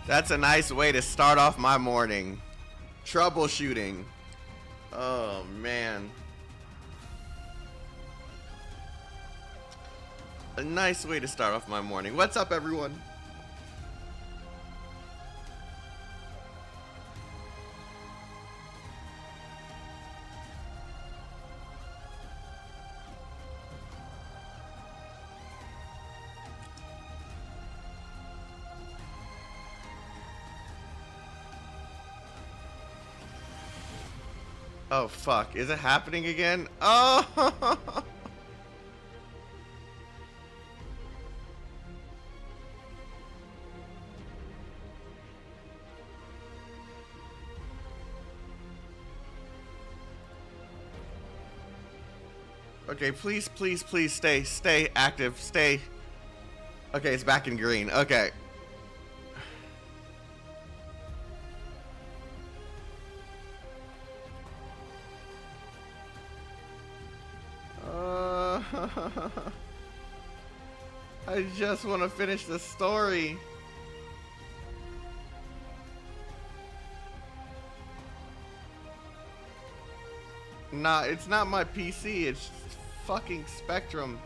That's a nice way to start off my morning. Troubleshooting. Oh, man. A nice way to start off my morning. What's up, everyone? Oh, fuck. Is it happening again? Oh! Okay, please, please, please stay active, stay. Okay, it's back in green. Okay. I just want to finish the story. Nah, it's not my PC, it's fucking Spectrum.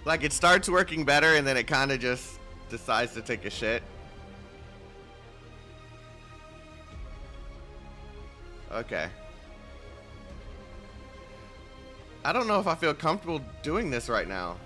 Like, it starts working better and then it kind of just decides to take a shit. Okay. I don't know if I feel comfortable doing this right now.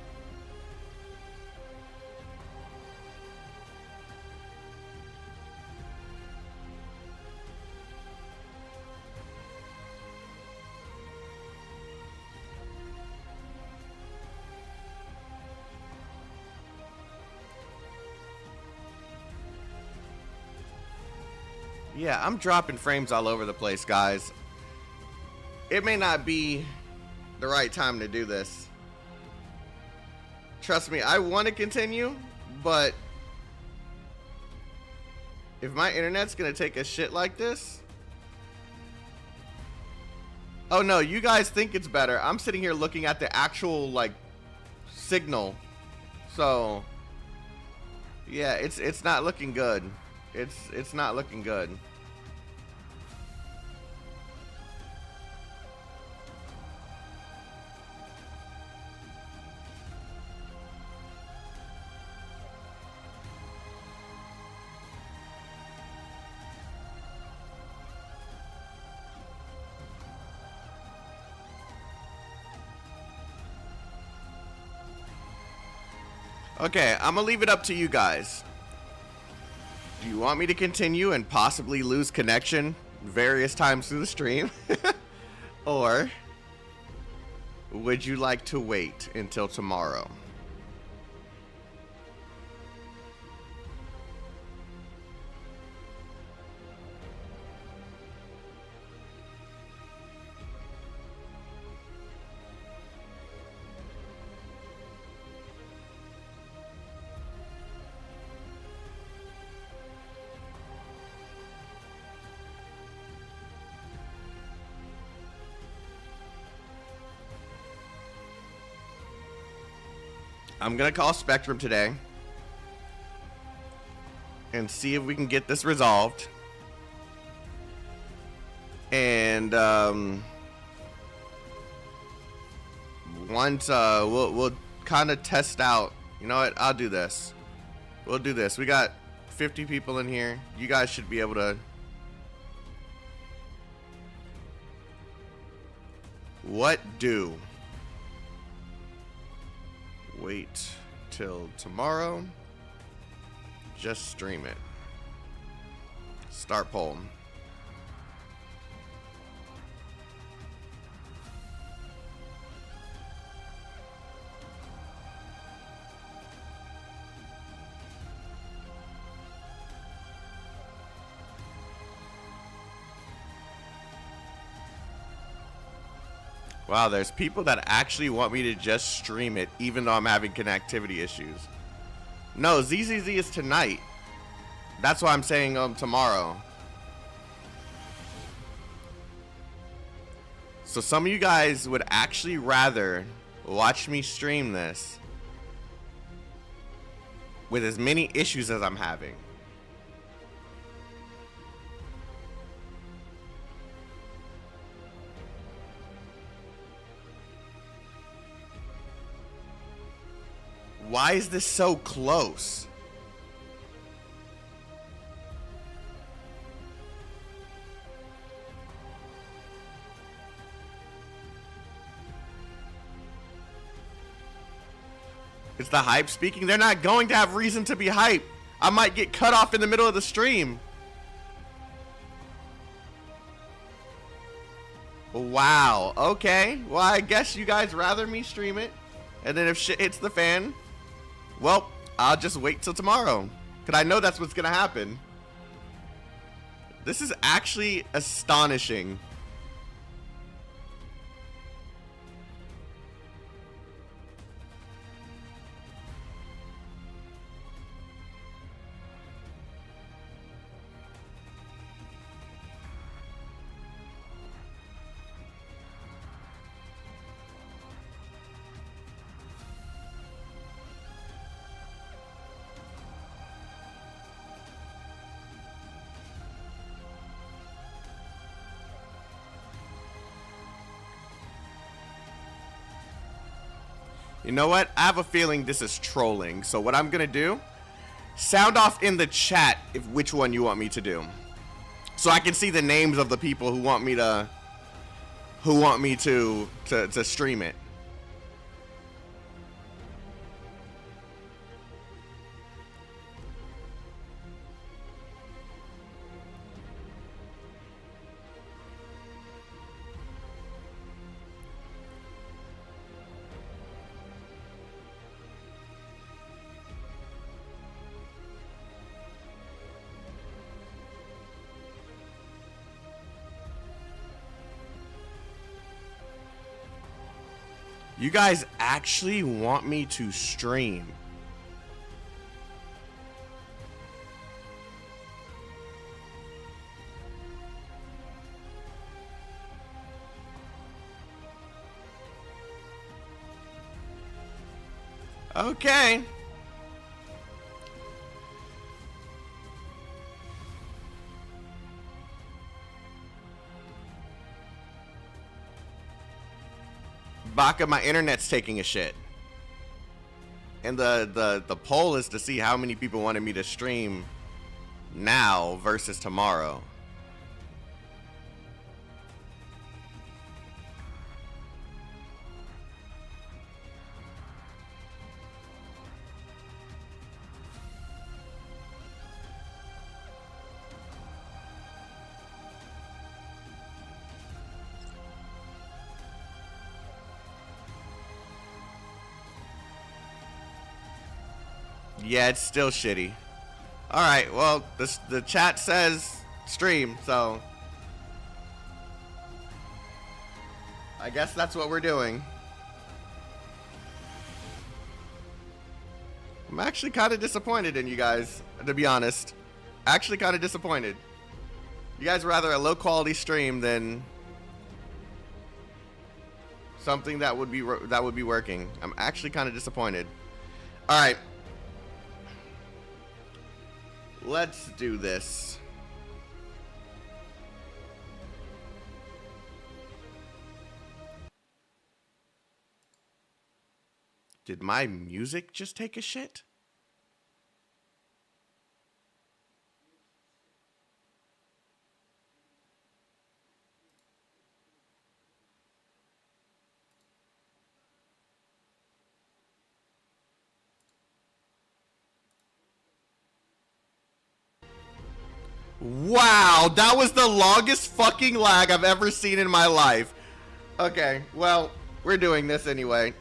Yeah, I'm dropping frames all over the place, guys. It may not be the right time to do this. Trust me, I want to continue, but if my internet's gonna take a shit like this... Oh no, you guys think it's better. I'm sitting here looking at the actual, like, signal. So, yeah, it's not looking good. It's not looking good. Okay, I'm gonna leave it up to you guys. Do you want me to continue and possibly lose connection various times through the stream? Or would you like to wait until tomorrow? I'm gonna call Spectrum today and see if we can get this resolved. And once we'll kind of test out. You know what? I'll do this. We'll do this. We got 50 people in here. You guys should be able to. What do? Wait till tomorrow. Just stream it. Start poll. Wow, there's people that actually want me to just stream it, even though I'm having connectivity issues. No, ZZZ is tonight. That's why I'm saying tomorrow. So some of you guys would actually rather watch me stream this with as many issues as I'm having. Why is this so close? It's the hype speaking. They're not going to have reason to be hype. I might get cut off in the middle of the stream. Wow. Okay. Well, I guess you guys rather me stream it. And then if shit hits the fan, well, I'll just wait till tomorrow. Because I know that's what's going to happen. This is actually astonishing. You know what? I have a feeling this is trolling. So what I'm gonna do, sound off in the chat if which one you want me to do, so I can see the names of the people who want me to stream it. You guys actually want me to stream? Okay. Baka, my internet's taking a shit. And the poll is to see how many people wanted me to stream now versus tomorrow. Yeah, it's still shitty. Alright, well, the chat says stream, so I guess that's what we're doing. I'm actually kind of disappointed in you guys, to be honest. Actually kind of disappointed. You guys rather a low quality stream than something that would be working. I'm actually kind of disappointed. Alright. Let's do this. Did my music just take a shit? Wow, that was the longest fucking lag I've ever seen in my life. Okay, well, we're doing this anyway.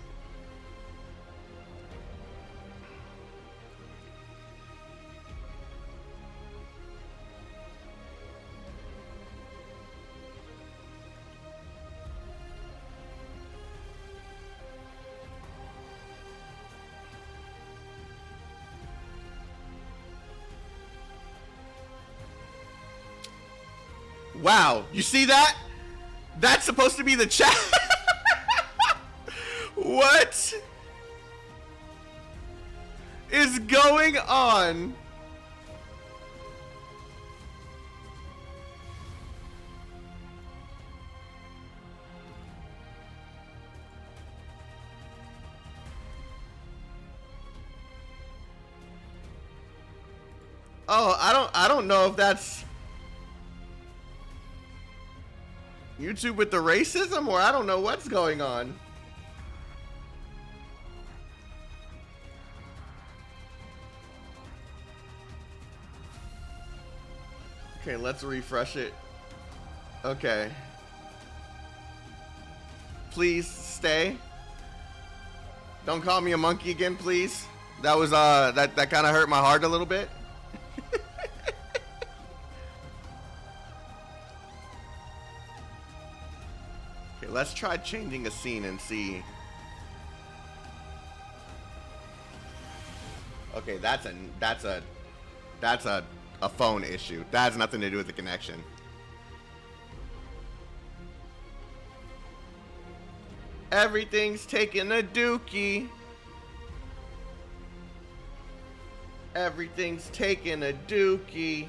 Wow, you see that? That's supposed to be the chat. What is going on? Oh, I don't know if that's YouTube with the racism, or I don't know what's going on. Okay, let's refresh it. Okay. Please stay. Don't call me a monkey again, please. That was that kind of hurt my heart a little bit. Okay, let's try changing a scene and see. Okay, that's a phone issue. That has nothing to do with the connection. Everything's taking a dookie. Everything's taking a dookie.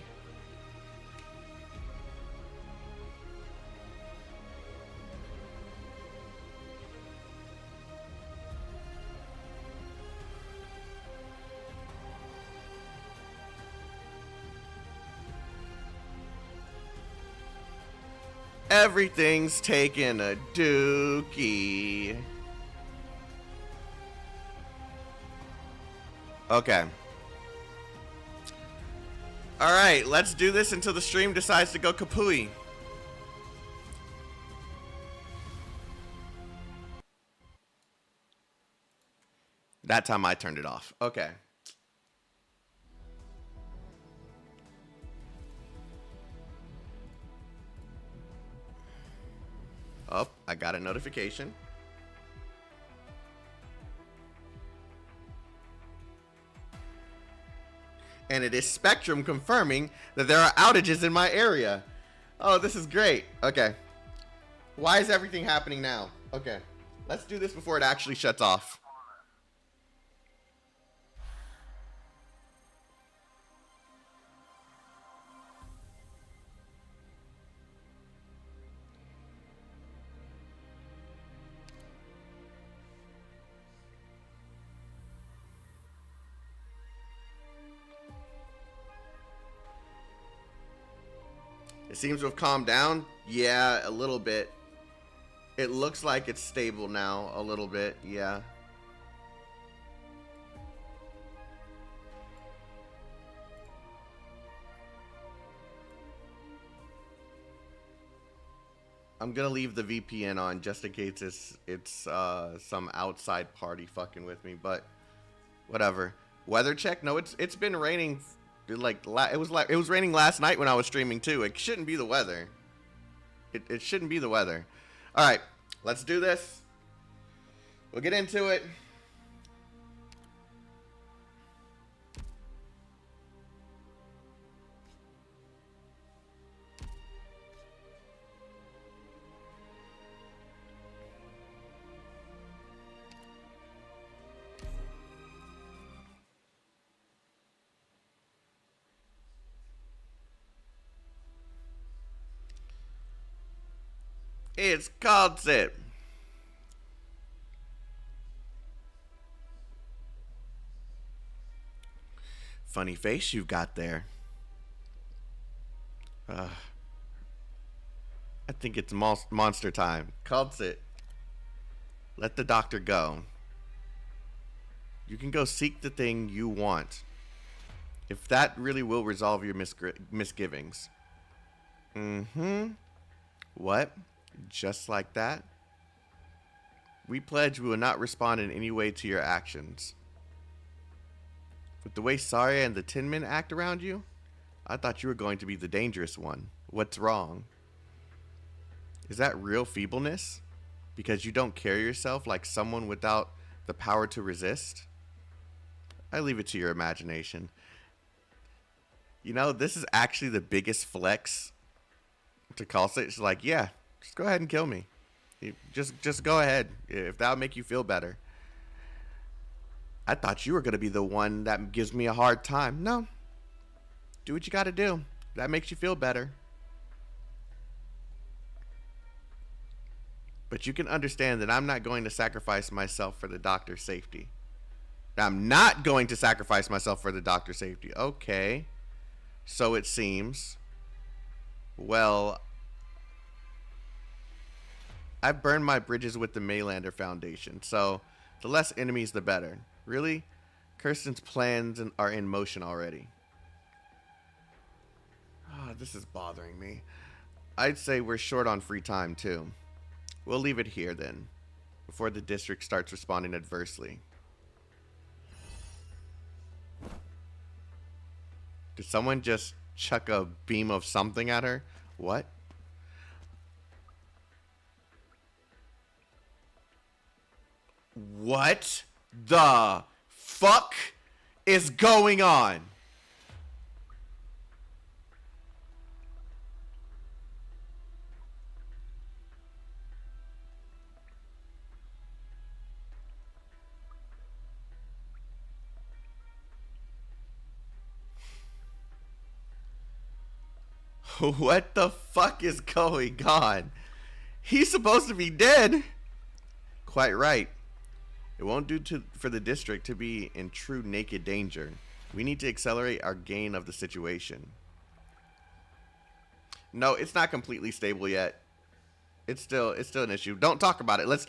Everything's taking a dookie. Okay. Alright, let's do this until the stream decides to go kapooey. That time I turned it off. Okay. Oh, I got a notification. And it is Spectrum confirming that there are outages in my area. Oh, this is great. Okay. Why is everything happening now? Okay. Let's do this before it actually shuts off. It seems to have calmed down. Yeah, a little bit. It looks like it's stable now, a little bit. Yeah. I'm gonna leave the VPN on just in case it's some outside party fucking with me, but whatever. Weather check? No, it's been raining. It was raining last night when I was streaming too. It shouldn't be the weather. It shouldn't be the weather. All right, let's do this. We'll get into it. It's called it. Funny face you've got there. I think it's monster time. Called it. Let the doctor go. You can go seek the thing you want. If that really will resolve your misgivings. Mm-hmm. What? Just like that? We pledge we will not respond in any way to your actions. With the way Saria and the Tin Men act around you, I thought you were going to be the dangerous one. What's wrong? Is that real feebleness? Because you don't carry yourself like someone without the power to resist? I leave it to your imagination. You know, this is actually the biggest flex to call it. It's like, yeah, just go ahead and kill me. Just go ahead, if that'll make you feel better. I thought you were going to be the one that gives me a hard time. No. Do what you got to do. That makes you feel better. But you can understand that I'm not going to sacrifice myself for the doctor's safety. I'm not going to sacrifice myself for the doctor's safety. Okay. So it seems. Well, I've burned my bridges with the Maylander Foundation, so the less enemies, the better. Really? Kirsten's plans are in motion already. Oh, this is bothering me. I'd say we're short on free time, too. We'll leave it here, then, before the district starts responding adversely. Did someone just chuck a beam of something at her? What? What the fuck is going on? What the fuck is going on? He's supposed to be dead. Quite right. It won't do for the district to be in true naked danger. We need to accelerate our gain of the situation. No, it's not completely stable yet. It's still an issue. Don't talk about it. Let's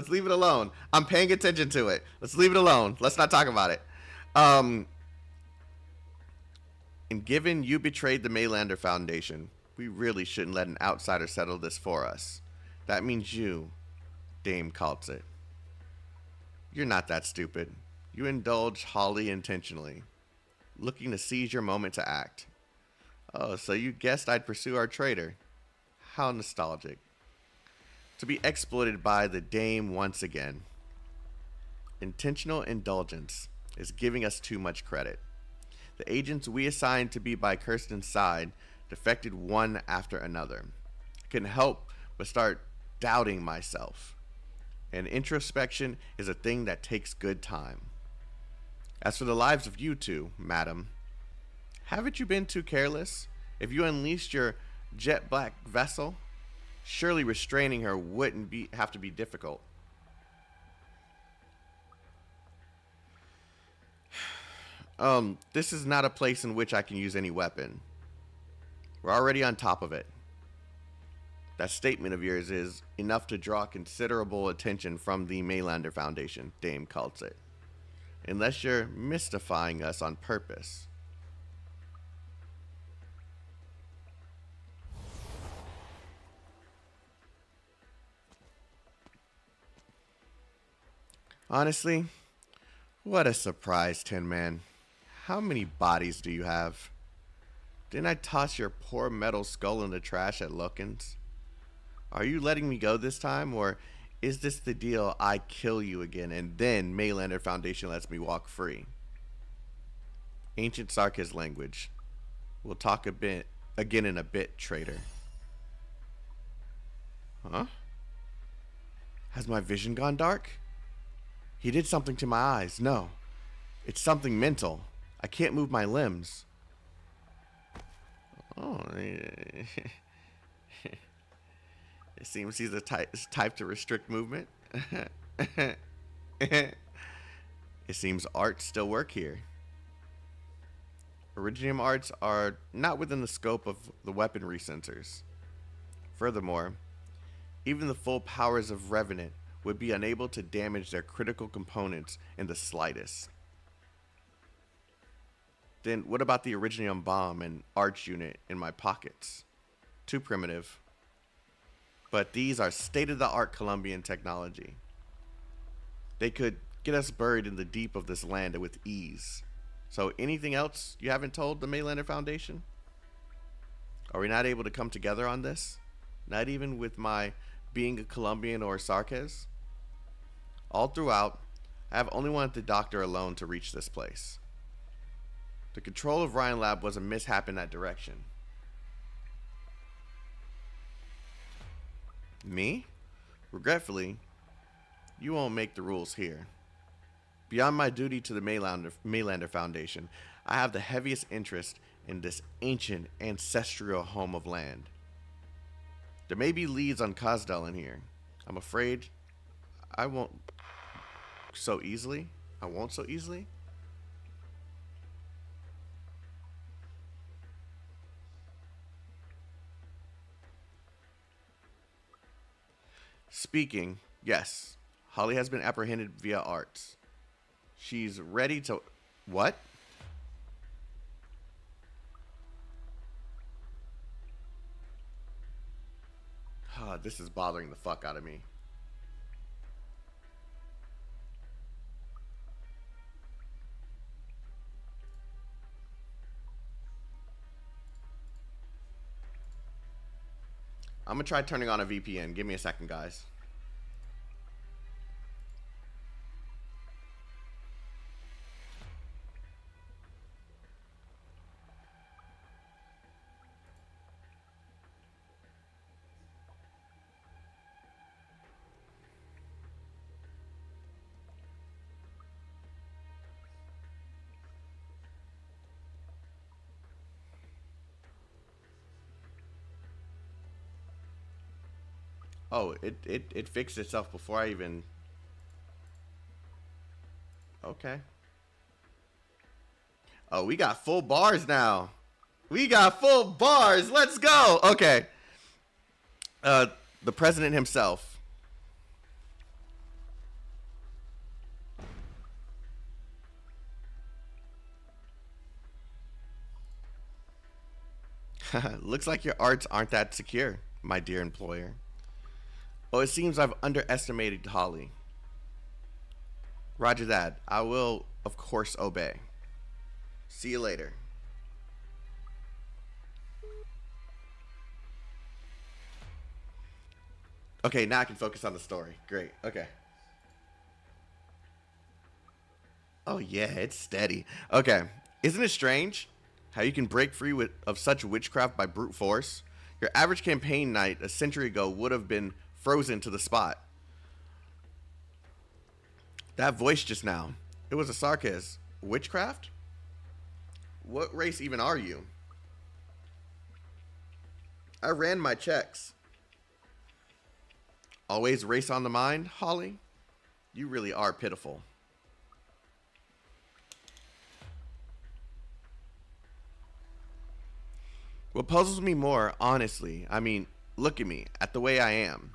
leave it alone. I'm paying attention to it. Let's leave it alone. Let's not talk about it. And given you betrayed the Maylander Foundation, we really shouldn't let an outsider settle this for us. That means you, Dame calls it. You're not that stupid. You indulged Holly intentionally, looking to seize your moment to act. Oh, so you guessed I'd pursue our traitor. How nostalgic. To be exploited by the Dame once again. Intentional indulgence is giving us too much credit. The agents we assigned to be by Kirsten's side defected one after another. I couldn't help but start doubting myself. And introspection is a thing that takes good time. As for the lives of you two, madam, haven't you been too careless? If you unleashed your jet black vessel, surely restraining her wouldn't have to be difficult. This is not a place in which I can use any weapon. We're already on top of it. That statement of yours is enough to draw considerable attention from the Maylander Foundation, Dame calls it. Unless you're mystifying us on purpose. Honestly, what a surprise, Tin Man. How many bodies do you have? Didn't I toss your poor metal skull in the trash at Loken's? Are you letting me go this time, or is this the deal I kill you again and then Maylander Foundation lets me walk free? Ancient Sarkis language. We'll talk again in a bit, traitor. Huh? Has my vision gone dark? He did something to my eyes. No. It's something mental. I can't move my limbs. Oh. It seems he's the type to restrict movement. It seems arts still work here. Originium arts are not within the scope of the weaponry sensors. Furthermore, even the full powers of Revenant would be unable to damage their critical components in the slightest. Then what about the Originium bomb and arch unit in my pockets? Too primitive. But these are state-of-the-art Colombian technology. They could get us buried in the deep of this land with ease. So anything else you haven't told the Maylander Foundation? Are we not able to come together on this? Not even with my being a Colombian or a Sarkez? All throughout, I have only wanted the doctor alone to reach this place. The control of Ryan Lab was a mishap in that direction. Me? Regretfully, you won't make the rules here. Beyond my duty to the Maylander Foundation, I have the heaviest interest in this ancient ancestral home of land. There may be leads on Kazdel in here. I'm afraid I won't so easily. Speaking, yes, Holly has been apprehended via arts. She's ready to... What? This is bothering the fuck out of me. I'm gonna try turning on a VPN. Give me a second, guys. Oh, it fixed itself before I even... Okay. Oh, we got full bars now. We got full bars. Let's go. Okay. The president himself. Looks like your arts aren't that secure, my dear employer. Oh, it seems I've underestimated Holly. Roger that. I will, of course, obey. See you later. Okay, now I can focus on the story. Great. Okay. Oh, yeah, it's steady. Okay. Isn't it strange how you can break free of such witchcraft by brute force? Your average campaign knight a century ago would have been frozen to the spot. That voice just now, it was a Sarkez. Witchcraft? What race even are you? I ran my checks. Always race on the mind, Holly? You really are pitiful. What puzzles me more, honestly, I mean, look at me, at the way I am.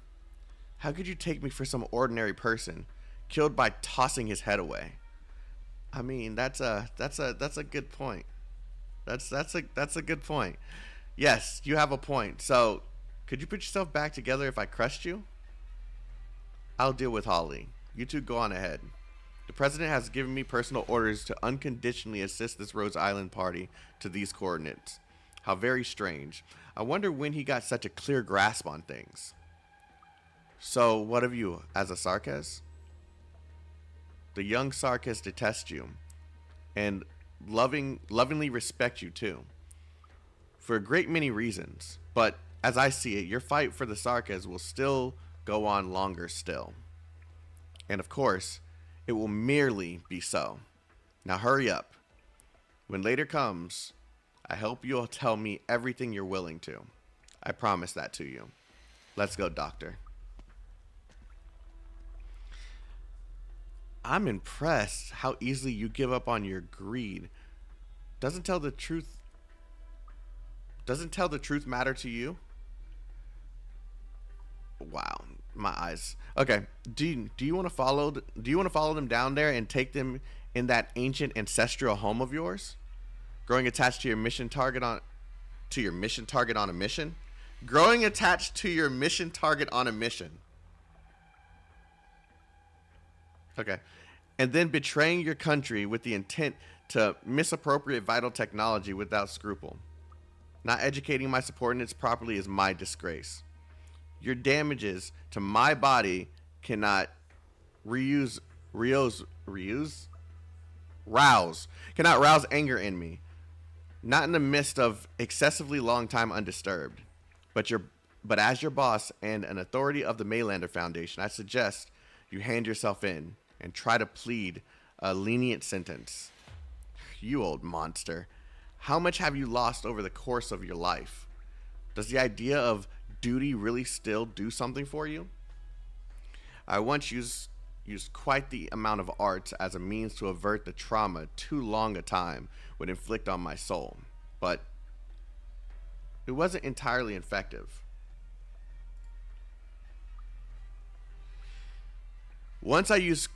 How could you take me for some ordinary person, killed by tossing his head away? I mean, that's a good point. That's a good point. Yes, you have a point. So, could you put yourself back together if I crushed you? I'll deal with Holly. You two go on ahead. The president has given me personal orders to unconditionally assist this Rhodes Island party to these coordinates. How very strange. I wonder when he got such a clear grasp on things. So, what of you, as a Sarkez? The young Sarkez detest you, and lovingly respect you too, for a great many reasons. But, as I see it, your fight for the Sarkez will still go on longer still. And of course, it will merely be so. Now hurry up. When later comes, I hope you'll tell me everything you're willing to. I promise that to you. Let's go, Doctor. I'm impressed how easily you give up on your greed. Doesn't tell the truth matter to you? Wow, my eyes. Okay, do you want to follow them down there and take them in that ancient ancestral home of yours? Growing attached to your mission target on a mission. Growing attached to your mission target on a mission. Okay. And then betraying your country with the intent to misappropriate vital technology without scruple. Not educating my subordinates properly is my disgrace. Your damages to my body cannot rouse anger in me. Not in the midst of excessively long time undisturbed. But as your boss and an authority of the Maylander Foundation, I suggest you hand yourself in and try to plead a lenient sentence. You old monster. How much have you lost over the course of your life? Does the idea of duty really still do something for you? I once used quite the amount of art as a means to avert the trauma too long a time would inflict on my soul, but it wasn't entirely effective. Once I used,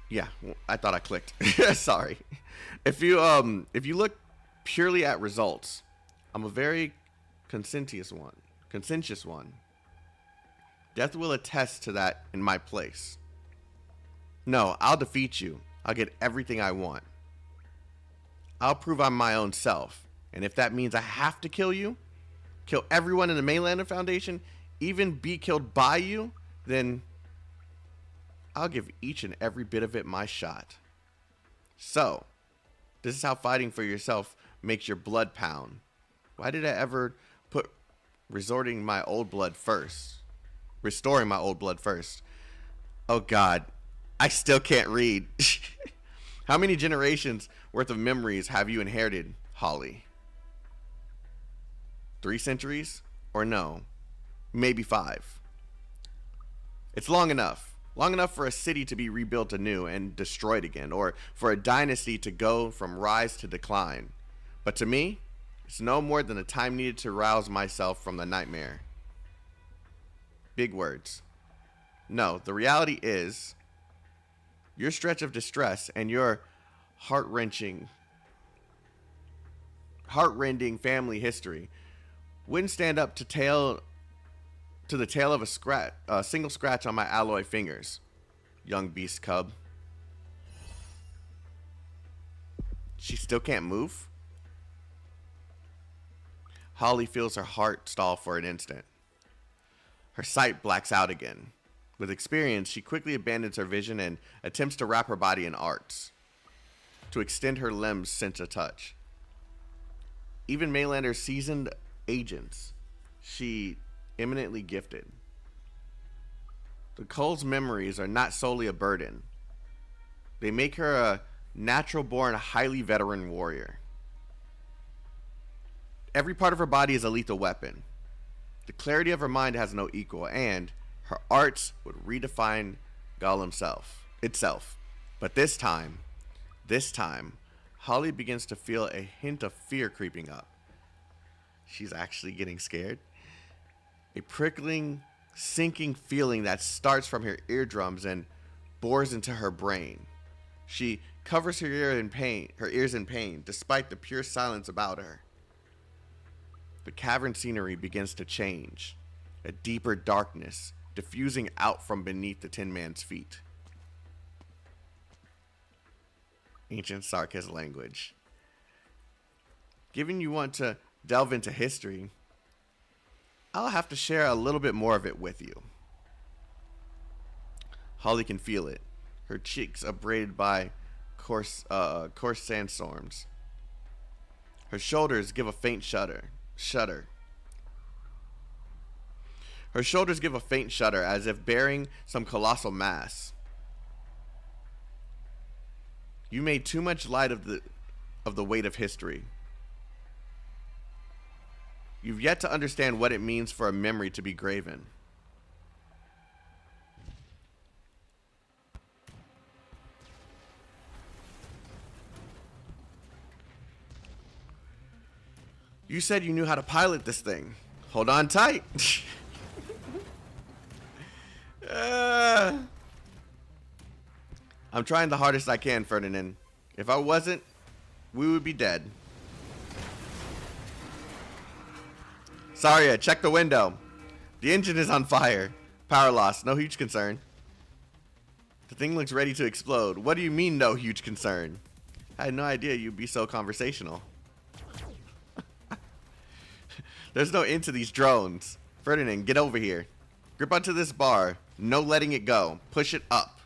yeah, I thought I clicked. Sorry. If you look purely at results, I'm a very conscientious one. Death will attest to that in my place. No, I'll defeat you. I'll get everything I want. I'll prove I'm my own self. And if that means I have to kill you, kill everyone in the Maylander Foundation, even be killed by you, then I'll give each and every bit of it my shot. So, this is how fighting for yourself makes your blood pound. Why did I ever put restoring my old blood first? Oh God, I still can't read. How many generations worth of memories have you inherited, Holly? 3 centuries? Or no, maybe 5. It's long enough. Long enough for a city to be rebuilt anew and destroyed again, or for a dynasty to go from rise to decline. But to me, it's no more than the time needed to rouse myself from the nightmare. Big words. No, the reality is, your stretch of distress and your heart-rending family history wouldn't stand up to the tail of a single scratch on my alloy fingers, young beast cub. She still can't move? Holly feels her heart stall for an instant. Her sight blacks out again. With experience, she quickly abandons her vision and attempts to wrap her body in arts, to extend her limbs sense of touch. Even Maylander's seasoned agents, she eminently gifted. The Cole's memories are not solely a burden. They make her a natural-born, highly veteran warrior. Every part of her body is a lethal weapon. The clarity of her mind has no equal, and her arts would redefine Gollum itself. But this time, Holly begins to feel a hint of fear creeping up. She's actually getting scared. A prickling, sinking feeling that starts from her eardrums and bores into her brain. She covers her ears in pain, despite the pure silence about her. The cavern scenery begins to change, a deeper darkness diffusing out from beneath the Tin Man's feet. Ancient Sarkis language. Given you want to delve into history, I'll have to share a little bit more of it with you. Holly can feel it, her cheeks abraded by coarse sandstorms. Her shoulders give a faint shudder. Her shoulders give a faint shudder, as if bearing some colossal mass. You made too much light of the weight of history. You've yet to understand what it means for a memory to be graven. You said you knew how to pilot this thing. Hold on tight. I'm trying the hardest I can, Ferdinand. If I wasn't, we would be dead. Saria, check the window. The engine is on fire. Power loss, no huge concern. The thing looks ready to explode. What do you mean, no huge concern? I had no idea you'd be so conversational. There's no end to these drones. Ferdinand, get over here. Grip onto this bar. No letting it go. Push it up.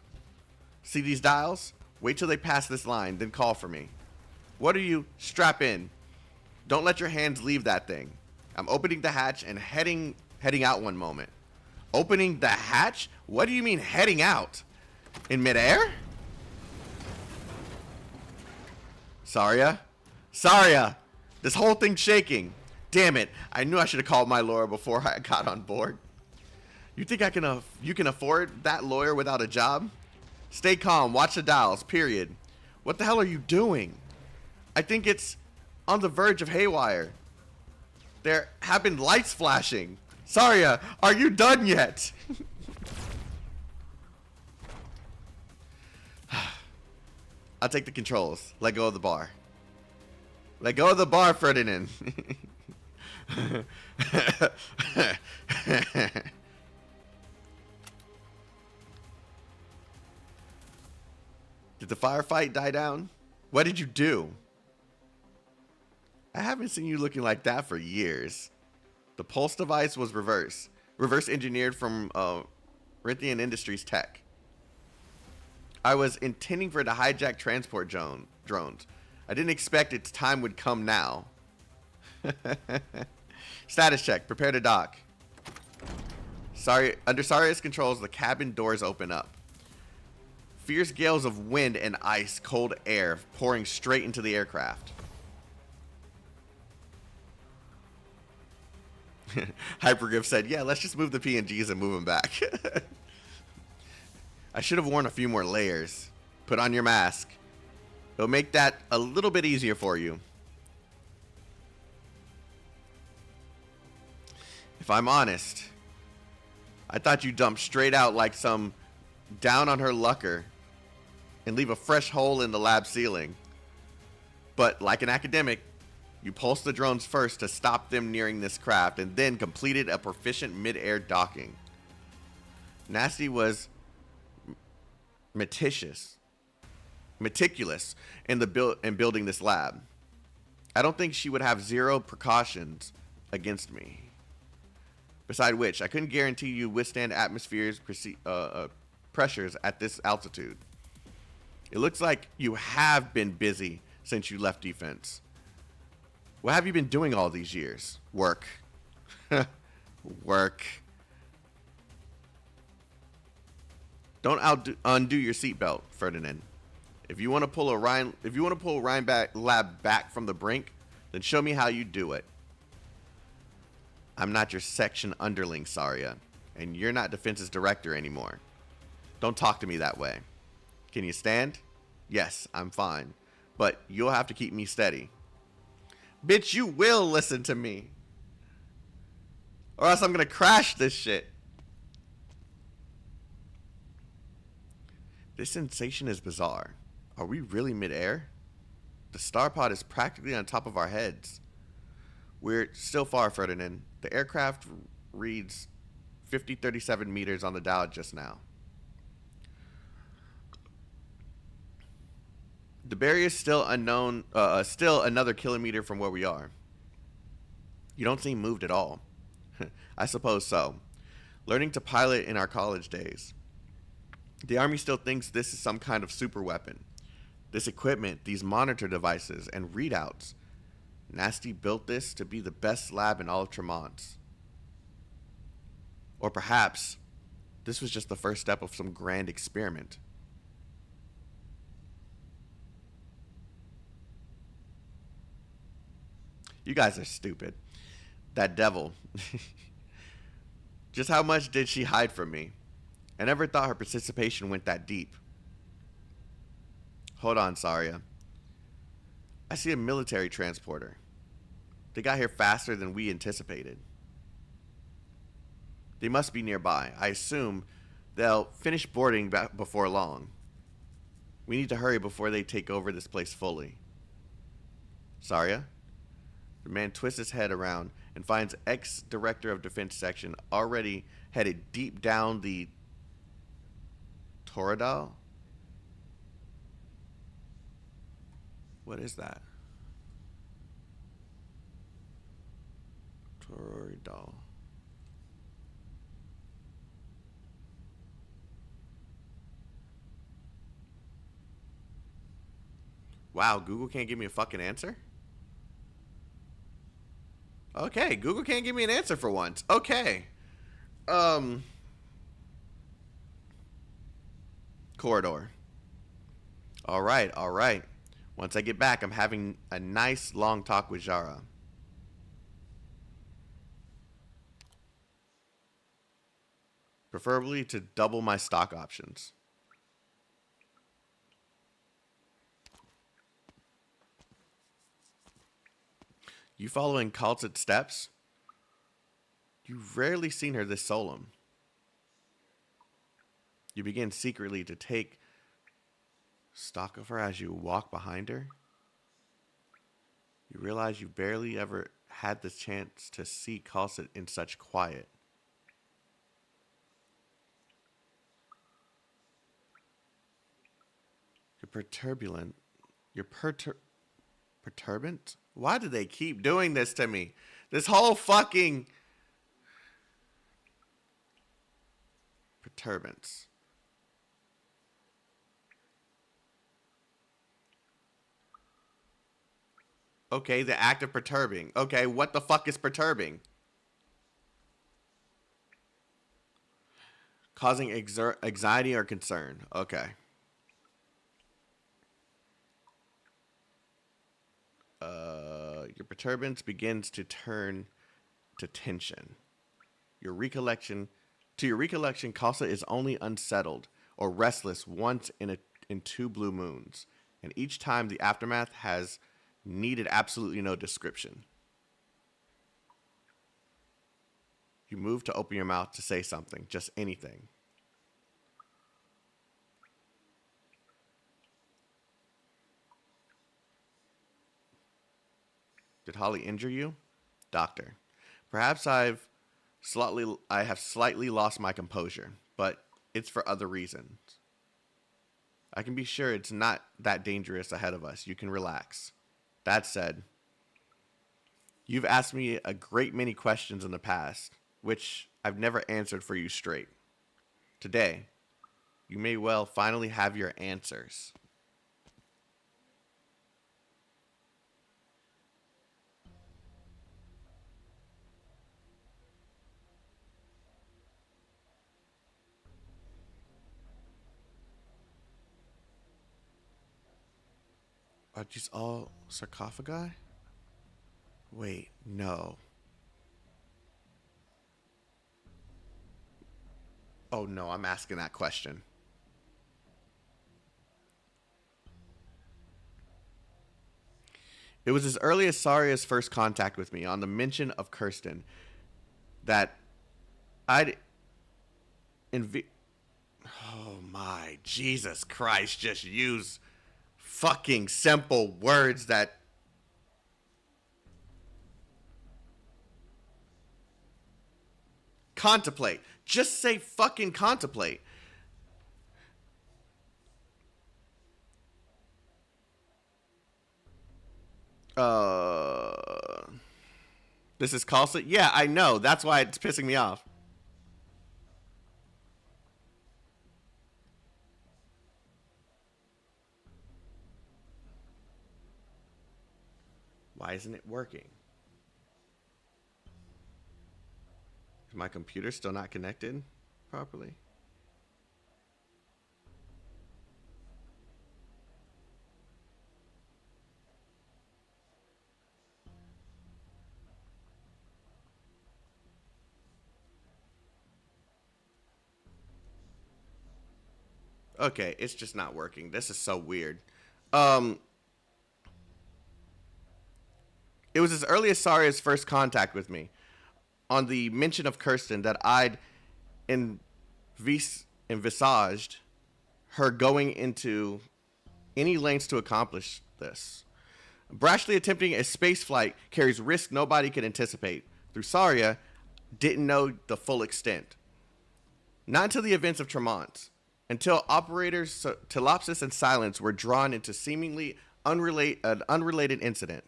See these dials? Wait till they pass this line, then call for me. What are you? Strap in. Don't let your hands leave that thing. I'm opening the hatch and heading out one moment. Opening the hatch? What do you mean heading out? In midair? Saria? Saria! This whole thing's shaking. Damn it. I knew I should have called my lawyer before I got on board. You think you can afford that lawyer without a job? Stay calm. Watch the dials. Period. What the hell are you doing? I think it's on the verge of haywire. There have been lights flashing. Saria, are you done yet? I'll take the controls. Let go of the bar. Let go of the bar, Ferdinand. Did the firefight die down? What did you do? I haven't seen you looking like that for years. The pulse device was reverse engineered from Rithian Industries tech. I was intending for it to hijack transport drones. I didn't expect its time would come now. Status check. Prepare to dock. Under Saria's controls, the cabin doors open up. Fierce gales of wind and ice cold air pouring straight into the aircraft. Hypergryph said, yeah, let's just move the PNGs and move them back. I should have worn a few more layers. Put on your mask. It'll make that a little bit easier for you. If I'm honest, I thought you dumped straight out like some down on her lucker and leave a fresh hole in the lab ceiling. But like an academic, you pulsed the drones first to stop them nearing this craft and then completed a proficient mid-air docking. Nasty was meticulous in building this lab. I don't think she would have zero precautions against me. Beside which, I couldn't guarantee you withstand atmosphere's pressures at this altitude. It looks like you have been busy since you left defense. What have you been doing all these years? Work. Work. Don't undo your seatbelt, Ferdinand. If you want to pull Ryan lab back from the brink, then show me how you do it. I'm not your section underling, Saria, and you're not defense's director anymore. Don't talk to me that way. Can you stand? Yes, I'm fine, but you'll have to keep me steady. Bitch, you will listen to me, or else I'm gonna crash this shit. This sensation is bizarre. Are we really midair? The star pod is practically on top of our heads. We're still far, Ferdinand. The aircraft reads 5037 meters on the dial just now. The barrier is still unknown, still another kilometer from where we are. You don't seem moved at all. I suppose so. Learning to pilot in our college days. The Army still thinks this is some kind of super weapon. This equipment, these monitor devices, and readouts. Nasty built this to be the best lab in all of Tremont. Or perhaps this was just the first step of some grand experiment. You guys are stupid. That devil. Just how much did she hide from me? I never thought her participation went that deep. Hold on, Saria. I see a military transporter. They got here faster than we anticipated. They must be nearby. I assume they'll finish boarding before long. We need to hurry before they take over this place fully. Saria? The man twists his head around and finds ex-director of defense section already headed deep down the Toradal. What is that? Toradal. Wow, Google can't give me a fucking answer? Okay, Google can't give me an answer for once. Okay. Corridor. All right, all right. Once I get back, I'm having a nice long talk with Jara. Preferably to double my stock options. You following Kalt's steps? You've rarely seen her this solemn. You begin secretly to take stock of her as you walk behind her. You realize you barely ever had the chance to see Kalt in such quiet. You're perturbant. You're perturbant? Why do they keep doing this to me? This whole fucking perturbance. Okay, the act of perturbing. Okay, what the fuck is perturbing? Causing anxiety or concern. Okay. Your perturbance begins to turn to tension. Your recollection, Khalsa is only unsettled or restless once in 2 blue moons, and each time the aftermath has needed absolutely no description. You move to open your mouth to say something, just anything. Did Holly injure you? Doctor. Perhaps I have slightly lost my composure, but it's for other reasons. I can be sure it's not that dangerous ahead of us. You can relax. That said, you've asked me a great many questions in the past, which I've never answered for you straight. Today, you may well finally have your answers. Are these all sarcophagi? Wait, no. Oh no, I'm asking that question. It was as early as Saria's first contact with me on the mention of Kirsten that I'd oh my Jesus Christ, just use fucking simple words that contemplate. Just say fucking contemplate. This is Khalsa? Yeah, I know. That's why it's pissing me off. Why isn't it working? Is my computer still not connected properly? Okay, it's just not working. This is so weird. It was as early as Saria's first contact with me on the mention of Kirsten that I'd envisaged her going into any lengths to accomplish this. Brashly attempting a space flight carries risk nobody could anticipate. Thusaria didn't know the full extent. Not until the events of Tremont, until operators Telopsis and Silence were drawn into seemingly an unrelated incident.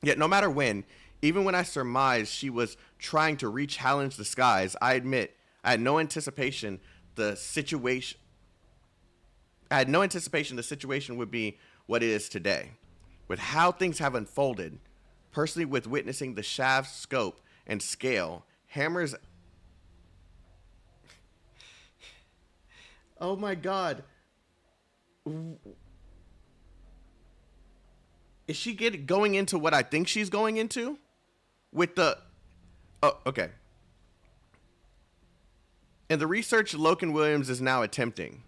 Yet no matter when, even when I surmised she was trying to re-challenge the skies, I admit I had no anticipation the situation would be what it is today. With how things have unfolded, personally with witnessing the shaft's scope and scale, Hammer's... Oh my god. Is she going into what I think she's going into? With the... Oh, okay. And the research Loken Williams is now attempting.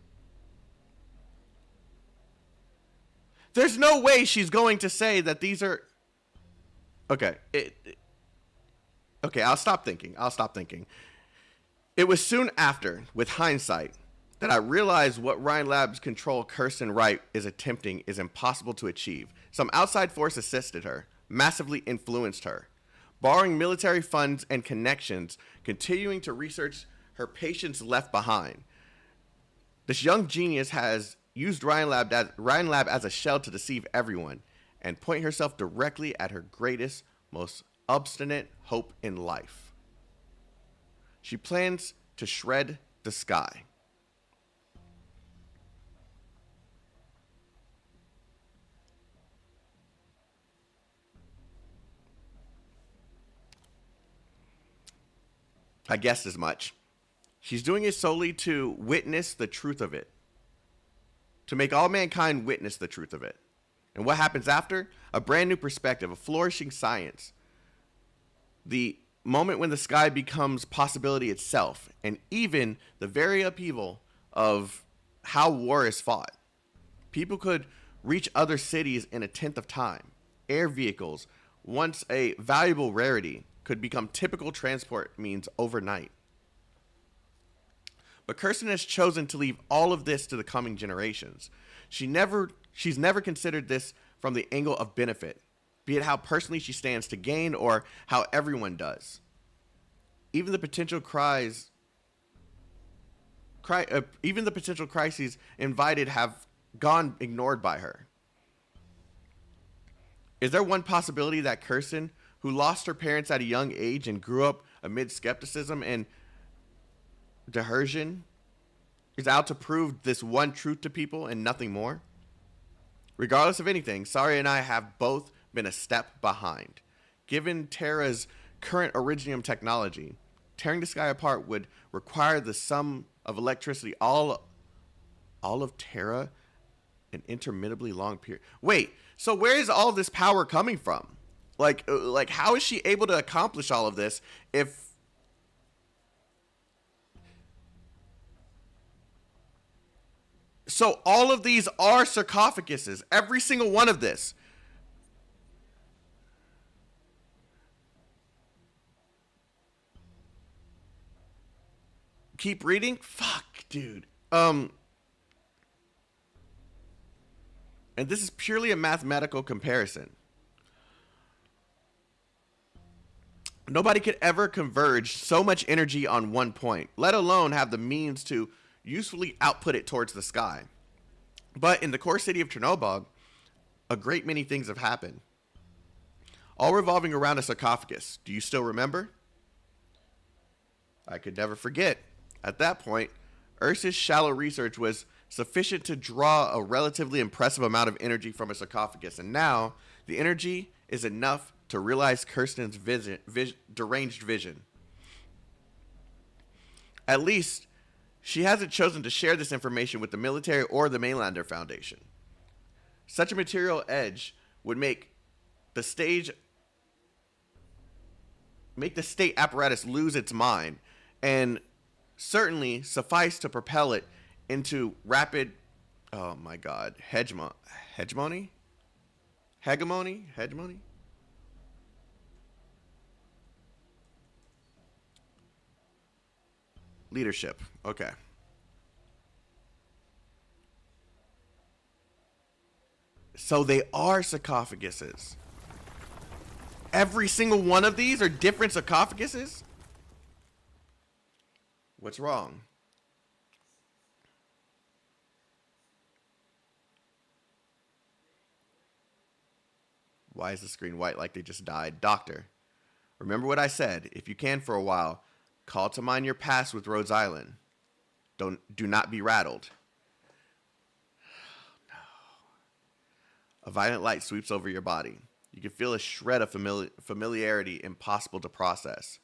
There's no way she's going to say that these are... Okay. Okay, I'll stop thinking. It was soon after, with hindsight, that I realized what Ryan Lab's control Kirsten Wright is attempting is impossible to achieve. Some outside force assisted her, massively influenced her, borrowing military funds and connections, continuing to research her patients left behind. This young genius has used Ryan Lab as a shell to deceive everyone and point herself directly at her greatest, most obstinate hope in life. She plans to shred the sky. I guessed as much. She's doing it solely to witness the truth of it. To make all mankind witness the truth of it. And what happens after? A brand new perspective, a flourishing science. The moment when the sky becomes possibility itself, and even the very upheaval of how war is fought. People could reach other cities in a tenth of time. Air vehicles, once a valuable rarity, could become typical transport means overnight. But Kirsten has chosen to leave all of this to the coming generations. She's never considered this from the angle of benefit, be it how personally she stands to gain or how everyone does. Even the potential crises invited have gone ignored by her. Is there one possibility that Kirsten, who lost her parents at a young age and grew up amid skepticism and derision, is out to prove this one truth to people and nothing more? Regardless of anything, Sari and I have both been a step behind. Given Terra's current Originium technology, tearing the sky apart would require the sum of electricity all of Terra an interminably long period. Wait, so where is all this power coming from? Like how is she able to accomplish all of this if... So all of these are sarcophaguses. Every single one of this. Keep reading? Fuck, dude. And this is purely a mathematical comparison. Nobody could ever converge so much energy on one point, let alone have the means to usefully output it towards the sky. But in the core city of Chernobyl, a great many things have happened, all revolving around a sarcophagus. Do you still remember? I could never forget. At that point, Ursa's shallow research was sufficient to draw a relatively impressive amount of energy from a sarcophagus, and now the energy is enough to realize Kirsten's deranged vision. At least, she hasn't chosen to share this information with the military or the Mainlander Foundation. Such a material edge would make the state apparatus lose its mind, and certainly suffice to propel it into rapid, oh my god, hegemony? Leadership. Okay. So they are sarcophaguses. Every single one of these are different sarcophaguses? What's wrong? Why is the screen white like they just died? Doctor, remember what I said. If you can for a while, call to mind your past with Rhodes Island. Do not be rattled. No. A violent light sweeps over your body. You can feel a shred of familiarity impossible to process.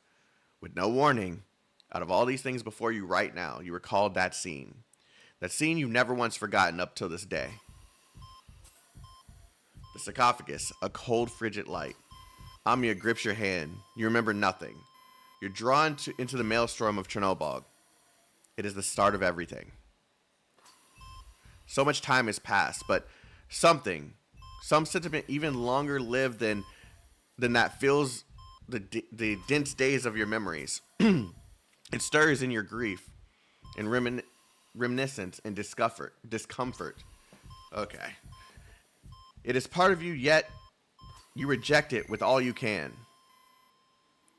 With no warning, out of all these things before you right now, you recalled that scene. That scene you've never once forgotten up till this day. The sarcophagus, a cold, frigid light. Amiya grips your hand. You remember nothing. You're drawn into the maelstrom of Chernobyl. It is the start of everything. So much time has passed, but some sentiment even longer lived than that fills the dense days of your memories. It stirs in your grief and reminiscence and discomfort. Okay. It is part of you, yet you reject it with all you can.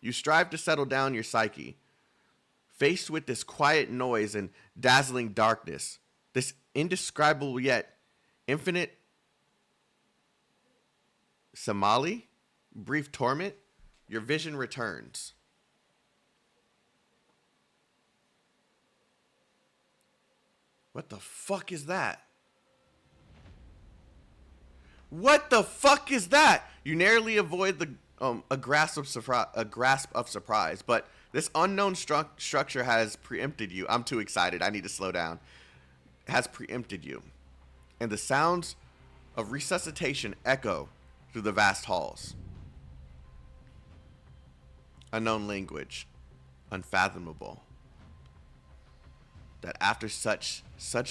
You strive to settle down your psyche. Faced with this quiet noise and dazzling darkness, this indescribable yet infinite Somali, brief torment, your vision returns. What the fuck is that? What the fuck is that? You narrowly avoid a grasp of surprise, but this unknown structure has preempted you. I'm too excited. I need to slow down. Has preempted you. And the sounds of resuscitation echo through the vast halls. Unknown language. Unfathomable. That after such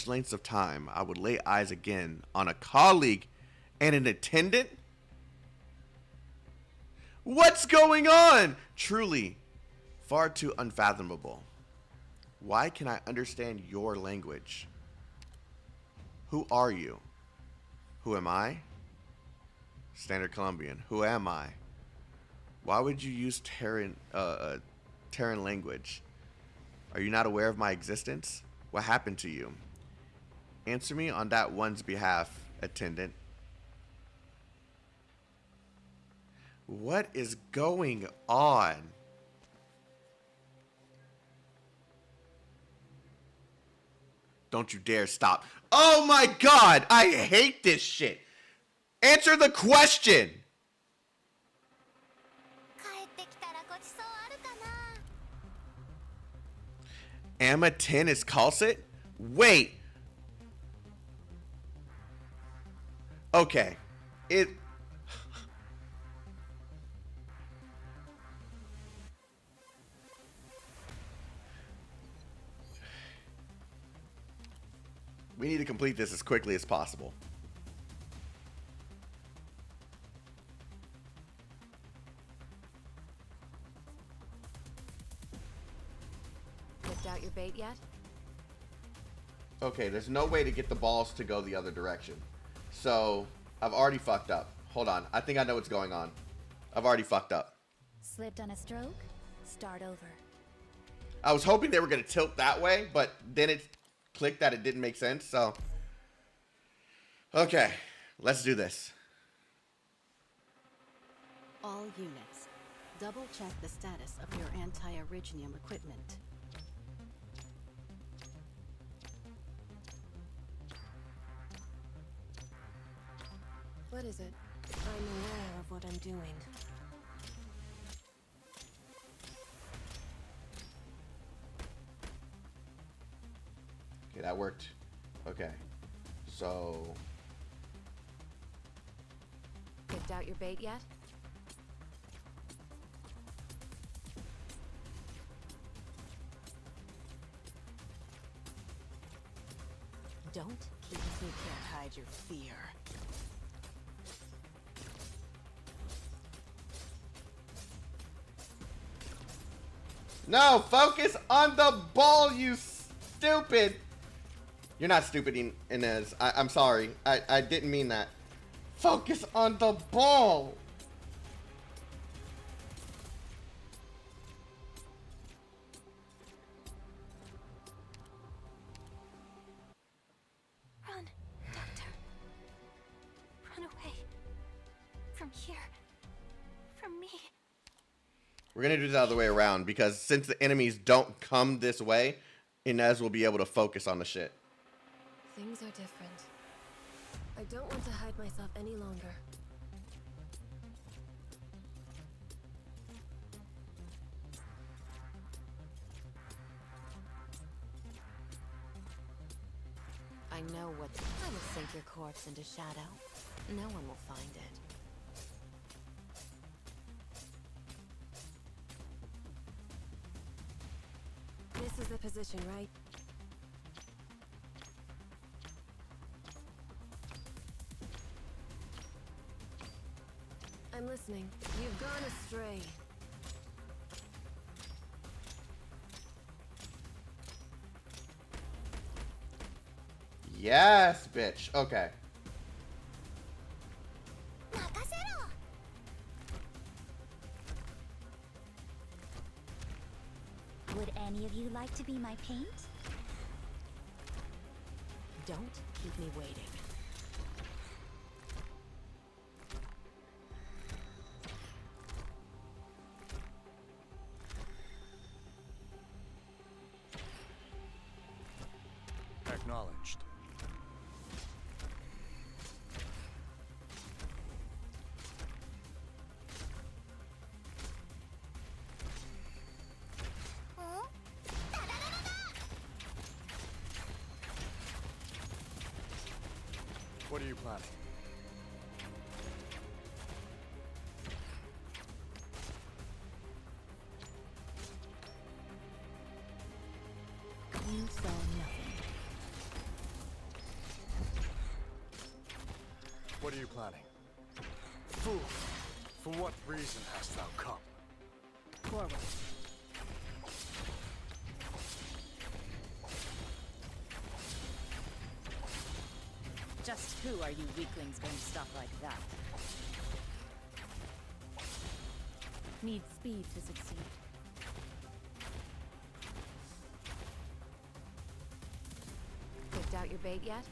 lengths of time, I would lay eyes again on a colleague and an attendant? What's going on? Truly, far too unfathomable. Why can I understand your language? Who are you? Who am I? Standard Colombian. Who am I? Why would you use Terran language? Are you not aware of my existence? What happened to you? Answer me on that one's behalf, attendant. What is going on? Don't you dare stop. Oh my god, I hate this shit. Answer the question. Amma 10 is Calcit? Wait. Okay. We need to complete this as quickly as possible. Picked out your bait yet? Okay, there's no way to get the balls to go the other direction. So, I've already fucked up. Hold on. I think I know what's going on. I've already fucked up. Slipped on a stroke? Start over. I was hoping they were going to tilt that way, but then it clicked that it didn't make sense, so. Okay, let's do this. All units, double check the status of your anti-originium equipment. What is it? I'm aware of what I'm doing. Okay, that worked. Okay, so. Picked out your bait yet? Don't keep me can't hide your fear. No, focus on the ball, you stupid. You're not stupid, Inez. I'm sorry. I didn't mean that. Focus on the ball. Run, Doctor. Run away. From here. From me. We're gonna do this the other way around because since the enemies don't come this way, Inez will be able to focus on the shit. Things are different. I don't want to hide myself any longer. I know what. I will sink your corpse into shadow. No one will find it. This is the position, right? I'm listening. You've gone astray. Yes, bitch. Okay. Would any of you like to be my paint? Don't keep me waiting. Acknowledged. What are you planning? You saw nothing. What are you planning? Fool! For what reason hast thou come? Forward. Just who are you weaklings going to stop like that? Need speed to succeed. Picked out your bait yet?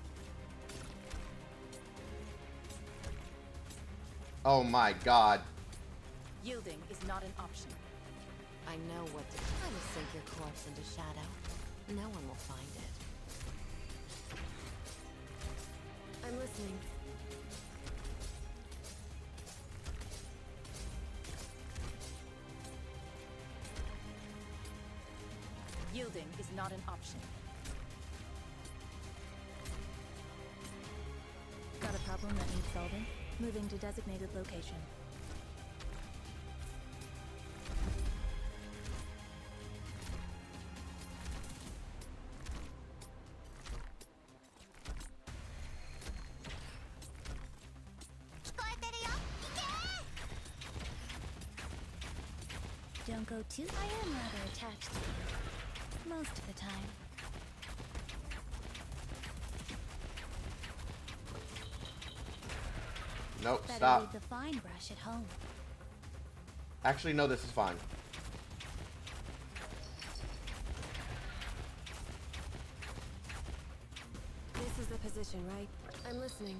Oh my god. Yielding is not an option. I know what to do. I will sink your corpse into shadow. No one will find it. I'm listening. Yielding is not an option. Got a problem that needs solving? Moving to designated location. Don't go too. I am rather attached to you. Most of the time. Nope, Better stop. leave the fine brush at home. Actually, no, this is fine. This is the position, right? I'm listening.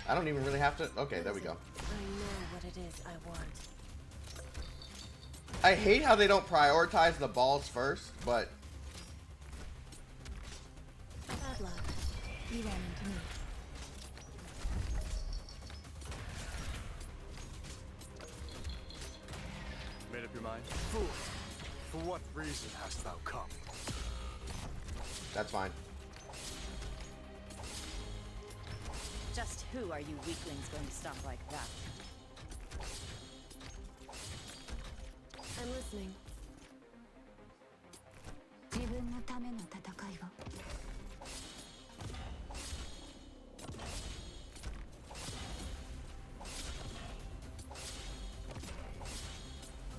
I don't even really have to. Okay, there we go. I know what it is I want. I hate how they don't prioritize the balls first, but Bad luck. You ran into me. Made up your mind? Fool! For what reason hast thou come? that's fine. Just who are you weaklings going to stop like that? I'm listening. ための戦いを。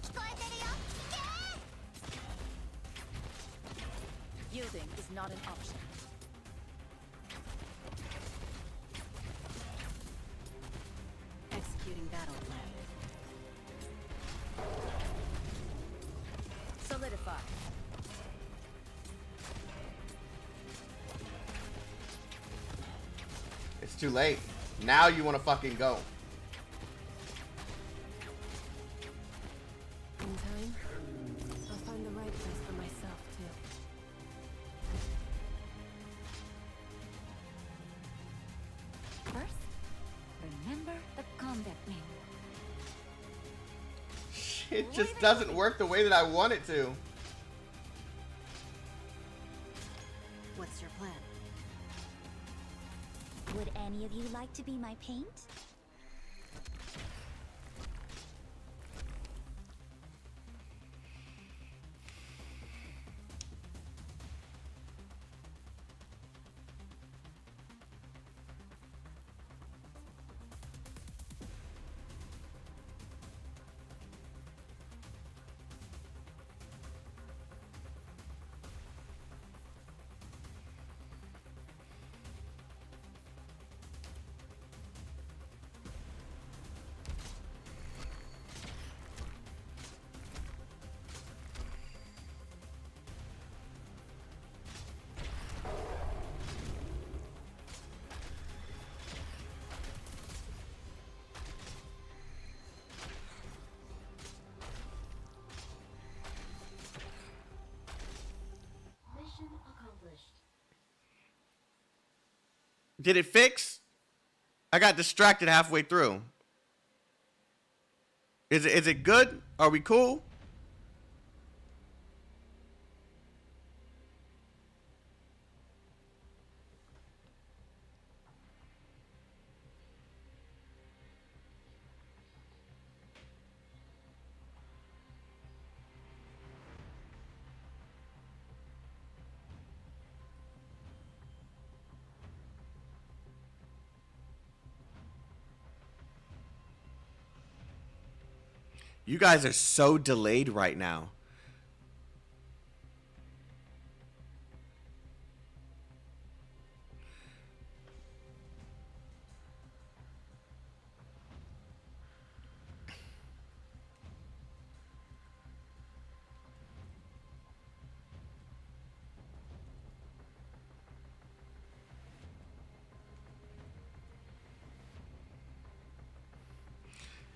聞こえてるよ。行け！ Yielding is not an option. Executing battle plan. Solidify. It's too late. Now you want to fucking go. In time, I'll find the right place for myself, too. First, remember the combat name. It just doesn't work the way that I want it to. What's your plan? Would any of you like to be my paint? Did it fix? I got distracted halfway through. Is it good? Are we cool? You guys are so delayed right now.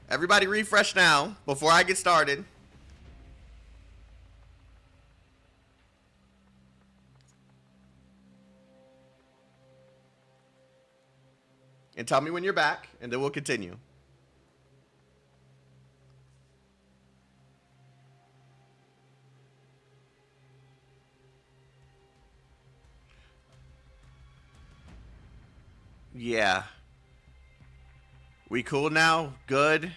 Everybody refresh now before I get started. And tell me when you're back, and then we'll continue. Yeah. We cool now? Good.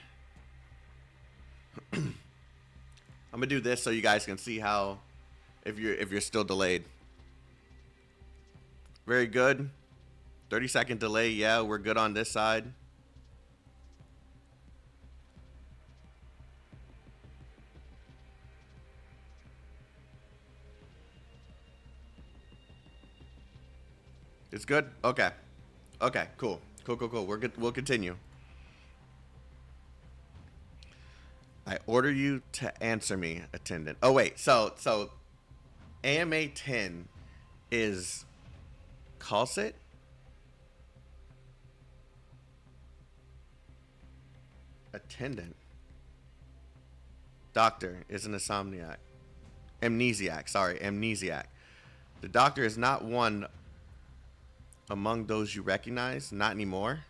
I'm gonna do this so you guys can see how if you're still delayed. Very good. 30-second delay. Yeah, we're good on this side. It's good? Okay. Okay, cool. Cool. We're good. We'll continue. I order you to answer me, attendant. Oh wait, so AMA 10 is Calcit? Attendant. Doctor is an insomniac. Amnesiac. The doctor is not one among those you recognize, not anymore.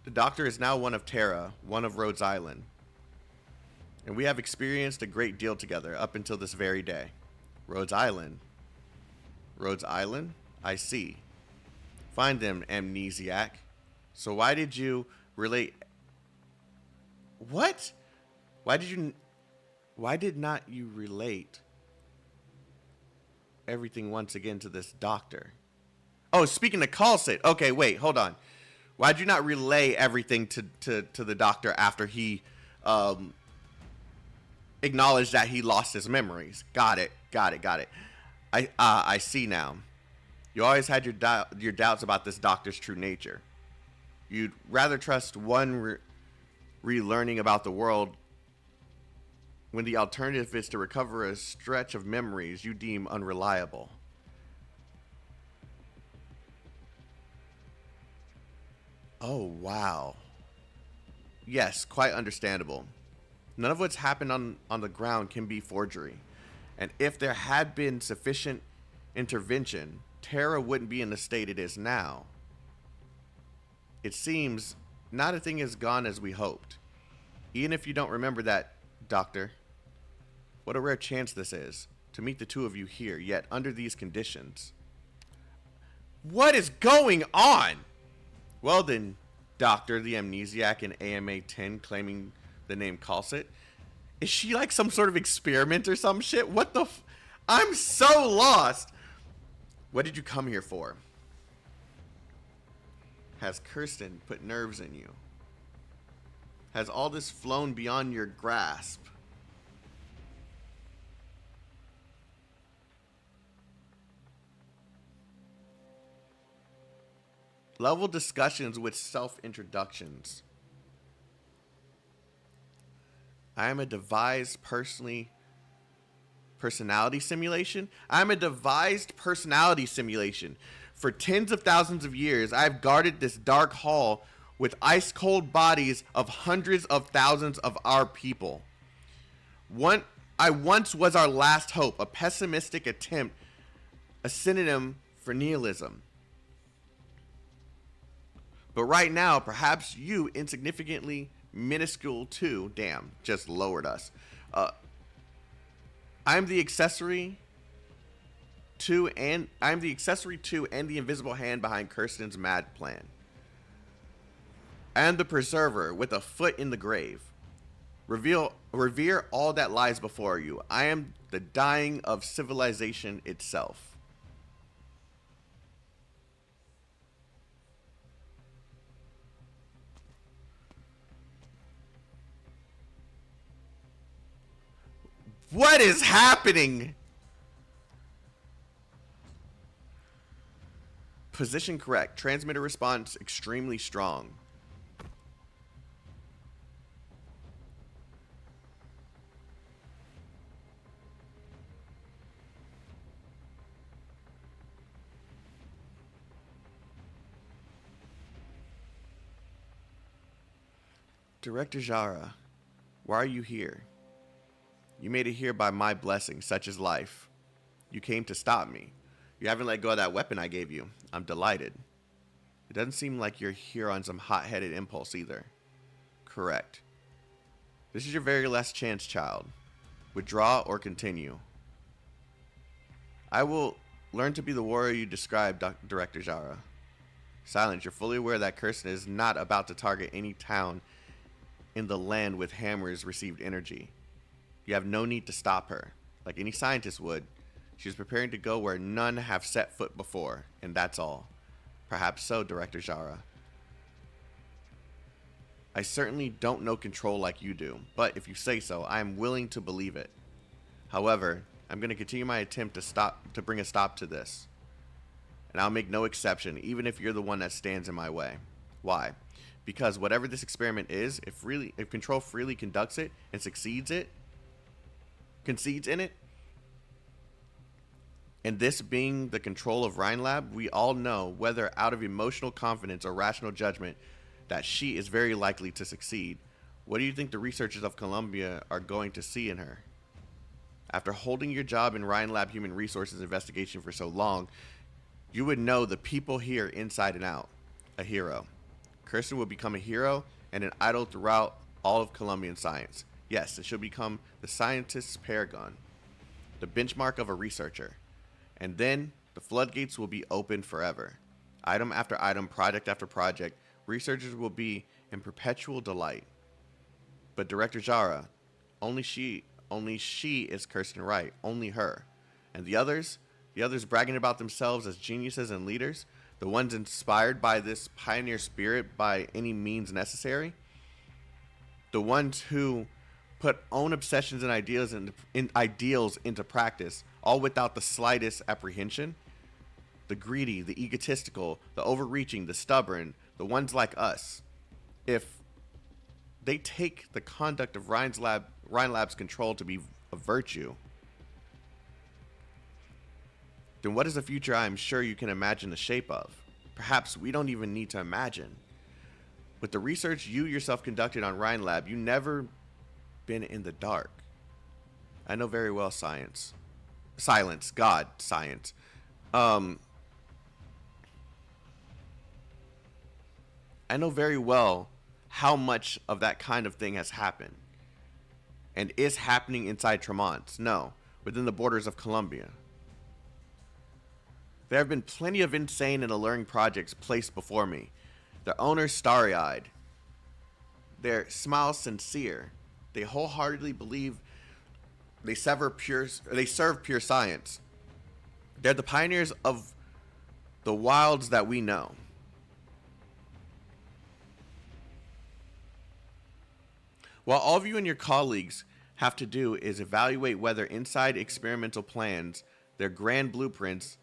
The doctor is now one of Terra, one of Rhodes Island. And we have experienced a great deal together up until this very day. Rhodes Island? I see. Find them, amnesiac. So why did you relate... What? Why did not you relate everything once again to this doctor. Oh, speaking of Calcit. Okay, wait, hold on. Why'd you not relay everything to the doctor after he acknowledged that he lost his memories? Got it. I see now. You always had your doubts about this doctor's true nature. You'd rather trust one relearning about the world when the alternative is to recover a stretch of memories you deem unreliable. Oh, wow. Yes, quite understandable. None of what's happened on the ground can be forgery. And if there had been sufficient intervention, Terra wouldn't be in the state it is now. It seems not a thing has gone as we hoped. Even if you don't remember that, Doctor. What a rare chance this is, to meet the two of you here, yet under these conditions. What is going on? Well then, Doctor, the amnesiac in AMA 10 claiming the name Calcit. Is she like some sort of experiment or some shit? What the I'm so lost. What did you come here for? Has Kirsten put nerves in you? Has all this flown beyond your grasp? Level discussions with self-introductions. I am a devised personality simulation. I'm a devised personality simulation. For tens of thousands of years, I've guarded this dark hall with ice-cold bodies of hundreds of thousands of our people. I once was our last hope, a pessimistic attempt, a synonym for nihilism. But right now, perhaps you, insignificantly minuscule too, damn, just lowered us. I'm the accessory to and the invisible hand behind Kirsten's mad plan. I am the preserver with a foot in the grave. Revere all that lies before you. I am the dying of civilization itself. What is happening? Position correct. Transmitter response extremely strong. Director Jara, why are you here? You made it here by my blessing, such is life. You came to stop me. You haven't let go of that weapon I gave you. I'm delighted. It doesn't seem like you're here on some hot-headed impulse either. Correct. This is your very last chance, child. Withdraw or continue. I will learn to be the warrior you described, Director Jara. Silence, you're fully aware that Kirsten is not about to target any town in the land with hammers received energy. You have no need to stop her. Like any scientist would, she is preparing to go where none have set foot before, and that's all. Perhaps so, Director Jara. I certainly don't know control like you do, but if you say so, I am willing to believe it. However, I'm going to continue my attempt to bring a stop to this. And I'll make no exception, even if you're the one that stands in my way. Why? Because whatever this experiment is, if control freely conducts it and concedes in it, and this being the control of Rhinelab, we all know, whether out of emotional confidence or rational judgment, that she is very likely to succeed. What do you think the researchers of Columbia are going to see in her? After holding your job in Rhinelab Human Resources Investigation for so long, you would know the people here inside and out. A hero. Kirsten will become a hero and an idol throughout all of Columbian science. Yes, and she'll become the scientist's paragon, the benchmark of a researcher. And then the floodgates will be open forever. Item after item, project after project, researchers will be in perpetual delight. But Director Jara, only she is Kirsten Wright, only her. And the others, The others bragging about themselves as geniuses and leaders. The ones inspired by this pioneer spirit by any means necessary. The ones who put own obsessions and ideals into practice, all without the slightest apprehension. The greedy, the egotistical, the overreaching, the stubborn, the ones like us. If they take the conduct of Ryan Lab's control to be a virtue, then what is the future I am sure you can imagine the shape of? Perhaps we don't even need to imagine. With the research you yourself conducted on Ryan Lab, you never been in the dark. I know very well science. Silence. God. Science. I know very well how much of that kind of thing has happened. And is happening inside Tremont. No. Within the borders of Columbia. There have been plenty of insane and alluring projects placed before me. Their owners starry-eyed. Their smiles sincere. They wholeheartedly believe they serve pure science. They're the pioneers of the wilds that we know. While all of you and your colleagues have to do is evaluate whether inside experimental plans, their grand blueprints,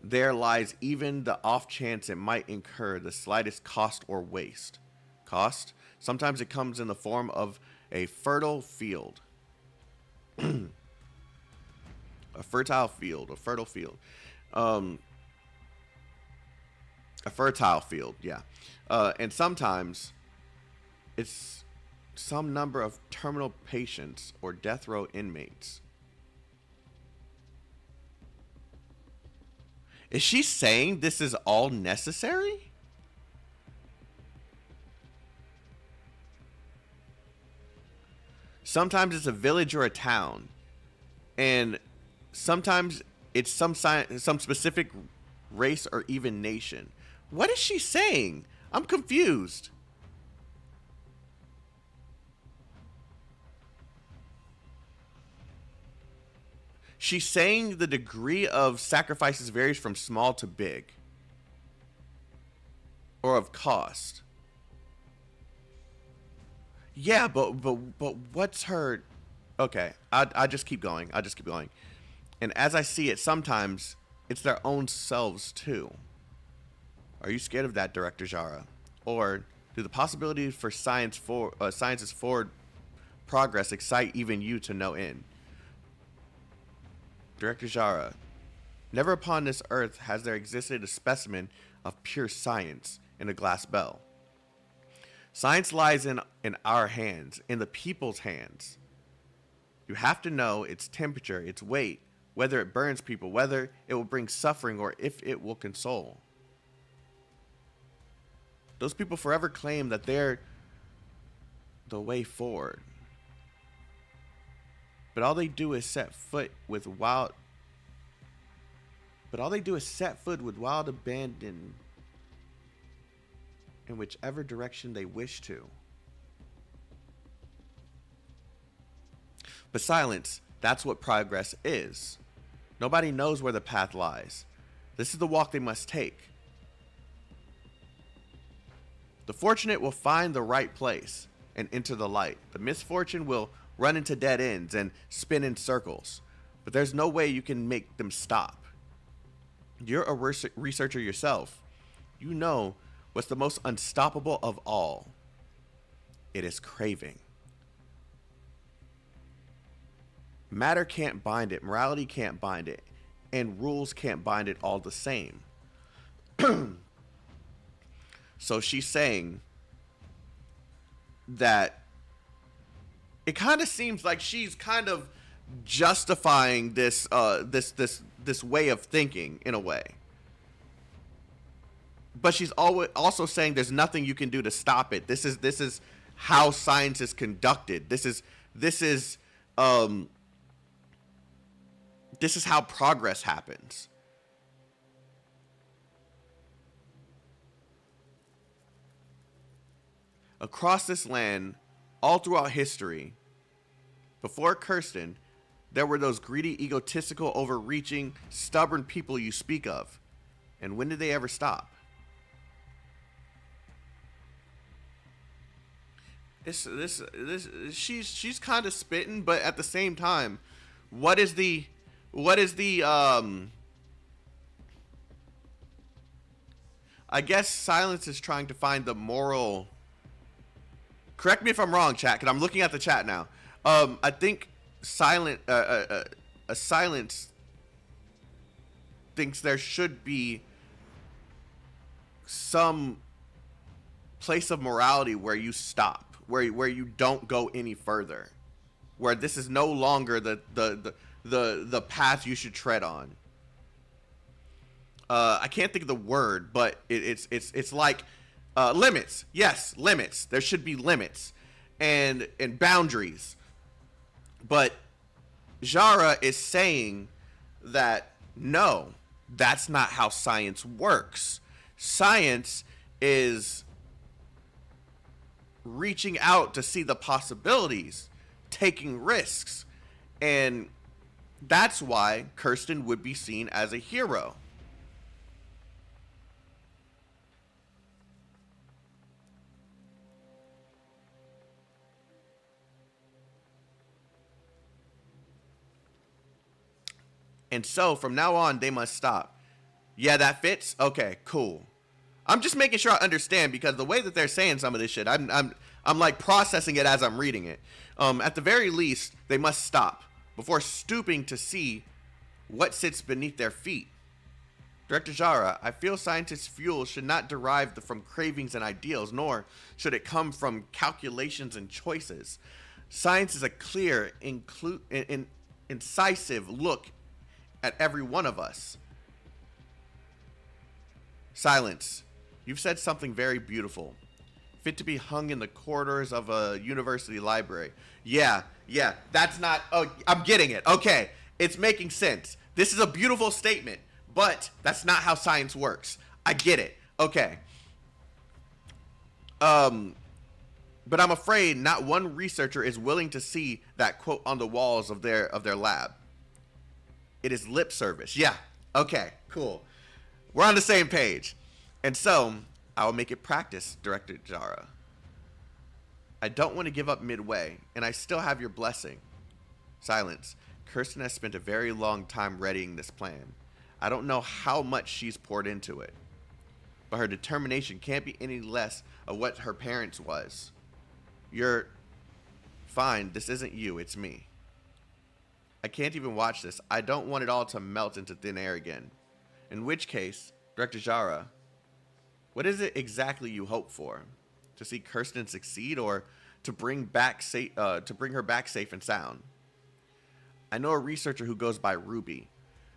there lies even the off chance it might incur the slightest cost or waste. Cost? Sometimes it comes in the form of a fertile field. A fertile field. A fertile field, yeah. And sometimes it's some number of terminal patients or death row inmates. Is she saying this is all necessary? Sometimes it's a village or a town. And sometimes it's some specific race or even nation. What is she saying? I'm confused. She's saying the degree of sacrifices varies from small to big. Or of cost. Yeah, but what's her... Okay, I just keep going. And as I see it, sometimes it's their own selves too. Are you scared of that, Director Jara? Or do the possibilities for science's forward progress excite even you to no end? Director Jara, never upon this earth has there existed a specimen of pure science in a glass bell. Science lies in our hands, in the people's hands. You have to know its temperature, its weight, whether it burns people, whether it will bring suffering, or if it will console. Those people forever claim that they're the way forward. But all they do is set foot with wild abandon in whichever direction they wish to. But silence, that's what progress is. Nobody knows where the path lies. This is the walk they must take. The fortunate will find the right place and enter the light. The misfortune will run into dead ends and spin in circles. But there's no way you can make them stop. You're a researcher yourself. You know what's the most unstoppable of all. It is craving. Matter can't bind it. Morality can't bind it. And rules can't bind it all the same. So she's saying that it kind of seems like she's kind of justifying this way of thinking in a way. But she's also saying there's nothing you can do to stop it. This is how science is conducted. This is how progress happens. Across this land, all throughout history, before Kirsten, there were those greedy, egotistical, overreaching, stubborn people you speak of. And when did they ever stop? She's kind of spitting, but at the same time, what is the I guess silence is trying to find the moral. Correct me if I'm wrong, chat, because I'm looking at the chat now. I think a silence thinks there should be some place of morality where you stop, where you don't go any further, where this is no longer the path you should tread on. I can't think of the word, but it's like limits. Yes, limits. There should be limits and boundaries. But Jara is saying that no, that's not how science works. Science is reaching out to see the possibilities, taking risks, and that's why Kirsten would be seen as a hero. And so from now on, they must stop. Yeah, that fits. Okay, cool. I'm just making sure I understand, because the way that they're saying some of this shit, I'm like processing it as I'm reading it. At the very least, they must stop before stooping to see what sits beneath their feet. Director Jara, I feel scientists' fuel should not derive from cravings and ideals, nor should it come from calculations and choices. Science is a clear, incisive look at every one of us. Silence. You've said something very beautiful, fit to be hung in the corridors of a university library. Yeah, that's not, oh, I'm getting it. Okay, it's making sense. This is a beautiful statement, but that's not how science works. I get it. Okay. But I'm afraid not one researcher is willing to see that quote on the walls of their lab. It is lip service. Yeah. Okay, cool. We're on the same page. And so, I will make it practice, Director Jara. I don't want to give up midway, and I still have your blessing. Silence. Kirsten has spent a very long time readying this plan. I don't know how much she's poured into it, but her determination can't be any less of what her parents' was. You're fine. This isn't you. It's me. I can't even watch this. I don't want it all to melt into thin air again. In which case, Director Jara, what is it exactly you hope for? To see Kirsten succeed, or to bring her back safe and sound? I know a researcher who goes by Ruby.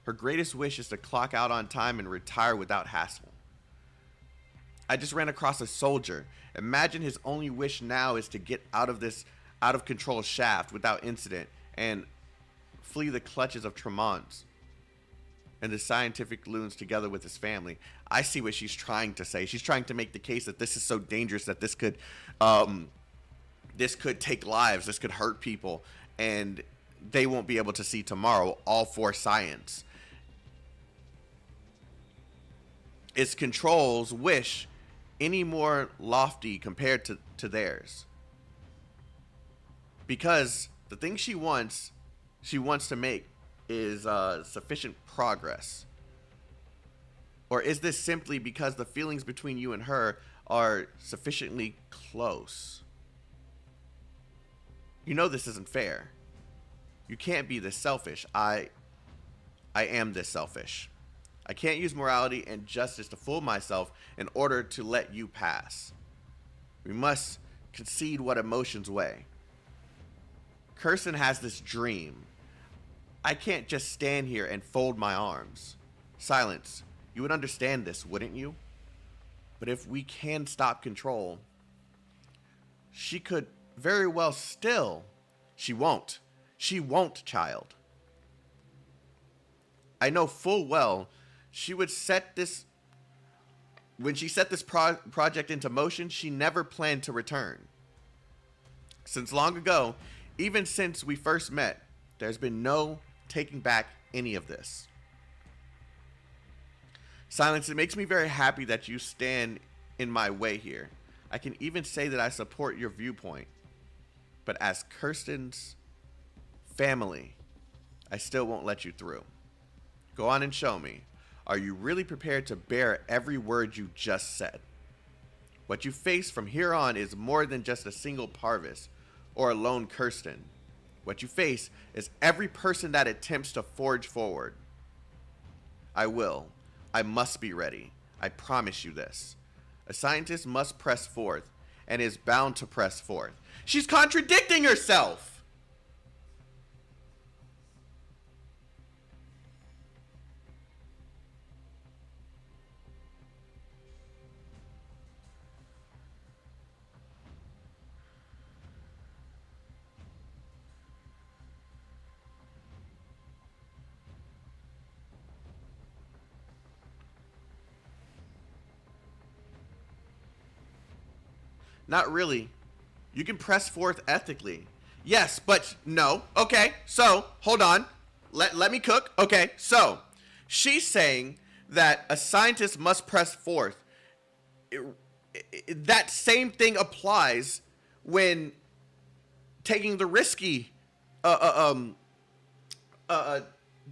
Her greatest wish is to clock out on time and retire without hassle. I just ran across a soldier. Imagine his only wish now is to get out of this out of control shaft without incident and flee the clutches of Tremont and the scientific loons together with his family. I see what she's trying to say. She's trying to make the case that this is so dangerous that this could take lives, this could hurt people, and they won't be able to see tomorrow, all for science. Is Control's wish any more lofty compared to theirs? Because the thing she wants to make is sufficient progress. Or is this simply because the feelings between you and her are sufficiently close? You know this isn't fair. You can't be this selfish. I am this selfish. I can't use morality and justice to fool myself in order to let you pass. We must concede what emotions weigh. Kirsten has this dream. I can't just stand here and fold my arms. Silence. You would understand this, wouldn't you? But if we can stop Control, she could very well still. She won't. She won't, child. I know full well she would set this... When she set this project into motion, she never planned to return. Since long ago, even since we first met, There's been no taking back any of this. Silence, it makes me very happy that you stand in my way here. I can even say that I support your viewpoint. But as Kirsten's family, I still won't let you through. Go on and show me. Are you really prepared to bear every word you just said? What you face from here on is more than just a single Parvis or a lone Kirsten. What you face is every person that attempts to forge forward. I will. I must be ready. I promise you this. A scientist must press forth and is bound to press forth. She's contradicting herself! Not really. You can press forth ethically. Yes, but no. Okay, so, hold on. Let me cook. Okay, so, she's saying that a scientist must press forth. That same thing applies when taking the risky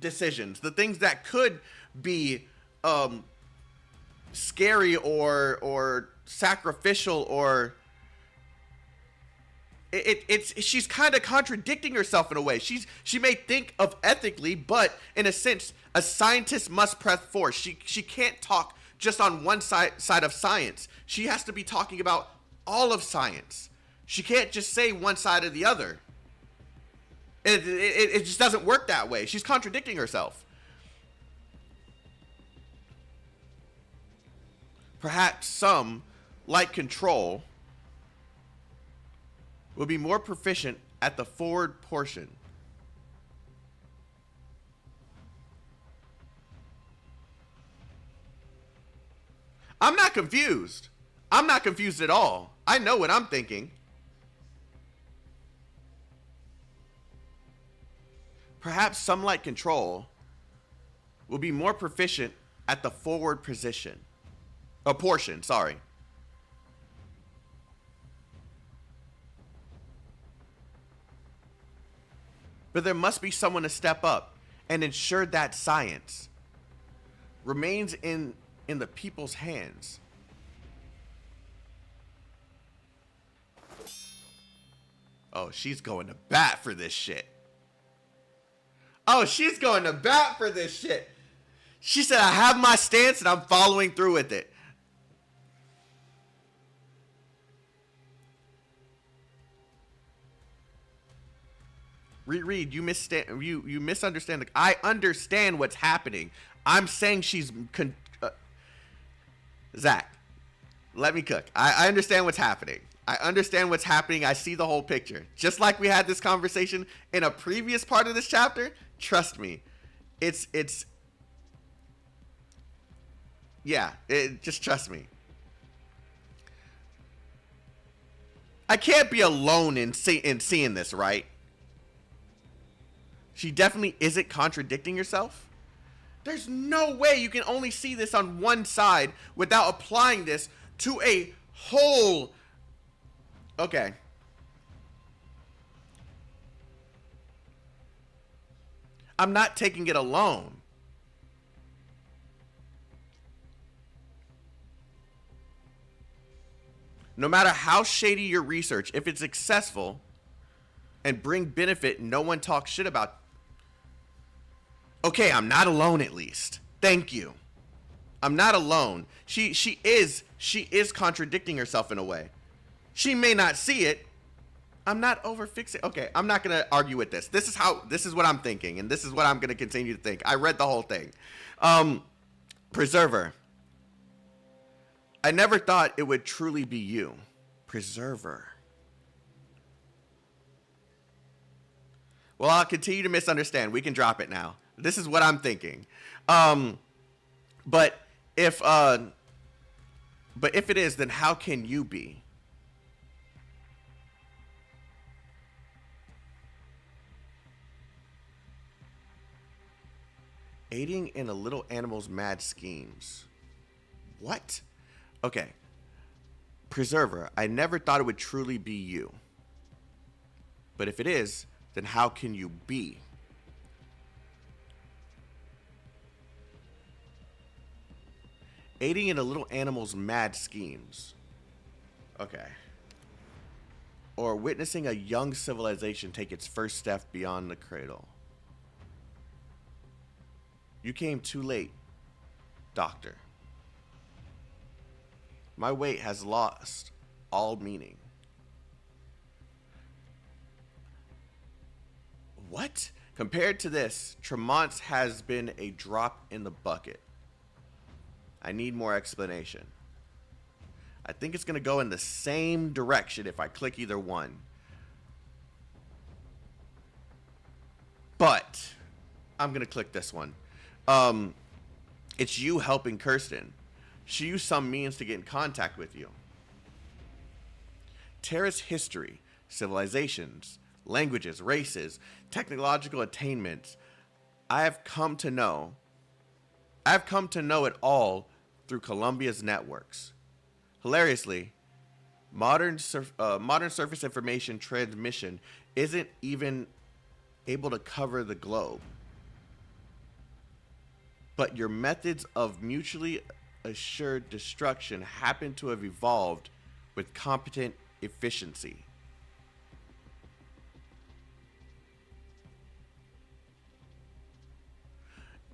decisions. The things that could be scary or sacrificial or... she's kind of contradicting herself in a way. She may think of ethically, but in a sense, a scientist must press forth. She can't talk just on one side of science. She has to be talking about all of science. She can't just say one side or the other. It just doesn't work that way. She's contradicting herself. Perhaps some, like control, will be more proficient at the forward portion. I'm not confused. I'm not confused at all. I know what I'm thinking. Perhaps some like control will be more proficient at the forward position. Portion, sorry. But there must be someone to step up and ensure that science remains in the people's hands. Oh, she's going to bat for this shit. Oh, she's going to bat for this shit. She said, I have my stance and I'm following through with it. Reread, you misunderstand. I understand what's happening. I'm saying she's... Zach, let me cook. I understand what's happening. I understand what's happening. I see the whole picture. Just like we had this conversation in a previous part of this chapter, trust me. Just trust me. I can't be alone in seeing this, right? She definitely isn't contradicting herself. There's no way you can only see this on one side without applying this to a whole... Okay. I'm not taking it alone. No matter how shady your research, if it's successful and bring benefit, no one talks shit about. Okay, I'm not alone at least. Thank you. I'm not alone. She is contradicting herself in a way. She may not see it. I'm not overfixing. Okay, I'm not going to argue with this. This is what I'm thinking, and this is what I'm going to continue to think. I read the whole thing. Preserver. I never thought it would truly be you. Preserver. Well, I'll continue to misunderstand. We can drop it now. This is what I'm thinking. But if it is, then how can you be? Aiding in a little animal's mad schemes. What? Okay. Preserver, I never thought it would truly be you. But if it is, then how can you be? Aiding in a little animal's mad schemes. Okay. Or witnessing a young civilization take its first step beyond the cradle. You came too late, Doctor. My wait has lost all meaning. What? Compared to this, Tremont's has been a drop in the bucket. I need more explanation. I think it's going to go in the same direction if I click either one. But I'm going to click this one. It's you helping Kirsten. She used some means to get in contact with you. Terra's history, civilizations, languages, races, technological attainments. I have come to know it all through Columbia's networks. Hilariously, modern surface information transmission isn't even able to cover the globe. But your methods of mutually assured destruction happen to have evolved with competent efficiency.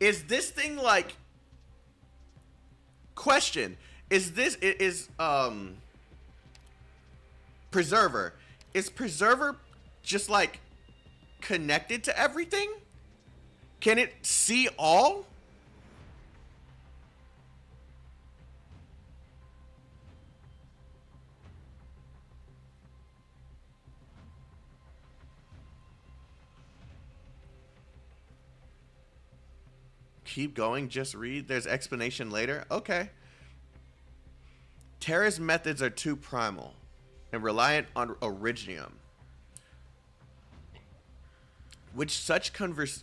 Is this thing like... Question. Is Preserver. Is Preserver just like connected to everything? Can it see all? Keep going, just read. There's explanation later. Okay. Terra's methods are too primal and reliant on originium, which such conversion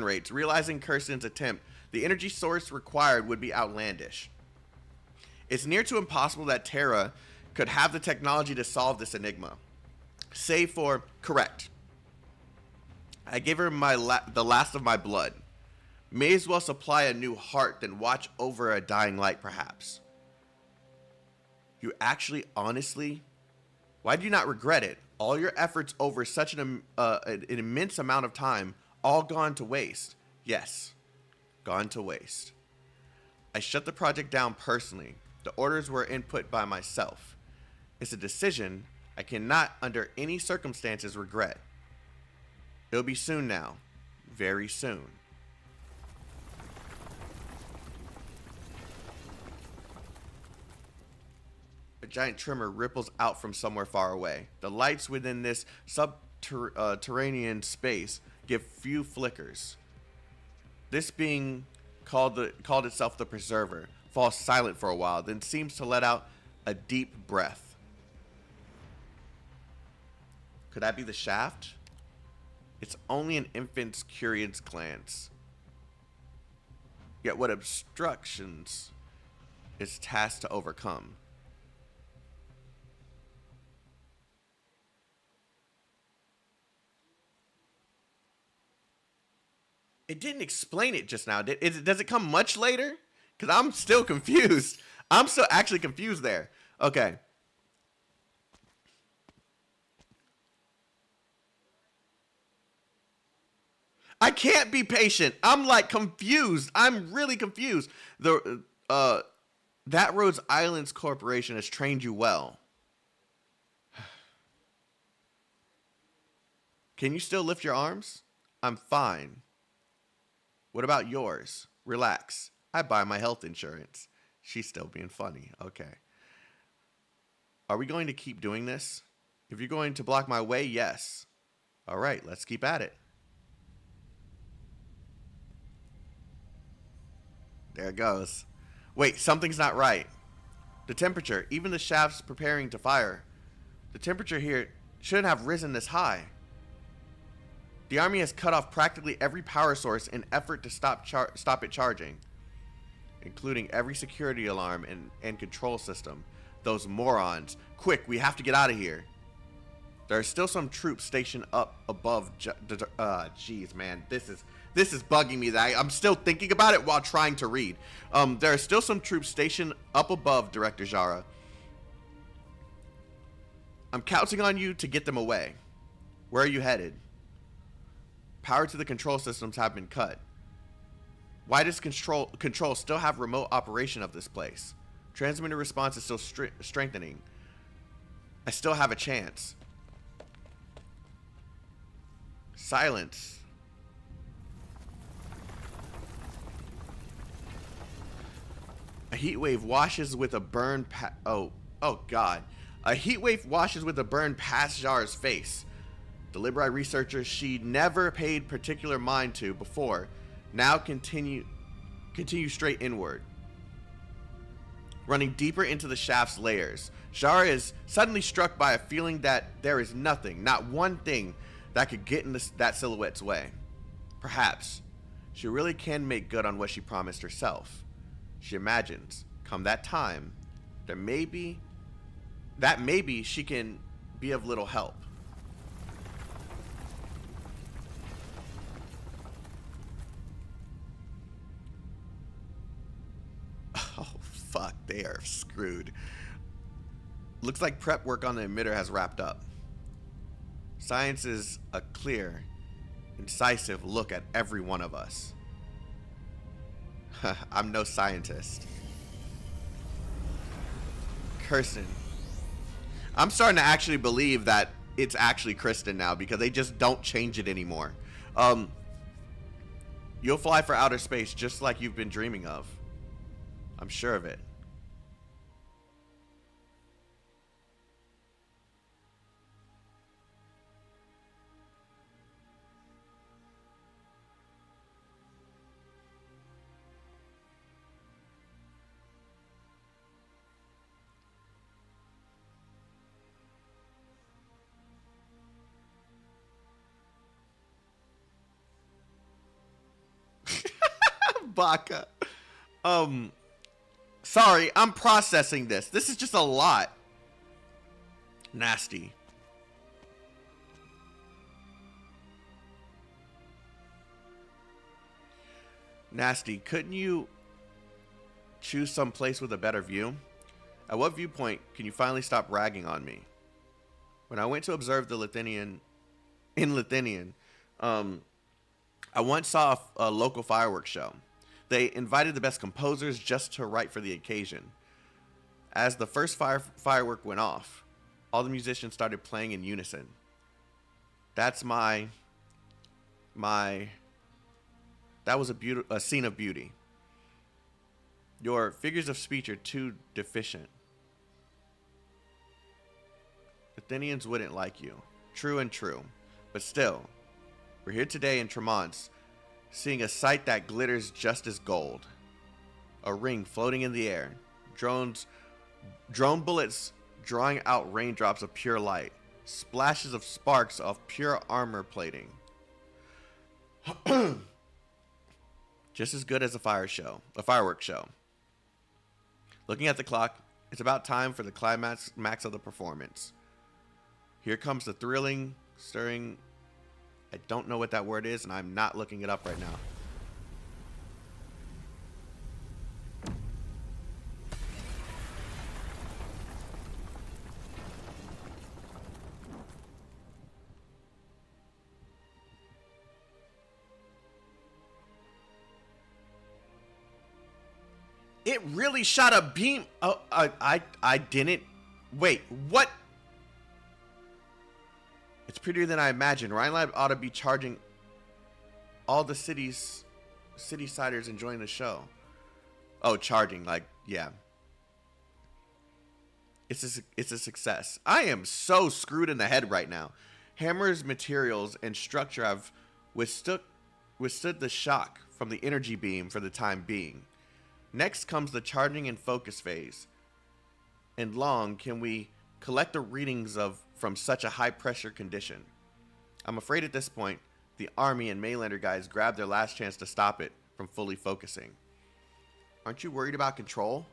rates, realizing Kirsten's attempt, the energy source required would be outlandish. It's near to impossible that Terra could have the technology to solve this enigma. Save for, correct. I gave her the last of my blood. May as well supply a new heart than watch over a dying light, perhaps. You actually, honestly, why do you not regret it? All your efforts over such an immense amount of time, all gone to waste. Yes, gone to waste. I shut the project down personally. The orders were input by myself. It's a decision I cannot, under any circumstances, regret. It'll be soon now. Very soon. A giant tremor ripples out from somewhere far away. The lights within this subterranean space give few flickers. This being called itself the Preserver falls silent for a while, then seems to let out a deep breath. Could that be the shaft? It's only an infant's curious glance. Yet what obstructions is tasked to overcome? It didn't explain it just now. Does it come much later? Because I'm still confused. I'm still actually confused there. Okay. I can't be patient. I'm like confused. I'm really confused. That Rhodes Island's corporation has trained you well. Can you still lift your arms? I'm fine. What about yours? Relax. I buy my health insurance. She's still being funny. Okay. Are we going to keep doing this? If you're going to block my way, yes. All right, let's keep at it. There it goes. Wait, something's not right. The temperature, even the shafts preparing to fire. The temperature here shouldn't have risen this high. The army has cut off practically every power source in effort to stop it charging, including every security alarm and control system. Those morons. Quick, we have to get out of here. There are still some troops stationed up above. Jeez, man, this is bugging me. That I'm still thinking about it while trying to read. There are still some troops stationed up above, Director Jara. I'm counting on you to get them away. Where are you headed? Power to the control systems have been cut. Why does control still have remote operation of this place? Transmitter response is still strengthening. I still have a chance. Silence. A heat wave washes with a burn oh god. A heat wave washes with a burn past Jara's face. The Libri researchers she never paid particular mind to before now continue straight inward, running deeper into the shaft's layers. Jara is suddenly struck by a feeling that there is nothing, not one thing, that could get in that silhouette's way. Perhaps she really can make good on what she promised herself. She imagines, come that time, maybe she can be of little help. Oh, fuck, they are screwed. Looks like prep work on the emitter has wrapped up. Science is a clear, incisive look at every one of us. I'm no scientist. Kirsten. I'm starting to actually believe that it's actually Kristen now because they just don't change it anymore. You'll fly for outer space just like you've been dreaming of. I'm sure of it. Baka. Sorry, I'm processing this. This is just a lot. Nasty. Nasty, couldn't you choose some place with a better view? At what viewpoint can you finally stop ragging on me? When I went to observe the Lithuanian, I once saw a local fireworks show. They invited the best composers just to write for the occasion. As the first firework went off, all the musicians started playing in unison. That's that was a scene of beauty. Your figures of speech are too deficient. Athenians wouldn't like you. True and true. But still, we're here today in Tremont, seeing a sight that glitters just as gold. A ring floating in the air. Drone bullets drawing out raindrops of pure light. Splashes of sparks of pure armor plating. Just as good as a fireworks show. Looking at the clock, it's about time for the climax of the performance. Here comes the thrilling, stirring. I don't know what that word is, and I'm not looking it up right now. It really shot a beam. Oh, I didn't. Wait, what? It's prettier than I imagined. Rhinelab ought to be charging all the city-siders enjoying the show. Oh, charging, like, yeah. It's a success. I am so screwed in the head right now. Hammer's materials and structure have withstood the shock from the energy beam for the time being. Next comes the charging and focus phase. And long can we collect the readings from such a high pressure condition? I'm afraid at this point, the army and mainlander guys grabbed their last chance to stop it from fully focusing. Aren't you worried about control?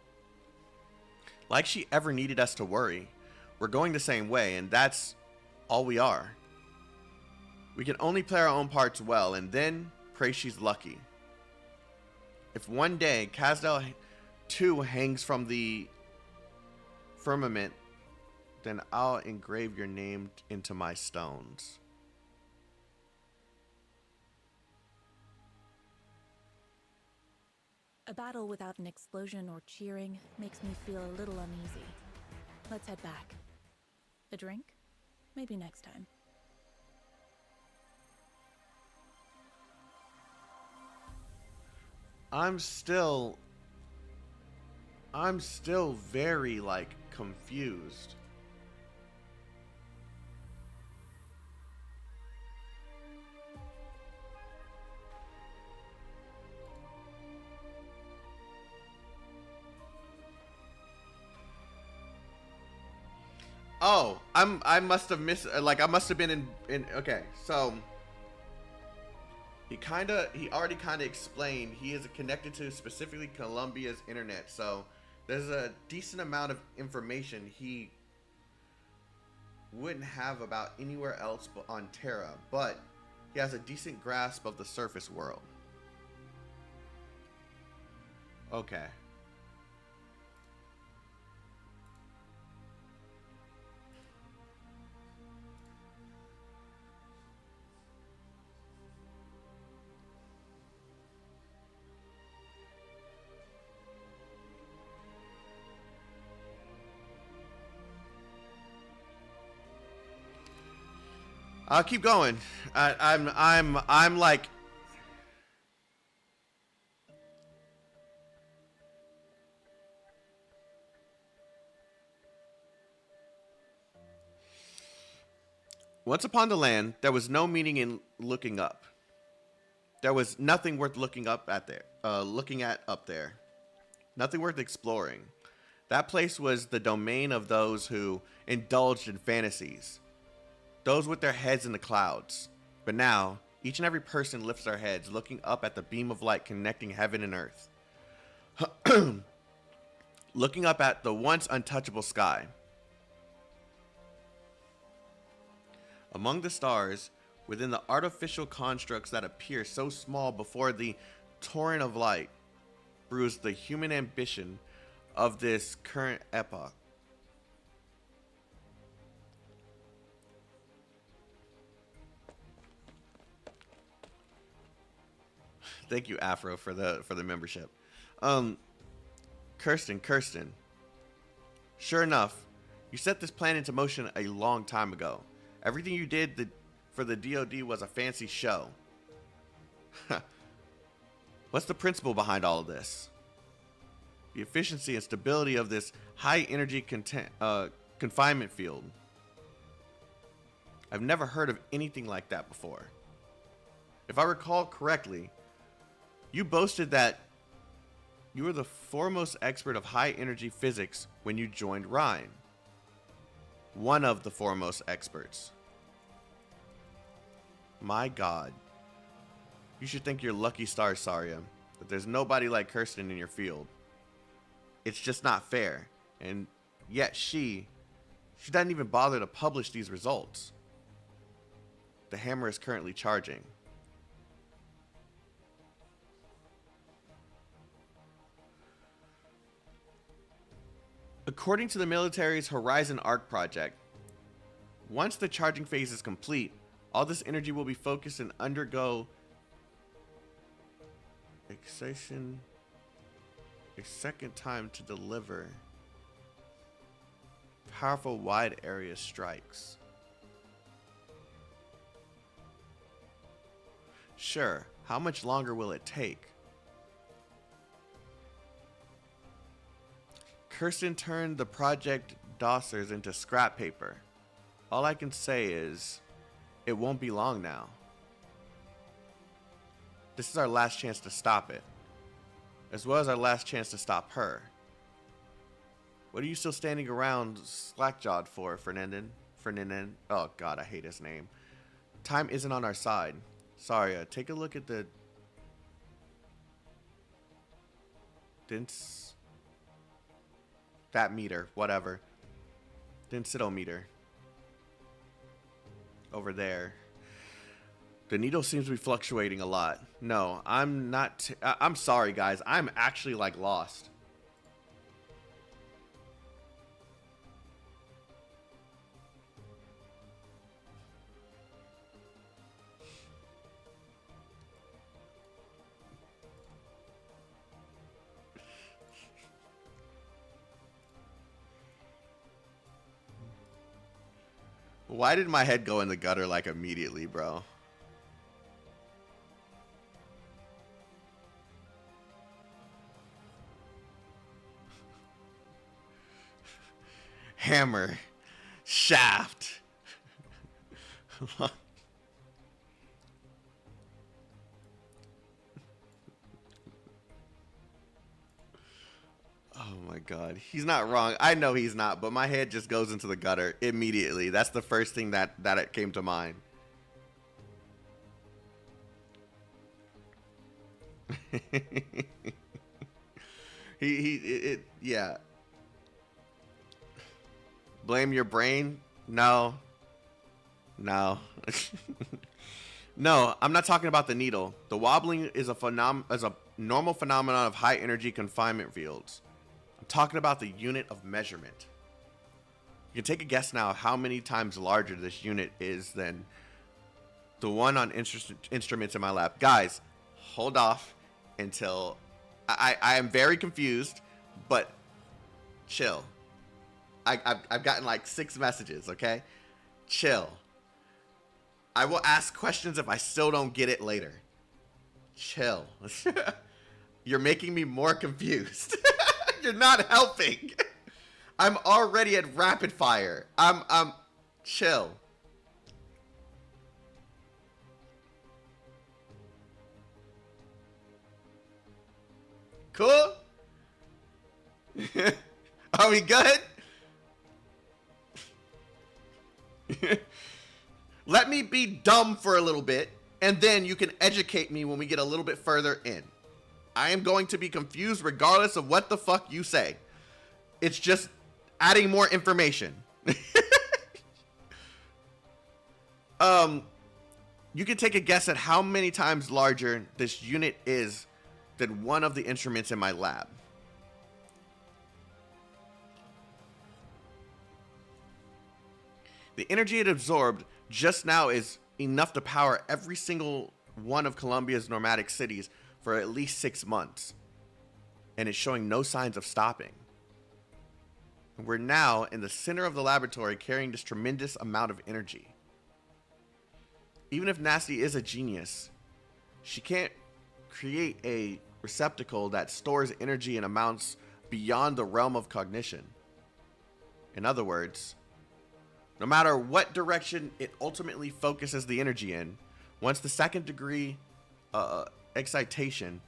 Like she ever needed us to worry. We're going the same way, and that's all we are. We can only play our own parts well, and then pray she's lucky. If one day Kazdel 2 hangs from the firmament, then I'll engrave your name into my stones. A battle without an explosion or cheering makes me feel a little uneasy. Let's head back. A drink? Maybe next time. I'm still very, like, confused. Oh, I must have missed, like, I must have been in okay, so he already kind of explained he is connected to specifically Columbia's internet, so there's a decent amount of information he wouldn't have about anywhere else but on Terra, but he has a decent grasp of the surface world. Okay. I'll keep going. I'm like, once upon the land, there was no meaning in looking up. There was nothing worth looking up at there, looking at up there. Nothing worth exploring. That place was the domain of those who indulged in fantasies. Those with their heads in the clouds. But now, each and every person lifts their heads, looking up at the beam of light connecting heaven and earth. Looking up at the once untouchable sky. Among the stars, within the artificial constructs that appear so small before the torrent of light, brews the human ambition of this current epoch. Thank you, Afro, for the membership. Kirsten. Sure enough, you set this plan into motion a long time ago. Everything you did for the DoD was a fancy show. What's the principle behind all of this? The efficiency and stability of this high-energy confinement field. I've never heard of anything like that before. If I recall correctly, you boasted that you were the foremost expert of high-energy physics when you joined Rhine. One of the foremost experts. My God. You should thank your lucky stars, Saria, that there's nobody like Kirsten in your field. It's just not fair, and yet she doesn't even bother to publish these results. The hammer is currently charging. According to the military's Horizon Arc project, once the charging phase is complete, all this energy will be focused and undergo excitation a second time to deliver powerful wide area strikes. Sure, how much longer will it take? Kirsten turned the project dossers into scrap paper. All I can say is, it won't be long now. This is our last chance to stop it, as well as our last chance to stop her. What are you still standing around slack-jawed for, Fernandin? Oh God, I hate his name. Time isn't on our side. Sorry, take a look at the that meter, whatever. Densitometer. Over there. The needle seems to be fluctuating a lot. No, I'm not. I'm sorry, guys. I'm actually like lost. Why did my head go in the gutter like immediately, bro? Hammer. Shaft. Oh my god. He's not wrong. I know he's not, but my head just goes into the gutter immediately. That's the first thing that it came to mind. Yeah. Blame your brain? No. No. No, I'm not talking about the needle. The wobbling is a normal phenomenon of high energy confinement fields. I'm talking about the unit of measurement. You can take a guess now how many times larger this unit is than the one on instruments in my lab. Guys, hold off until I am very confused, but chill. I've gotten like 6 messages, okay? Chill. I will ask questions if I still don't get it later. Chill. You're making me more confused. You're not helping. I'm already at rapid fire. I'm chill. Cool? Are we good? Let me be dumb for a little bit, and then you can educate me when we get a little bit further in. I am going to be confused regardless of what the fuck you say. It's just adding more information. You can take a guess at how many times larger this unit is than one of the instruments in my lab. The energy it absorbed just now is enough to power every single one of Colombia's nomadic cities for at least 6 months. And it's showing no signs of stopping. We're now in the center of the laboratory carrying this tremendous amount of energy. Even if Nasty is a genius, she can't create a receptacle that stores energy in amounts beyond the realm of cognition. In other words, no matter what direction it ultimately focuses the energy in, once the second degree excitation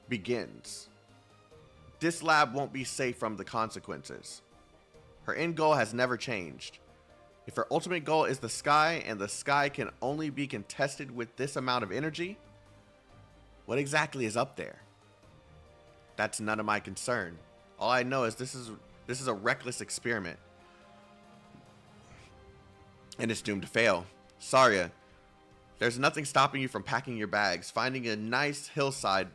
begins, this lab won't be safe from the consequences. Her end goal has never changed. If her ultimate goal is the sky, and the sky can only be contested with this amount of energy, what exactly is up there? That's none of my concern. All I know is this is a reckless experiment. And it's doomed to fail. Saria, there's nothing stopping you from packing your bags, finding a nice hillside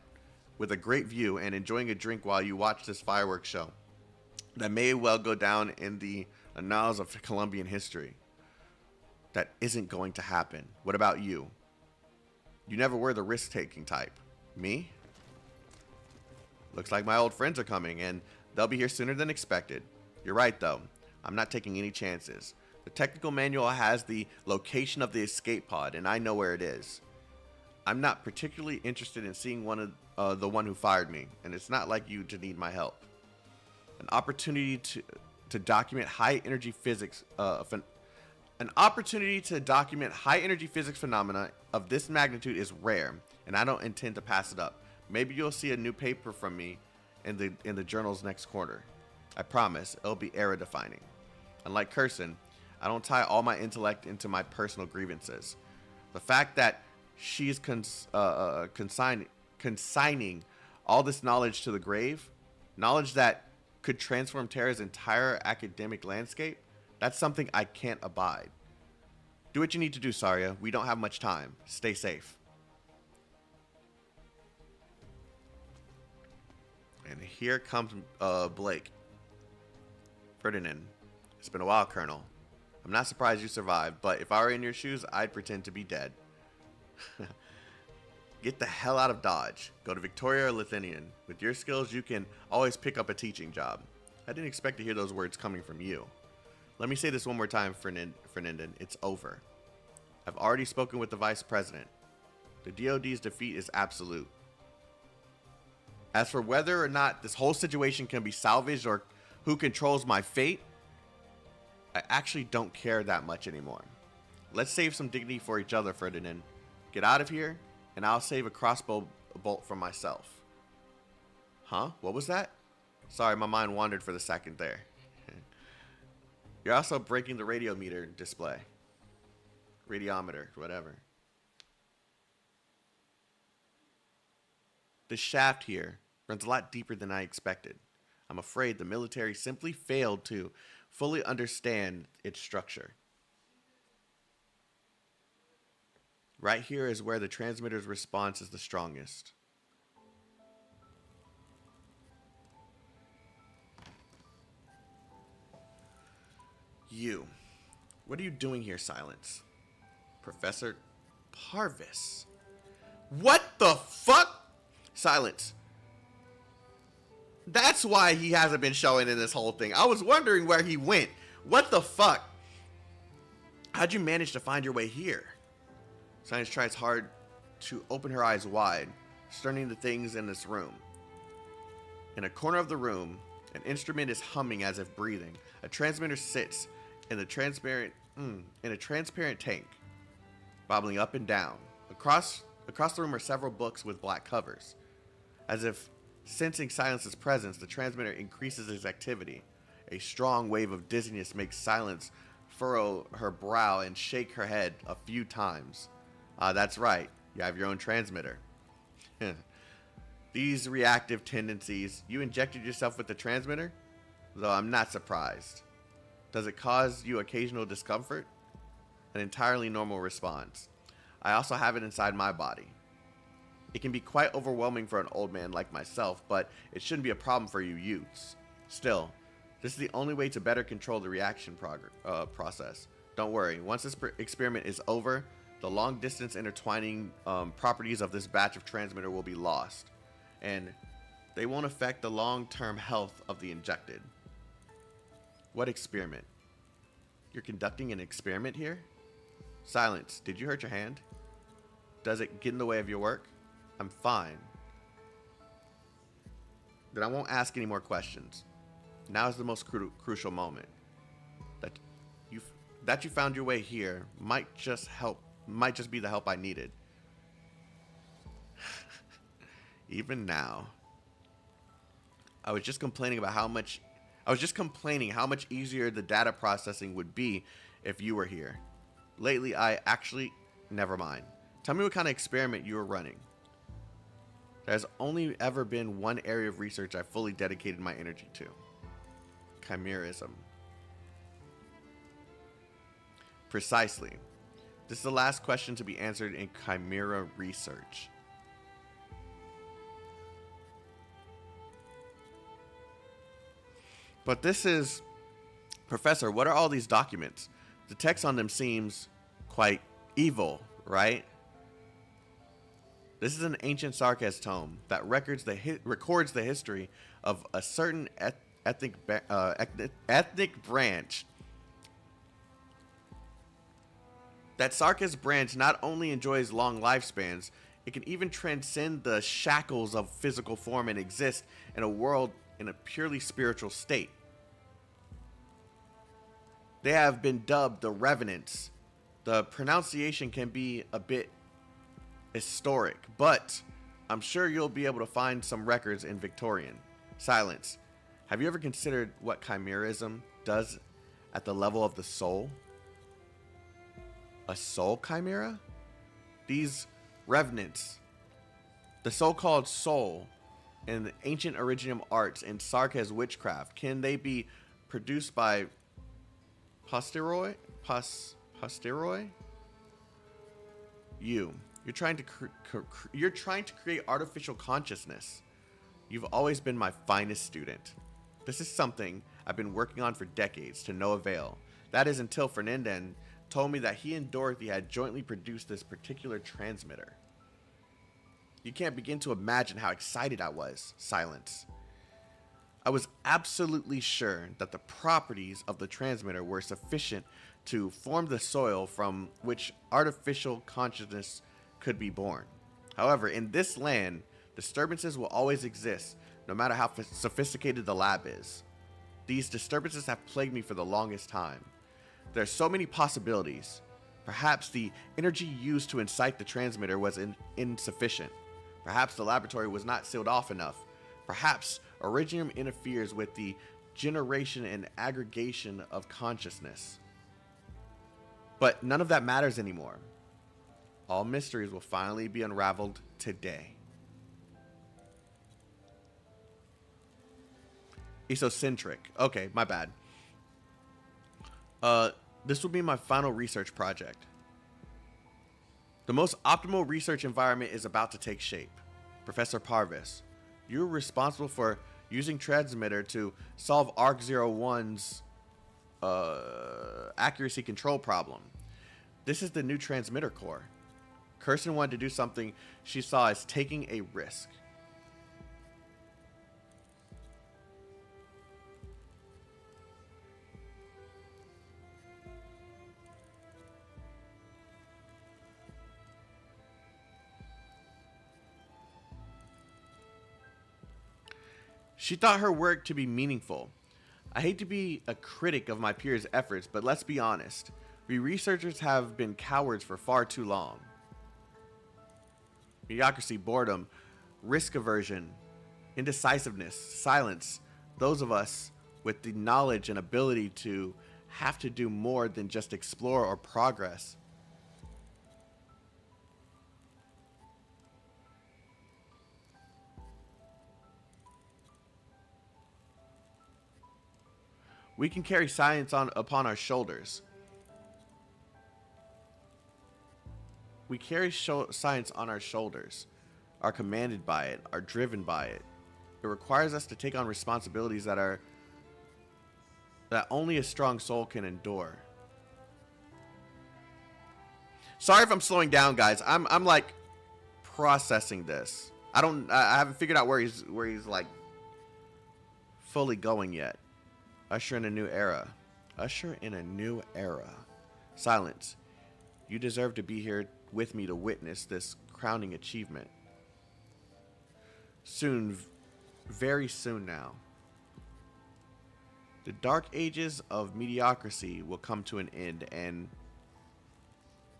with a great view, and enjoying a drink while you watch this fireworks show that may well go down in the annals of Colombian history. That isn't going to happen. What about you? You never were the risk-taking type. Me? Looks like my old friends are coming, and they'll be here sooner than expected. You're right, though. I'm not taking any chances. The technical manual has the location of the escape pod, and I know where it is. I'm not particularly interested in seeing the one who fired me, and it's not like you to need my help. An opportunity to document high energy physics phenomena of this magnitude is rare, and I don't intend to pass it up. Maybe you'll see a new paper from me in the journal's next quarter. I promise it'll be era defining. Unlike Kirsten, I don't tie all my intellect into my personal grievances. The fact that she is consigning all this knowledge to the grave, knowledge that could transform Terra's entire academic landscape, that's something I can't abide. Do what you need to do, Saria. We don't have much time. Stay safe. And here comes Blake. Ferdinand. It's been a while, Colonel. I'm not surprised you survived, but if I were in your shoes, I'd pretend to be dead. Get the hell out of Dodge. Go to Victoria or Lithuanian. With your skills, you can always pick up a teaching job. I didn't expect to hear those words coming from you. Let me say this one more time, Ferdinand. It's over. I've already spoken with the Vice President. The DoD's defeat is absolute. As for whether or not this whole situation can be salvaged or who controls my fate, I actually don't care that much anymore. Let's save some dignity for each other, Ferdinand. Get out of here, and I'll save a crossbow bolt for myself. Huh? What was that? Sorry, my mind wandered for the second there. You're also breaking the radiometer display. Radiometer, whatever. The shaft here runs a lot deeper than I expected. I'm afraid the military simply failed to fully understand its structure. Right here is where the transmitter's response is the strongest. You. What are you doing here, Silence? Professor Parvis. What the fuck? Silence. That's why he hasn't been showing in this whole thing. I was wondering where he went. What the fuck? How'd you manage to find your way here? Silence tries hard to open her eyes wide, discerning the things in this room. In a corner of the room, an instrument is humming as if breathing. A transmitter sits in a transparent tank, bobbling up and down. Across the room are several books with black covers. As if sensing Silence's presence, the transmitter increases its activity. A strong wave of dizziness makes Silence furrow her brow and shake her head a few times. That's right. You have your own transmitter. These reactive tendencies, you injected yourself with the transmitter? Though I'm not surprised. Does it cause you occasional discomfort? An entirely normal response. I also have it inside my body. It can be quite overwhelming for an old man like myself, but it shouldn't be a problem for you youths. Still, this is the only way to better control the reaction process. Don't worry, once this experiment is over, the long-distance intertwining properties of this batch of transmitter will be lost, and they won't affect the long-term health of the injected. What experiment? You're conducting an experiment here? Silence, did you hurt your hand? Does it get in the way of your work? I'm fine. Then I won't ask any more questions. Now is the most crucial moment. That you found your way here might just be the help I needed. Even now. I was just complaining how much easier the data processing would be if you were here. Lately, never mind. Tell me what kind of experiment you were running. There's only ever been one area of research I fully dedicated my energy to. Chimerism. Precisely. This is the last question to be answered in chimera research. But this is... Professor, what are all these documents? The text on them seems quite evil, right? This is an ancient Sarkaz tome that records the history of a certain ethnic branch. That Sarkaz branch not only enjoys long lifespans, it can even transcend the shackles of physical form and exist in a world in a purely spiritual state. They have been dubbed the Revenants. The pronunciation can be a bit historic, but I'm sure you'll be able to find some records in Victorian. Silence. Have you ever considered what chimerism does at the level of the soul? A soul chimera? These revenants, the so-called soul in the ancient Originium arts and Sark's witchcraft, can they be produced by posteroi? Posteroi? You're trying to create artificial consciousness. You've always been my finest student. This is something I've been working on for decades to no avail. That is until Fernandez told me that he and Dorothy had jointly produced this particular transmitter. You can't begin to imagine how excited I was. Silence. I was absolutely sure that the properties of the transmitter were sufficient to form the soil from which artificial consciousness could be born. However, in this land, disturbances will always exist, no matter how sophisticated the lab is. These disturbances have plagued me for the longest time. There are so many possibilities. Perhaps the energy used to incite the transmitter was insufficient. Perhaps the laboratory was not sealed off enough. Perhaps Originium interferes with the generation and aggregation of consciousness. But none of that matters anymore. All mysteries will finally be unraveled today. Esocentric. Okay, my bad. This will be my final research project. The most optimal research environment is about to take shape. Professor Parvis, you're responsible for using transmitter to solve ARC-01's accuracy control problem. This is the new transmitter core. Kirsten wanted to do something she saw as taking a risk. She thought her work to be meaningful. I hate to be a critic of my peers' efforts, but let's be honest. We researchers have been cowards for far too long. Mediocrity, boredom, risk aversion, indecisiveness, silence. Those of us with the knowledge and ability to have to do more than just explore or progress. We can carry science upon our shoulders. We carry science on our shoulders, are commanded by it, are driven by it. It requires us to take on responsibilities that only a strong soul can endure. Sorry if I'm slowing down, guys. I'm like processing this. I haven't figured out where he's like fully going yet. Usher in a new era. Usher in a new era. Silence. You deserve to be here with me to witness this crowning achievement. Soon, very soon now. The dark ages of mediocrity will come to an end, and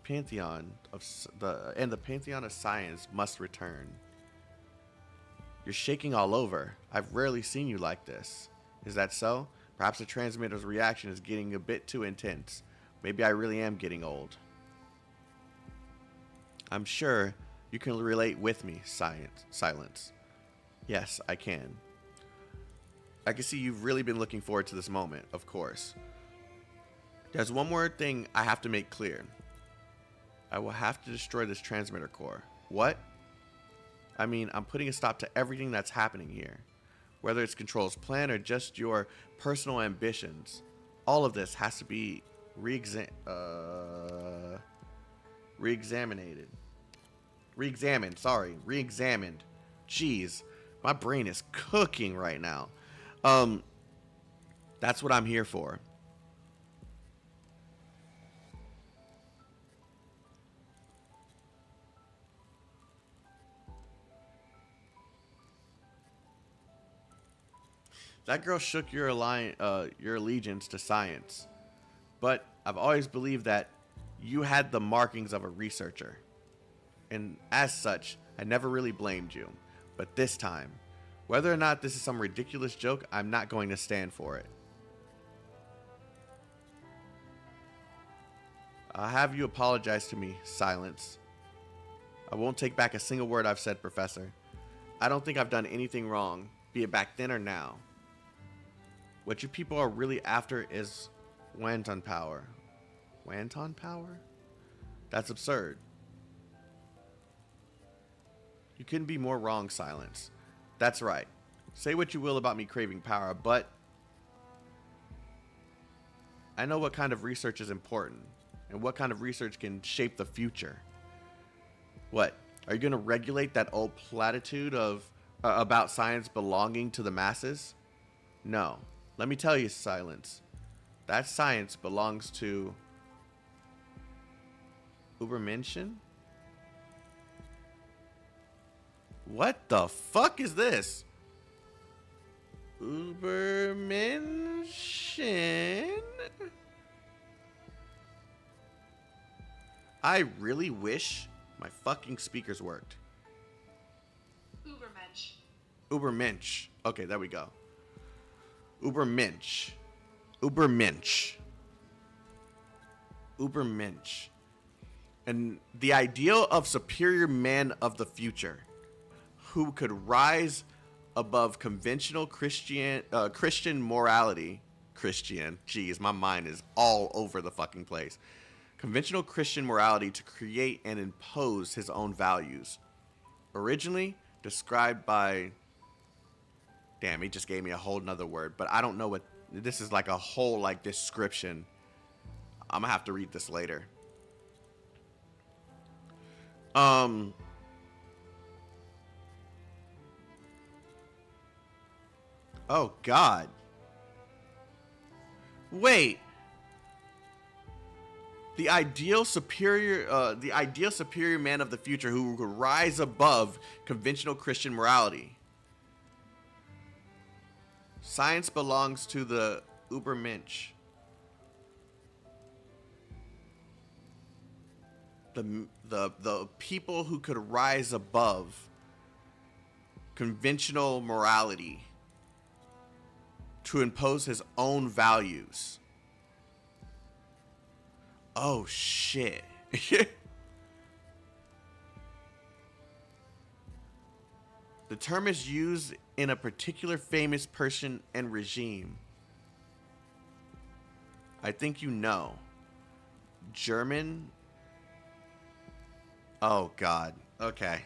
the pantheon of science must return. You're shaking all over. I've rarely seen you like this. Is that so? Perhaps the transmitter's reaction is getting a bit too intense. Maybe I really am getting old. I'm sure you can relate with me, Silence. Yes, I can. I can see you've really been looking forward to this moment, of course. There's one more thing I have to make clear. I will have to destroy this transmitter core. What? I mean, I'm putting a stop to everything that's happening here. Whether it's Control's plan or just your personal ambitions, all of this has to be re-examined. Jeez, my brain is cooking right now. That's what I'm here for. That girl shook your allegiance to science. But I've always believed that you had the markings of a researcher. And as such, I never really blamed you. But this time, whether or not this is some ridiculous joke, I'm not going to stand for it. I'll have you apologize to me, Silence. I won't take back a single word I've said, Professor. I don't think I've done anything wrong, be it back then or now. What you people are really after is Wanton power. Wanton power? That's absurd. You couldn't be more wrong, Silence. That's right. Say what you will about me craving power, but I know what kind of research is important and what kind of research can shape the future. What? Are you going to regulate that old platitude of about science belonging to the masses? No. Let me tell you, Silence. That science belongs to Übermensch? What the fuck is this? Übermensch? I really wish my fucking speakers worked. Übermensch. Übermensch. Okay, there we go. Übermensch. Übermensch. Übermensch. And the ideal of superior man of the future who could rise above conventional Christian morality. Jeez, my mind is all over the fucking place. Conventional Christian morality to create and impose his own values. Originally described by... Damn, he just gave me a whole nother word, but I don't know what... This is like a whole like description. I'm gonna have to read this later. Oh God. Wait. The ideal superior man of the future who could rise above conventional Christian morality. Science belongs to the Übermensch. The people who could rise above conventional morality to impose his own values. Oh shit. The term is used in a particular famous person and regime. I think you know. German. Oh God. Okay.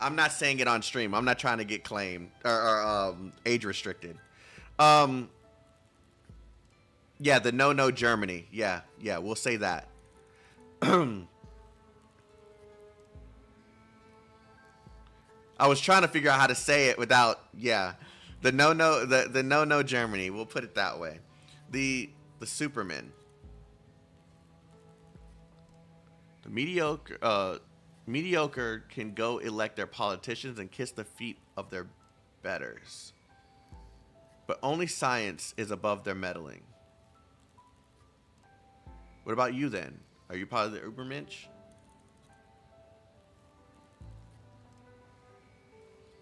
I'm not saying it on stream. I'm not trying to get claimed or age restricted. Yeah, the no Germany. Yeah, we'll say that. I was trying to figure out how to say it without, yeah. The no Germany. We'll put it that way. The Superman. The mediocre can go elect their politicians and kiss the feet of their betters. But only science is above their meddling. What about you then? Are you part of the Übermensch?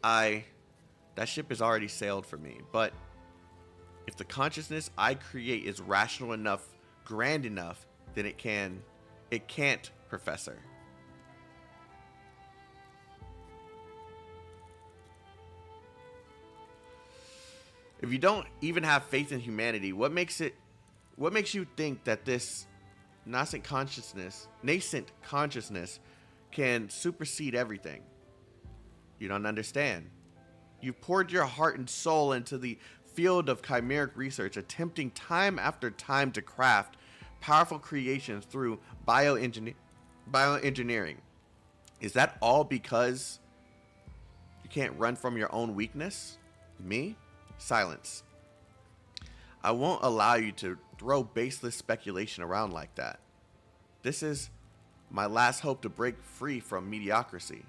That ship has already sailed for me, but if the consciousness I create is rational enough, grand enough, then it can't, Professor. If you don't even have faith in humanity, what makes you think that this nascent consciousness can supersede everything? You don't understand. You've poured your heart and soul into the field of chimeric research, attempting time after time to craft powerful creations through bioengineering. Is that all because you can't run from your own weakness? Me? Silence. I won't allow you to throw baseless speculation around like that. This is my last hope to break free from mediocrity.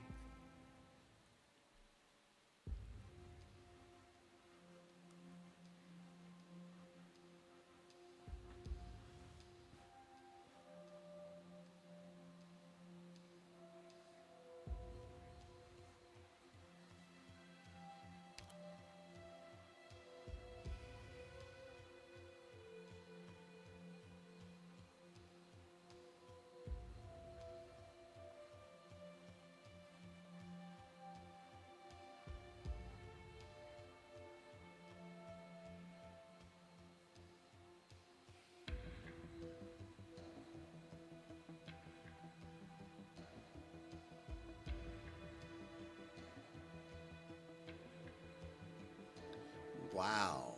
Wow.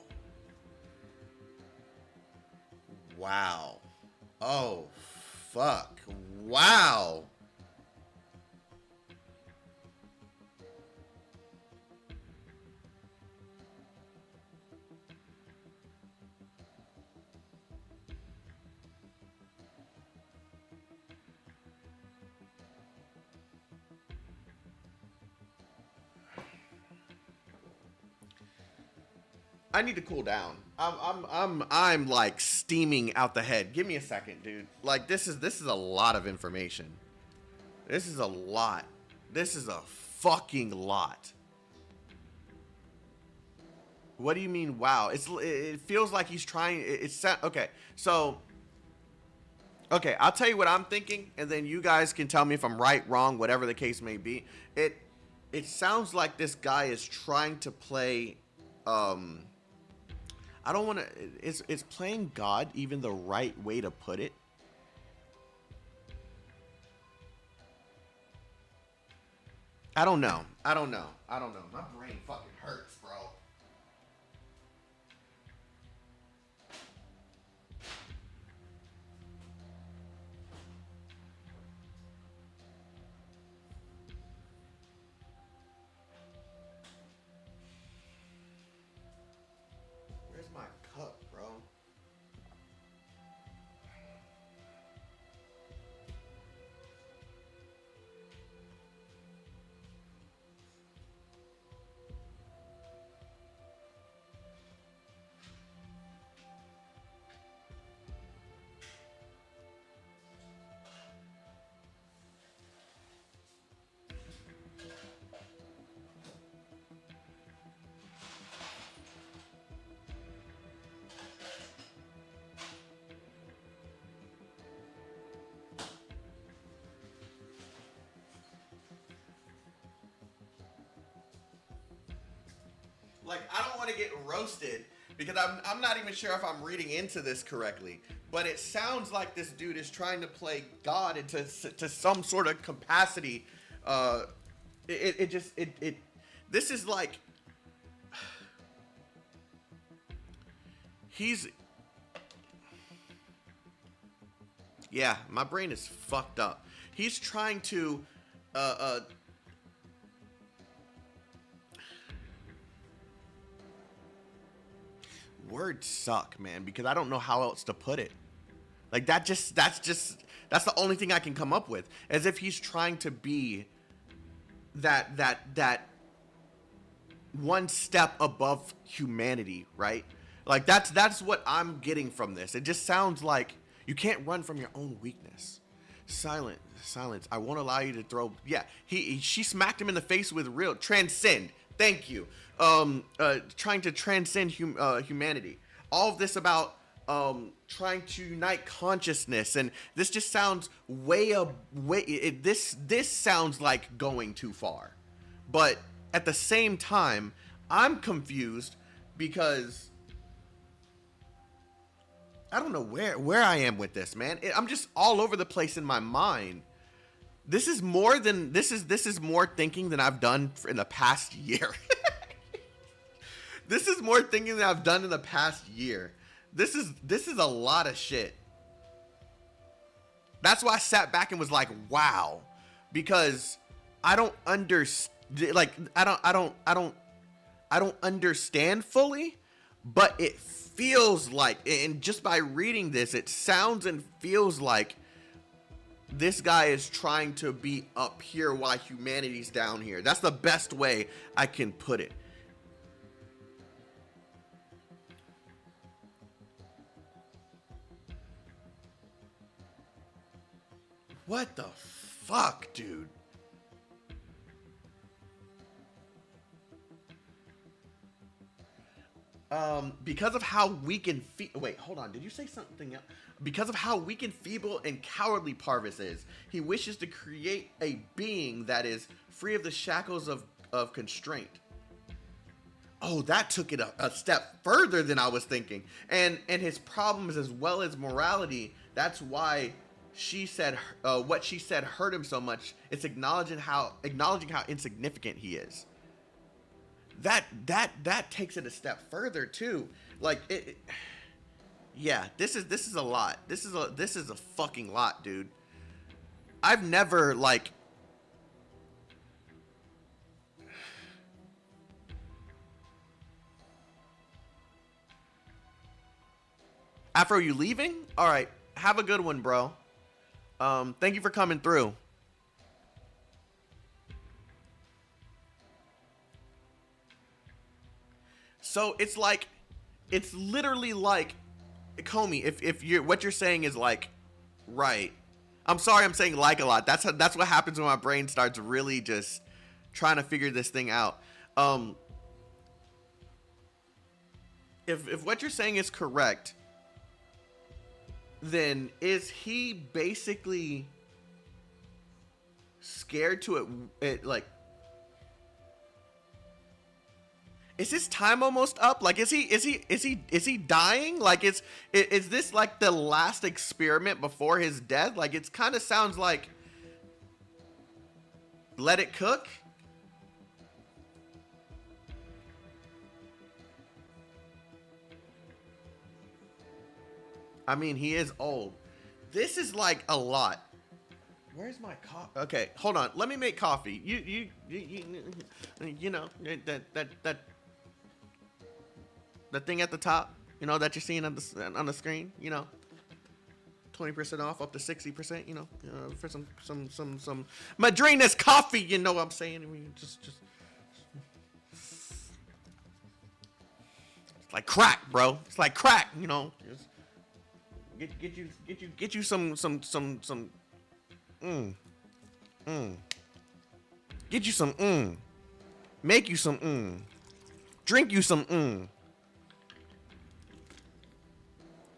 Wow. Oh, fuck. Wow. I need to cool down. I'm like steaming out the head. Give me a second, dude. Like this is a lot of information. This is a lot. This is a fucking lot. What do you mean? Wow. It feels like he's trying. Okay. So. Okay, I'll tell you what I'm thinking, and then you guys can tell me if I'm right, wrong, whatever the case may be. It sounds like this guy is trying to play. I don't want to. Is playing God even the right way to put it? I don't know. My brain fucking hurts, bro. Where's my cup, bro? Like, I don't want to get roasted because I'm not even sure if I'm reading into this correctly, but it sounds like this dude is trying to play God into some sort of capacity. This is like, yeah, my brain is fucked up. He's trying to, words suck, man, because I don't know how else to put it. Like that's the only thing I can come up with, as if he's trying to be that one step above humanity, right? Like that's what I'm getting from this. It just sounds like you can't run from your own weakness. Silence. I won't allow you to throw. Yeah, she smacked him in the face with real transcend. Thank you. Trying to transcend humanity. All of this about trying to unite consciousness, and this just sounds this sounds like going too far. But at the same time, I'm confused because I don't know where I am with this, man. I'm just all over the place in my mind. This is more thinking than I've done in the past year. This is more thinking than I've done in the past year. This is a lot of shit. That's why I sat back and was like, wow, because I don't understand. Like I don't understand fully, but it feels like, and just by reading this, it sounds and feels like this guy is trying to be up here while humanity's down here. That's the best way I can put it. What the fuck, dude? Because of how weak and wait, hold on. Did you say something else? Because of how weak and feeble and cowardly Parvis is, he wishes to create a being that is free of the shackles of constraint. Oh, that took it a step further than I was thinking. And his problems as well as morality. That's why she said what she said hurt him so much. It's acknowledging how insignificant he is. that takes it a step further too. Like yeah, this is a lot. This is a fucking lot, dude. I've never like Afro, you leaving? All right, have a good one, bro. Thank you for coming through. So it's like, it's literally like, Comey, if you're, what you're saying is like, right. I'm sorry I'm saying like a lot. That's what happens when my brain starts really just trying to figure this thing out. If what you're saying is correct, then is he basically scared to it like, is his time almost up? Like, is he dying? Like, is this like the last experiment before his death? Like, it kind of sounds like Let It Cook. I mean, he is old. This is like a lot. Where's my coffee? Okay, hold on. Let me make coffee. You know that thing at the top, you know, that you're seeing on the screen, you know, 20% off up to 60%, you know, for some Madrina's coffee, you know what I'm saying? I mean, just it's like crack, bro. It's like crack, you know. Just get you some get you some make you some drink you some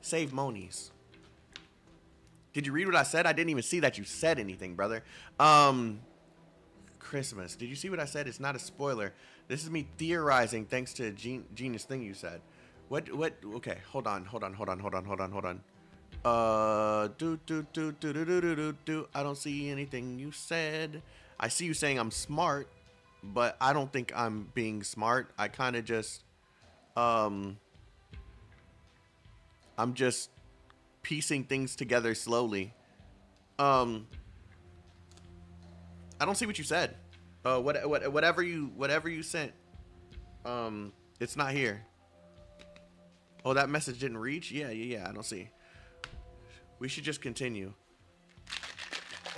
Save monies. Did you read what I said? I didn't even see that you said anything, brother. Christmas. Did you see what I said? It's not a spoiler. This is me theorizing thanks to a genius thing you said. What? Okay, hold on. I don't see anything you said. I see you saying I'm smart, but I don't think I'm being smart. I kind of just, I'm just piecing things together slowly. I don't see what you said. Whatever you sent, it's not here. Oh, that message didn't reach? Yeah, I don't see. We should just continue.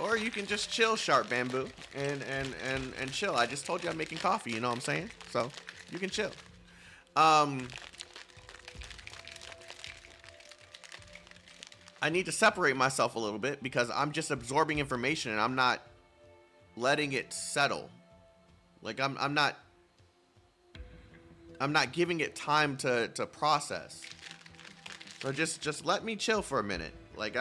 Or you can just chill, Sharp Bamboo, and chill. I just told you I'm making coffee, you know what I'm saying? So, you can chill. I need to separate myself a little bit because I'm just absorbing information and I'm not letting it settle. Like I'm not giving it time to process. So just let me chill for a minute. Like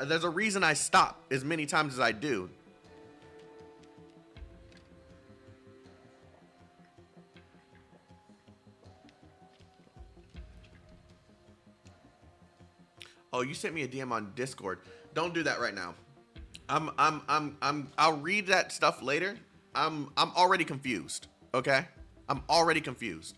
there's a reason I stop as many times as I do. Oh, you sent me a DM on Discord. Don't do that right now. I'll read that stuff later. I'm already confused. Okay? I'm already confused.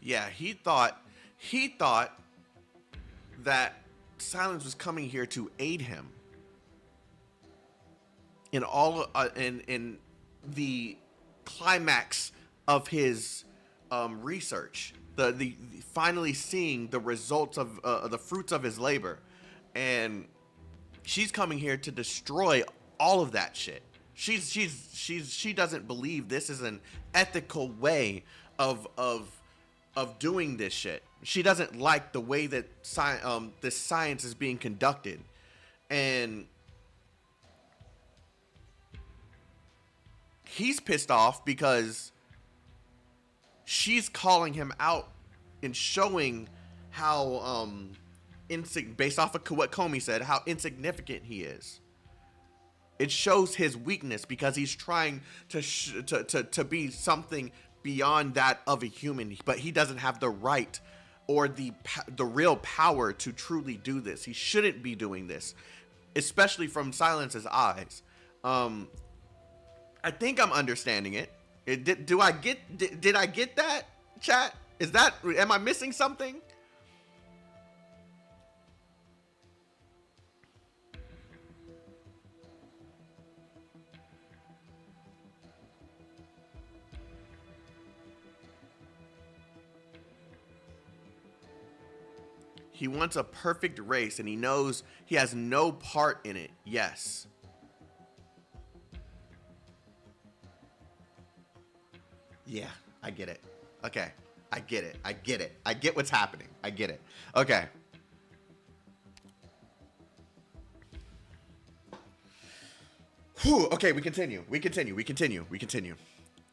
Yeah, he thought that Silence was coming here to aid him in all in the climax of his research, the finally seeing the results of the fruits of his labor, and she's coming here to destroy all of that shit. She doesn't believe this is an ethical way of doing this shit. She doesn't like the way that this science is being conducted, and he's pissed off because she's calling him out and showing how based off of what Comey said, how insignificant he is. It shows his weakness because he's trying to be something beyond that of a human, but he doesn't have the right or the real power to truly do this. He shouldn't be doing this, especially from Silence's eyes. I think I'm understanding it. Did I get that, chat? Am I missing something? He wants a perfect race, and he knows he has no part in it. Yes. Yeah, I get it. Okay. I get it. I get it. I get what's happening. I get it. Okay. Whew, okay, we continue.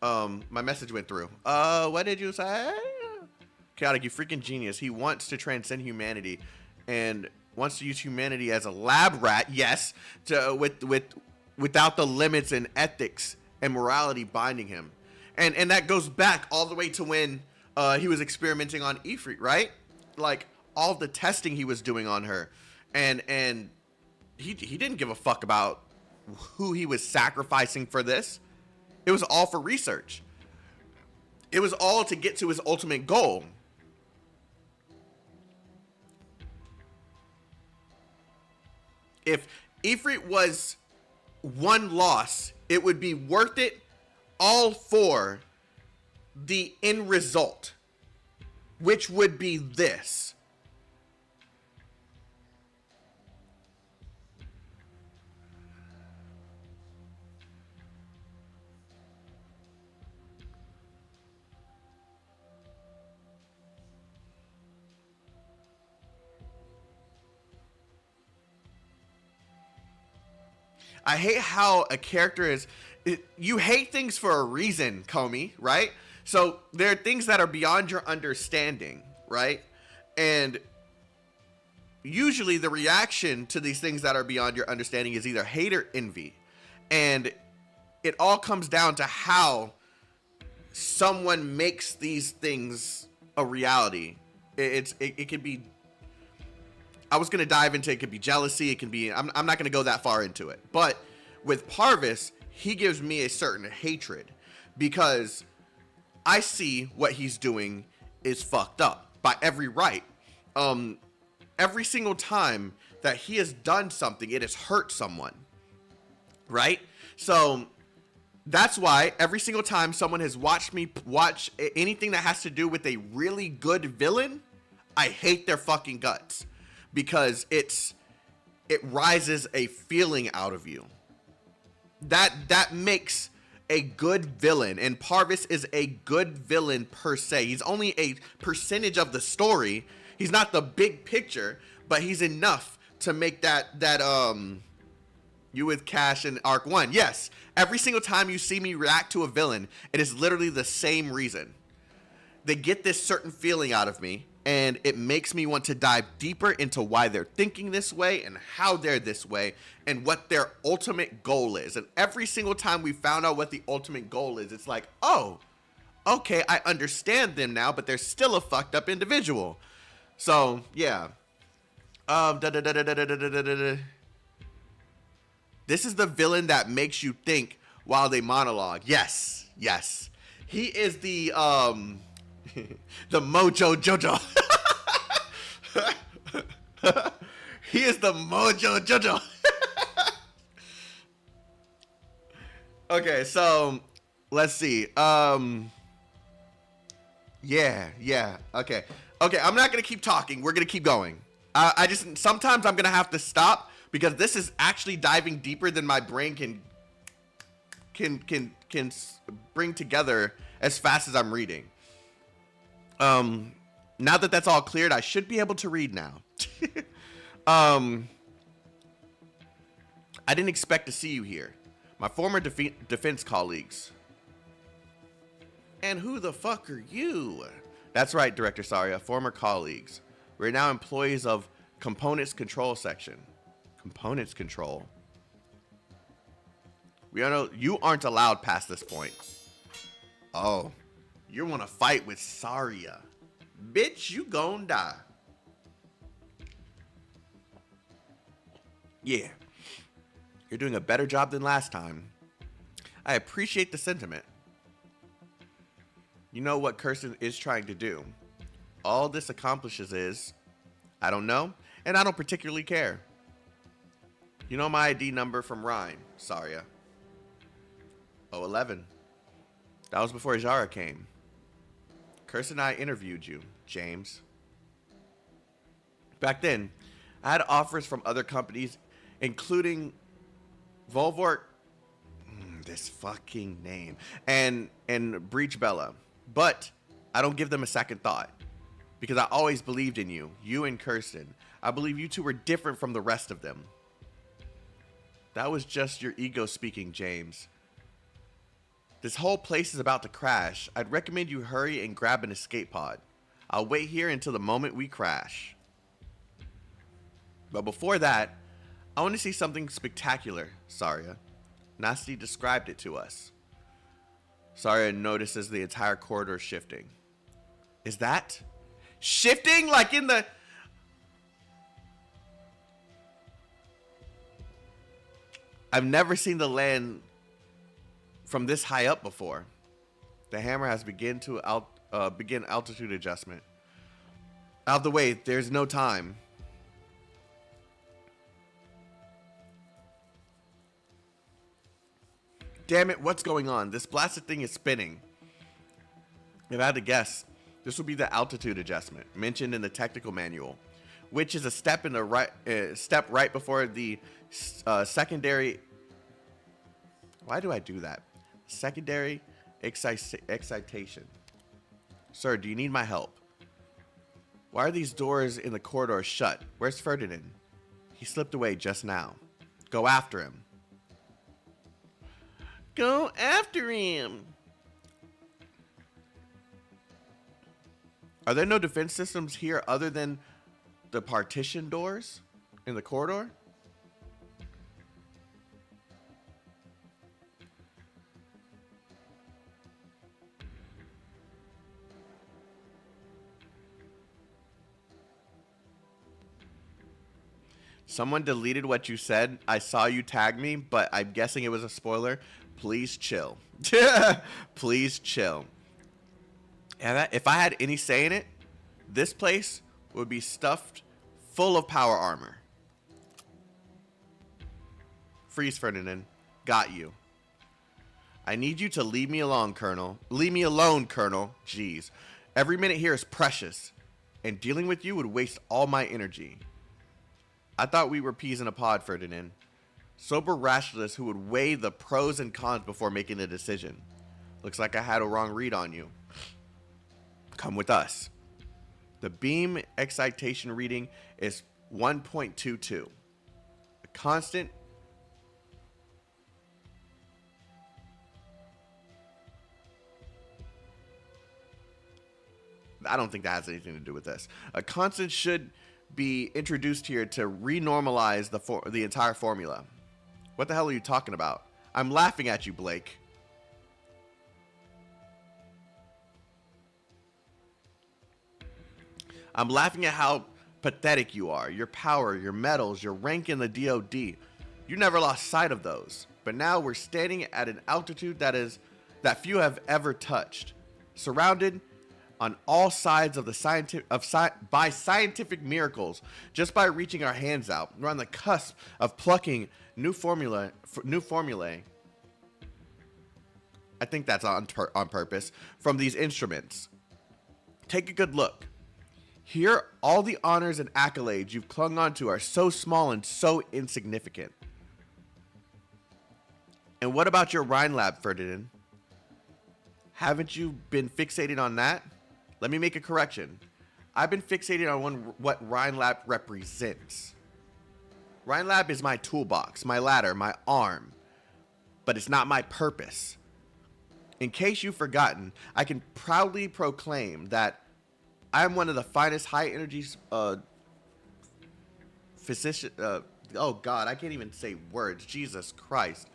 My message went through. What did you say? Chaotic, you freaking genius. He wants to transcend humanity and wants to use humanity as a lab rat, yes, without the limits and ethics and morality binding him. And that goes back all the way to when he was experimenting on Ifrit, right? Like all the testing he was doing on her. And he didn't give a fuck about who he was sacrificing for this. It was all for research. It was all to get to his ultimate goal. If Ifrit was one loss, it would be worth it all for the end result, which would be this. I hate how a character is... You hate things for a reason, Comey, right? So there are things that are beyond your understanding, right? And usually the reaction to these things that are beyond your understanding is either hate or envy. And it all comes down to how someone makes these things a reality. It could be... I was going to dive into it. It could be jealousy. It can be... I'm not going to go that far into it. But with Parvis, he gives me a certain hatred because I see what he's doing is fucked up by every right. Every single time that he has done something, it has hurt someone, right? So that's why every single time someone has watched me watch anything that has to do with a really good villain, I hate their fucking guts because it rises a feeling out of you. That makes a good villain, and Parvis is a good villain per se. He's only a percentage of the story. He's not the big picture, but he's enough to make that you with Cash in Arc 1. Yes, every single time you see me react to a villain, it is literally the same reason. They get this certain feeling out of me, and it makes me want to dive deeper into why they're thinking this way and how they're this way and what their ultimate goal is. And every single time we found out what the ultimate goal is, it's like, oh, okay, I understand them now, but they're still a fucked up individual. So, yeah. This is the villain that makes you think while they monologue. Yes, yes. He is the the Mojo Jojo. He is the Mojo Jojo. Okay, so let's see. Yeah. Okay, I'm not gonna keep talking. We're gonna keep going. I just sometimes I'm gonna have to stop because this is actually diving deeper than my brain can bring together as fast as I'm reading. Now that that's all cleared, I should be able to read now. I didn't expect to see you here. My former defense colleagues. And who the fuck are you? That's right, Director Saria, former colleagues. We're now employees of Components Control Section. Components Control. You aren't allowed past this point. Oh. You want to fight with Saria. Bitch, you gon' die. Yeah. You're doing a better job than last time. I appreciate the sentiment. You know what Kirsten is trying to do. All this accomplishes is, I don't know, and I don't particularly care. You know my ID number from Rhine, Saria. 011. That was before Zara came. Kirsten and I interviewed you, James. Back then, I had offers from other companies, including Volvork, this fucking name, and Breach Bella. But I don't give them a second thought. Because I always believed in you, you and Kirsten. I believe you two were different from the rest of them. That was just your ego speaking, James. This whole place is about to crash. I'd recommend you hurry and grab an escape pod. I'll wait here until the moment we crash. But before that, I want to see something spectacular, Saria. Nasty described it to us. Saria notices the entire corridor shifting. Is that shifting like in the... I've never seen the land from this high up before. The hammer has begin altitude adjustment. Out of the way, there's no time. Damn it, what's going on? This blasted thing is spinning. If I had to guess, this will be the altitude adjustment mentioned in the technical manual, which is a step in the right before the secondary. Why do I do that? Secondary excitation. Sir, do you need my help? Why are these doors in the corridor shut? Where's Ferdinand? He slipped away just now. Go after him. Go after him. Are there no defense systems here other than the partition doors in the corridor? Someone deleted what you said. I saw you tag me, but I'm guessing it was a spoiler. Please chill. Please chill. And if I had any say in it, this place would be stuffed full of power armor. Freeze, Ferdinand. Got you. I need you to leave me alone, Colonel. Leave me alone, Colonel. Jeez. Every minute here is precious, and dealing with you would waste all my energy. I thought we were peas in a pod, Ferdinand. Sober rationalists who would weigh the pros and cons before making a decision. Looks like I had a wrong read on you. Come with us. The beam excitation reading is 1.22. A constant. I don't think that has anything to do with this. A constant should be introduced here to renormalize the entire formula. What the hell are you talking about? I'm laughing at you, Blake. I'm laughing at how pathetic you are. Your power, your medals, your rank in the DoD. You never lost sight of those. But now we're standing at an altitude that few have ever touched. Surrounded on all sides of by scientific miracles. Just by reaching our hands out, we're on the cusp of plucking new formulae. I think that's on purpose from these instruments. Take a good look. Here, all the honors and accolades you've clung onto are so small and so insignificant. And what about your Rhine lab, Ferdinand? Haven't you been fixated on that? Let me make a correction. I've been fixated on what Rhine Lab represents. Rhine Lab is my toolbox, my ladder, my arm. But it's not my purpose. In case you've forgotten, I can proudly proclaim that I am one of the finest high energy physician. Oh God, I can't even say words. Jesus Christ.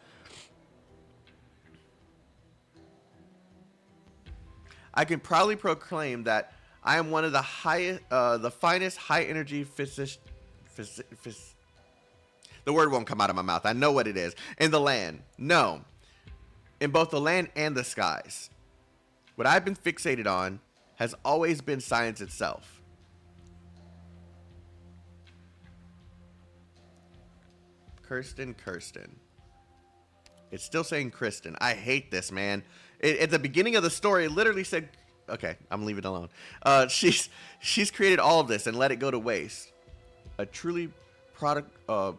I can proudly proclaim that I am one of the finest high-energy the word won't come out of my mouth. I know what it is. In the land. No. In both the land and the skies. What I've been fixated on has always been science itself. Kirsten. It's still saying Kristen. I hate this, man. At the beginning of the story, it literally said... Okay, I'm leaving it alone. She's created all of this and let it go to waste. A truly prodigal,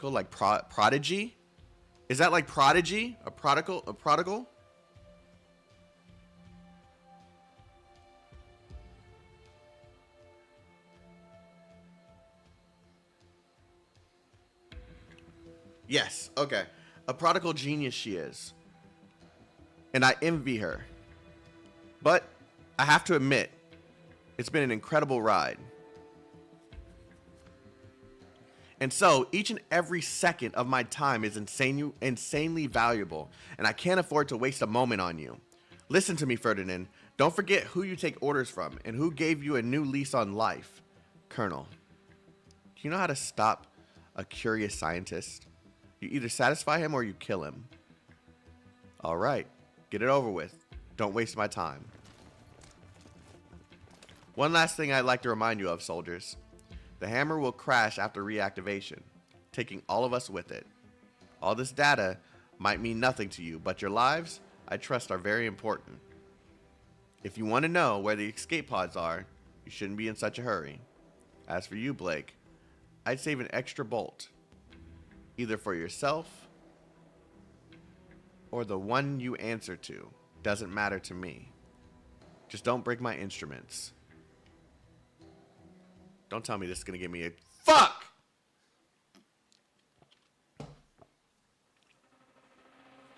like prodigy? Is that like prodigy? A prodigal? Yes, okay. A prodigal genius she is. And I envy her. But I have to admit, it's been an incredible ride. And so, each and every second of my time is insanely valuable, and I can't afford to waste a moment on you. Listen to me, Ferdinand. Don't forget who you take orders from and who gave you a new lease on life. Colonel, do you know how to stop a curious scientist? You either satisfy him or you kill him. All right, get it over with. Don't waste my time. One last thing I'd like to remind you of, soldiers. The hammer will crash after reactivation, taking all of us with it. All this data might mean nothing to you, but your lives, I trust, are very important. If you want to know where the escape pods are, you shouldn't be in such a hurry. As for you, Blake, I'd save an extra bolt, either for yourself or the one you answer to. Doesn't matter to me. Just don't break my instruments. Don't tell me this is going to give me a... Fuck!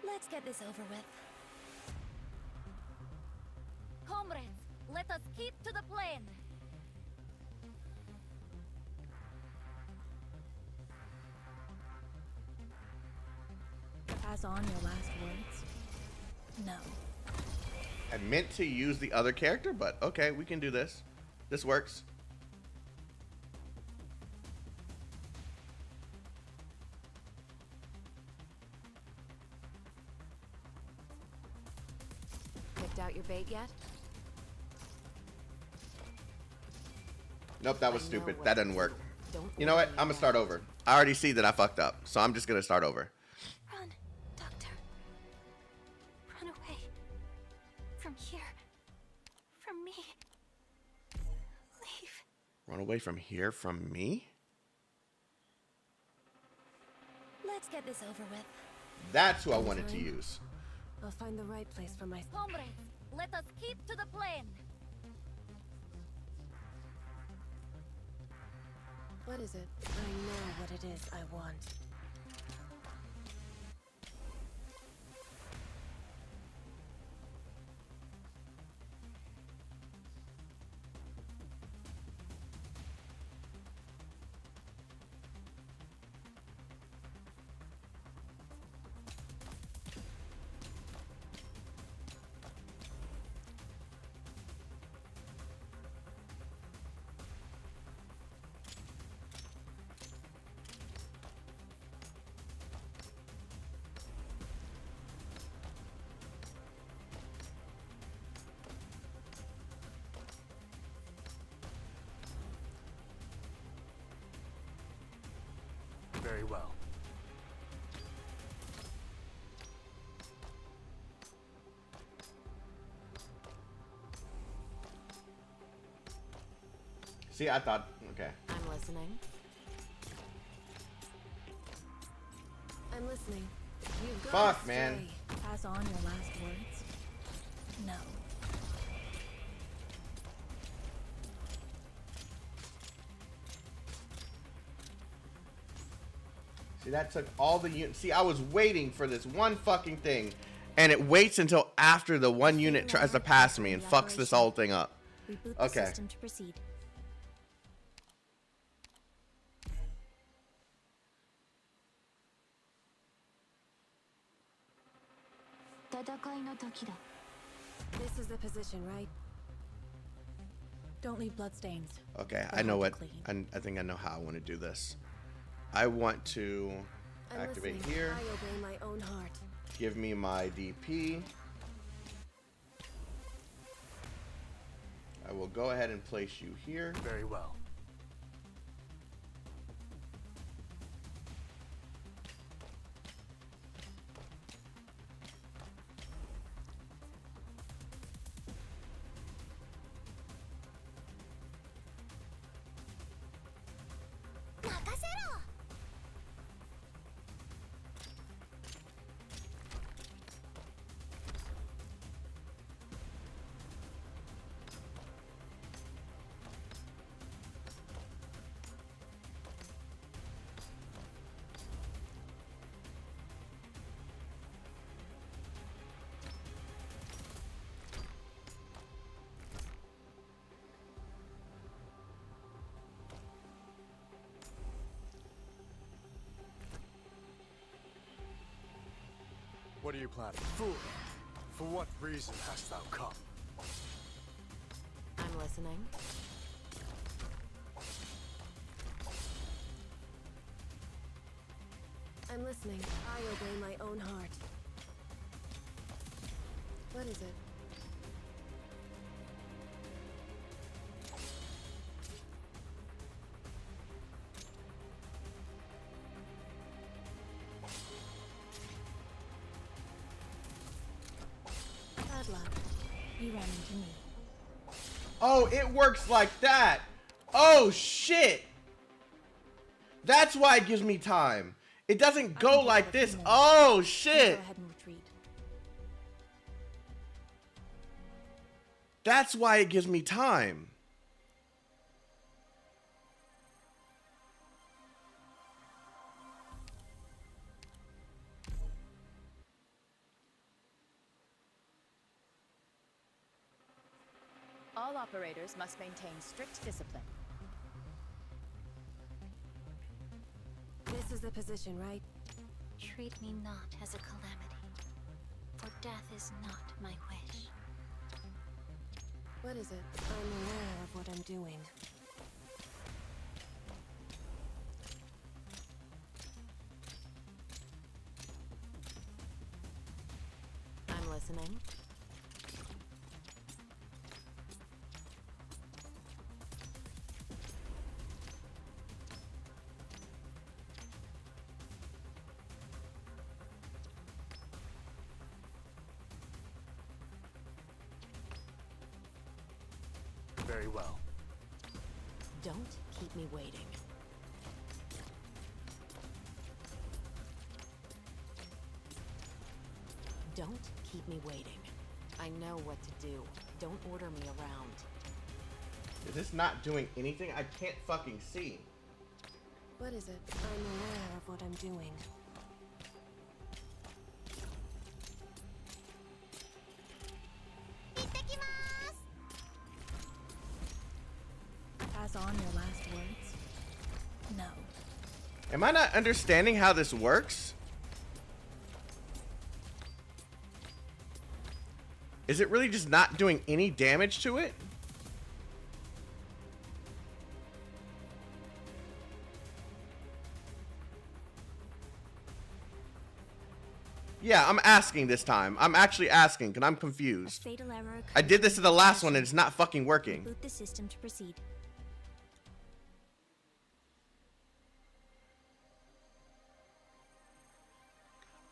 Let's get this over with. Comrades, let us keep to the plan. Pass on your last words? No. I meant to use the other character, but okay, we can do this. This works. Picked out your bait yet? Nope, that was stupid. That didn't work. Don't You know what? worry I'm gonna about start over. I already see that I fucked up, so I'm just gonna start over. Run, Doctor. Run away. From here. From me. Leave. Run away from here from me? Let's get this over with. That's who I wanted to use. I'll find the right place for my... Comrades, let us keep to the plan. What is it? I know what it is I want. Very well. See, I thought, okay. I'm listening. I'm listening. You go Fuck, man. astray. Pass on your last words? No. See, that took all the units. See, I was waiting for this one fucking thing, and it waits until after the one unit tries to pass me and fucks this whole thing up. Reboot Okay. the system to proceed. This is the position, right? Don't leave bloodstains. Okay, They're I know hard to what. clean. I think I know how I want to do this. I want to I'm activate listening. here. I obey my own heart. Give me my DP. I will go ahead and place you here. Very well. What are you planning? Fool! For what reason hast thou come? I'm listening. I'm listening. I obey my own heart. What is it? Bad luck. You ran into me. Oh, it works like that. Oh, shit. That's why it gives me time. It doesn't go like this. Oh, Go shit. ahead and retreat. That's why it gives me time. All operators must maintain strict discipline. This is the position, right? Treat me not as a calamity, for death is not my wish. What is it? I'm aware of what I'm doing. I'm listening. Very well. Don't keep me waiting. Don't keep me waiting. I know what to do. Don't order me around. Is this not doing anything? I can't fucking see. What is it? I'm aware of what I'm doing. Pass on your last words? No. Am I not understanding how this works? Is it really just not doing any damage to it? Yeah, I'm asking this time. I'm actually asking because I'm confused. Fatal error. I did this to the last one and it's not fucking working. Boot the system to proceed.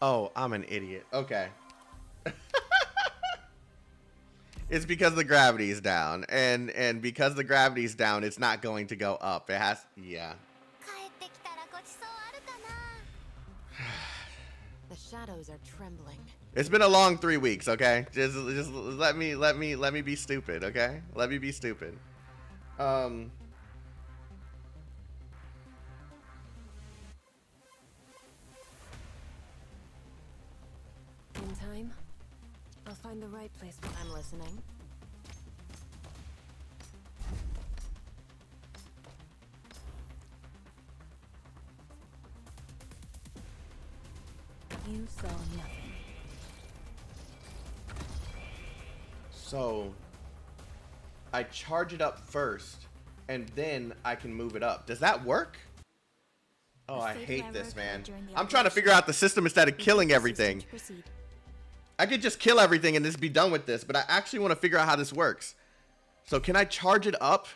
Oh, I'm an idiot. Okay. It's because the gravity is down. And because the gravity is down, it's not going to go up. It has... Yeah. The shadows are trembling. It's been a long 3 weeks, okay? Just let me be stupid, okay? Let me be stupid. In time, I'll find the right place. I'm listening. You saw nothing. So I charge it up first, and then I can move it up. Does that work? Oh, I hate this, man. I'm trying to figure out the system instead of killing everything. I could just kill everything and just be done with this, but I actually want to figure out how this works. So can I charge it up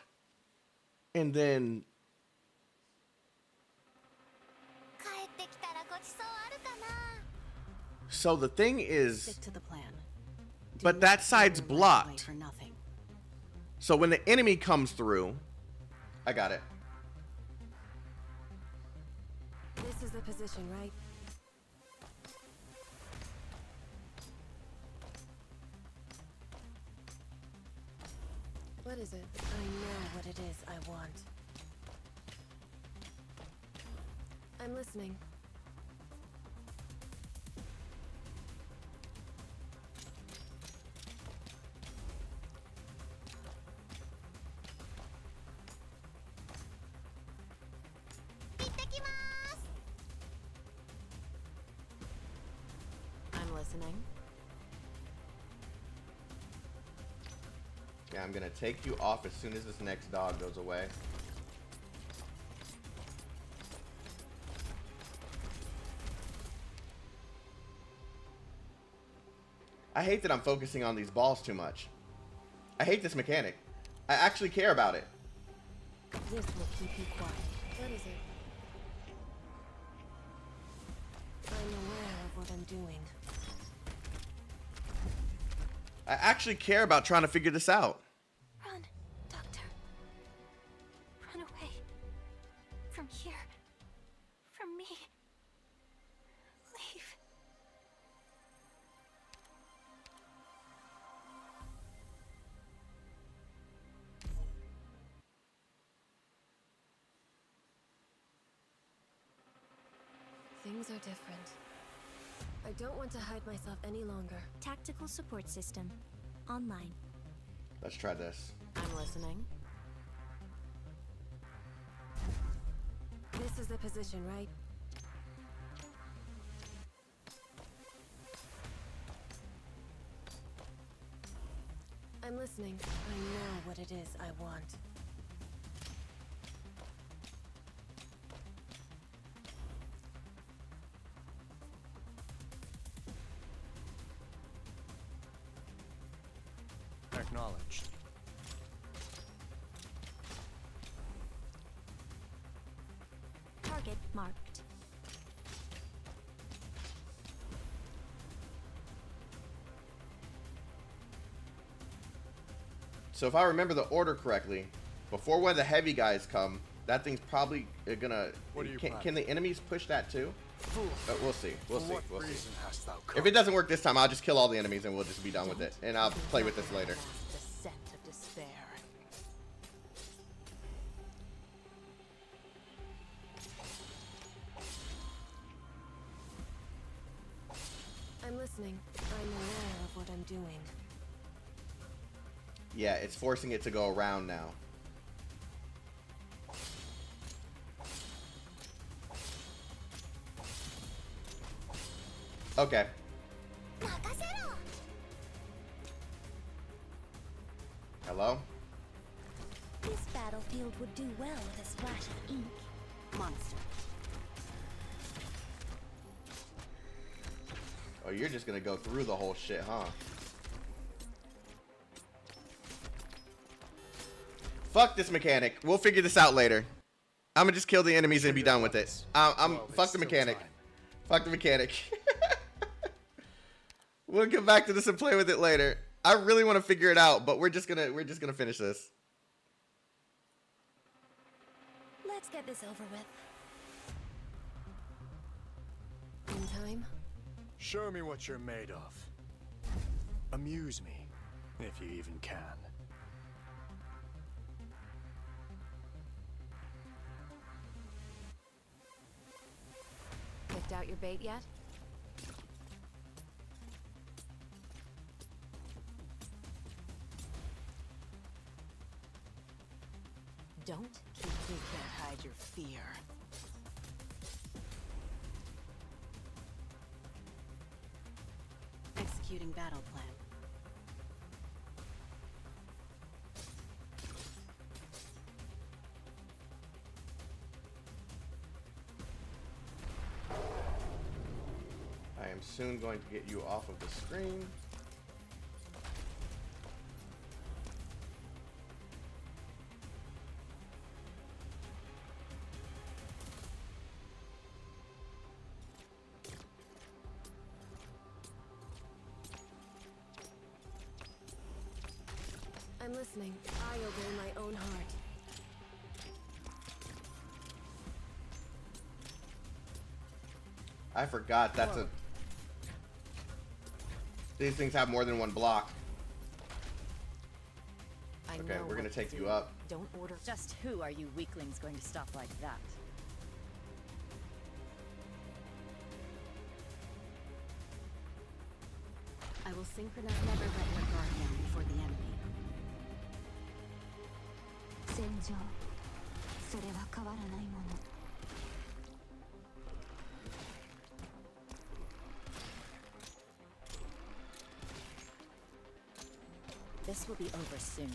and then... So the thing is... Stick to the plan. But that side's blocked. So when the enemy comes through... I got it. This is the position, right? What is it? I know what it is I want. I'm listening. I'm listening. Yeah, I'm gonna take you off as soon as this next dog goes away. I hate that I'm focusing on these balls too much. I hate this mechanic. I actually care about it. This will keep you quiet. What is it? I'm aware of what I'm doing. I actually care about trying to figure this out. Run, Doctor. Run away. From here. From me. Leave. Things are different. I don't want to hide myself any longer. Tactical support system. Online. Let's try this. I'm listening. This is the position, right? I'm listening. I know what it is I want. Acknowledged. Target marked. So if I remember the order correctly, before one of the heavy guys come, that thing's probably gonna... What are you Can the enemies push that too? Fool. We'll see. We'll For see. what We'll see. reason hast thou come? If it doesn't work this time, I'll just kill all the enemies and we'll just be done with it. And I'll play with this later. Last descent of despair. I'm listening. I'm aware of what I'm doing. Yeah, it's forcing it to go around now. Okay. Hello? This battlefield would do well with a splash of ink. Monster. Oh, you're just gonna go through the whole shit, huh? Fuck this mechanic. We'll figure this out later. I'm gonna just kill the enemies and be done with it. Fuck the mechanic. Fuck the mechanic. We'll come back to this and play with it later. I really want to figure it out, but we're just gonna finish this. Let's get this over with. In time? Show me what you're made of. Amuse me, if you even can. Picked out your bait yet? Don't think you can't hide your fear. Executing battle plan. am soon going to get you off of the screen. I'm listening. I obey my own heart. I forgot that's a... These things have more than one block. Okay, we're gonna take you up. Don't order. Just who are you weaklings going to stop like that? I will synchronize. Never let your guard down before the enemy. 戦場それは変わらないもの This will be over soon.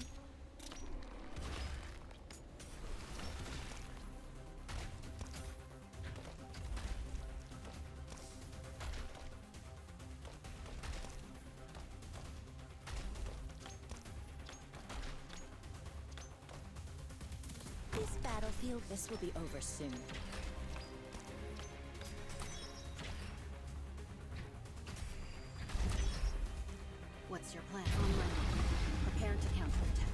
This battlefield. This will be over soon. What's your plan? On my mark. Prepare to counterattack.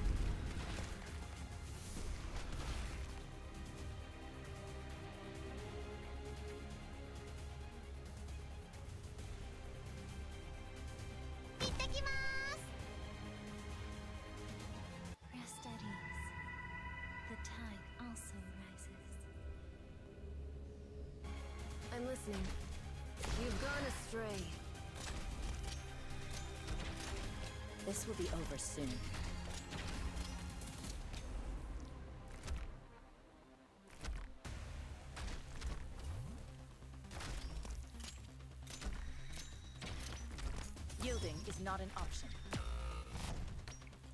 Rest at ease. The tide also rises. I'm listening. You've gone astray. This will be over soon. Yielding is not an option.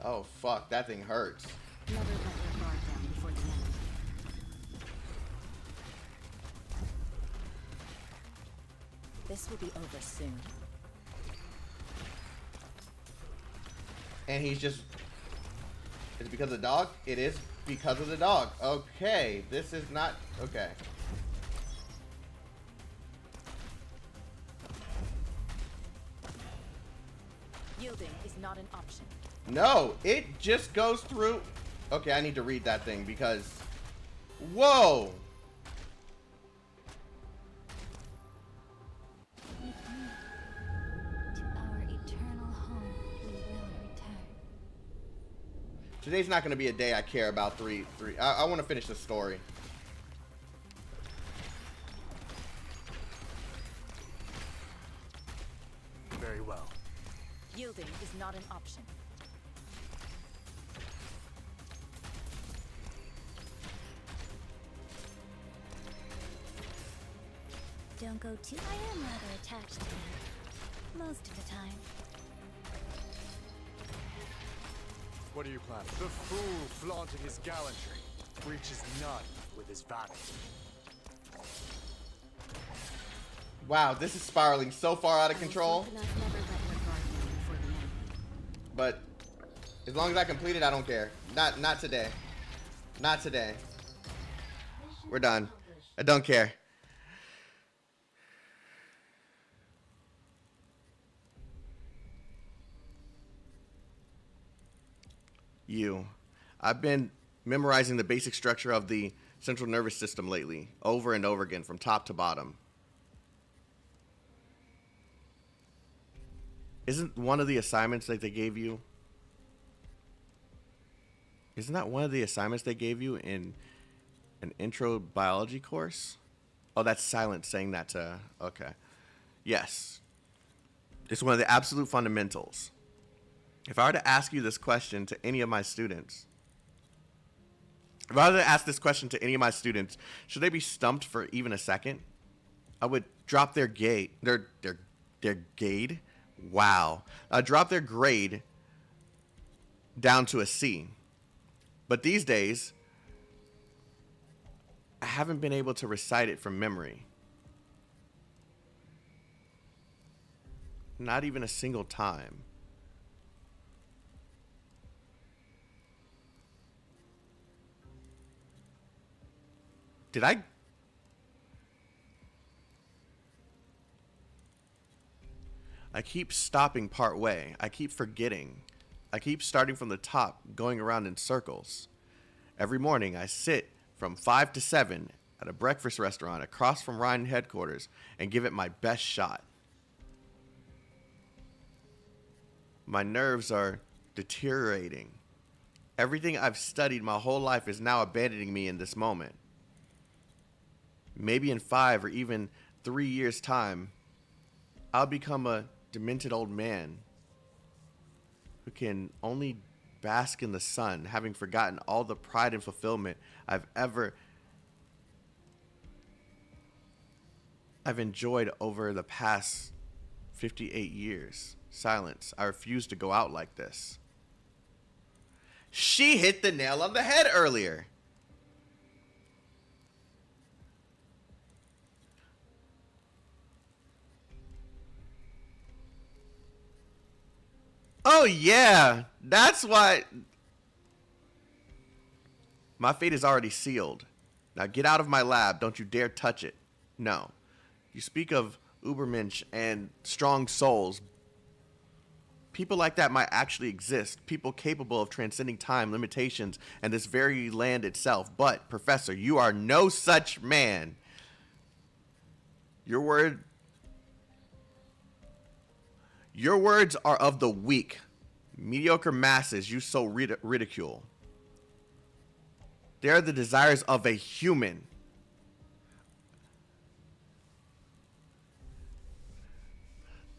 Oh fuck, that thing hurts. Never let your guard down before the enemy. This will be over soon. And he's just... It's because of the dog? It is because of the dog. Okay, this is not... Okay. Yielding is not an option. No, it just goes through... Okay, I need to read that thing because... Whoa! To our eternal home we will return. Today's not going to be a day I care about I want to finish the story. Very well. Yielding is not an option. Don't go too. I am rather attached to that. Most of the time. What do you plan? The fool flaunted his gallantry, reaches none with his vanity. Wow, this is spiraling so far out of control. Never let your guard down before the enemy. But as long as I complete it, I don't care. Not today. Not today. We're done. I don't care. I've been memorizing the basic structure of the central nervous system lately, over and over again, from top to bottom. Isn't one of the assignments that they gave you? Isn't that one of the assignments they gave you in an intro biology course? Oh, that's Silent saying that to... Okay. Yes. It's one of the absolute fundamentals. If I were to ask you this question to any of my students... If I were to ask this question to any of my students, should they be stumped for even a second? I would drop their grade. Wow. I'd drop their grade down to a C. But these days, I haven't been able to recite it from memory. Not even a single time. Did I keep stopping part way. I keep forgetting. I keep starting from the top, going around in circles. Every morning I sit from 5 to 7 at a breakfast restaurant across from Ryan headquarters and give it my best shot. My nerves are deteriorating. Everything I've studied my whole life is now abandoning me in this moment. Maybe in 5 or even 3 years' time, I'll become a demented old man who can only bask in the sun, having forgotten all the pride and fulfillment I've enjoyed over the past 58 years. Silence. I refuse to go out like this. She hit the nail on the head earlier. Oh yeah, that's why. My fate is already sealed. Now get out of my lab. Don't you dare touch it. No. You speak of Übermensch and strong souls. People like that might actually exist. People capable of transcending time, limitations, and this very land itself. But, Professor, you are no such man. Your words are of the weak, mediocre masses you so ridicule. They are the desires of a human.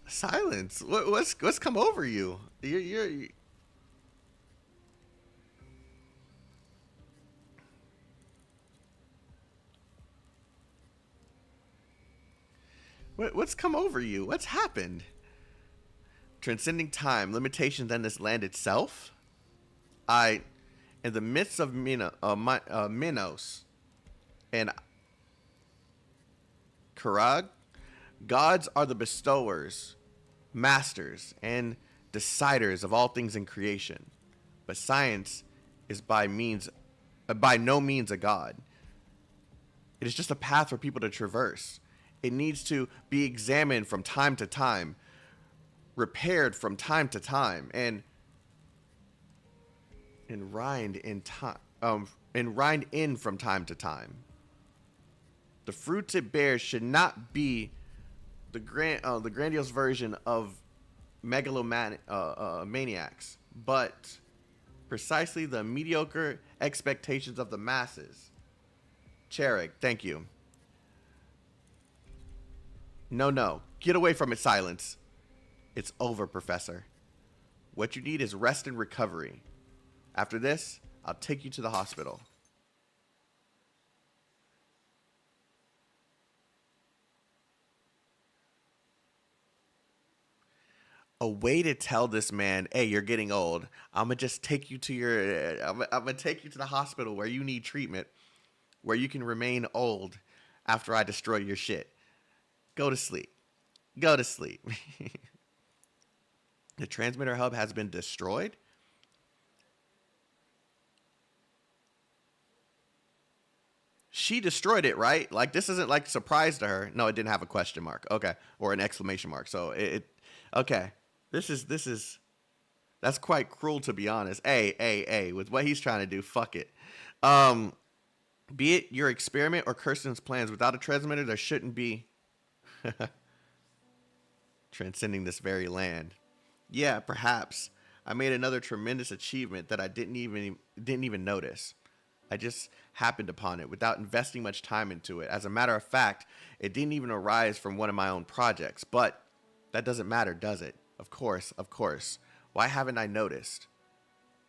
Silence. What's come over you? You're what's come over you? What's happened? Transcending time, limitations, and this land itself? In the midst of Minos and Karag, gods are the bestowers, masters, and deciders of all things in creation. But science is by no means a god. It is just a path for people to traverse. It needs to be examined from time to time, repaired from time to time, and reined in from time to time. The fruits it bears should not be the grandiose version of megalomaniacs, but precisely the mediocre expectations of the masses. Chaotik, thank you. No. Get away from it, Silence. It's over, Professor. What you need is rest and recovery. After this, I'll take you to the hospital. A way to tell this man, hey, you're getting old. I'm gonna just take you to I'm gonna take you to the hospital where you need treatment, where you can remain old after I destroy your shit. Go to sleep. Go to sleep. The transmitter hub has been destroyed? She destroyed it, right? Like, this isn't like surprise to her. No, it didn't have a question mark. Okay. Or an exclamation mark. So okay. This is that's quite cruel, to be honest. Hey, with what he's trying to do, fuck it. Be it your experiment or Kirsten's plans, without a transmitter, there shouldn't be transcending this very land. Yeah, perhaps I made another tremendous achievement that I didn't even notice. I just happened upon it without investing much time into it. As a matter of fact, it didn't even arise from one of my own projects. But that doesn't matter, does it? Of course. Why haven't I noticed?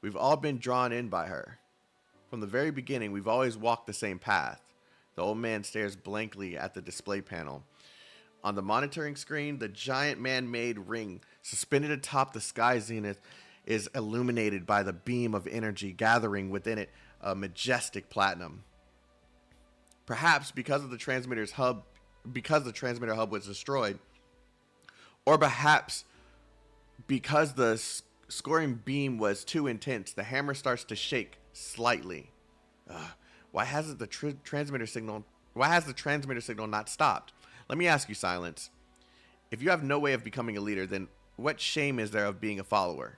We've all been drawn in by her. From the very beginning, we've always walked the same path. The old man stares blankly at the display panel. On the monitoring screen, the giant man-made ring suspended atop the sky zenith is illuminated by the beam of energy gathering within it, a majestic platinum. Perhaps because the transmitter hub was destroyed, Or perhaps because the scoring beam was too intense, the hammer starts to shake slightly. Why has the transmitter signal not stopped? Let me ask you, Silence. If you have no way of becoming a leader, then what shame is there of being a follower?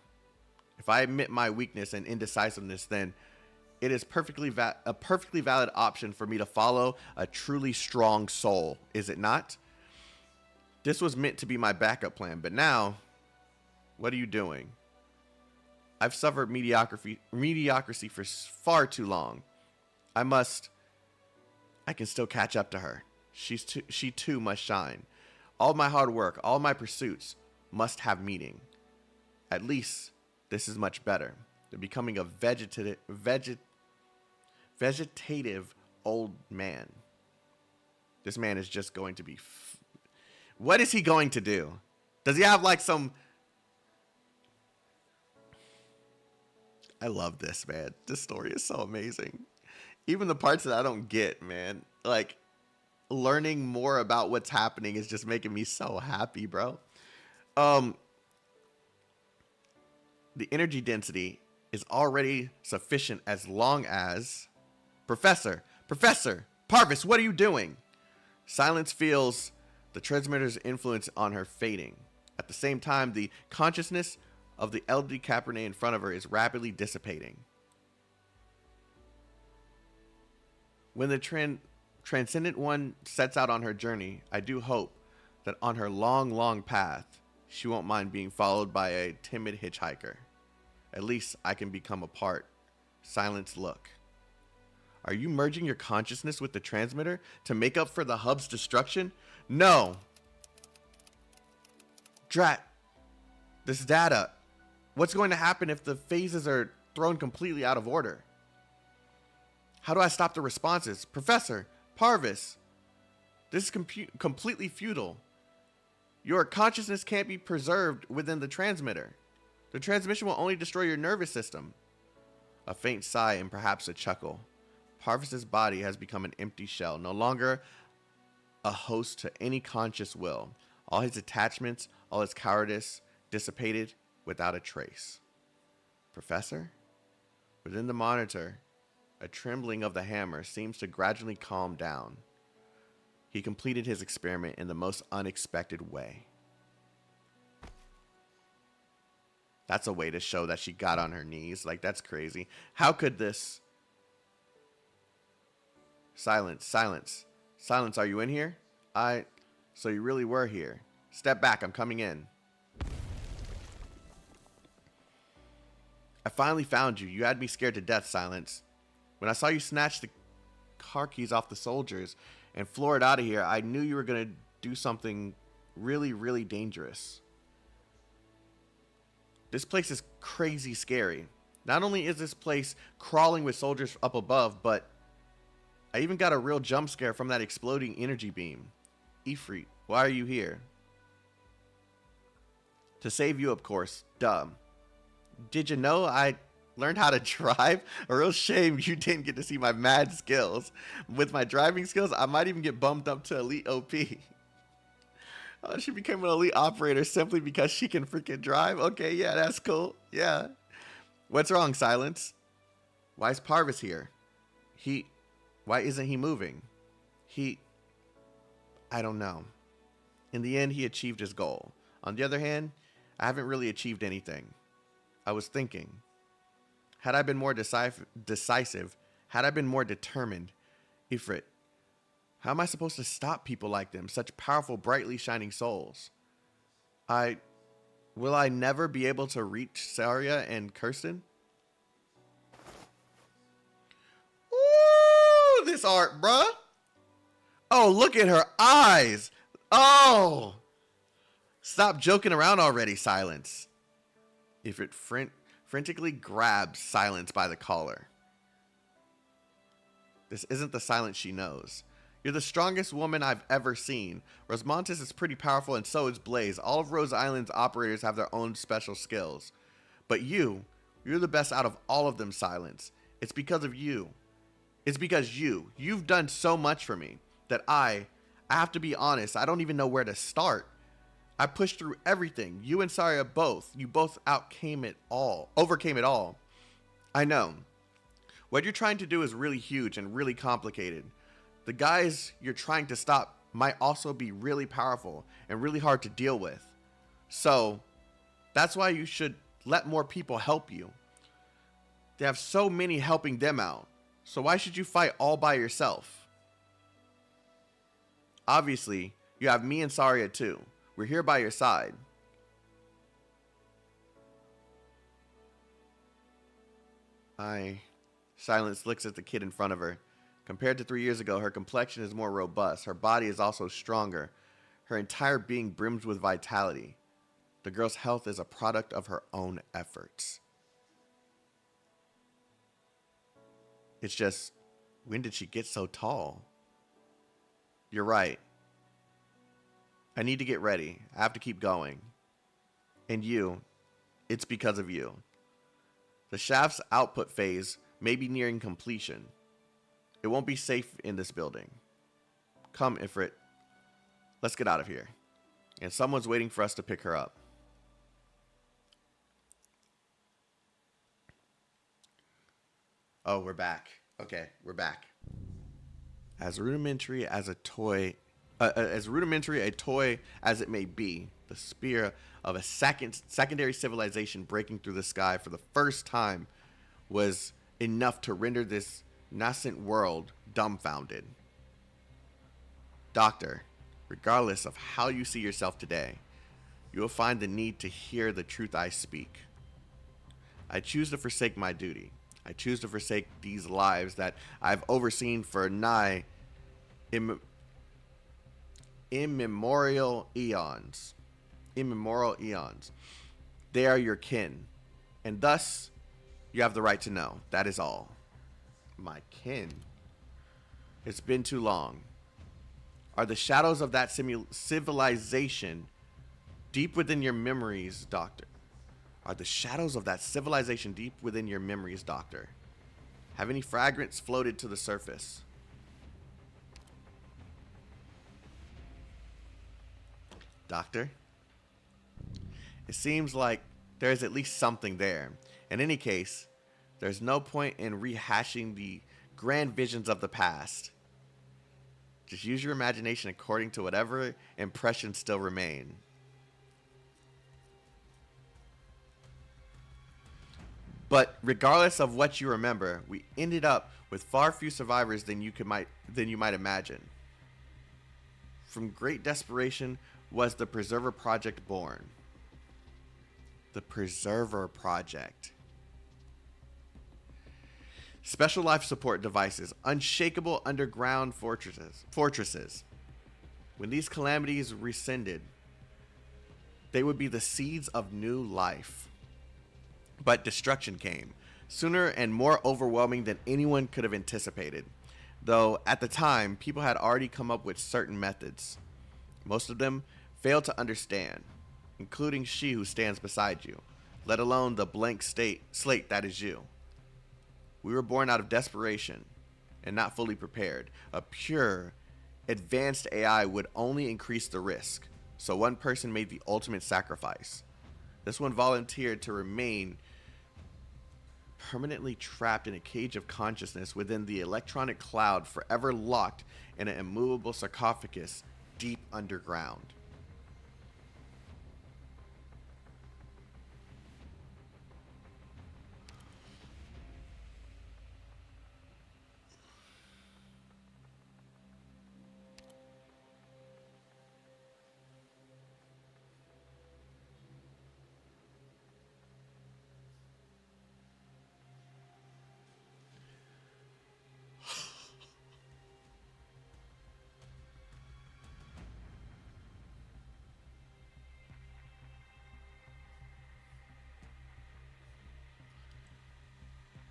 If I admit my weakness and indecisiveness, then it is a perfectly valid option for me to follow a truly strong soul, is it not? This was meant to be my backup plan, but now, what are you doing? I've suffered mediocrity for far too long. I can still catch up to her. She too must shine. All my hard work, all my pursuits must have meaning. At least this is much better than becoming a vegetative old man. This man is just going to be... What is he going to do? Does he have like some... I love this, man. This story is so amazing. Even the parts that I don't get, man. Like, learning more about what's happening is just making me so happy, bro. The energy density is already sufficient as long as... Professor, Parvis, what are you doing? Silence feels the transmitter's influence on her fading. At the same time, the consciousness of the elderly Cabernet in front of her is rapidly dissipating. When the transcendent one sets out on her journey, I do hope that on her long, long path, she won't mind being followed by a timid hitchhiker. At least I can become a part. Silence look. Are you merging your consciousness with the transmitter to make up for the hub's destruction? No. Drat. This data. What's going to happen if the phases are thrown completely out of order? How do I stop the responses? Professor, Parvis. This is completely futile. Your consciousness can't be preserved within the transmitter. The transmission will only destroy your nervous system. A faint sigh and perhaps a chuckle. Parvis's body has become an empty shell, no longer a host to any conscious will. All his attachments, all his cowardice, dissipated without a trace. Professor? Within the monitor, a trembling of the hammer seems to gradually calm down. He completed his experiment in the most unexpected way. That's a way to show that she got on her knees. Like, that's crazy. How could this... Silence, are you in here? So you really were here. Step back, I'm coming in. I finally found you. You had me scared to death, Silence. When I saw you snatch the car keys off the soldiers and floor it out of here, I knew you were going to do something really, really dangerous. This place is crazy scary. Not only is this place crawling with soldiers up above, but I even got a real jump scare from that exploding energy beam. Ifrit, why are you here? To save you, of course. Duh. Did you know I learned how to drive? A real shame you didn't get to see my mad skills. With my driving skills, I might even get bumped up to elite OP. Oh, she became an elite operator simply because she can freaking drive? Okay, yeah, that's cool. Yeah. What's wrong, Silence? Why is Parvis here? Why isn't he moving? I don't know. In the end, he achieved his goal. On the other hand, I haven't really achieved anything. I was thinking, had I been more decisive, had I been more determined, Ifrit, how am I supposed to stop people like them, such powerful, brightly shining souls? Will I never be able to reach Saria and Kirsten? Ooh, this art, bruh. Oh, look at her eyes. Oh. Stop joking around already, Silence. Ifrit frantically grabs Silence by the collar. This isn't the Silence she knows. You're the strongest woman I've ever seen. Rosmontis is pretty powerful, and so is Blaze. All of Rhodes Island's operators have their own special skills. But you're the best out of all of them, Silence. It's because of you. It's because you've done so much for me that I have to be honest, I don't even know where to start. I pushed through everything. You and Saria both. You both overcame it all. I know. What you're trying to do is really huge and really complicated. The guys you're trying to stop might also be really powerful and really hard to deal with. So, that's why you should let more people help you. They have so many helping them out. So why should you fight all by yourself? Obviously, you have me and Saria too. We're here by your side. Silence looks at the kid in front of her. Compared to 3 years ago, her complexion is more robust. Her body is also stronger. Her entire being brims with vitality. The girl's health is a product of her own efforts. It's just, when did she get so tall? You're right. I need to get ready. I have to keep going. And you, it's because of you. The shaft's output phase may be nearing completion. It won't be safe in this building. Come, Ifrit. Let's get out of here. And someone's waiting for us to pick her up. Oh, we're back. Okay, we're back. As rudimentary a toy as it may be, the spear of a secondary civilization breaking through the sky for the first time was enough to render this nascent world dumbfounded. Doctor, regardless of how you see yourself today, you will find the need to hear the truth I speak. I choose to forsake my duty. I choose to forsake these lives that I've overseen for nigh immemorial eons. They are your kin, and thus you have the right to know. That is all. My kin. It's been too long. Are the shadows of that civilization deep within your memories, Doctor? Are the shadows of that civilization deep within your memories, Doctor? Have any fragments floated to the surface? Doctor? It seems like there is at least something there. In any case, there's no point in rehashing the grand visions of the past. Just use your imagination according to whatever impressions still remain. But regardless of what you remember, we ended up with far fewer survivors than you might imagine. From great desperation was the Preserver Project born. The Preserver Project. Special life support devices, unshakable underground fortresses. When these calamities rescinded, they would be the seeds of new life. But destruction came, sooner and more overwhelming than anyone could have anticipated. Though, at the time, people had already come up with certain methods. Most of them failed to understand, including she who stands beside you, let alone the blank slate that is you. We were born out of desperation and not fully prepared. A pure, advanced AI would only increase the risk, so one person made the ultimate sacrifice. This one volunteered to remain permanently trapped in a cage of consciousness within the electronic cloud, forever locked in an immovable sarcophagus deep underground.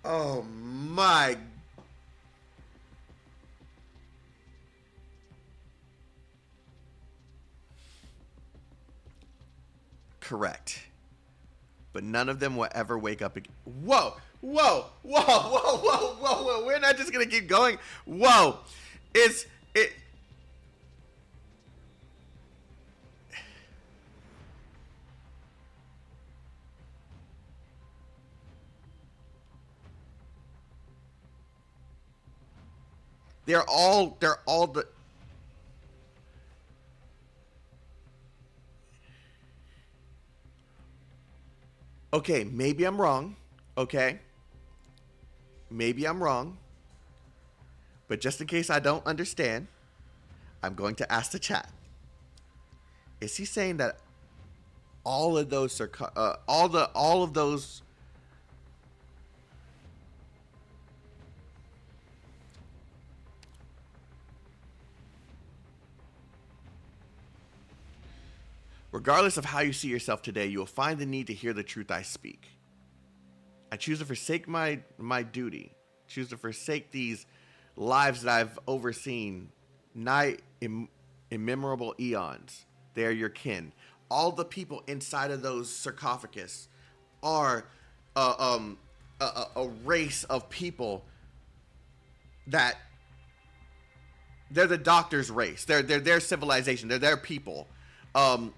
Oh my. Correct. But none of them will ever wake up again. Whoa, whoa, whoa, whoa, whoa, whoa, whoa. We're not just going to keep going. Whoa. They're all the... Okay, maybe I'm wrong. Okay. Maybe I'm wrong. But just in case I don't understand, I'm going to ask the chat. Is he saying that all of those all of those regardless of how you see yourself today, you will find the need to hear the truth I speak. I choose to forsake my duty. Choose to forsake these lives that I've overseen, nigh immemorable eons. They are your kin. All the people inside of those sarcophagus are a race of people that they're the doctor's race. They're their civilization. They're their people. Oh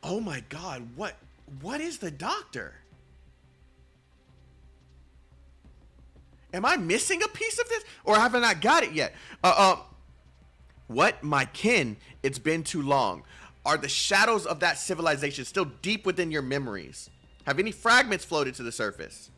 my God! What is the doctor? Am I missing a piece of this, or have I not got it yet? What, my kin? It's been too long. Are the shadows of that civilization still deep within your memories? Have any fragments floated to the surface?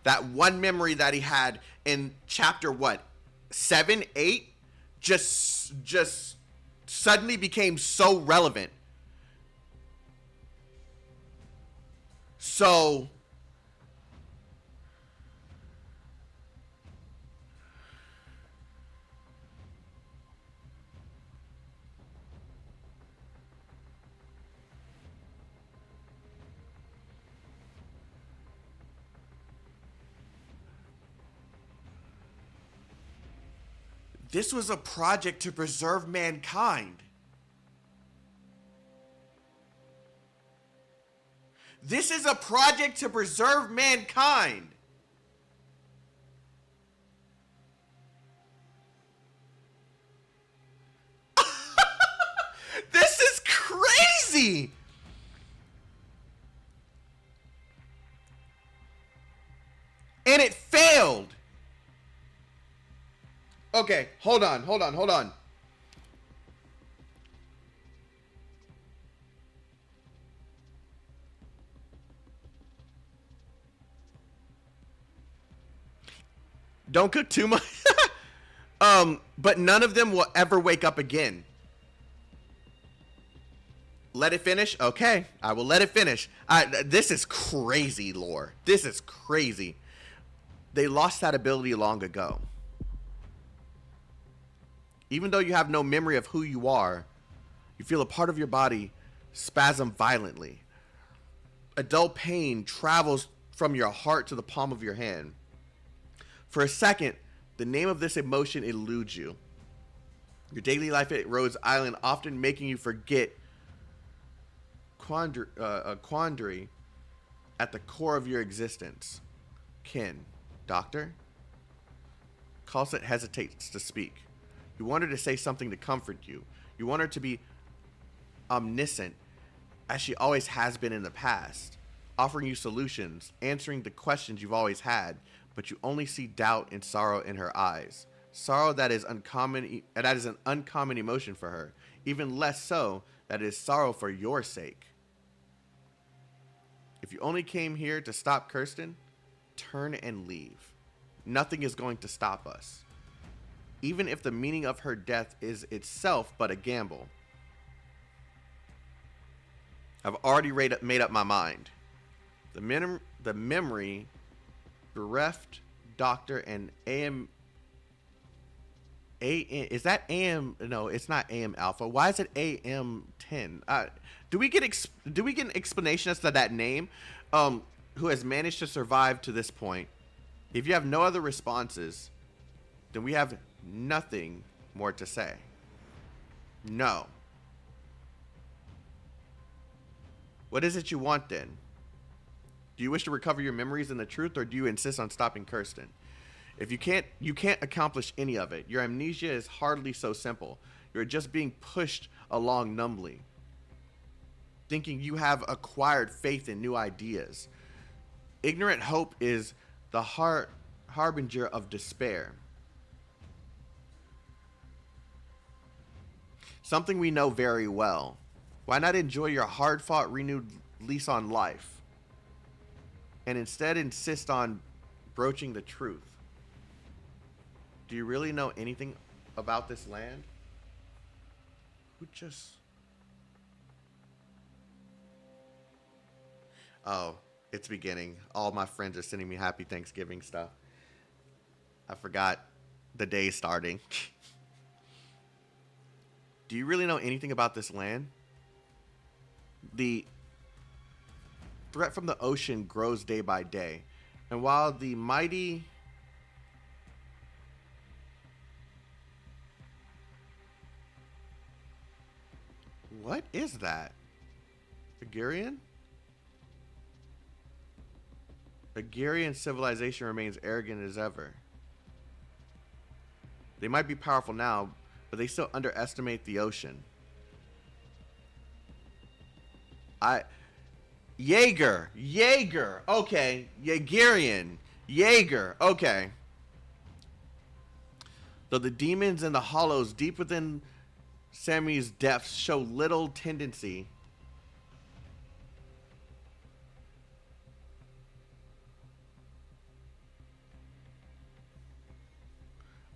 That one memory that he had in chapter what? 7, 8 just suddenly became so relevant. So this was a project to preserve mankind. This is a project to preserve mankind. This is crazy. And it failed. Okay, hold on. Don't cook too much. But none of them will ever wake up again. Let it finish? Okay, I will let it finish. This is crazy lore. This is crazy. They lost that ability long ago. Even though you have no memory of who you are, you feel a part of your body spasm violently. A dull pain travels from your heart to the palm of your hand. For a second, the name of this emotion eludes you. Your daily life at Rhodes Island often making you forget a quandary at the core of your existence. Kin, doctor? Khalset hesitates to speak. You want her to say something to comfort you. You want her to be omniscient, as she always has been in the past, offering you solutions, answering the questions you've always had, but you only see doubt and sorrow in her eyes. Sorrow that is uncommon, that is an uncommon emotion for her. Even less so, that it is sorrow for your sake. If you only came here to stop Kirsten, turn and leave. Nothing is going to stop us. Even if the meaning of her death is itself but a gamble. I've already made up my mind. The memory, bereft doctor, and AM. Is that AM? No, it's not AM Alpha. Why is it AM 10? Do we get an explanation as to that name? Who has managed to survive to this point? If you have no other responses, then we have nothing more to say. No. What is it you want then? Do you wish to recover your memories and the truth, or do you insist on stopping Kirsten? If you can't accomplish any of it. Your amnesia is hardly so simple. You're just being pushed along numbly, thinking you have acquired faith in new ideas. Ignorant hope is the harbinger of despair. Something we know very well. Why not enjoy your hard-fought renewed lease on life and instead insist on broaching the truth? Do you really know anything about this land? Who just... Oh, it's beginning. All my friends are sending me happy Thanksgiving stuff. I forgot the day starting. Do you really know anything about this land? The threat from the ocean grows day by day. And while the mighty... What is that? Agarian? Agarian civilization remains arrogant as ever. They might be powerful now, but they still underestimate the ocean. Jaeger. Okay. Jaegerian. Jaeger. Okay. Though the demons in the hollows deep within Sammy's depths show little tendency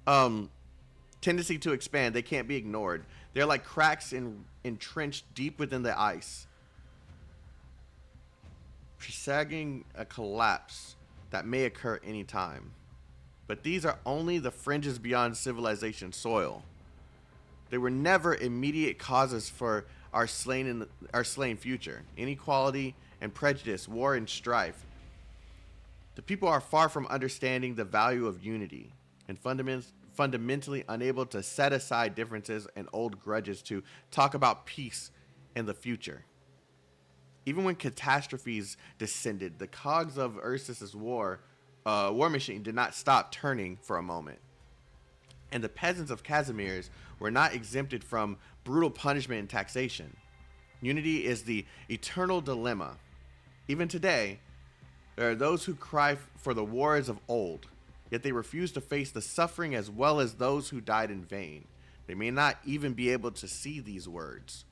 to expand. They can't be ignored. They're like cracks entrenched deep within the ice, presaging a collapse that may occur anytime. But these are only the fringes beyond civilization soil. They were never immediate causes for our slain future. Inequality and prejudice, war and strife. The people are far from understanding the value of unity and fundamentally unable to set aside differences and old grudges to talk about peace and the future. Even when catastrophes descended, the cogs of Ursus's war machine did not stop turning for a moment. And the peasants of Casimir's were not exempted from brutal punishment and taxation. Unity is the eternal dilemma. Even today, there are those who cry for the wars of old, yet they refuse to face the suffering as well as those who died in vain. They may not even be able to see these words.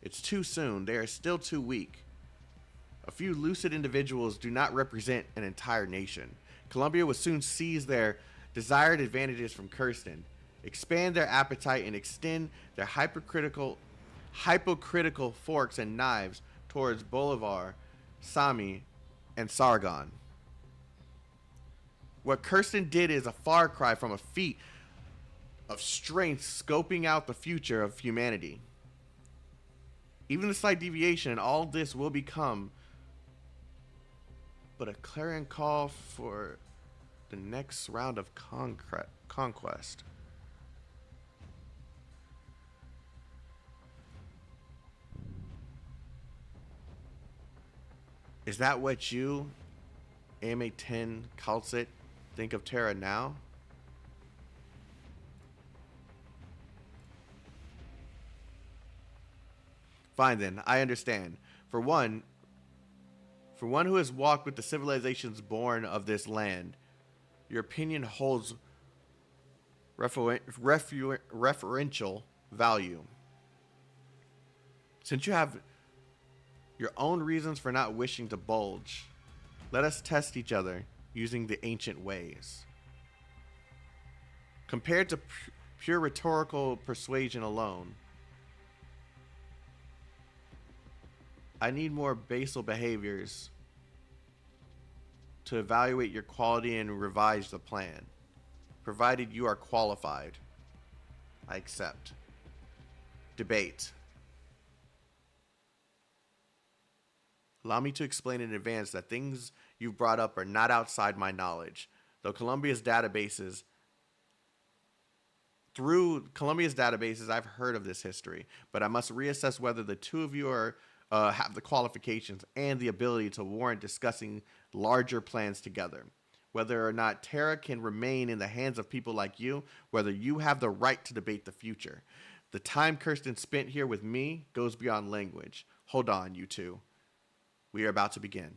It's too soon. They are still too weak. A few lucid individuals do not represent an entire nation. Columbia will soon seize their desired advantages from Kirsten, expand their appetite, and extend their hypocritical forks and knives towards Bolivar, Sami, and Sargon. What Kirsten did is a far cry from a feat of strength scoping out the future of humanity. Even a slight deviation in all this will become but a clarion call for the next round of conquest. Is that what you, AMA-10 Calcit, think of Terra now? Fine then, I understand. For one who has walked with the civilizations born of this land, your opinion holds referential value. Since you have your own reasons for not wishing to bulge, let us test each other using the ancient ways. Compared to pure rhetorical persuasion alone, I need more basal behaviors to evaluate your quality and revise the plan. Provided you are qualified, I accept. Debate. Allow me to explain in advance that things you've brought up are not outside my knowledge. Through Columbia's databases, I've heard of this history, but I must reassess whether the two of you have the qualifications and the ability to warrant discussing larger plans together. whether or not Terra can remain in the hands of people like you, whether you have the right to debate the future. The time Kirsten spent here with me goes beyond language. Hold on, you two. We are about to begin.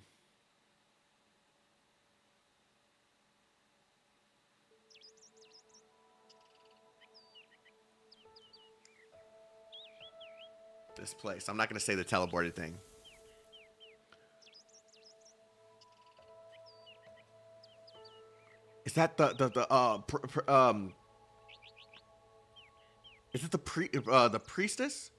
This place. I'm not going to say the teleported thing. Is that is it the priestess?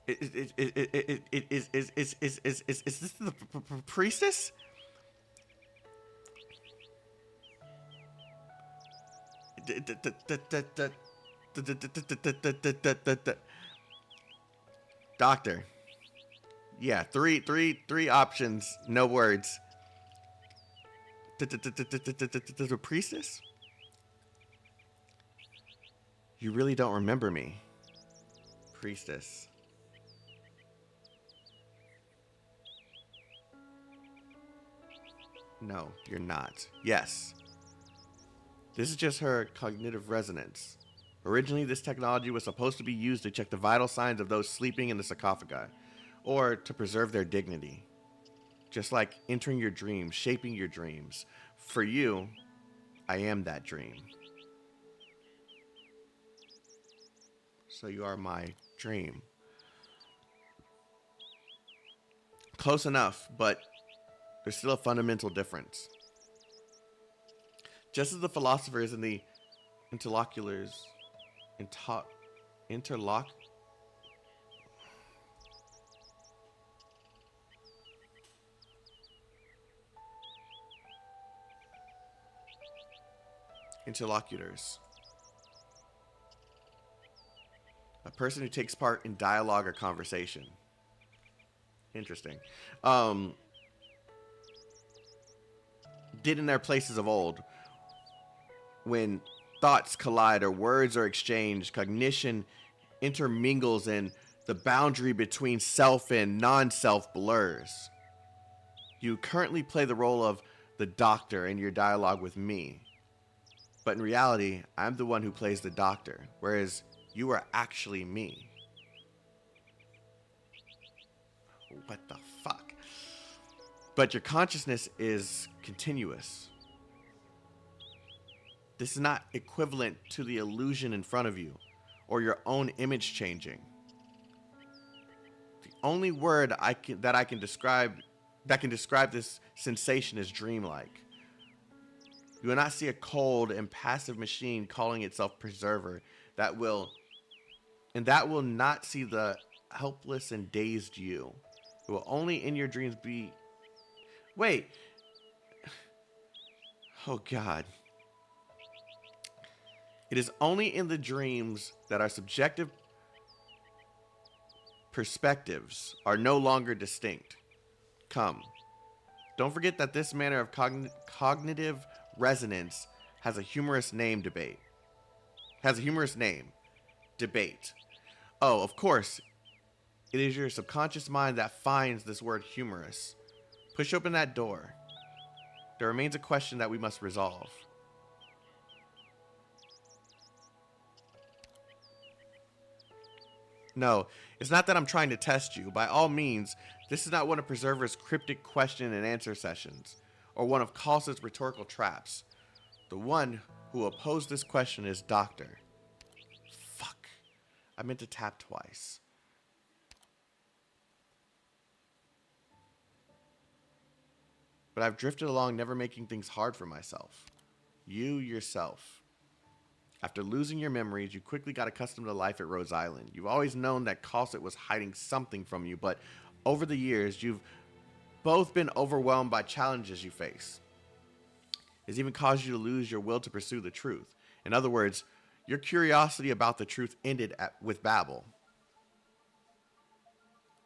Is this the priestess? Doctor. Yeah, three options, no words. The priestess? You really don't remember me. Priestess. No, you're not. Yes. This is just her cognitive resonance. Originally, this technology was supposed to be used to check the vital signs of those sleeping in the sarcophagi, or to preserve their dignity. Just like entering your dreams, shaping your dreams. For you, I am that dream. So you are my dream. Close enough, but there's still a fundamental difference. Just as the philosophers and the interlocutors interlocutors. A person who takes part in dialogue or conversation. Interesting. Did in their places of old. When thoughts collide or words are exchanged, cognition intermingles and the boundary between self and non-self blurs. You currently play the role of the doctor in your dialogue with me. But in reality, I'm the one who plays the doctor, whereas you are actually me. What the fuck? But your consciousness is continuous. This is not equivalent to the illusion in front of you, or your own image changing. The only word that can describe this sensation is dreamlike. You will not see a cold and passive machine calling itself preserver that will not see the helpless and dazed you. It will only in your dreams be... Wait. Oh God. It is only in the dreams that our subjective perspectives are no longer distinct. Come. Don't forget that this manner of cognitive resonance has a humorous name. Debate. Oh, of course. It is your subconscious mind that finds this word humorous. Push open that door. There remains a question that we must resolve. No, it's not that I'm trying to test you. By all means, this is not one of Preserver's cryptic question and answer sessions, or one of Kalsa's rhetorical traps. The one who opposed this question is Doctor. Fuck. I meant to tap twice. But I've drifted along, never making things hard for myself. You yourself. After losing your memories, you quickly got accustomed to life at Rhodes Island. You've always known that Kalsa was hiding something from you, but over the years, you've both been overwhelmed by challenges you face. It's even caused you to lose your will to pursue the truth. In other words, your curiosity about the truth ended with Babel.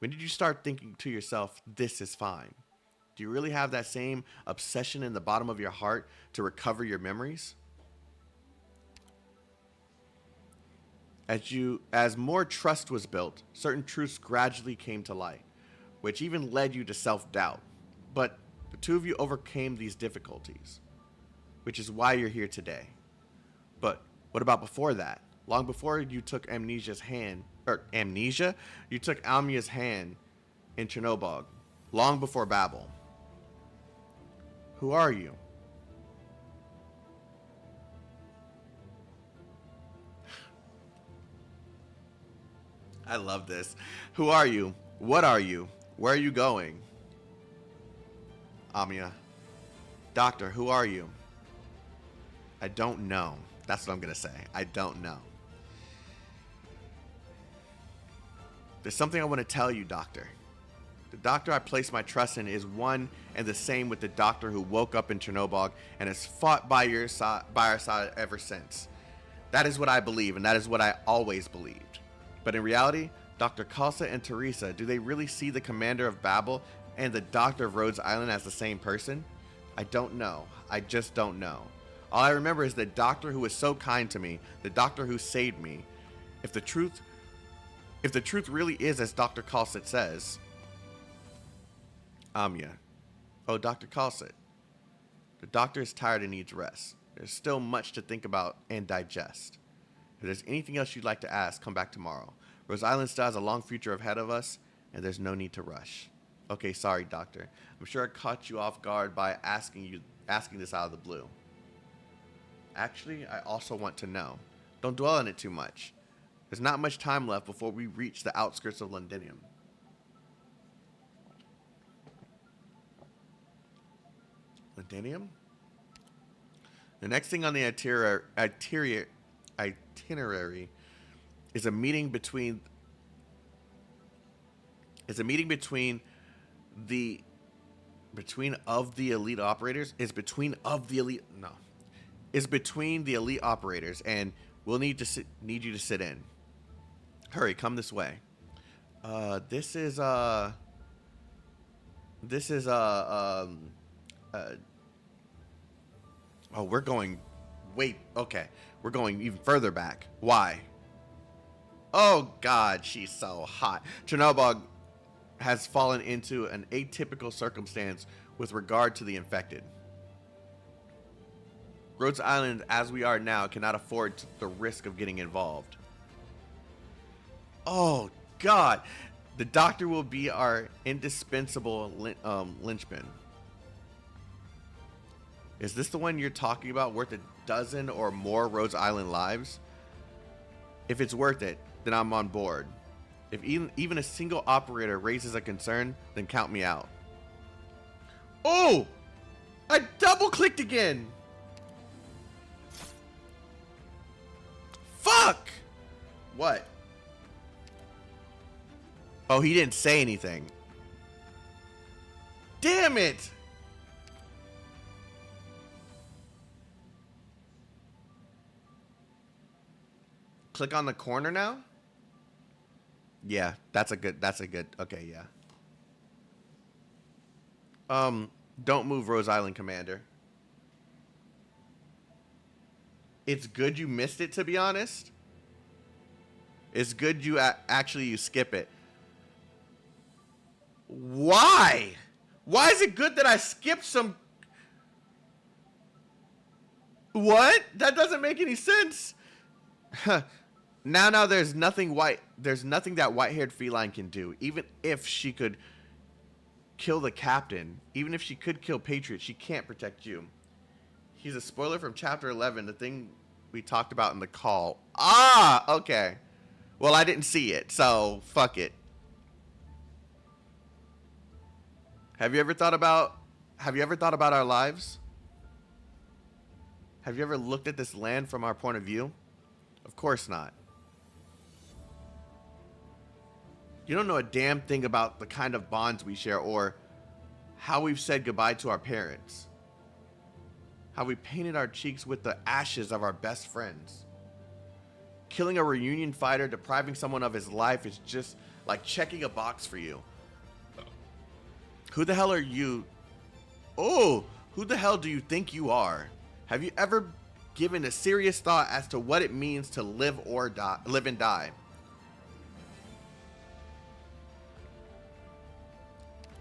When did you start thinking to yourself, this is fine? Do you really have that same obsession in the bottom of your heart to recover your memories? As more trust was built, certain truths gradually came to light, which even led you to self-doubt. But the two of you overcame these difficulties, which is why you're here today. But what about before that? Long before you took Amnesia's hand, you took Amiya's hand in Chernobyl. Long before Babel. Who are you? I love this. Who are you? What are you? Where are you going? Amiya. Doctor, who are you? I don't know. That's what I'm going to say. I don't know. There's something I want to tell you, Doctor. The doctor I place my trust in is one and the same with the doctor who woke up in Chernobyl and has fought by our side ever since. That is what I believe, and that is what I always believed. But in reality, Dr. Kalsa and Teresa, do they really see the commander of Babel and the doctor of Rhodes Island as the same person? I don't know. I just don't know. All I remember is the doctor who was so kind to me, the doctor who saved me. If the truth really is as Dr. Kalsa says, Amiya. Oh, Dr. Kalsit. The doctor is tired and needs rest. There's still much to think about and digest. If there's anything else you'd like to ask, come back tomorrow. Rhodes Island still has a long future ahead of us, and there's no need to rush. Okay, sorry, Doctor. I'm sure I caught you off guard by asking this out of the blue. Actually, I also want to know. Don't dwell on it too much. There's not much time left before we reach the outskirts of Londinium. Londinium? The next thing on the itinerary is a meeting between the elite operators. Is between the elite operators, and we'll need you to sit in. Hurry, come this way. Oh, we're going. Wait, okay. We're going even further back. Why? Oh, God, she's so hot. Chernobyl has fallen into an atypical circumstance with regard to the infected. Rhodes Island, as we are now, cannot afford the risk of getting involved. Oh, God. The doctor will be our indispensable linchpin. Is this the one you're talking about, worth a dozen or more Rhodes Island lives? If it's worth it, then I'm on board. If even a single operator raises a concern, then count me out. Oh! I double-clicked again! Fuck! What? Oh, he didn't say anything. Damn it! Click on the corner now? Yeah, that's a good, okay, yeah. Don't move, Rhodes Island Commander. It's good you missed it, to be honest. It's good you actually you skip it. Why? Why is it good that I skipped some... What? That doesn't make any sense. Now there's nothing that white-haired feline can do. Even if she could kill the captain, even if she could kill Patriot, she can't protect you. He's a spoiler from chapter 11, the thing we talked about in the call. Ah, okay. Well, I didn't see it, so fuck it. Have you ever thought about our lives? Have you ever looked at this land from our point of view? Of course not. You don't know a damn thing about the kind of bonds we share or how we've said goodbye to our parents. How we painted our cheeks with the ashes of our best friends. Killing a reunion fighter, depriving someone of his life is just like checking a box for you. Who the hell are you? Oh, who the hell do you think you are? Have you ever given a serious thought as to what it means to live and die.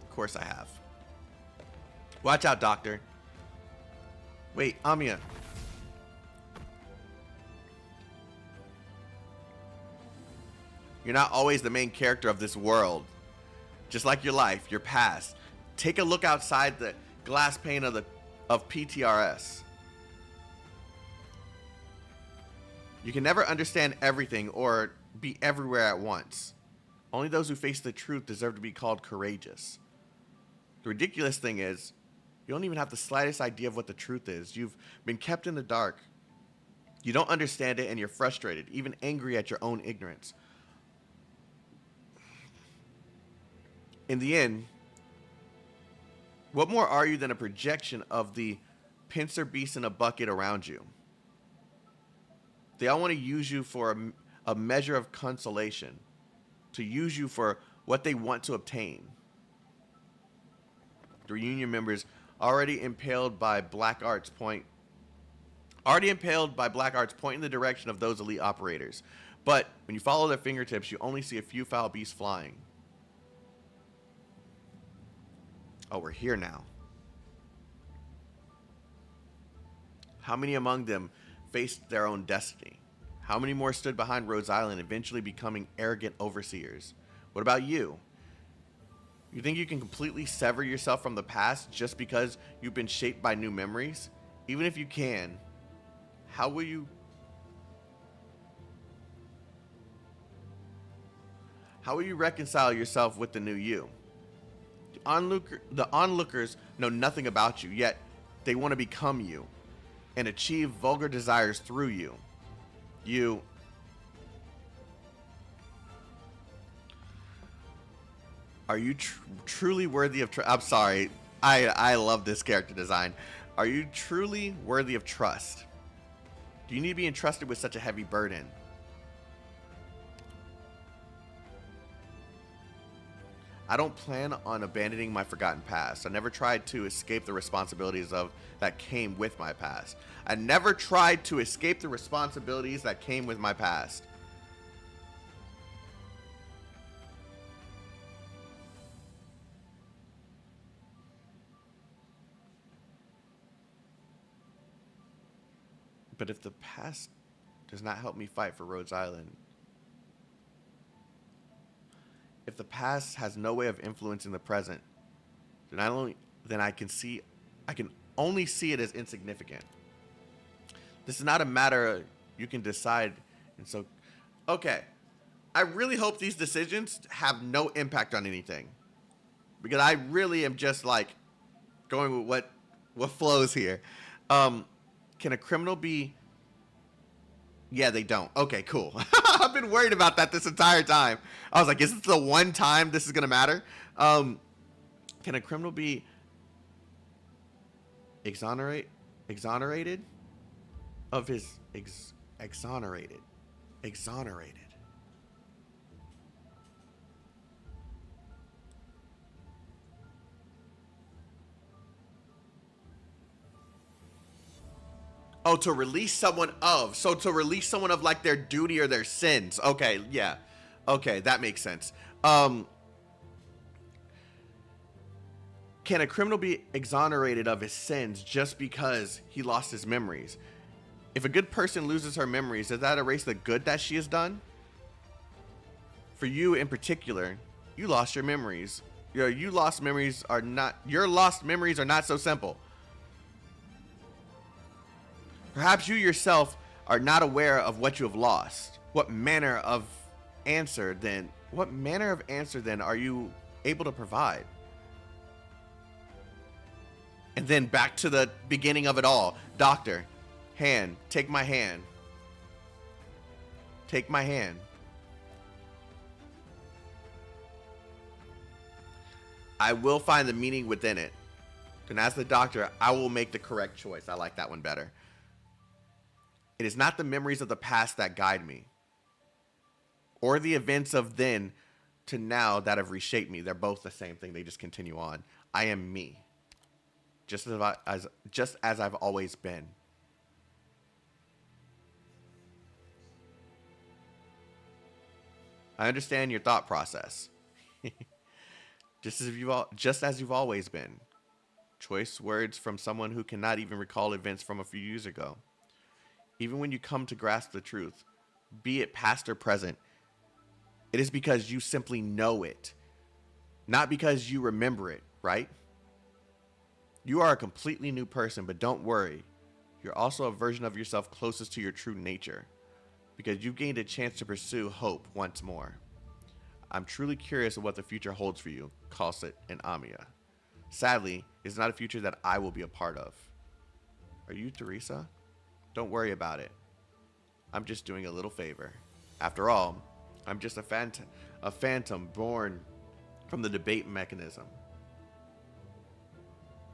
Of course I have. Watch out, Doctor. Wait, Amiya. You're not always the main character of this world. Just like your life, your past. Take a look outside the glass pane of PTRS. You can never understand everything or be everywhere at once. Only those who face the truth deserve to be called courageous. The ridiculous thing is, you don't even have the slightest idea of what the truth is. You've been kept in the dark. You don't understand it and you're frustrated, even angry at your own ignorance. In the end, what more are you than a projection of the pincer beast in a bucket around you? They all want to use you for a measure of consolation, to use you for what they want to obtain. The reunion members already impaled by black arts point in the direction of those elite operators. But when you follow their fingertips, you only see a few foul beasts flying. Oh, we're here now. How many among them faced their own destiny? How many more stood behind Rhodes Island, eventually becoming arrogant overseers? What about you? You think you can completely sever yourself from the past just because you've been shaped by new memories? Even if you can, how will you reconcile yourself with the new you? The onlookers know nothing about you, yet they want to become you and achieve vulgar desires through you. Are you truly worthy of I'm sorry. I love this character design. Are you truly worthy of trust? Do you need to be entrusted with such a heavy burden? I don't plan on abandoning my forgotten past. I never tried to escape the responsibilities that came with my past. I never tried to escape the responsibilities that came with my past. But if the past does not help me fight for Rhodes Island, if the past has no way of influencing the present, then I can only see it as insignificant. This is not a matter you can decide. And so, okay, I really hope these decisions have no impact on anything, because I really am just like going with what flows here. Can a criminal be? Yeah, they don't. Okay, cool. I've been worried about that this entire time. I was like, is this the one time this is going to matter? Can a criminal be exonerated of his exonerated? Oh, to release someone of. So to release someone of like their duty or their sins. Okay, yeah. Okay, that makes sense. Can a criminal be exonerated of his sins just because he lost his memories? If a good person loses her memories, does that erase the good that she has done? For you in particular, you lost your memories. Your lost memories are not so simple. Perhaps you yourself are not aware of what you have lost. What manner of answer then are you able to provide? And then back to the beginning of it all. Doctor, hand, take my hand. Take my hand. I will find the meaning within it. And as the doctor, I will make the correct choice. I like that one better. It is not the memories of the past that guide me, or the events of then to now that have reshaped me. They're both the same thing. They just continue on. I am me, just as I've always been. I understand your thought process. Just as you've always been. Choice words from someone who cannot even recall events from a few years ago. Even when you come to grasp the truth, be it past or present, it is because you simply know it, not because you remember it, right? You are a completely new person, but don't worry. You're also a version of yourself closest to your true nature, because you've gained a chance to pursue hope once more. I'm truly curious of what the future holds for you, Khalsit and Amiya. Sadly, it's not a future that I will be a part of. Are you Teresa? Don't worry about it. I'm just doing a little favor. After all, I'm just a phantom born from the debate mechanism.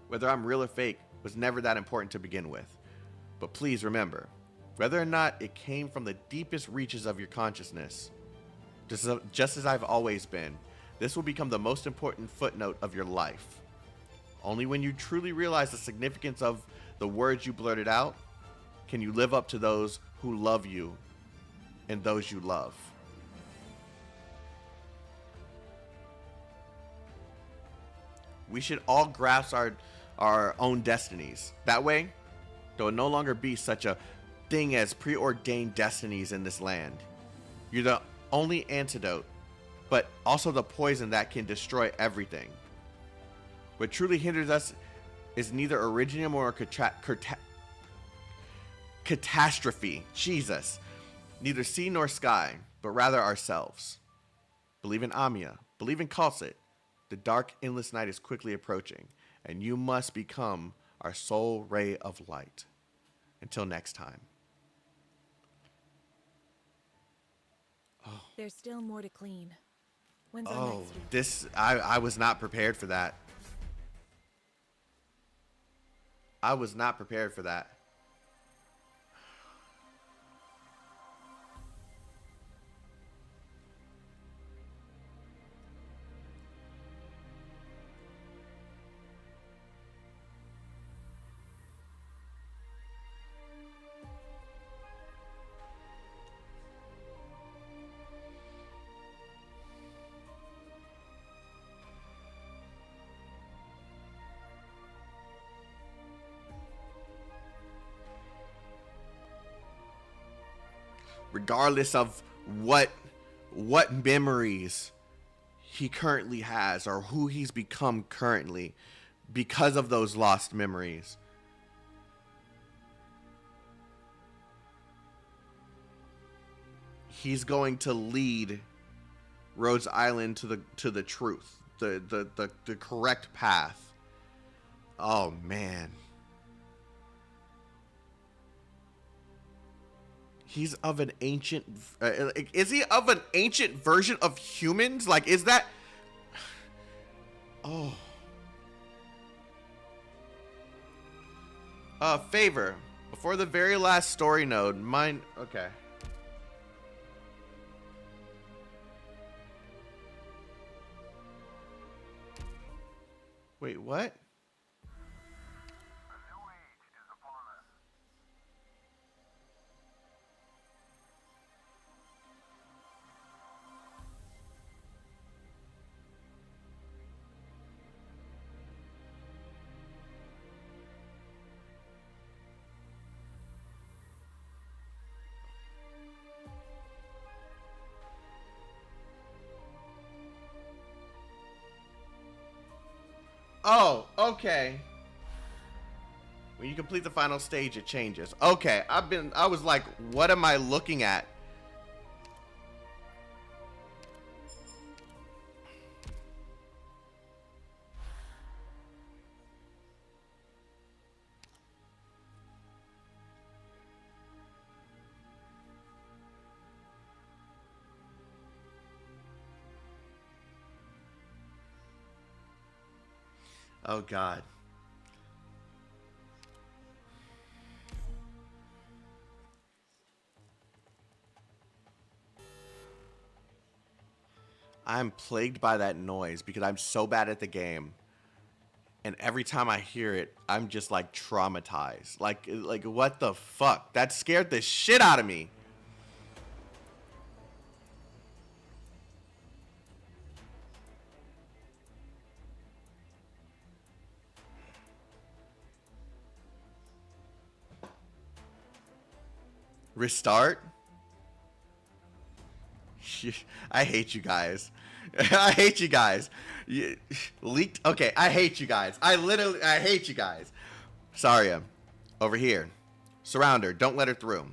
Whether I'm real or fake was never that important to begin with. But please remember, whether or not it came from the deepest reaches of your consciousness, just as I've always been, this will become the most important footnote of your life. Only when you truly realize the significance of the words you blurted out, can you live up to those who love you and those you love. We should all grasp our own destinies. That way, there will no longer be such a thing as preordained destinies in this land. You're the only antidote, but also the poison that can destroy everything. What truly hinders us is neither Originium or catastrophe. Jesus. Neither sea nor sky, but rather ourselves. Believe in Amiya. Believe in Khalsit. The dark, endless night is quickly approaching, and you must become our sole ray of light. Until next time. There's still more to clean. When's our next week? I was not prepared for that. I was not prepared for that. Regardless of what memories he currently has or who he's become currently because of those lost memories. He's going to lead Rhodes Island to the truth, the correct path. Oh man. He's of an ancient... is he of an ancient version of humans? Like, is that... Oh. Favor. Before the very last story node, mine... Okay. Wait, what? Oh, okay. When you complete the final stage, it changes. Okay, I was like, what am I looking at? Oh, God. I'm plagued by that noise because I'm so bad at the game. And every time I hear it, I'm just like traumatized. Like what the fuck? That scared the shit out of me. Restart? I hate you guys. I hate you guys. Leaked. Okay, I hate you guys. I hate you guys. Saria, over here. Surround her. Don't let her through.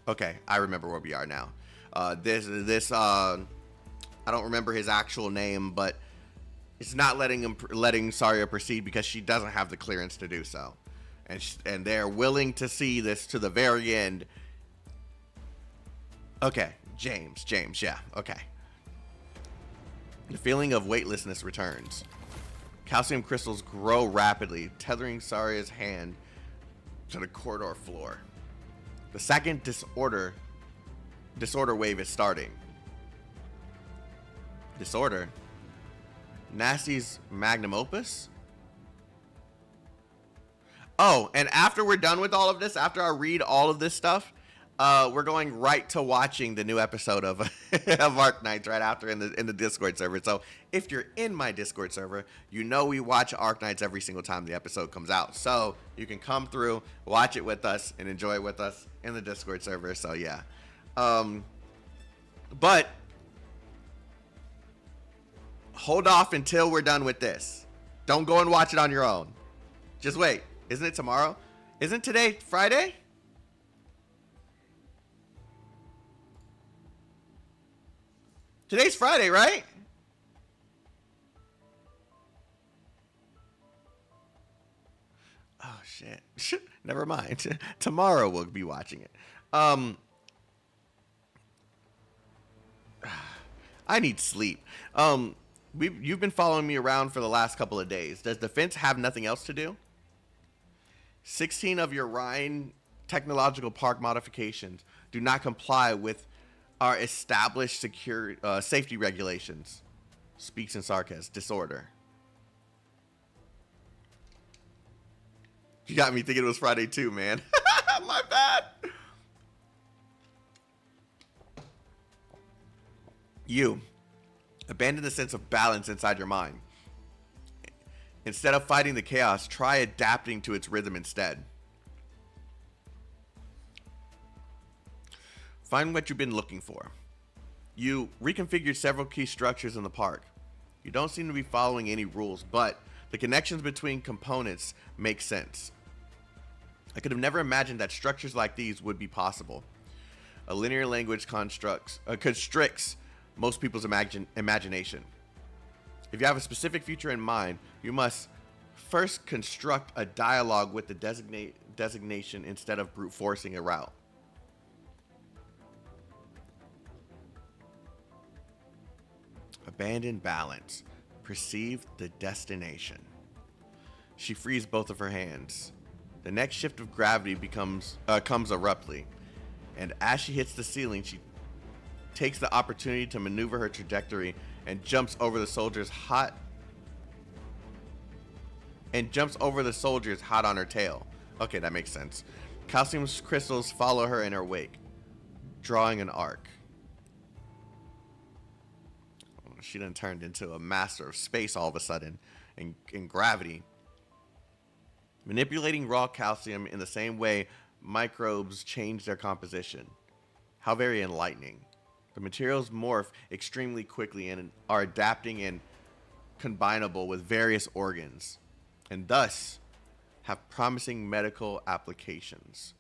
Okay, I remember where we are now. I don't remember his actual name, but it's not letting Saria proceed because she doesn't have the clearance to do so. And they're willing to see this to the very end. Okay, James, yeah, okay. The feeling of weightlessness returns. Calcium crystals grow rapidly, tethering Saria's hand to the corridor floor. The second disorder wave is starting. Disorder? Nasty's magnum opus? Oh, and after we're done with all of this, after I read all of this stuff, we're going right to watching the new episode of Arknights right after in the Discord server. So if you're in my Discord server, you know we watch Arknights every single time the episode comes out. So you can come through, watch it with us, and enjoy it with us in the Discord server. So yeah. But hold off until we're done with this. Don't go and watch it on your own. Just wait. Isn't it tomorrow? Isn't today Friday? Today's Friday, right? Oh, shit. Never mind. Tomorrow we'll be watching it. I need sleep. You've been following me around for the last couple of days. Does Defense have nothing else to do? 16 of your Rhine technological park modifications do not comply with our established safety regulations. Speaks in sarcasm. Disorder. You got me thinking it was Friday too, man. My bad. You abandon the sense of balance inside your mind. Instead of fighting the chaos, try adapting to its rhythm instead. Find what you've been looking for. You reconfigured several key structures in the park. You don't seem to be following any rules, but the connections between components make sense. I could have never imagined that structures like these would be possible. A linear language constricts most people's imagination. If you have a specific future in mind, you must first construct a dialogue with the designation instead of brute forcing a route. Abandon balance. Perceive the destination. She frees both of her hands. The next shift of gravity comes abruptly, and as she hits the ceiling, she takes the opportunity to maneuver her trajectory and jumps over the soldiers hot on her tail. Okay, that makes sense. Calcium crystals follow her in her wake, drawing an arc. She done turned into a master of space all of a sudden in gravity. Manipulating raw calcium in the same way microbes change their composition. How very enlightening. The materials morph extremely quickly and are adapting and combinable with various organs, and thus have promising medical applications.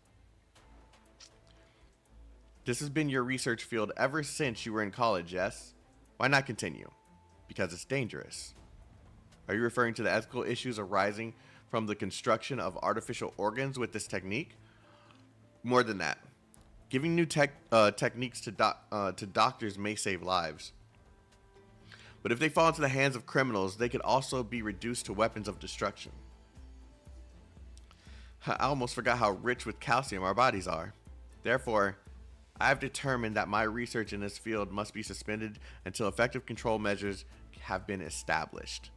This has been your research field ever since you were in college, yes? Why not continue? Because it's dangerous. Are you referring to the ethical issues arising from the construction of artificial organs with this technique? More than that. Giving new techniques to doctors may save lives. But if they fall into the hands of criminals, they could also be reduced to weapons of destruction. I almost forgot how rich with calcium our bodies are. Therefore, I have determined that my research in this field must be suspended until effective control measures have been established.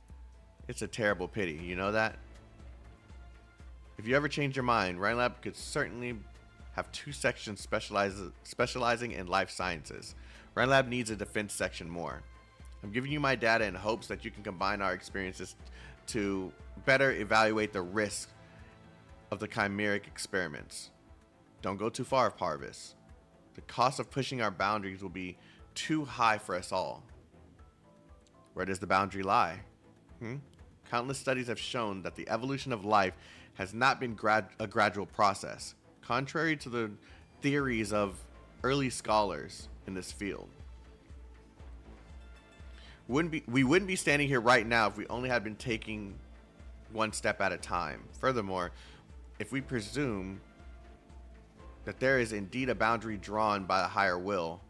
It's a terrible pity, you know that? If you ever change your mind, Rhinelab could certainly have two sections specializing in life sciences. Rhinelab needs a defense section more. I'm giving you my data in hopes that you can combine our experiences to better evaluate the risk of the chimeric experiments. Don't go too far, Parvis. The cost of pushing our boundaries will be too high for us all. Where does the boundary lie? Countless studies have shown that the evolution of life has not been a gradual process, contrary to the theories of early scholars in this field. We wouldn't be standing here right now if we only had been taking one step at a time. Furthermore, if we presume that there is indeed a boundary drawn by a higher will,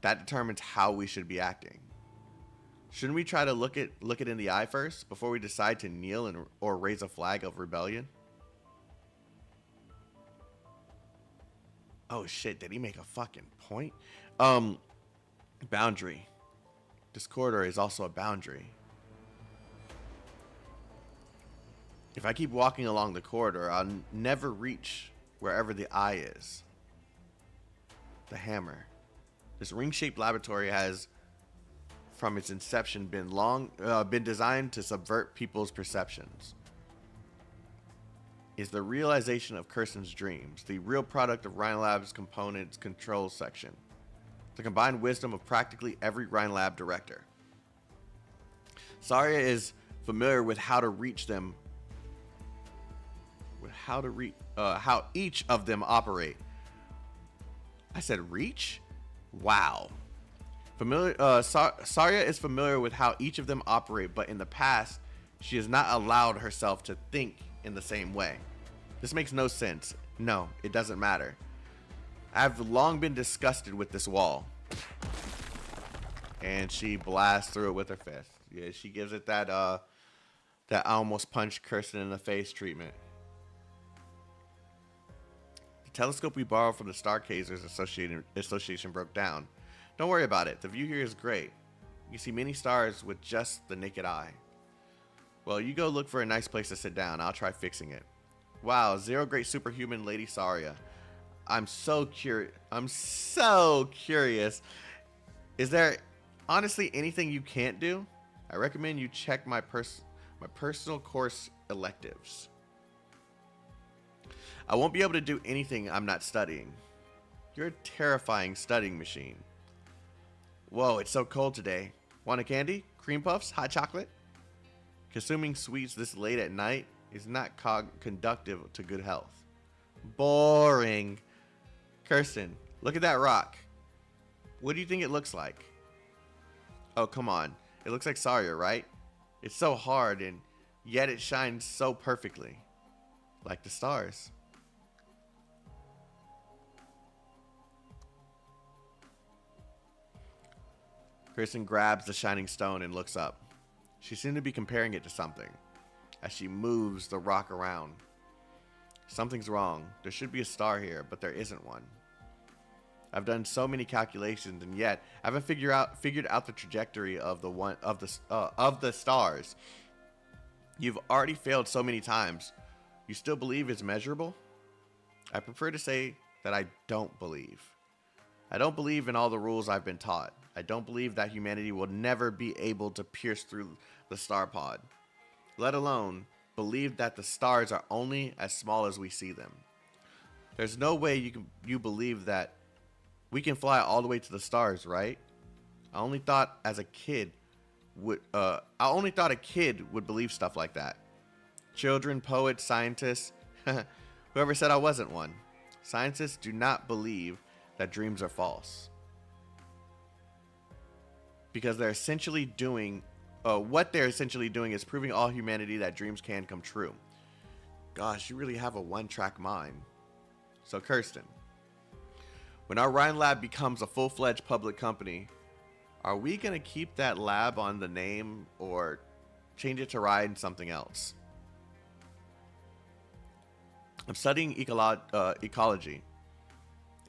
that determines how we should be acting. Shouldn't we try to look it in the eye first before we decide to kneel or raise a flag of rebellion? Oh shit, did he make a fucking point? Boundary. This corridor is also a boundary. If I keep walking along the corridor, I'll never reach wherever the eye is. The hammer. This ring-shaped laboratory has, from its inception, been designed to subvert people's perceptions. Is the realization of Kirsten's dreams, the real product of Rhine Lab's components control section. The combined wisdom of practically every Rhine Lab director. Saria is familiar with how to reach them, how each of them operate. I said reach? Wow. Saria is familiar with how each of them operate, but in the past, she has not allowed herself to think in the same way. This makes no sense. No, it doesn't matter. I've long been disgusted with this wall. And she blasts through it with her fist. Yeah, she gives it that I almost punched Kirsten in the face treatment. The telescope we borrowed from the Stargazers Association broke down. Don't worry about it. The view here is great. You can see many stars with just the naked eye. Well, you go look for a nice place to sit down. I'll try fixing it. Wow, zero great superhuman Lady Saria. I'm so curious. Is there honestly anything you can't do? I recommend you check my personal course electives. I won't be able to do anything I'm not studying. You're a terrifying studying machine. Whoa, it's so cold today. Want a candy? Cream puffs? Hot chocolate? Consuming sweets this late at night is not conductive to good health. Boring. Kirsten, look at that rock. What do you think it looks like? Oh, come on. It looks like Saria, right? It's so hard, and yet it shines so perfectly. Like the stars. Kirsten grabs the shining stone and looks up. She seemed to be comparing it to something as she moves the rock around. Something's wrong. There should be a star here, but there isn't one. I've done so many calculations, and yet I haven't figured out the trajectory of the stars. You've already failed so many times. You still believe it's measurable? I prefer to say that I don't believe. I don't believe in all the rules I've been taught. I don't believe that humanity will never be able to pierce through the star pod, let alone believe that the stars are only as small as we see them. There's no way you believe that we can fly all the way to the stars, right? I only thought a kid would believe stuff like that. Children, poets, scientists, whoever said I wasn't one. Scientists do not believe that dreams are false. Because they're essentially doing what they're essentially doing is proving all humanity that dreams can come true. Gosh, you really have a one-track mind. So Kirsten, when our Rhine Lab becomes a full-fledged public company, are we going to keep that lab on the name or change it to Rhine something else? I'm studying ecology.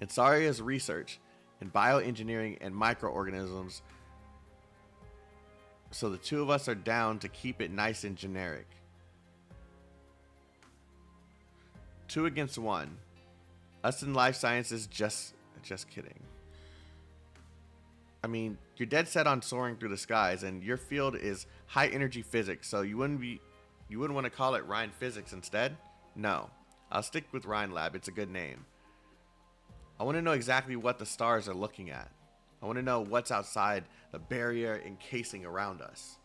In Saria's research in bioengineering and microorganisms, so the two of us are down to keep it nice and generic. 2 against 1. Us in life sciences, just kidding. I mean, you're dead set on soaring through the skies, and your field is high energy physics, so you wouldn't want to call it Rhine Physics instead? No, I'll stick with Rhine Lab. It's a good name. I want to know exactly what the stars are looking at. I want to know what's outside the barrier encasing around us.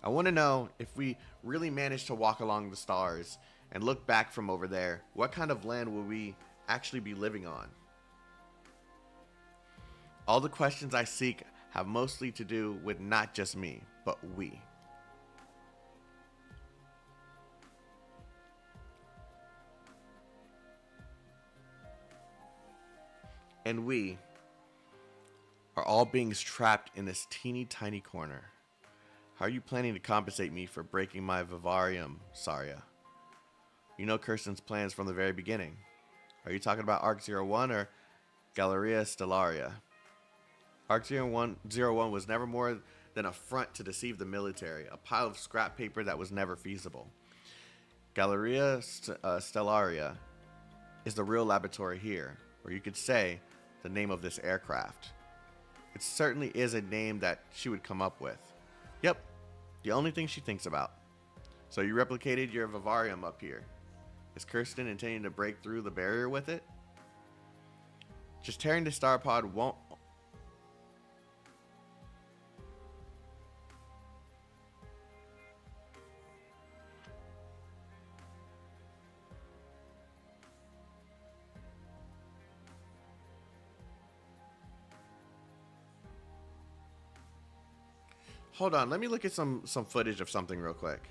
I want to know if we really manage to walk along the stars and look back from over there, what kind of land will we actually be living on? All the questions I seek have mostly to do with not just me, but we. And we are all beings trapped in this teeny tiny corner. How are you planning to compensate me for breaking my vivarium, Saria? You know Kirsten's plans from the very beginning. Are you talking about Arc 01 or Galleria Stellaria? Arc 01 was never more than a front to deceive the military, a pile of scrap paper that was never feasible. Galleria Stellaria is the real laboratory here, or you could say the name of this aircraft. It certainly is a name that she would come up with. Yep, the only thing she thinks about. So you replicated your vivarium up here. Is Kirsten intending to break through the barrier with it? Just tearing the star pod won't... Hold on, let me look at some footage of something real quick.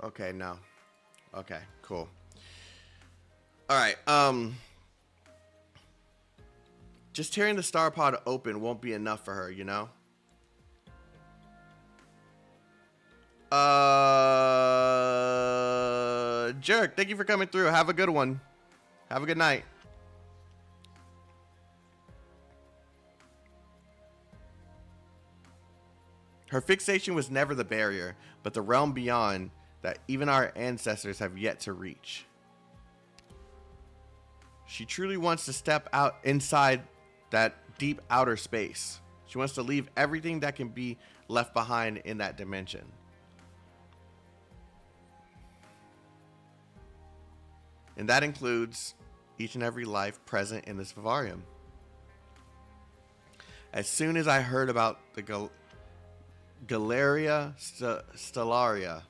Okay, no. Okay, cool. All right, just tearing the star pod open won't be enough for her, you know? Jerk, thank you for coming through. Have a good one. Have a good night. Her fixation was never the barrier, but the realm beyond that even our ancestors have yet to reach. She truly wants to step out inside that deep outer space. She wants to leave everything that can be left behind in that dimension. And that includes each and every life present in this vivarium. As soon as I heard about the Galleria Stellaria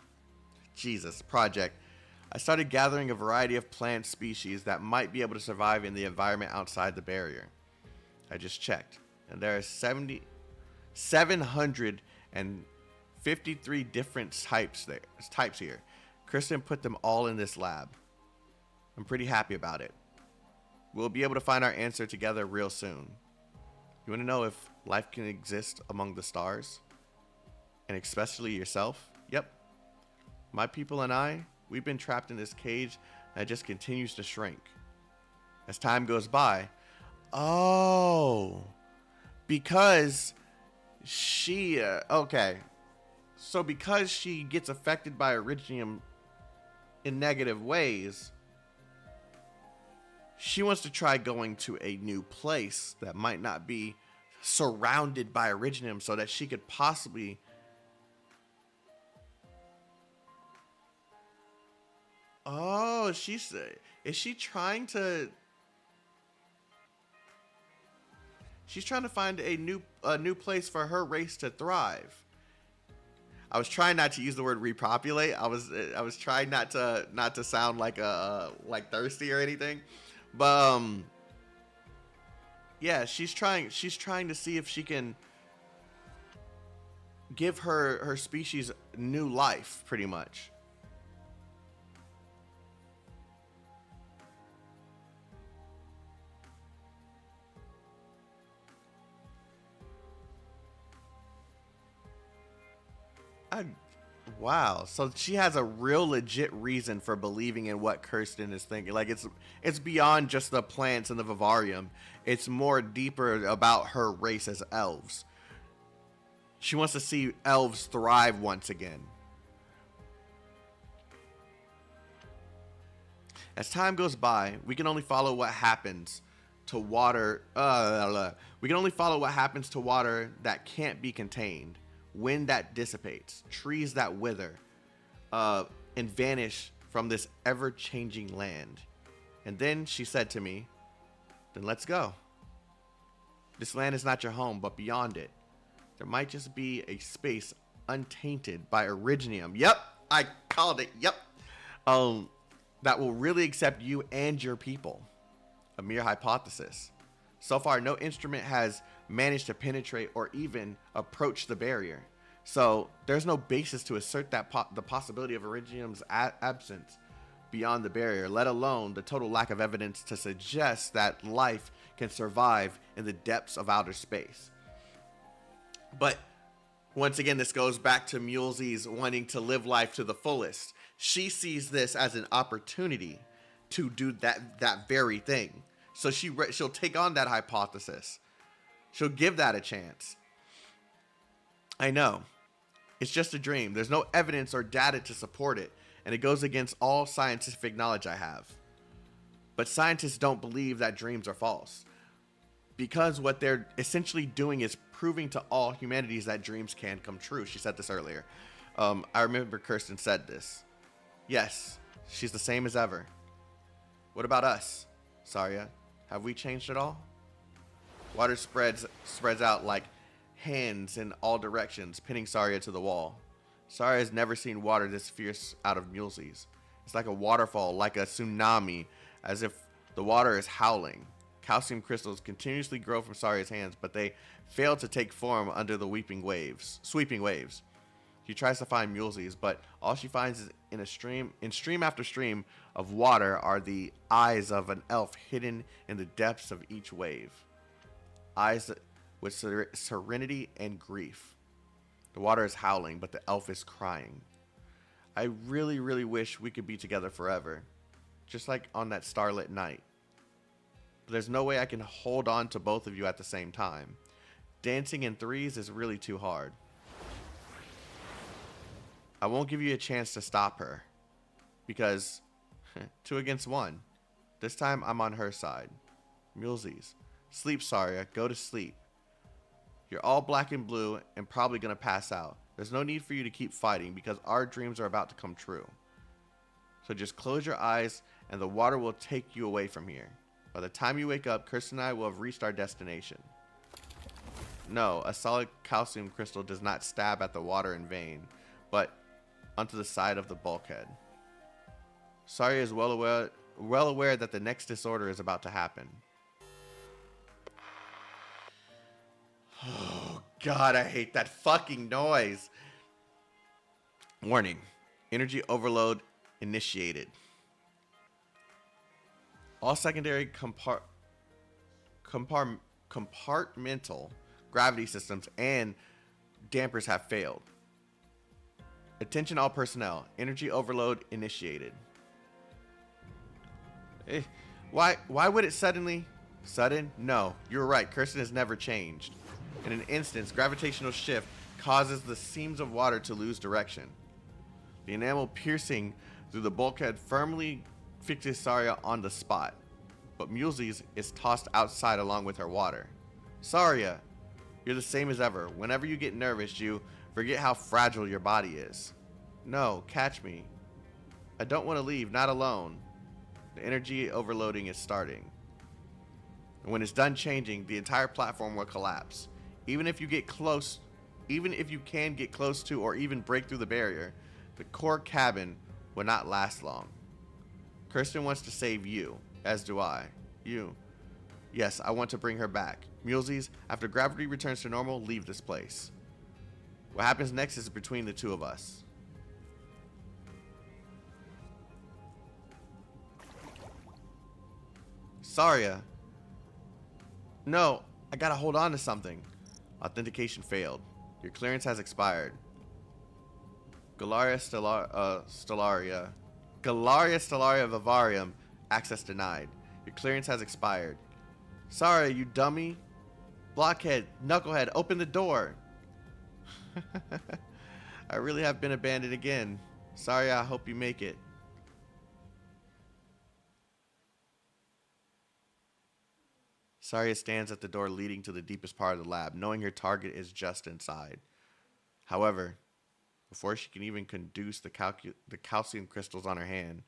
project, I started gathering a variety of plant species that might be able to survive in the environment outside the barrier. I just checked, and there are 753 different types here. Kristen put them all in this lab. I'm pretty happy about it. We'll be able to find our answer together real soon. You want to know if life can exist among the stars? And especially yourself? Yep. My people and I, we've been trapped in this cage that just continues to shrink. As time goes by, oh, because she, okay. So because she gets affected by Iridium in negative ways, she wants to try going to a new place that might not be surrounded by Iridium so that she could possibly... Oh, is she trying to... She's trying to find a new place for her race to thrive. I was trying not to use the word repopulate. I was trying not to sound like like thirsty or anything, but yeah, she's trying to see if she can give her species new life, pretty much. Wow. So she has a real legit reason for believing in what Kirsten is thinking. Like it's beyond just the plants and the vivarium. It's more deeper about her race as elves. She wants to see elves thrive once again. As time goes by, we can only follow what happens to water. We can only follow what happens to water that can't be contained. Wind that dissipates, trees that wither, and vanish from this ever-changing land. And then she said to me, then let's go. This land is not your home, but beyond it, there might just be a space untainted by originium. Yep, I called it, yep. That will really accept you and your people. A mere hypothesis. So far, no instrument has managed to penetrate or even approach the barrier. So there's no basis to assert that the possibility of originium's absence beyond the barrier, let alone the total lack of evidence to suggest that life can survive in the depths of outer space. But once again, this goes back to Mulesy's wanting to live life to the fullest. She sees this as an opportunity to do that very thing. So she'll take on that hypothesis. She'll give that a chance. I know. It's just a dream. There's no evidence or data to support it, and it goes against all scientific knowledge I have. But scientists don't believe that dreams are false, because what they're essentially doing is proving to all humanities that dreams can come true. She said this earlier. I remember Kirsten said this. Yes, she's the same as ever. What about us, Saria? Have we changed at all? Water spreads out like hands in all directions, pinning Saria to the wall. Saria has never seen water this fierce out of Mulesy's. It's like a waterfall, like a tsunami, as if the water is howling. Calcium crystals continuously grow from Saria's hands, but they fail to take form under the sweeping waves. She tries to find Mulesy's, but all she finds is in stream after stream of water are the eyes of an elf hidden in the depths of each wave. Eyes with serenity and grief. The water is howling, but the elf is crying. I really, really wish we could be together forever, just like on that starlit night. But there's no way I can hold on to both of you at the same time. Dancing in threes is really too hard. I won't give you a chance to stop her, because 2 against 1. This time I'm on her side. Mulesy's. Sleep, Saria. Go to sleep. You're all black and blue and probably going to pass out. There's no need for you to keep fighting because our dreams are about to come true. So just close your eyes and the water will take you away from here. By the time you wake up, Kirsten and I will have reached our destination. No, a solid calcium crystal does not stab at the water in vain, but onto the side of the bulkhead. Saria is well aware that the next disorder is about to happen. Oh, God, I hate that fucking noise. Warning. Energy overload initiated. All secondary compartmental gravity systems and dampers have failed. Attention all personnel. Energy overload initiated. Why would it suddenly... Sudden? No, you're right. Kirsten has never changed. In an instance, gravitational shift causes the seams of water to lose direction. The enamel piercing through the bulkhead firmly fixes Saria on the spot, but Mulesy's is tossed outside along with her water. Saria, you're the same as ever. Whenever you get nervous, you forget how fragile your body is. No, catch me. I don't want to leave, not alone. The energy overloading is starting. And when it's done changing, the entire platform will collapse. Even if you can get close to or even break through the barrier, the core cabin will not last long. Kirsten wants to save you, as do I. You. Yes, I want to bring her back. Mulesies, after gravity returns to normal, leave this place. What happens next is between the two of us. Saria. No, I gotta hold on to something. Authentication failed. Your clearance has expired. Galaria Stellaria Vivarium. Access denied. Your clearance has expired. Sorry, you dummy. Blockhead, knucklehead, open the door. I really have been abandoned again. Sorry, I hope you make it. Saria stands at the door leading to the deepest part of the lab, knowing her target is just inside. However, before she can even conduce the calcium crystals on her hand,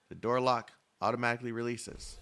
the door lock automatically releases.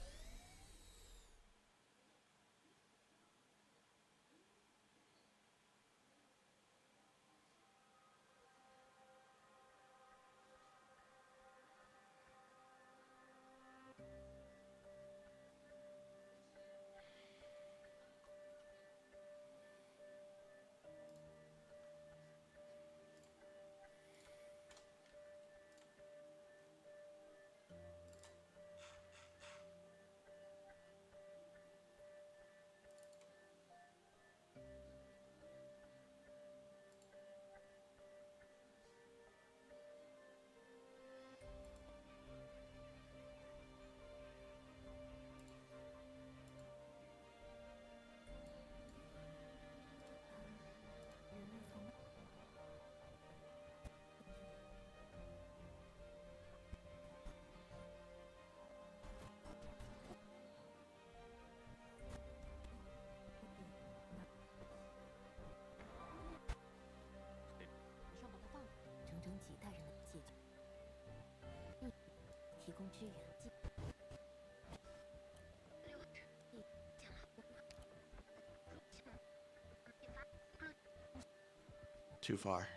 Too far.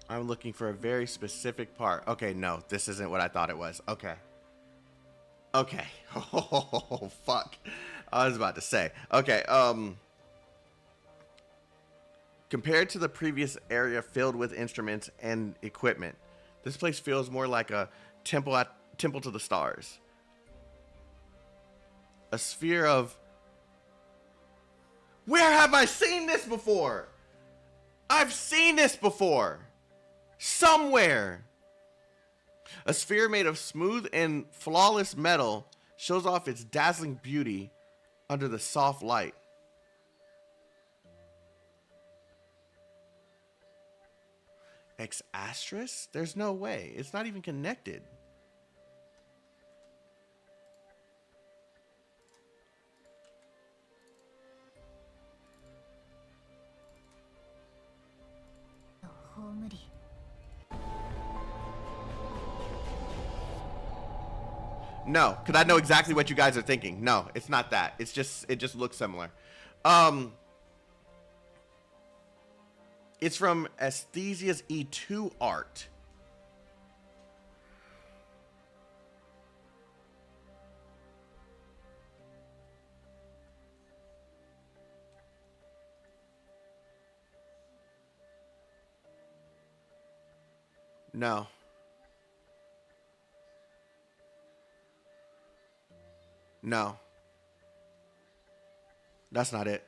I'm looking for a very specific part. Okay, no, this isn't what I thought it was. Okay. Okay. Oh, fuck. I was about to say. Okay, compared to the previous area filled with instruments and equipment, this place feels more like a temple to the stars. A sphere of... Where have I seen this before? I've seen this before. Somewhere. A sphere made of smooth and flawless metal shows off its dazzling beauty under the soft light. Ex Astris? There's no way. It's not even connected. No, because I know exactly what you guys are thinking. No, it's not that. It just looks similar. It's from Aesthesia's E2 art. No. No. That's not it.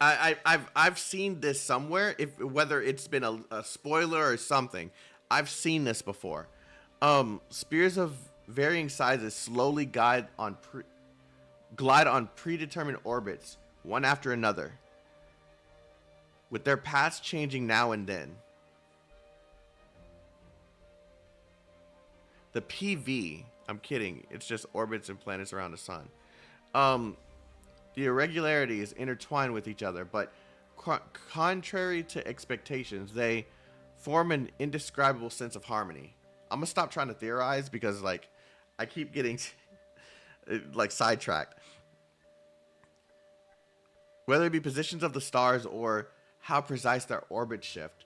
I've seen this somewhere. Whether it's been a spoiler or something, I've seen this before. Spears of varying sizes slowly glide on predetermined orbits, one after another, with their paths changing now and then. The PV, I'm kidding. It's just orbits and planets around the sun. The irregularities intertwine with each other, but contrary to expectations, they form an indescribable sense of harmony. I'm gonna stop trying to theorize because, like, I keep getting like sidetracked. Whether it be positions of the stars or how precise their orbits shift,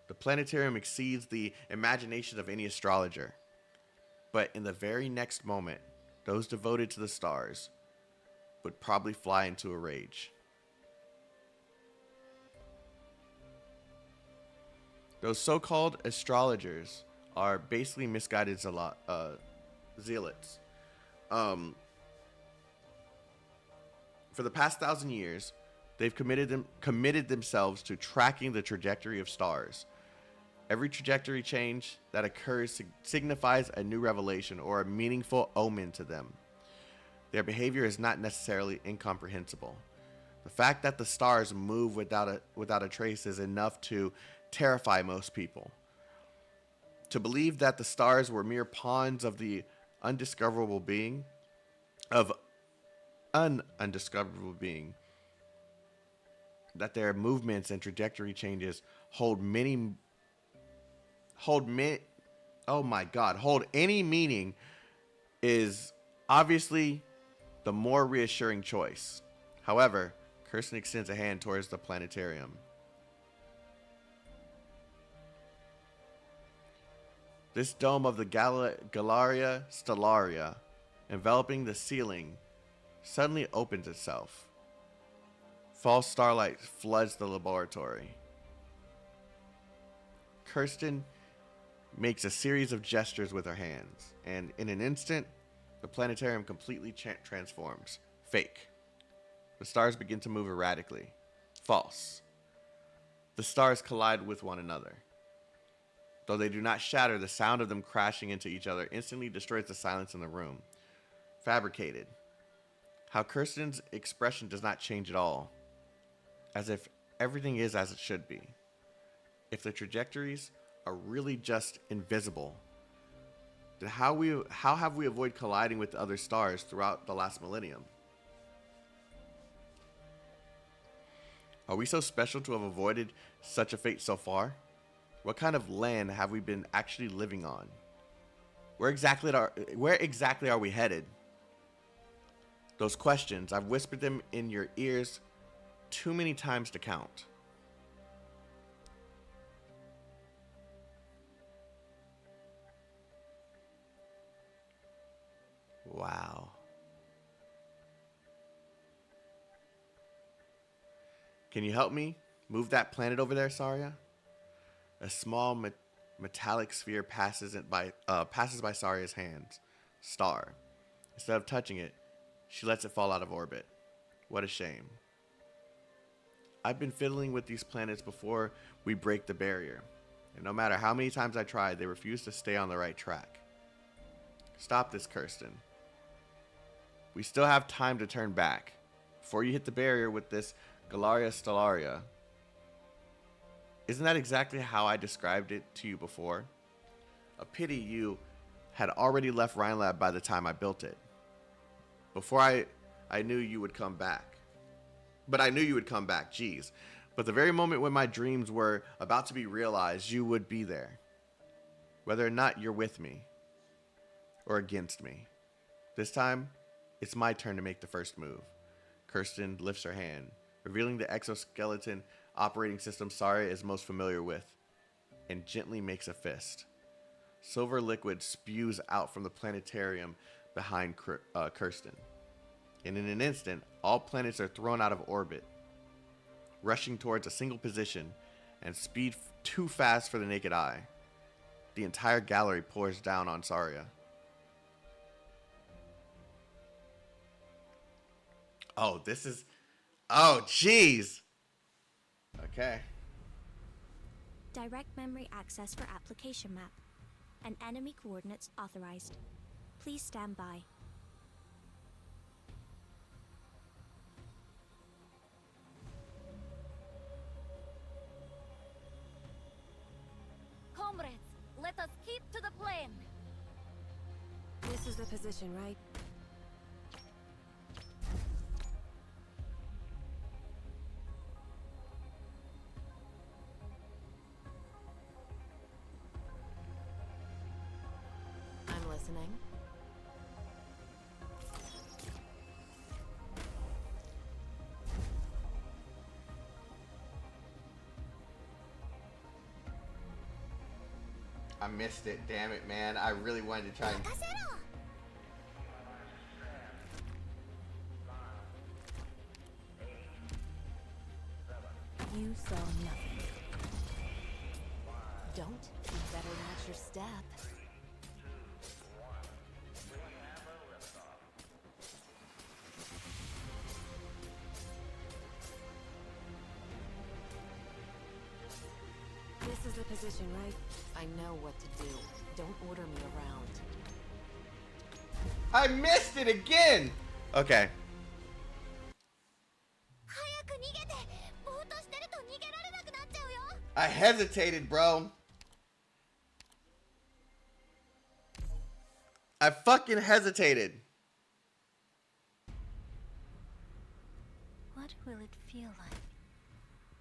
the planetarium exceeds the imagination of any astrologer. But in the very next moment, those devoted to the stars would probably fly into a rage. Those so-called astrologers are basically misguided zealots. For the past 1,000 years, they've committed themselves to tracking the trajectory of stars. Every trajectory change that occurs signifies a new revelation or a meaningful omen to them. Their behavior is not necessarily incomprehensible. The fact that the stars move without a trace is enough to terrify most people. To believe that the stars were mere pawns of the undiscoverable being, undiscoverable being, that their movements and trajectory changes hold any meaning is obviously the more reassuring choice. However, Kirsten extends a hand towards the planetarium. This dome of the Galeria Stellaria, enveloping the ceiling, suddenly opens itself. False starlight floods the laboratory. Kirsten makes a series of gestures with her hands, and in an instant, the planetarium completely transforms. Fake. The stars begin to move erratically. False. The stars collide with one another. Though they do not shatter, the sound of them crashing into each other instantly destroys the silence in the room. Fabricated. How Kirsten's expression does not change at all. As if everything is as it should be. If the trajectories are really just invisible, then how have we avoided colliding with other stars throughout the last millennium? Are we so special to have avoided such a fate so far? What kind of land have we been actually living on? Where exactly are we headed? Those questions, I've whispered them in your ears too many times to count. Wow. Can you help me move that planet over there, Saria? A small metallic sphere passes by Saria's hands. Star. Instead of touching it, she lets it fall out of orbit. What a shame. I've been fiddling with these planets before we break the barrier, and no matter how many times I tried, they refuse to stay on the right track. Stop this, Kirsten. We still have time to turn back, before you hit the barrier with this Galeria Stellaria. Isn't that exactly how I described it to you before? A pity you had already left Rhinelab by the time I built it. Before I knew you would come back. But I knew you would come back, geez. But the very moment when my dreams were about to be realized, you would be there. Whether or not you're with me. Or against me. This time, it's my turn to make the first move. Kirsten lifts her hand, revealing the exoskeleton operating system Saria is most familiar with, and gently makes a fist. Silver liquid spews out from the planetarium behind Kirsten. And in an instant, all planets are thrown out of orbit, rushing towards a single position and speed too fast for the naked eye. The entire gallery pours down on Saria. Oh, this is... Oh, jeez! Okay. Direct memory access for application map. And enemy coordinates authorized. Please stand by. Comrades, let us keep to the plan. This is the position, right? listening. I missed it. Damn it, man. I really wanted to try and... You saw nothing. Don't. You better watch your step. This is the position, right? I know what to do. Don't order me around. I missed it again! Okay. I hesitated, bro. I fucking hesitated. What will it feel like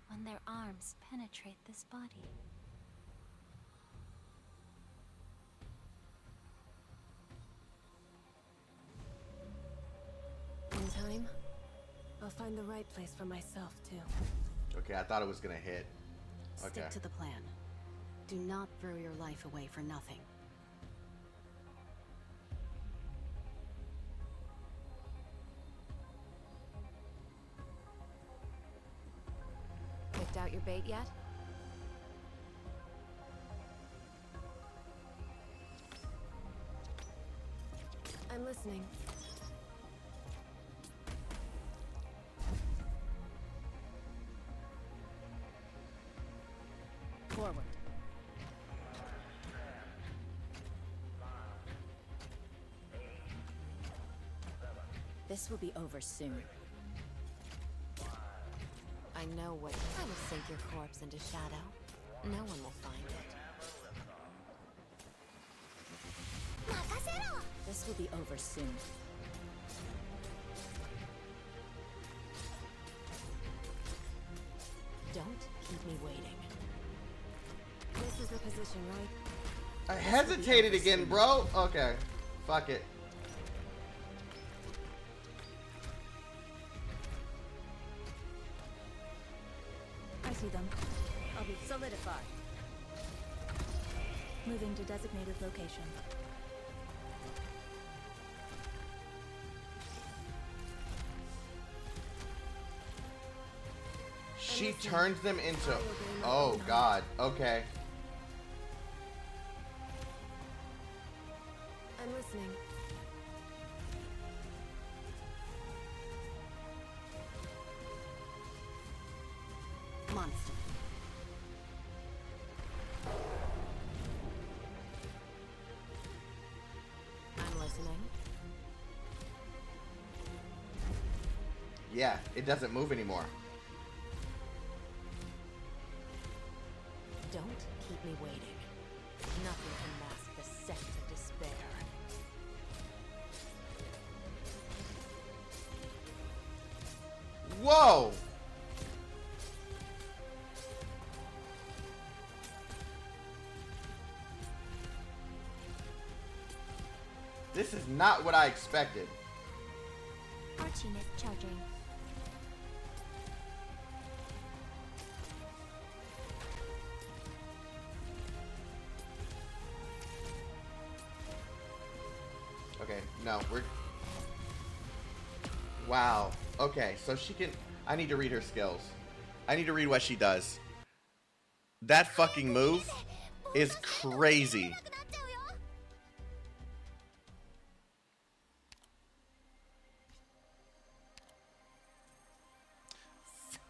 when their arms penetrate this body? In time, I'll find the right place for myself, too. Okay, I thought it was gonna hit. Okay. Stick to the plan. Do not throw your life away for nothing. Picked out your bait yet? I'm listening. Forward. This will be over soon. I know what. I will sink your corpse into shadow. No one will find it. This will be over soon. Don't keep me waiting. This is the position, right? I hesitated again, bro. Okay. Fuck it. I see them. I'll be solidified. Moving to designated location. She turns them into... Oh, God. Okay. I'm listening. Monster. I'm listening. Yeah, it doesn't move anymore. Don't keep me waiting. Nothing can mask the scent of despair. Whoa! This is not what I expected. Arch unit charging. Okay, no, we're... Wow. Okay, so she can... I need to read her skills. I need to read what she does. That fucking move is crazy.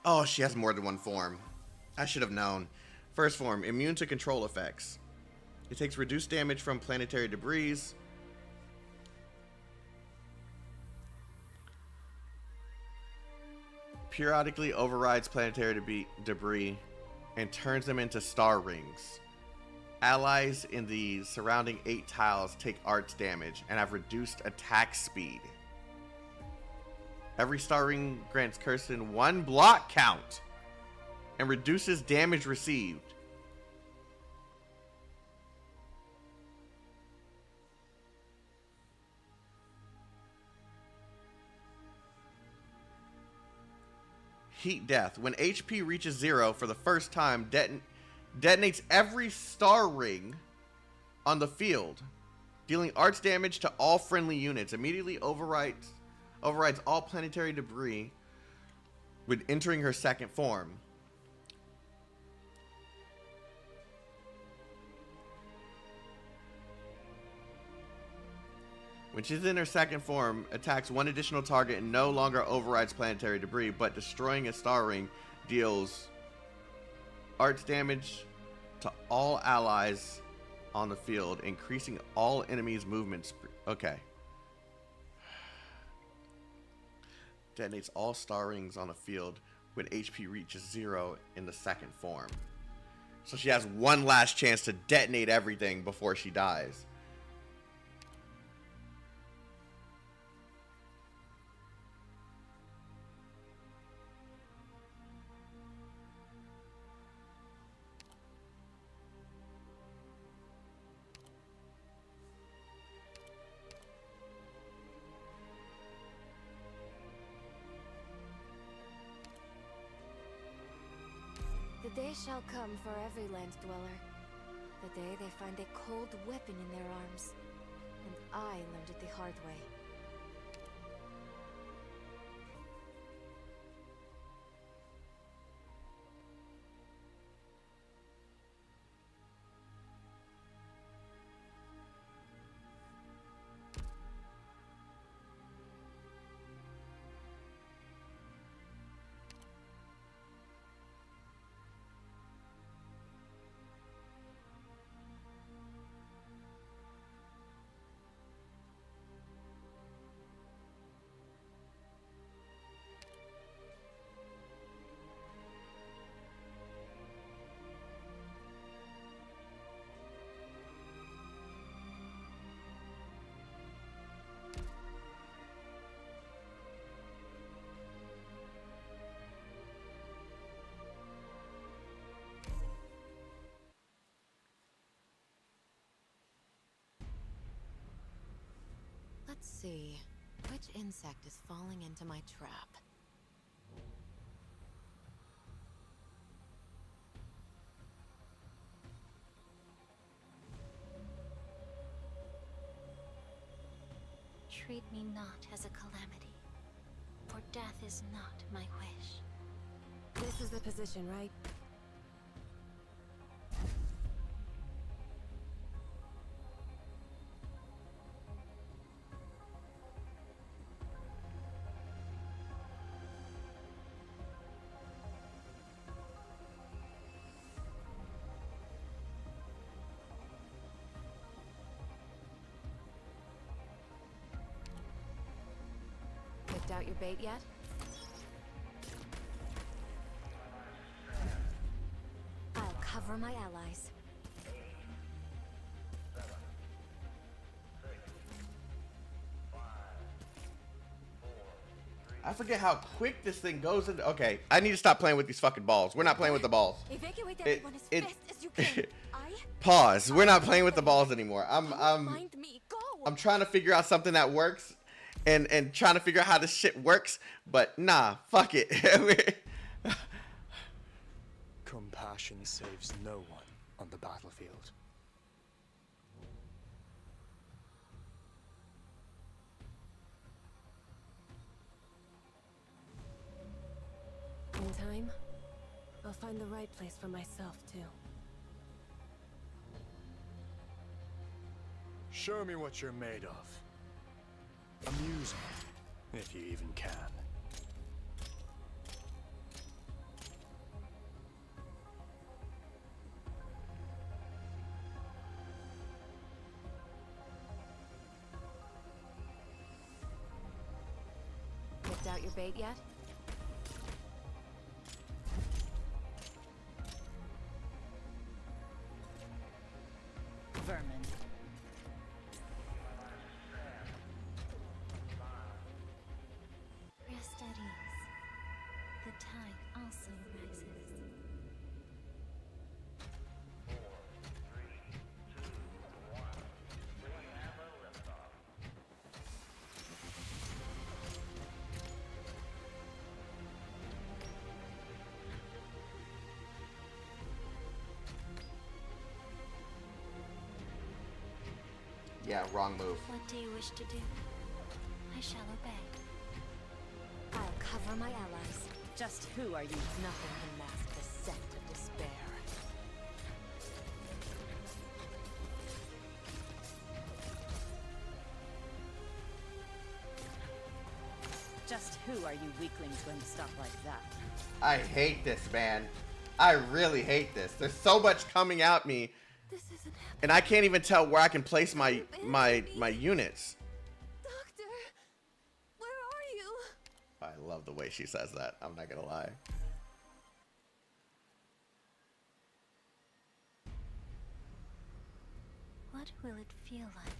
Oh, she has more than one form. I should have known. First form, immune to control effects. It takes reduced damage from planetary debris. Periodically overrides planetary debris and turns them into star rings. Allies in the surrounding 8 tiles take arts damage and have reduced attack speed. Every star ring grants Kirsten 1 block count and reduces damage received. Heat Death. When HP reaches 0 for the first time, detonates every star ring on the field, dealing arts damage to all friendly units. Immediately overrides all planetary debris when entering her second form. When she's in her second form, attacks one additional target and no longer overrides planetary debris, but destroying a star ring deals arts damage to all allies on the field, increasing all enemies' movement speed. Okay. Detonates all star rings on the field when HP reaches 0 in the second form. So she has one last chance to detonate everything before she dies. The day shall come for every land dweller. The day they find a cold weapon in their arms. And I learned it the hard way. Let's see. Which insect is falling into my trap? Treat me not as a calamity, for death is not my wish. This is the position, right? Picked out your bait yet? I'll cover my allies. I forget how quick this thing goes into. Okay, I need to stop playing with these fucking balls. We're not playing with the balls. Evacuate everyone as fast as you can. Pause. We're not playing with the balls anymore. Mind me, go. I'm trying to figure out something that works, and trying to figure out how this shit works. But nah, fuck it. Compassion saves no one on the battlefield. In time, I'll find the right place for myself, too. Show me what you're made of. Amuse me, if you even can. Picked out your bait yet? Vermin. Rest at ease. The tide also rises. Yeah, wrong move. What do you wish to do? I shall obey. I'll cover my allies. Just who are you? Nothing can mask the scent of despair. Just who are you weaklings going to stop like that? I hate this, man. I really hate this. There's so much coming at me, This isn't happening. and I can't even tell where I can place my units. Doctor, where are you? I love the way she says that. I'm not gonna lie. What will it feel like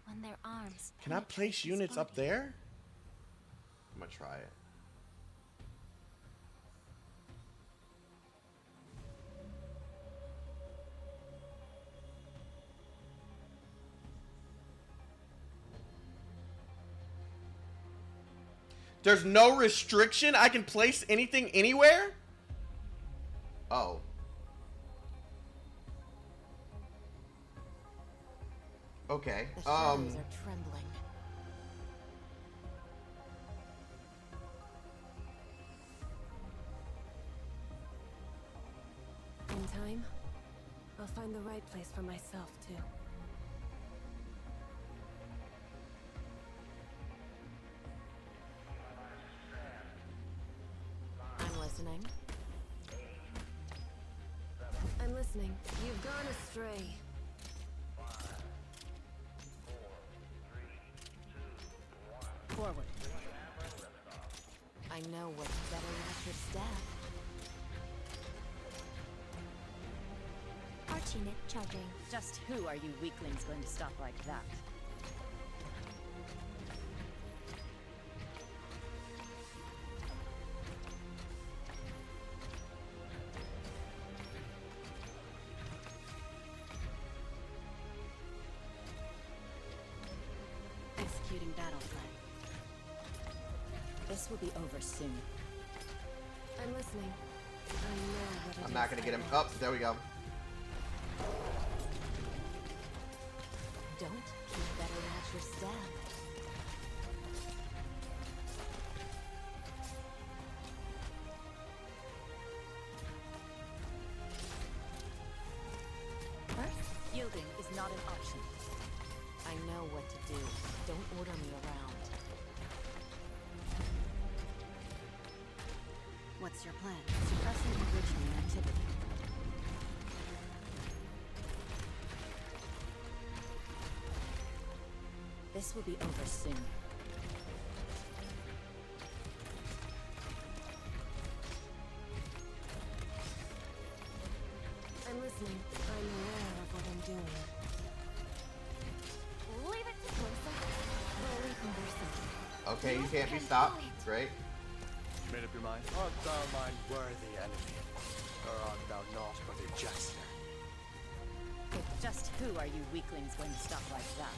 when their arms Can I penetrate place his units up body? there? I'm gonna try it. There's no restriction? I can place anything anywhere? Oh. Okay. The shadows are trembling. In time, I'll find the right place for myself, too. I'm listening. I'm listening. You've gone astray. Forward. I know what's better than your staff. Arch unit charging. Just who are you weaklings going to stop like that? Executing battle plan. This will be over soon. I'm listening. I know what it I'm not is gonna get I him. want. Oh, there we go. Don't keep better at your staff. First, yielding is not an option. I know what to do. Don't order me around. What's your plan? Suppressing enrichment activity. This will be over soon. I'm listening. I'm aware of what I'm doing. Leave it to Rosa. Slowly conversing. Okay, you can't be stopped. Great. Made up your mind? Art thou mine worthy enemy? Or art thou not but a jester? Just who are you weaklings going to stop like that?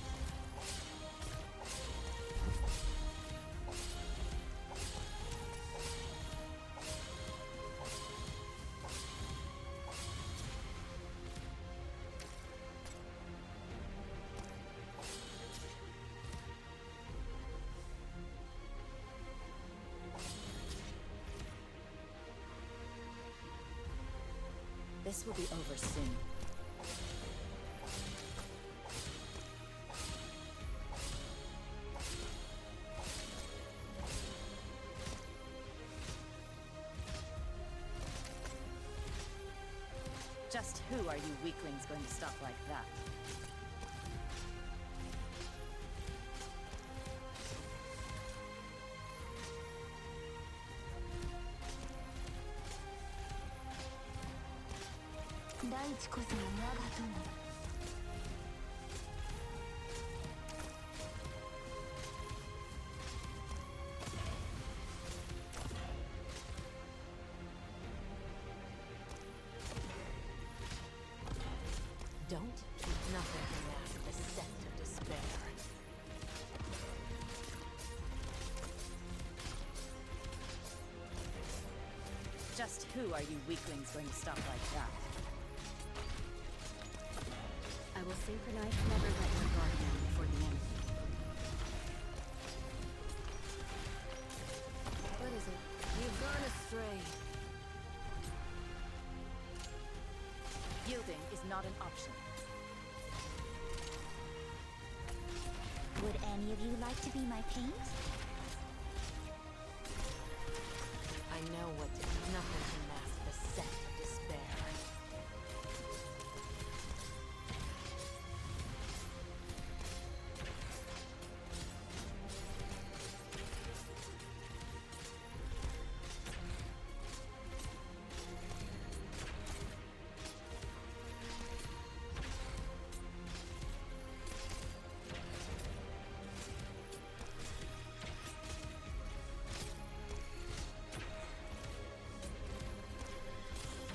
This will be over soon. Just who are you weaklings going to stop like that? Don't keep nothing to mask the scent of despair. Just who are you weaklings going to stop like that? I will synchronize, never let you guard down before the enemy. What is it? You've gone astray. Yielding is not an option. Would any of you like to be my paint? I know what to do. Nothing can mask the scent of despair.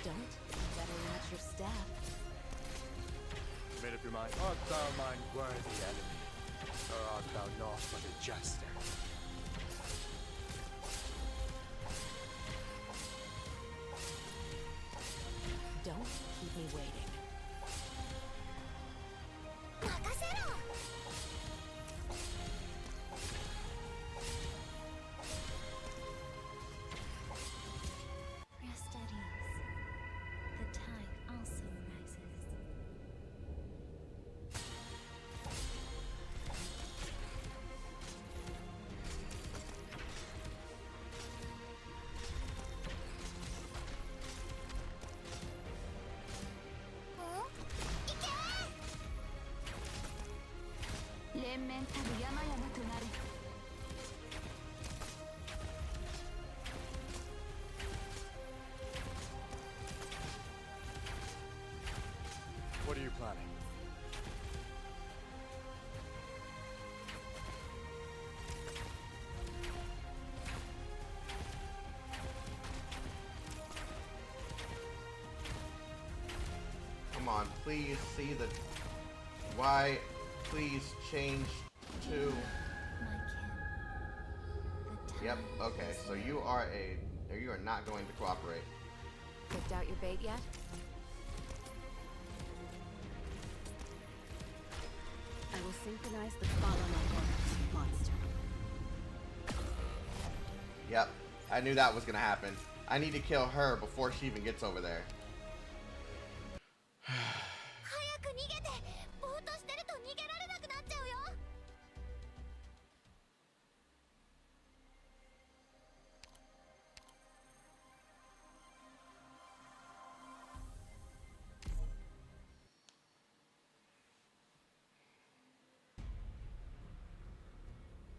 Don't. Better watch your step. Made up your mind. Art thou mine worthy enemy? Or art thou naught but a jester? Don't keep me waiting. Rest at ease. The tide also rises. What are you planning? Come on, please see the... Why? Please change to... My kin. The Yep, tide okay, is so you are not going to cooperate. Picked out your bait yet? I will synchronize the fall on my monster. Yep, I knew that was gonna happen. I need to kill her before she even gets over there. 早く逃げてぼーっとしてると逃げられなくなっちゃうよ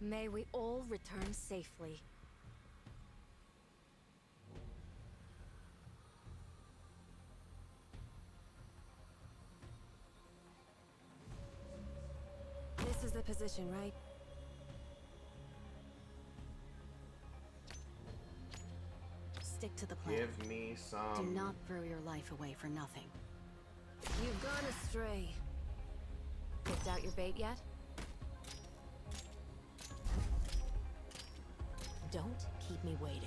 May we all return safely. This is the position, right? Stick to the plan. Give me Do some... not throw your life away for nothing. You've gone astray. Picked out your bait yet? Don't keep me waiting.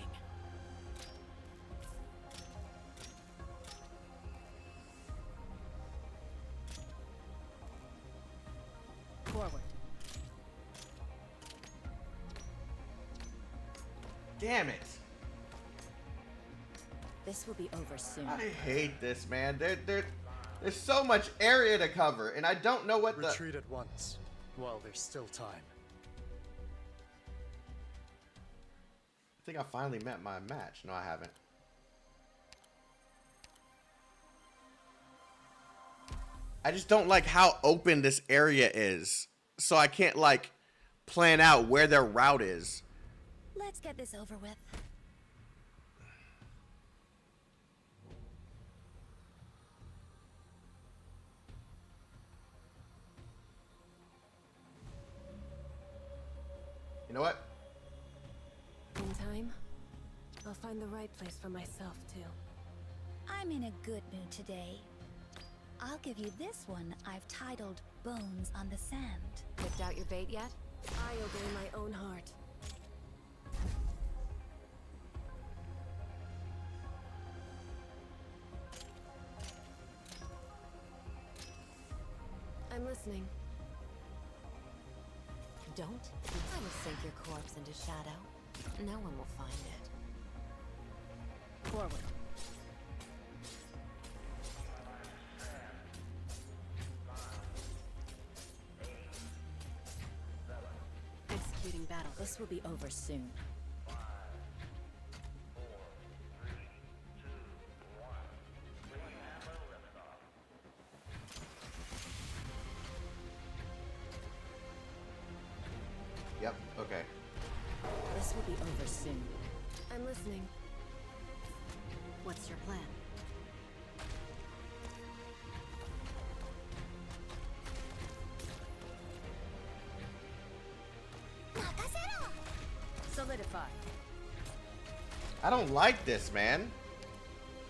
Forward. Damn it! This will be over soon. I hate this, man. There's so much area to cover, and I don't know what the... Retreat at once, while there's still time. I think I finally met my match. No, I haven't. I just don't like how open this area is. So I can't, like, plan out where their route is. Let's get this over with. You know what? In time, I'll find the right place for myself, too. I'm in a good mood today. I'll give you this one I've titled Bones on the Sand. Picked out your bait yet? I obey my own heart. I'm listening. Don't try to sink your corpse into shadow. No one will find it. Forward. Executing battle. This will be over soon. Yep, okay. This will be over soon. I'm listening. What's your plan? Solidify. I don't like this, man.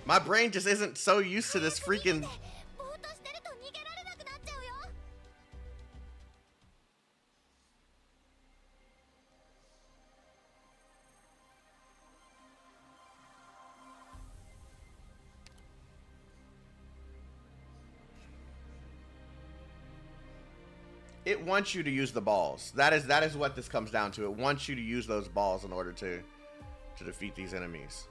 My brain just isn't so used to this freaking... It wants you to use the balls. That is what this comes down to. It wants you to use those balls in order to defeat these enemies.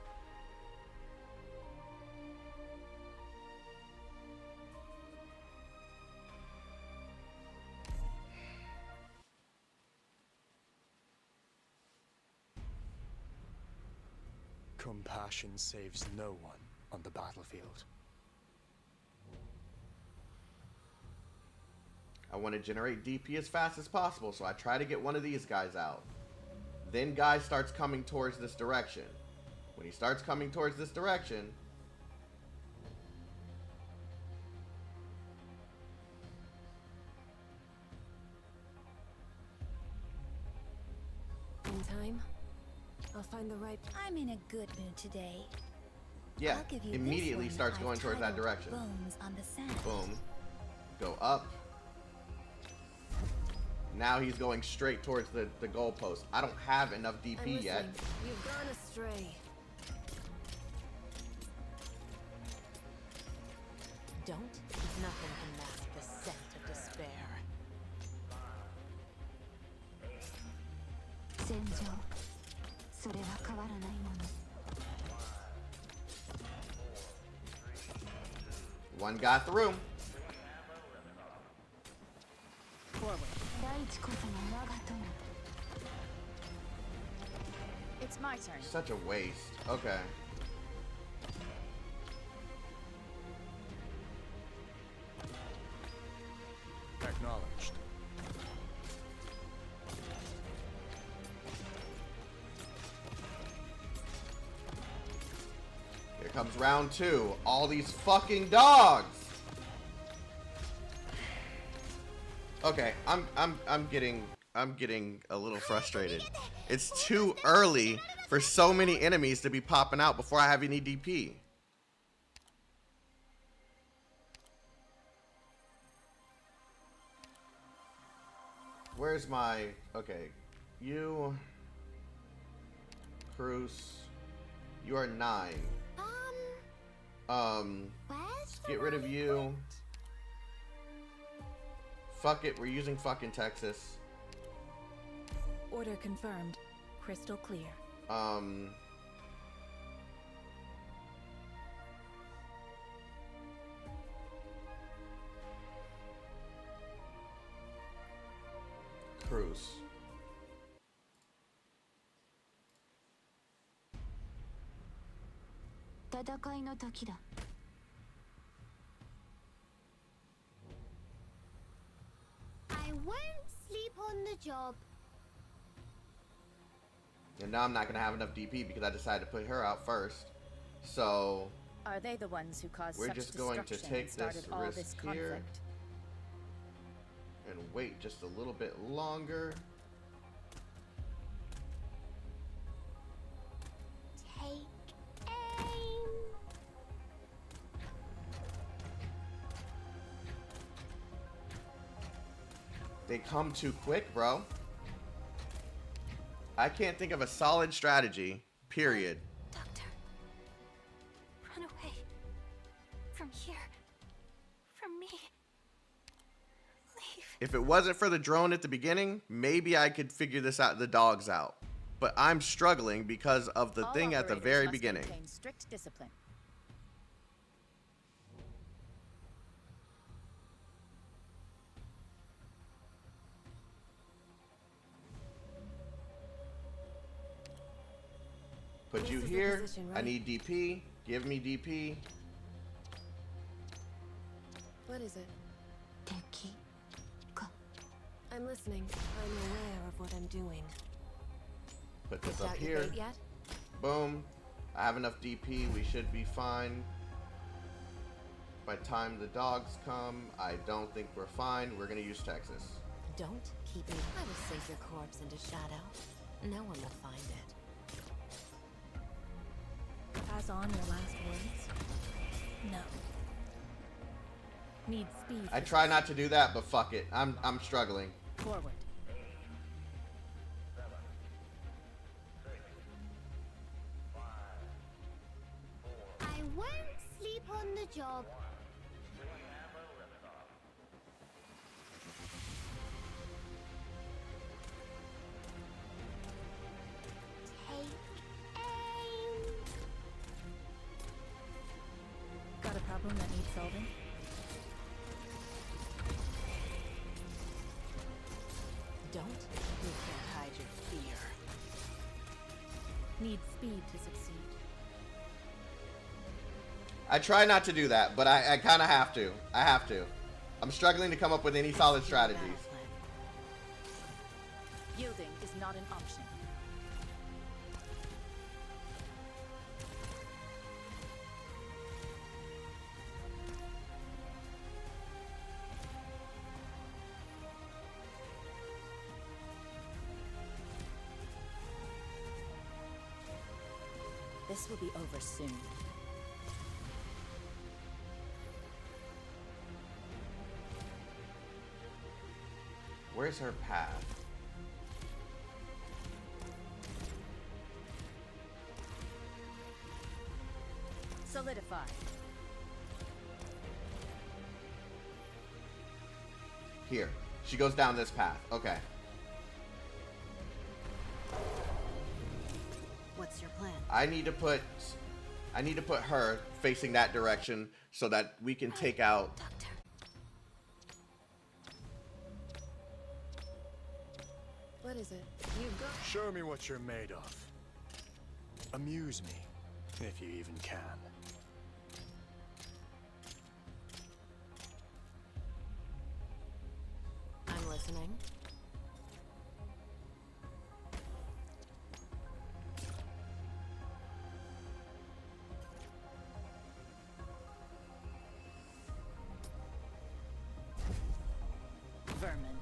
Compassion saves no one on the battlefield. I want to generate DP as fast as possible, so I try to get one of these guys out. Then guy starts coming towards this direction. When he starts coming towards this direction, In time, I'll find the right. I'm in a good mood today. yeah, I'll give you immediately this one starts I've going towards that titled direction. Bones on the sand. Boom. Go up. Now he's going straight towards the goalpost. I don't have enough I'm DP yet. listening. You've gone astray. Don't. Nothing can mask the scent of despair. 戦場それは変わらないもの One got through. Forward. 大地こそが我が友 It's my turn. Such a waste. Okay. Acknowledged. Here comes round 2. All these fucking dogs. Okay, I'm getting a little frustrated. It's too early for so many enemies to be popping out before I have any DP. Where's my... Okay. You... Cruz... You are 9. Where's Get rid of you. Fuck it, we're using fucking Texas. Order confirmed. Crystal clear. Cruz.戦いの時だ I won't sleep on the job. And now I'm not gonna have enough DP because I decided to put her out first. So Are they the ones who caused we're such just going to destruction take and started this all risk this here. conflict? And wait just a little bit longer. Take aim. They come too quick, bro. I can't think of a solid strategy, period. Doctor, run away from here, from me. Leave. If it wasn't for the drone at the beginning, maybe I could figure this out, the dogs out. But I'm struggling because of the All thing at the operators very must beginning. maintain strict discipline. Put you This is the here. position, I right? need DP. Give me DP. What is it? Tenki. Go. I'm listening. I'm aware of what I'm doing. Put this Picked up out your here. bait yet? Boom. I have enough DP. We should be fine. By the time the dogs come, I don't think we're fine. We're going to use Texas. Don't keep me. I will sink your corpse into shadow. No one will find it. Pass on your last words? No. Need speed. I try not to do that, but fuck it. I'm struggling. Forward. I won't sleep on the job. Take aim. Got a problem that needs solving? Don't. You can't hide your fear. Need speed to succeed. I try not to do that, but I kind of have to. I have to. I'm struggling to come up with any solid strategies. Battle plan. Yielding is not an option. This will be over soon. Where's her path? Solidify. Here. She goes down this path. Okay. What's your plan? I need to put her facing that direction so that we can take out. Doctor. What is it? You go. Show me what you're made of. Amuse me, if you even can. I'm listening. Vermin.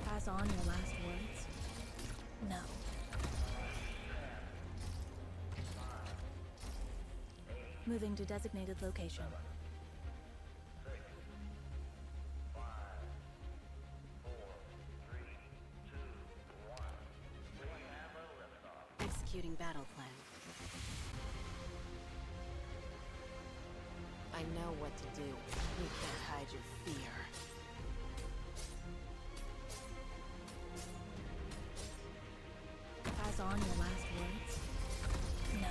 Pass on your last words? No. Moving to designated location. Executing battle plan. I know what to do. You can't hide your fear. Pass on your last words? No.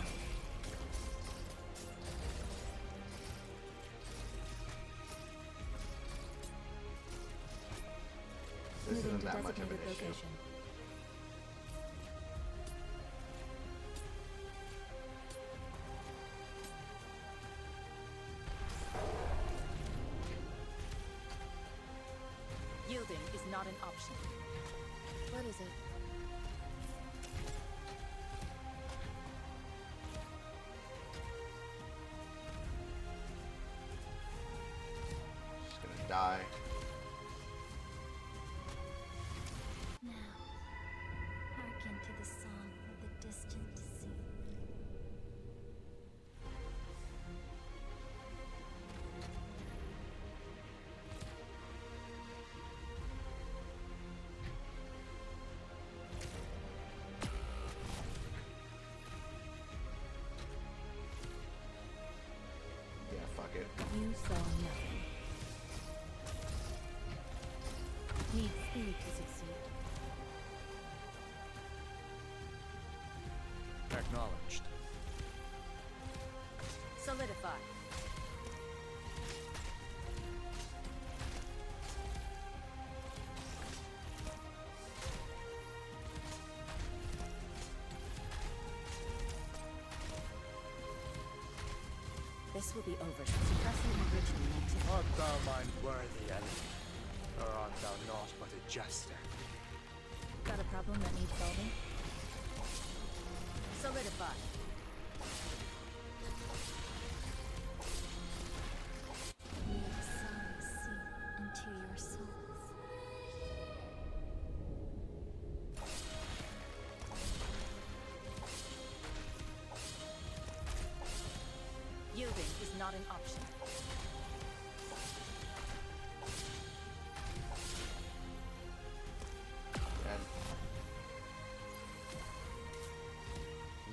This Moving isn't to that much of an designated issue. location. Yielding is not an option. What is it? She's gonna die. Now, hearken to the song of the distant sea. it. You saw nothing. Need speed to succeed. Acknowledged. Solidify. This will be over. Suppressing original activity. Art thou mine worthy enemy? Or art thou naught but a jester? Got a problem that needs solving? Solidify. May the sun seep into your souls. Yielding is not an option.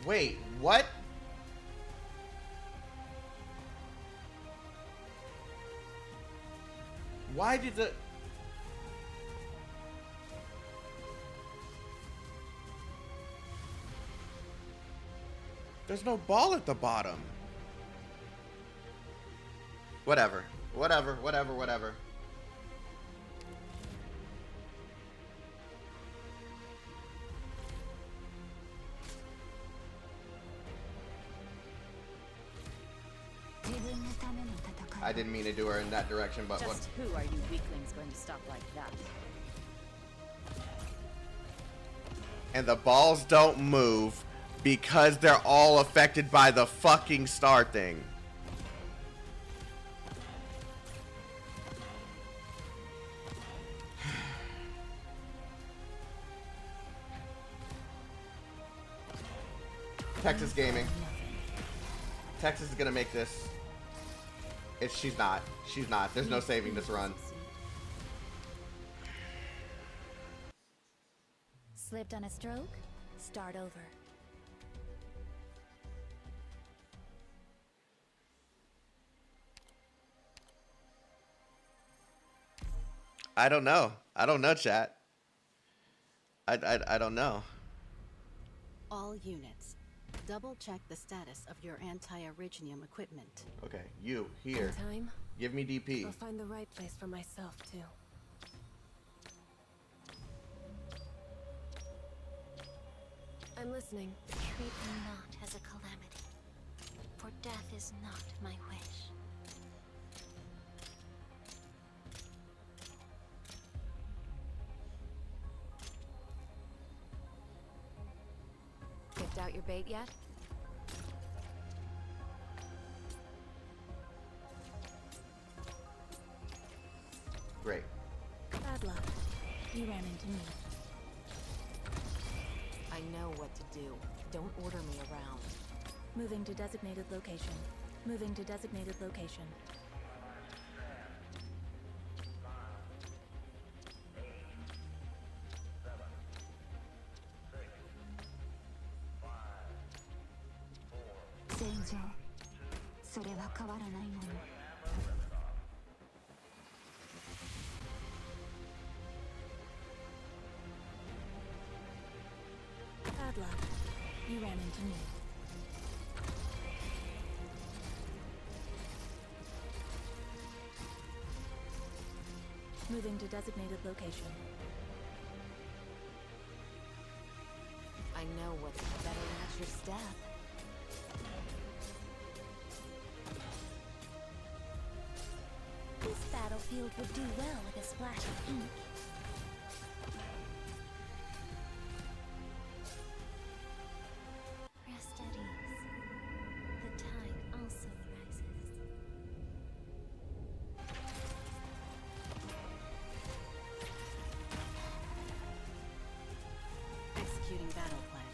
Wait, what? Why did the... There's no ball at the bottom. Whatever. Whatever. I didn't mean to do her in that direction, but what? Just who are you weaklings going to stop like that? And the balls don't move because they're all affected by the fucking star thing. Texas Gaming. Texas is gonna make this. She's not. She's not. There's no saving this run. Slipped on a stroke? Start over. I don't know. I don't know, chat. I don't know. All units, double check the status of your anti-originium equipment. Okay, you here. Time? Give me DP. I'll find the right place for myself too. I'm listening. Treat me not as a calamity, for death is not my wish. Picked out your bait yet? Great. Bad luck. You ran into me. I know what to do. Don't order me around. Moving to designated location. Moving to designated location. Bad luck. You ran into me. Moving to designated location. I know what's better match your step. This battlefield would do well with a splash of ink. Rest at ease. The tide also rises. Executing battle plan.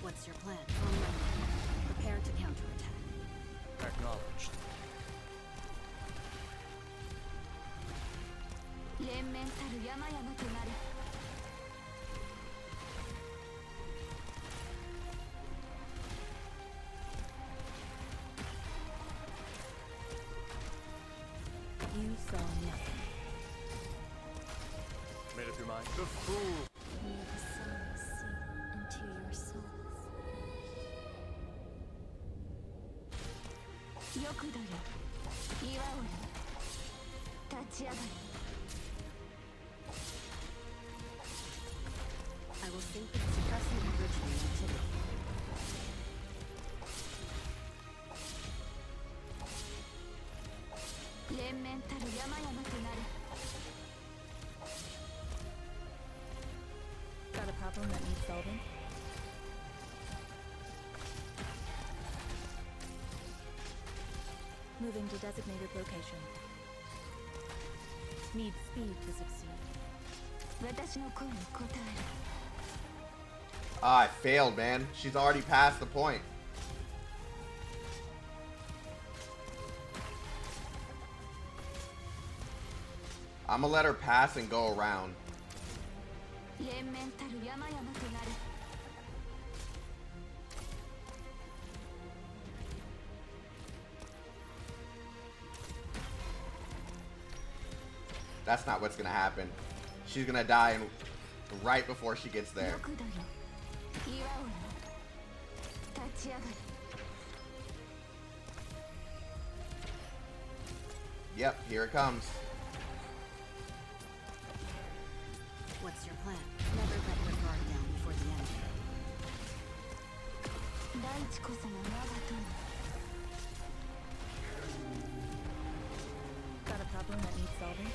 What's your plan? Prepare to counterattack. Acknowledged. 連綿たる山々となれ You saw nothing. Made up your mind? The fool! May the sun see into your souls. よくだよ岩をよ立ち上がれ I will think with suppressing original activity. 連綿たる山々となれ Got a problem that needs solving? Moving to designated location. Need speed to succeed. 私の声に応え Ah, I failed, man. She's already past the point. I'm gonna let her pass and go around. 連綿たる山々となれ That's not what's gonna happen. She's gonna die right before she gets there. よくだよ岩をよ立ち上がれ Yep, here it comes. What's your plan? Never let your guard down before the enemy. 大地こそが我が友 Got a problem that needs solving?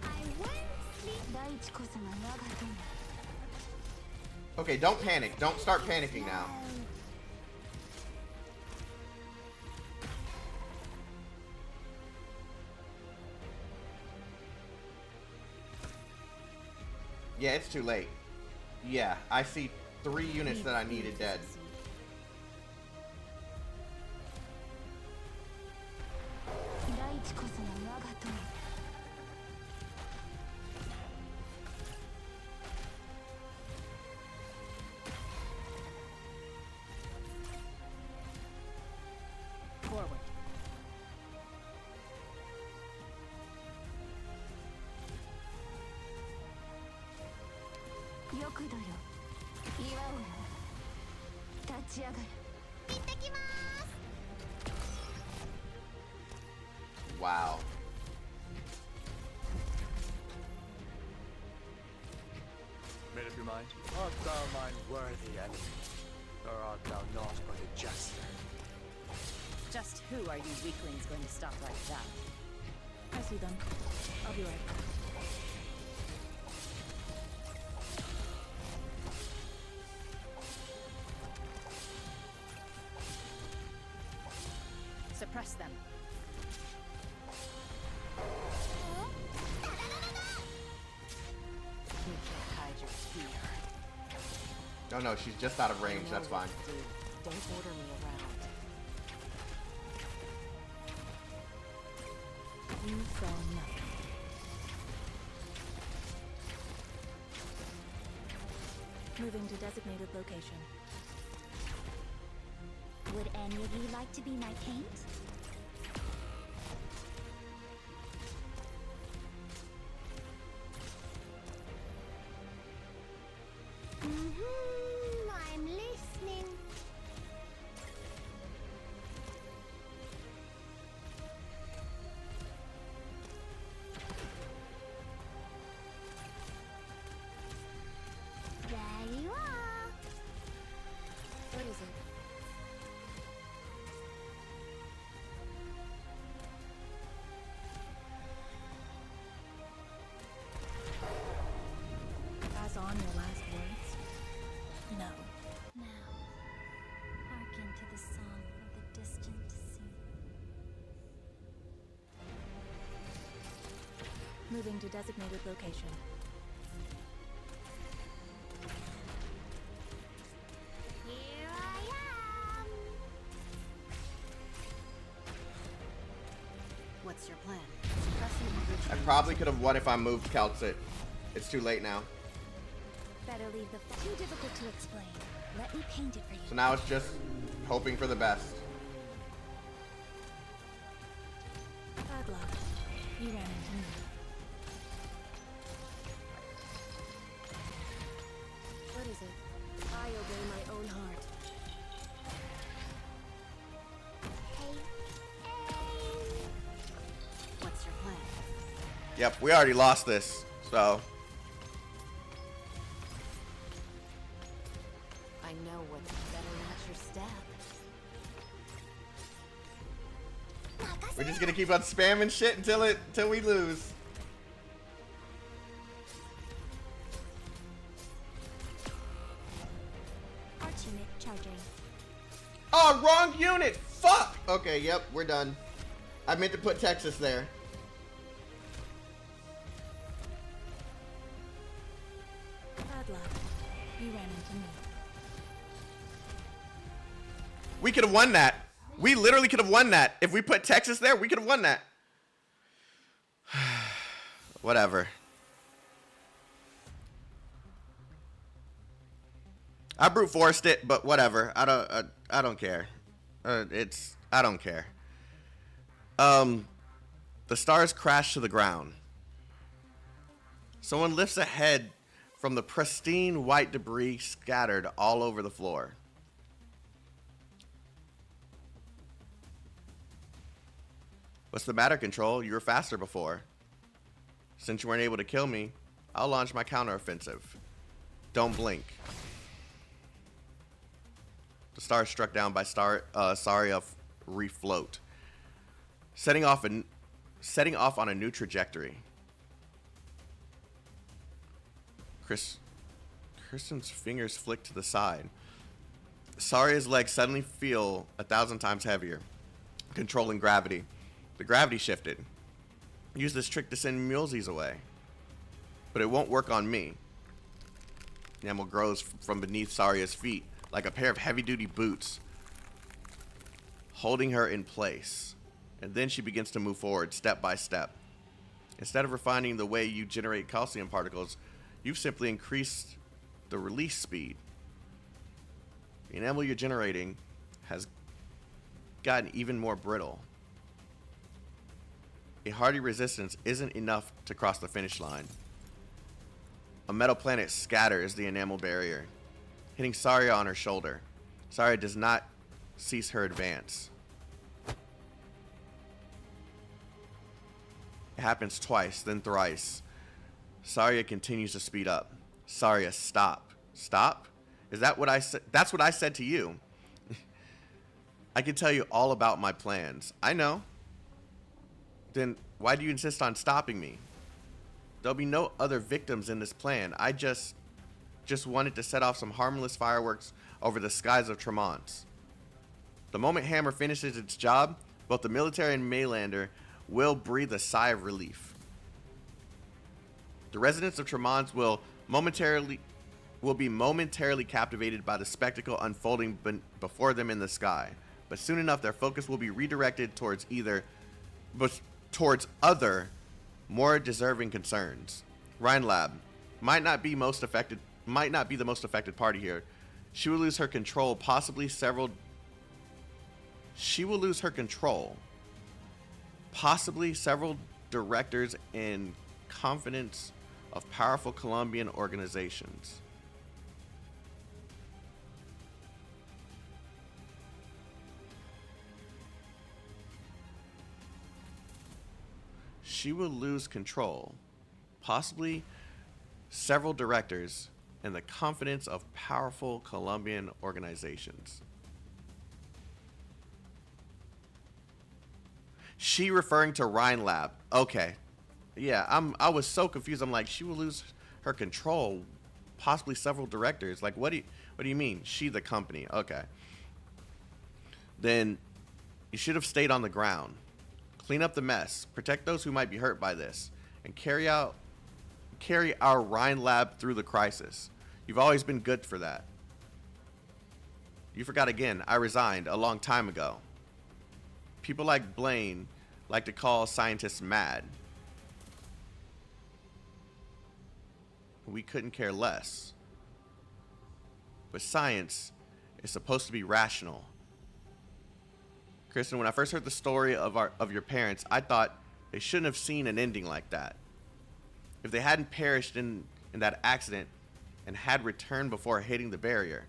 I won't sleep 大地こそが我が友 Okay, don't panic. Don't start panicking now. Yeah, it's too late. Yeah, I see 3 units that I needed dead. Succeed. 大地こそが我が友 Forward. よくだよ岩をよ立ち上がれ行ってきます Wow. Made up your mind? Art thou mine worthy enemy? Or art thou not but a jester? Just who are you weaklings going to stop like that? I see them. I'll be right back. Suppress them. You can't hide your fear. No, she's just out of range. I know That's what fine. to do. Don't order me around. You saw nothing. Moving to designated location. Would any of you like to be my paint? I'm listening. There you are. What is it? Moving to designated location. Here I am. What's your plan? Suppressing I every probably could have won if I moved Calcit. It's too late now. Better leave the too difficult to explain. Let me paint it for you. So now it's just hoping for the best. Bad luck. You ran into me. What is it? I obey my own heart. What's your plan? Yep, we already lost this, so. I know what's better match your step. We're just gonna keep on spamming shit until we lose. Arch unit charging. Oh, wrong unit! Fuck! Okay, yep, we're done. I meant to put Texas there. Bad luck. You ran into me. We could have won that. We literally could have won that. If we put Texas there, we could have won that. Whatever. I brute forced it, but whatever. I don't care. I don't care. The stars crash to the ground. Someone lifts a head from the pristine white debris scattered all over the floor. What's the matter, Control? You were faster before. Since you weren't able to kill me, I'll launch my counteroffensive. Don't blink. The star struck down by Saria refloat, setting off on a new trajectory. Kristen's fingers flick to the side. Saria's legs suddenly feel 1,000 times heavier, controlling gravity. The gravity shifted. Use this trick to send mulesies away. But it won't work on me. Enamel grows from beneath Saria's feet like a pair of heavy-duty boots, holding her in place. And then she begins to move forward step by step. Instead of refining the way you generate calcium particles, you've simply increased the release speed. The enamel you're generating has gotten even more brittle. A hardy resistance isn't enough to cross the finish line. A metal planet scatters the enamel barrier, hitting Saria on her shoulder. Saria does not cease her advance. It happens twice, then thrice. Saria continues to speed up. Saria, stop. Stop? Is that what I said? That's what I said to you. I can tell you all about my plans. I know. Then why do you insist on stopping me? There'll be no other victims in this plan. I just wanted to set off some harmless fireworks over the skies of Tremont. The moment Hammer finishes its job, both the military and Maylander will breathe a sigh of relief. The residents of Tremont will be momentarily captivated by the spectacle unfolding before them in the sky. But soon enough, their focus will be redirected towards other, more deserving concerns. Rhinelab might not be the most affected party here. She will lose her control, possibly several directors in confidence of powerful Colombian organizations. She will lose control, possibly several directors, in the confidence of powerful Colombian organizations. She referring to Rhinelab. Okay. Yeah, I was so confused. I'm like, she will lose her control, possibly several directors. Like, what do you mean? She the company. Okay. Then you should have stayed on the ground. Clean up the mess. Protect those who might be hurt by this. and carry our Rhine lab through the crisis. You've always been good for that. You forgot again, I resigned a long time ago. People like Blaine like to call scientists mad. We couldn't care less. But science is supposed to be rational. Kristen, when I first heard the story of your parents, I thought they shouldn't have seen an ending like that. If they hadn't perished in that accident and had returned before hitting the barrier,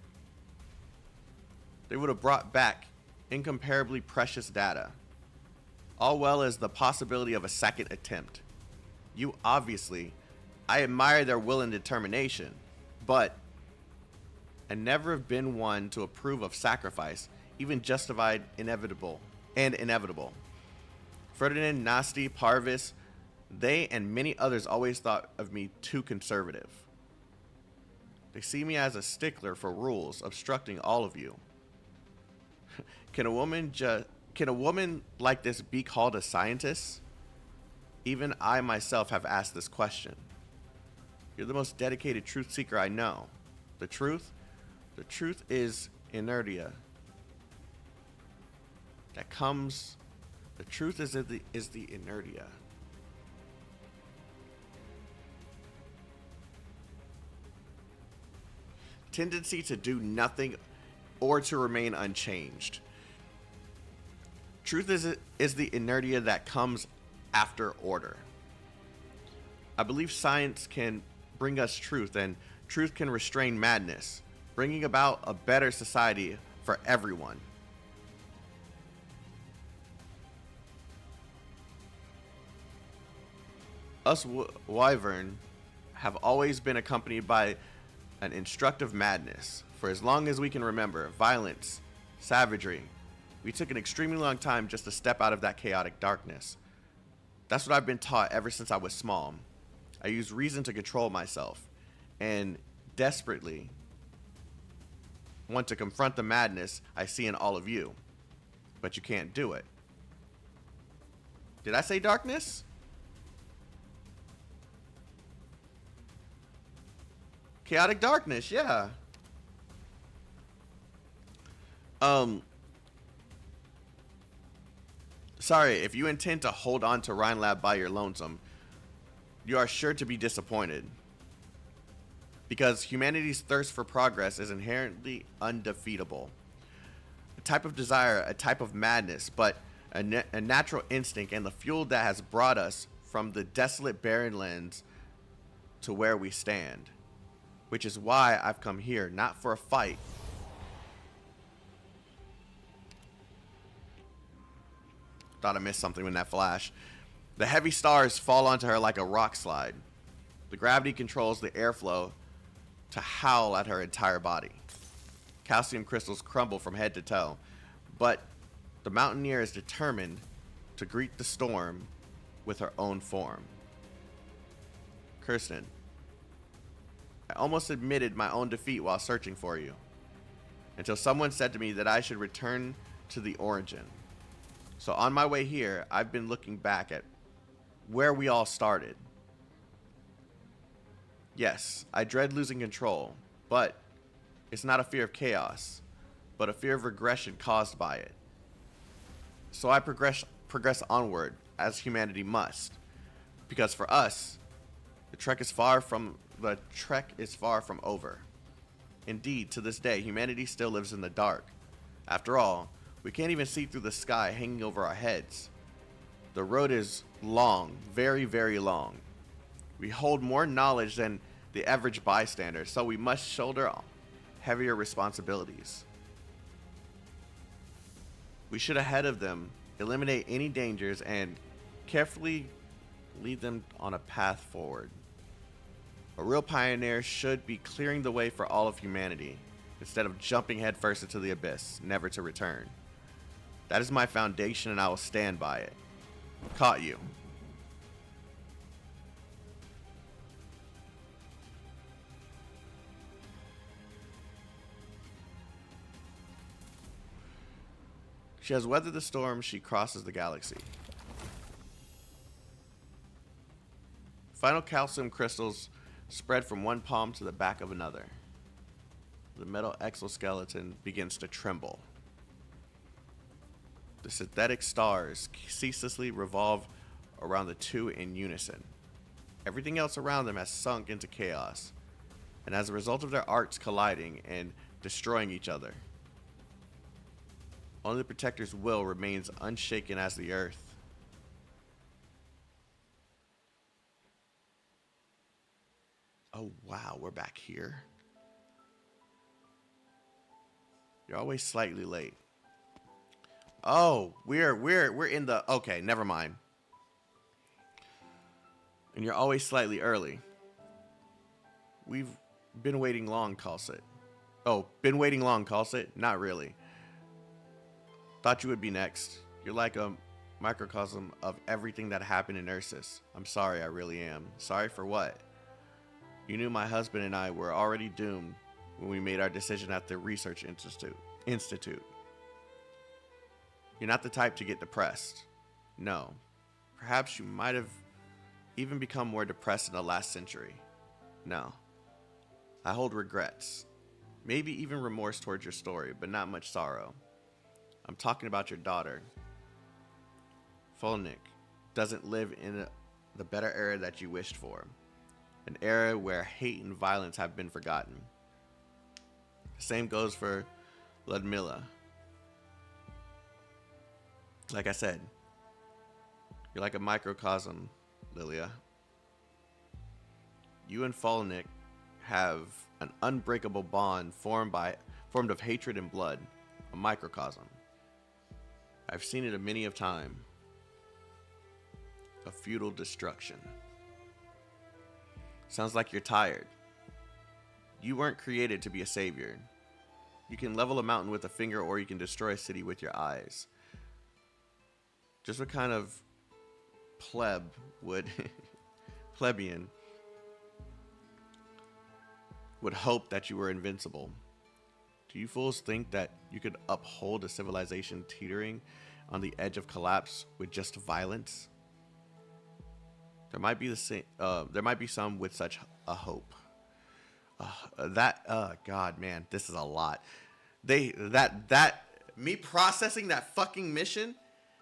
they would have brought back incomparably precious data, all well as the possibility of a second attempt. I admire their will and determination, but I never have been one to approve of sacrifice, even justified inevitable. Ferdinand, Nasty, Parvis, they and many others always thought of me too conservative. They see me as a stickler for rules, obstructing all of you. Can a woman like this be called a scientist? Even I myself have asked this question. You're the most dedicated truth seeker I know. The truth is inertia. The truth is the inertia. Tendency to do nothing or to remain unchanged. Truth is the inertia that comes after order. I believe science can bring us truth, and truth can restrain madness, bringing about a better society for everyone. Us Wyvern have always been accompanied by an instructive madness. For as long as we can remember, violence, savagery. We took an extremely long time just to step out of that chaotic darkness. That's what I've been taught ever since I was small. I use reason to control myself, and desperately want to confront the madness I see in all of you. But you can't do it. Did I say darkness? Chaotic darkness, yeah. Sorry, if you intend to hold on to Rhine Lab by your lonesome, you are sure to be disappointed. Because humanity's thirst for progress is inherently undefeatable. A type of desire, a type of madness, but a natural instinct and the fuel that has brought us from the desolate barren lands to where we stand. Which is why I've come here, not for a fight. Thought I missed something in that flash. The heavy stars fall onto her like a rock slide. The gravity controls the airflow to howl at her entire body. Calcium crystals crumble from head to toe. But the mountaineer is determined to greet the storm with her own form. Kirsten, I almost admitted my own defeat while searching for you, until someone said to me that I should return to the origin. So on my way here, I've been looking back at where we all started. Yes, I dread losing control, but it's not a fear of chaos, but a fear of regression caused by it. So I progress onward, as humanity must, because for us, the trek is far from over. Indeed, to this day, humanity still lives in the dark. After all, we can't even see through the sky hanging over our heads. The road is long, very, very long. We hold more knowledge than the average bystander, so we must shoulder heavier responsibilities. We should ahead of them, eliminate any dangers, and carefully lead them on a path forward. A real pioneer should be clearing the way for all of humanity, instead of jumping headfirst into the abyss, never to return. That is my foundation, and I will stand by it. Caught you. She has weathered the storm, she crosses the galaxy. Final calcium crystals spread from one palm to the back of another. The metal exoskeleton begins to tremble. The synthetic stars ceaselessly revolve around the two in unison. Everything else around them has sunk into chaos, and as a result of their arcs colliding and destroying each other, only the Protector's will remains unshaken as the earth. Oh wow, we're back here. You're always slightly late. Oh, we're in the okay, never mind. And you're always slightly early. We've been waiting long, calls it. Oh, been waiting long, calls it? Not really. Thought you would be next. You're like a microcosm of everything that happened in Ursus. I'm sorry, I really am. Sorry for what? You knew my husband and I were already doomed when we made our decision at the Research Institute. You're not the type to get depressed. No. Perhaps you might have even become more depressed in the last century. No. I hold regrets. Maybe even remorse towards your story, but not much sorrow. I'm talking about your daughter. Folnik doesn't live in the better era that you wished for. An era where hate and violence have been forgotten. The same goes for Ludmilla. Like I said, you're like a microcosm, Lilia. You and Folnik have an unbreakable bond formed of hatred and blood, a microcosm. I've seen it a many of time. A futile destruction. Sounds like you're tired. You weren't created to be a savior. You can level a mountain with a finger, or you can destroy a city with your eyes. Just what kind of plebeian would hope that you were invincible? Do you fools think that you could uphold a civilization teetering on the edge of collapse with just violence? There might be some with such a hope. God, man, this is a lot. Me processing that fucking mission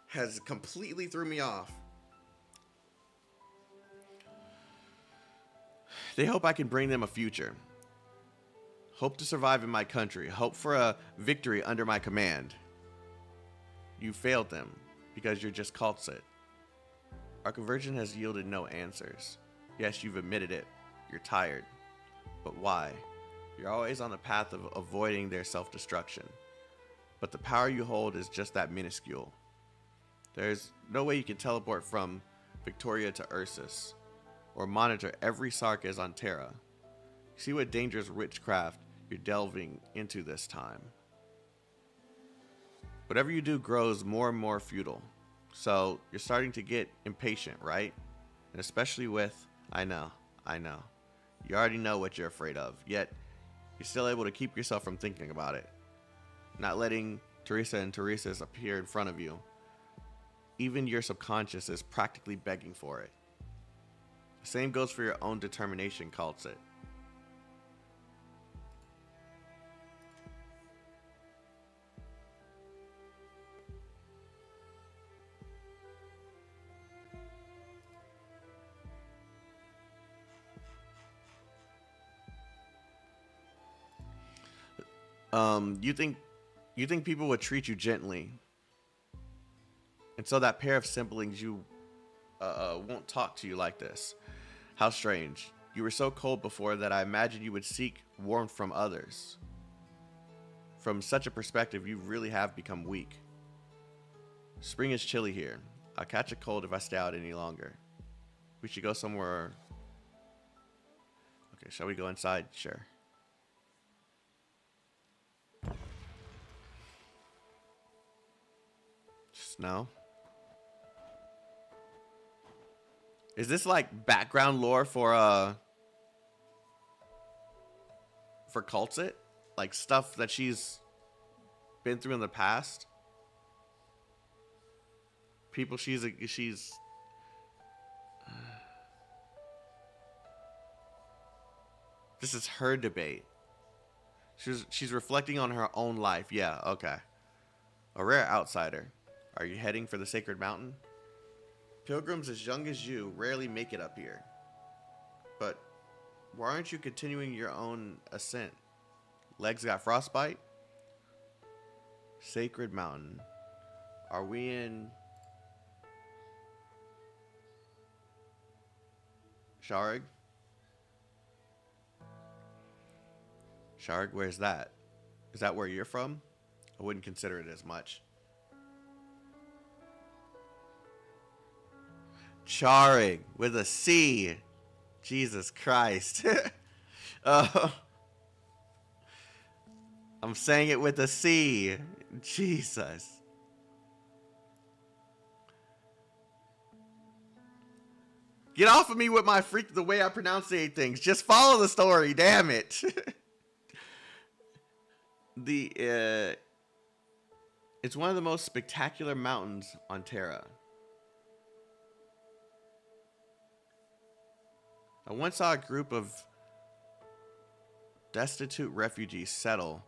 has completely threw me off. They hope I can bring them a future. Hope to survive in my country. Hope for a victory under my command. You failed them because you're just cultsit. Our conversion has yielded no answers. Yes, you've admitted it. You're tired. But why? You're always on the path of avoiding their self-destruction. But the power you hold is just that minuscule. There's no way you can teleport from Victoria to Ursus, or monitor every Sarkis on Terra. See what dangerous witchcraft you're delving into this time. Whatever you do grows more and more futile. So you're starting to get impatient, right? And especially with, I know. You already know what you're afraid of, yet you're still able to keep yourself from thinking about it. Not letting Teresa and Teresa's appear in front of you. Even your subconscious is practically begging for it. The same goes for your own determination, calls it. You think people would treat you gently, and so that pair of siblings you won't talk to you like this. How strange. You were so cold before that I imagined you would seek warmth from others. From such a perspective, you really have become weak. Spring is chilly here. I'll catch a cold if I stay out any longer. We should go somewhere. Okay, shall we go inside? Sure. No. Is this like background lore for Cultsit? Like stuff that she's been through in the past? People she's This is her debate. She's reflecting on her own life. Yeah, okay. A rare outsider. Are you heading for the sacred mountain? Pilgrims as young as you rarely make it up here. But why aren't you continuing your own ascent? Legs got frostbite? Sacred mountain. Are we in Sharig? Sharig, where's that? Is that where you're from? I wouldn't consider it as much. Charig with a C. Jesus Christ. I'm saying it with a C. Jesus. Get off of me with my freak, the way I pronounce things. Just follow the story, damn it. It's one of the most spectacular mountains on Terra. I once saw a group of destitute refugees settle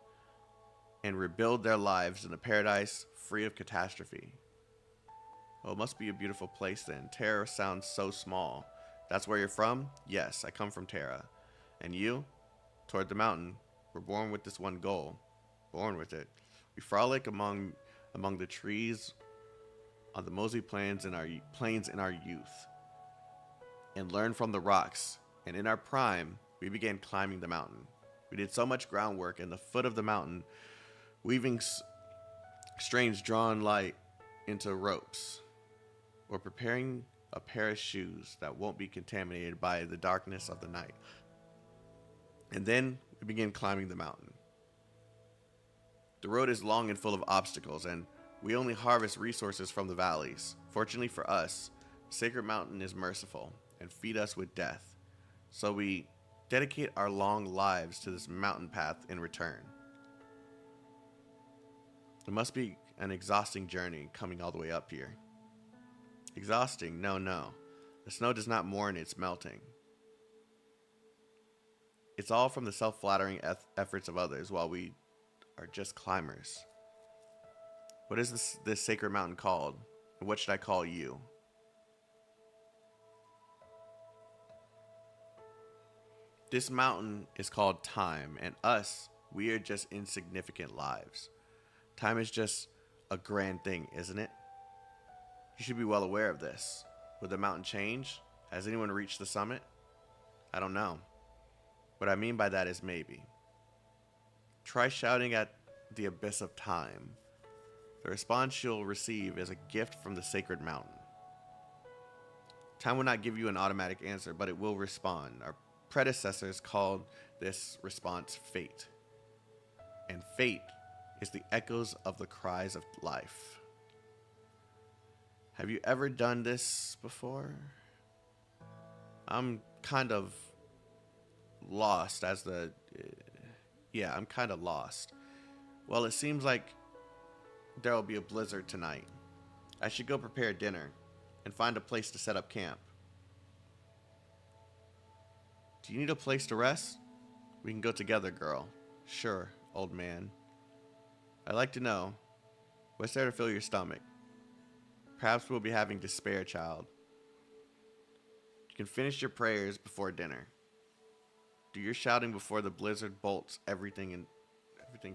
and rebuild their lives in a paradise free of catastrophe. Oh, it must be a beautiful place then. Terra sounds so small. That's where you're from? Yes, I come from Terra. And you? Toward the mountain. We're born with this one goal. Born with it. We frolic among the trees on the Mosey plains in our youth. And learn from the rocks. And in our prime, we began climbing the mountain. We did so much groundwork in the foot of the mountain, weaving strange drawn light into ropes, or preparing a pair of shoes that won't be contaminated by the darkness of the night. And then we began climbing the mountain. The road is long and full of obstacles, and we only harvest resources from the valleys. Fortunately for us, Sacred Mountain is merciful and feed us with death. So we dedicate our long lives to this mountain path in return. It must be an exhausting journey coming all the way up here. Exhausting? No. The snow does not mourn its melting. It's all from the self-flattering efforts of others while we are just climbers. What is this sacred mountain called? And what should I call you? This mountain is called time, and us, we are just insignificant lives. Time is just a grand thing, isn't it? You should be well aware of this. Will the mountain change? Has anyone reached the summit? I don't know. What I mean by that is maybe. Try shouting at the abyss of time. The response you'll receive is a gift from the sacred mountain. Time will not give you an automatic answer, but it will respond. Our predecessors called this response fate. And fate is the echoes of the cries of life. Have you ever done this before? I'm kind of lost as the... Yeah, I'm kind of lost. Well, it seems like there will be a blizzard tonight. I should go prepare dinner and find a place to set up camp. Do you need a place to rest? We can go together, girl. Sure, old man. I'd like to know, what's there to fill your stomach? Perhaps we'll be having despair, child. You can finish your prayers before dinner. Do your shouting before the blizzard bolts everything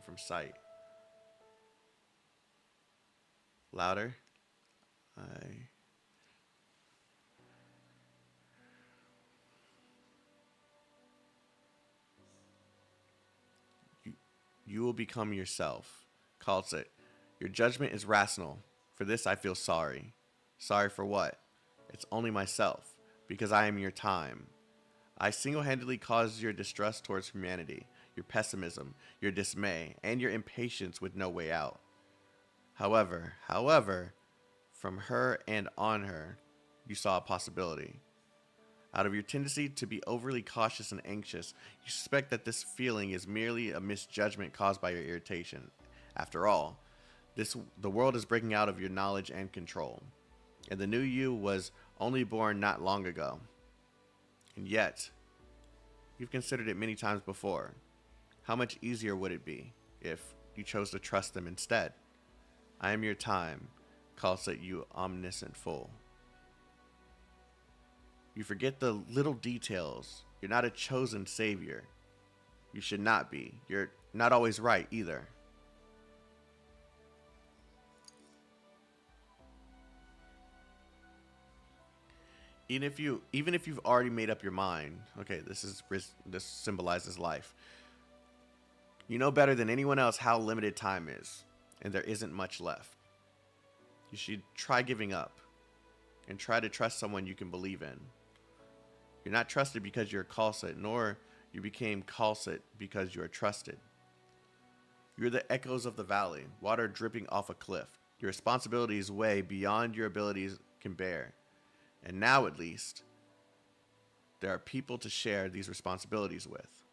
from sight. Louder. You will become yourself. Calls it. Your judgment is rational. For this I feel sorry. Sorry for what? It's only myself, because I am your time. I single-handedly caused your distrust towards humanity, your pessimism, your dismay, and your impatience with no way out. However, from her and on her, you saw a possibility. Out of your tendency to be overly cautious and anxious, you suspect that this feeling is merely a misjudgment caused by your irritation. After all, the world is breaking out of your knowledge and control, and the new you was only born not long ago. And yet, You've considered it many times before. How much easier would it be if you chose to trust them instead? I am your time, calls it you omniscient fool. You forget the little details. You're not a chosen savior. You should not be. You're not always right either. Even if you've already made up your mind, okay, this symbolizes life. You know better than anyone else how limited time is, and there isn't much left. You should try giving up, and try to trust someone you can believe in. You're not trusted because you're a Khalsit, nor you became Khalsit because you are trusted. You're the echoes of the valley, water dripping off a cliff. Your responsibilities weigh beyond your abilities can bear. And now, at least, there are people to share these responsibilities with.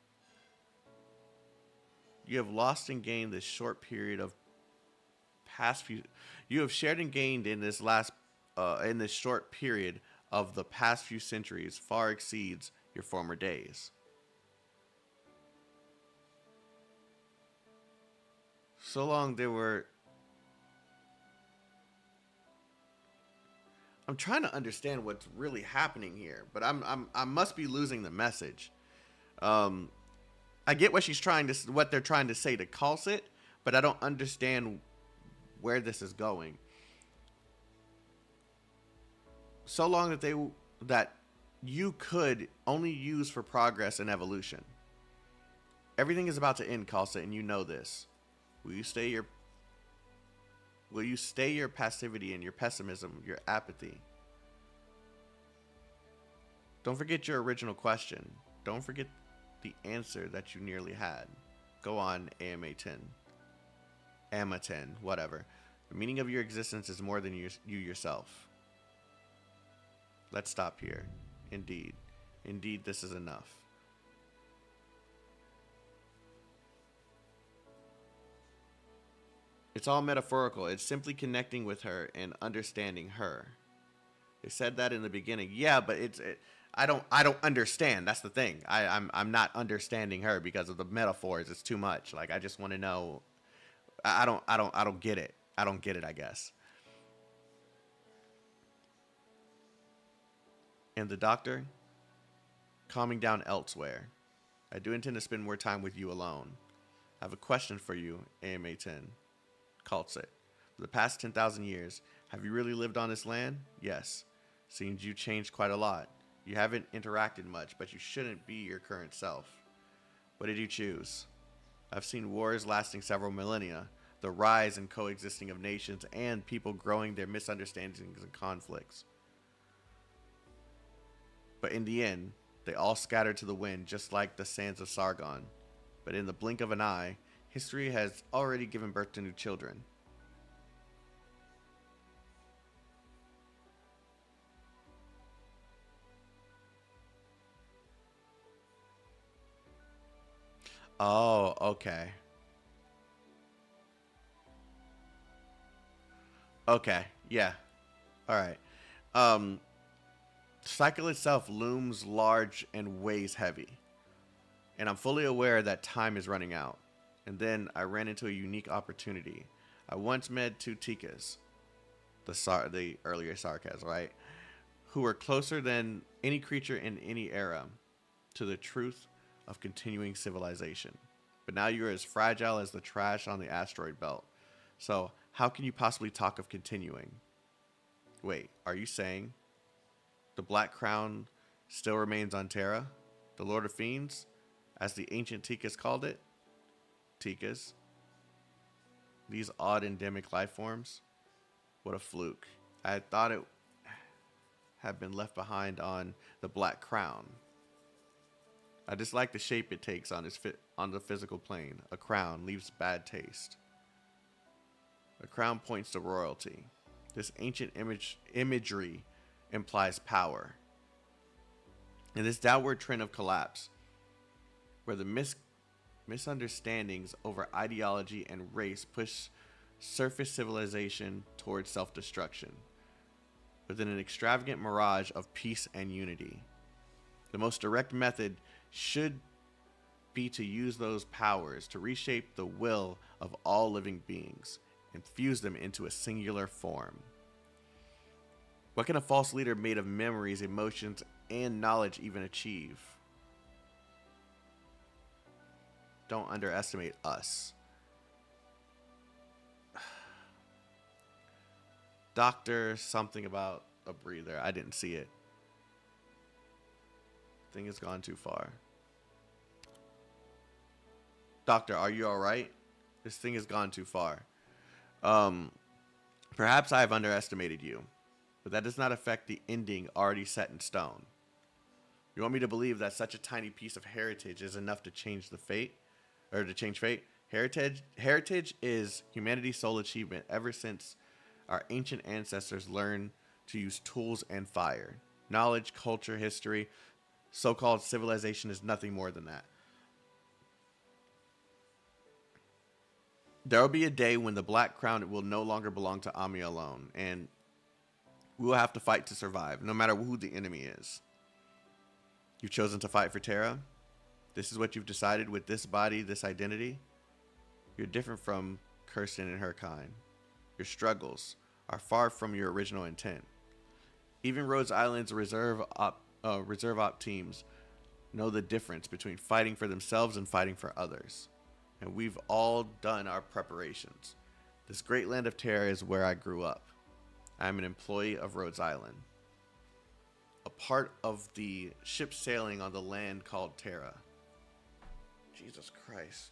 You have lost and gained this short period of past few. You have shared and gained in this short period of the past few centuries far exceeds your former days. So long there were. I'm trying to understand what's really happening here, but I must be losing the message. I get what they're trying to say to Khalsit, but I don't understand where this is going. So long that you could only use for progress and evolution. Everything is about to end, Khalsit, and you know this. Will you stay your passivity and your pessimism, your apathy? Don't forget your original question. Don't forget the answer that you nearly had. Go on, AMA 10. AMA 10, whatever. The meaning of your existence is more than you yourself. Let's stop here. Indeed. Indeed, this is enough. It's all metaphorical. It's simply connecting with her and understanding her. They said that in the beginning. Yeah, but I don't understand. That's the thing. I'm not understanding her because of the metaphors. It's too much. Like, I just want to know. I don't get it. I don't get it, I guess. And the doctor, calming down elsewhere. I do intend to spend more time with you alone. I have a question for you, AMA 10. Khalsit. For the past 10,000 years, have you really lived on this land? Yes. Seems you changed quite a lot. You haven't interacted much, but you shouldn't be your current self. What did you choose? I've seen wars lasting several millennia, the rise and coexisting of nations, and people growing their misunderstandings and conflicts. But in the end, they all scattered to the wind, just like the sands of Sargon. But in the blink of an eye, history has already given birth to new children. Oh, okay. Okay, yeah. Alright. The cycle itself looms large and weighs heavy. And I'm fully aware that time is running out. And then I ran into a unique opportunity. I once met two Tikas, the earlier Sarkas, right? Who were closer than any creature in any era to the truth of continuing civilization. But now you're as fragile as the trash on the asteroid belt. So how can you possibly talk of continuing? Wait, are you saying the Black Crown still remains on Terra? The Lord of Fiends, as the ancient Tikas called it? Tikas. These odd endemic life forms. What a fluke. I had thought it had been left behind on the Black Crown. I dislike the shape it takes on the physical plane. A crown leaves bad taste. A crown points to royalty. This ancient imagery implies power. In this downward trend of collapse, where the misunderstandings over ideology and race push surface civilization towards self-destruction, within an extravagant mirage of peace and unity. The most direct method should be to use those powers to reshape the will of all living beings and fuse them into a singular form. What can a false leader made of memories, emotions, and knowledge even achieve? Don't underestimate us. Doctor, something about a breather. I didn't see it. Thing has gone too far. Doctor, are you alright? This thing has gone too far. Perhaps I have underestimated you, but that does not affect the ending already set in stone. You want me to believe that such a tiny piece of heritage is enough to change the fate? Or to change fate? Heritage is humanity's sole achievement ever since our ancient ancestors learned to use tools and fire. Knowledge, culture, history, so-called civilization is nothing more than that. There will be a day when the Black Crown will no longer belong to Amiya alone, and we will have to fight to survive, no matter who the enemy is. You've chosen to fight for Terra? This is what you've decided with this body, this identity? You're different from Kirsten and her kind. Your struggles are far from your original intent. Even Rhodes Island's reserve op teams know the difference between fighting for themselves and fighting for others. And we've all done our preparations. This great land of Terra is where I grew up. I am an employee of Rhodes Island, a part of the ship sailing on the land called Terra. Jesus Christ.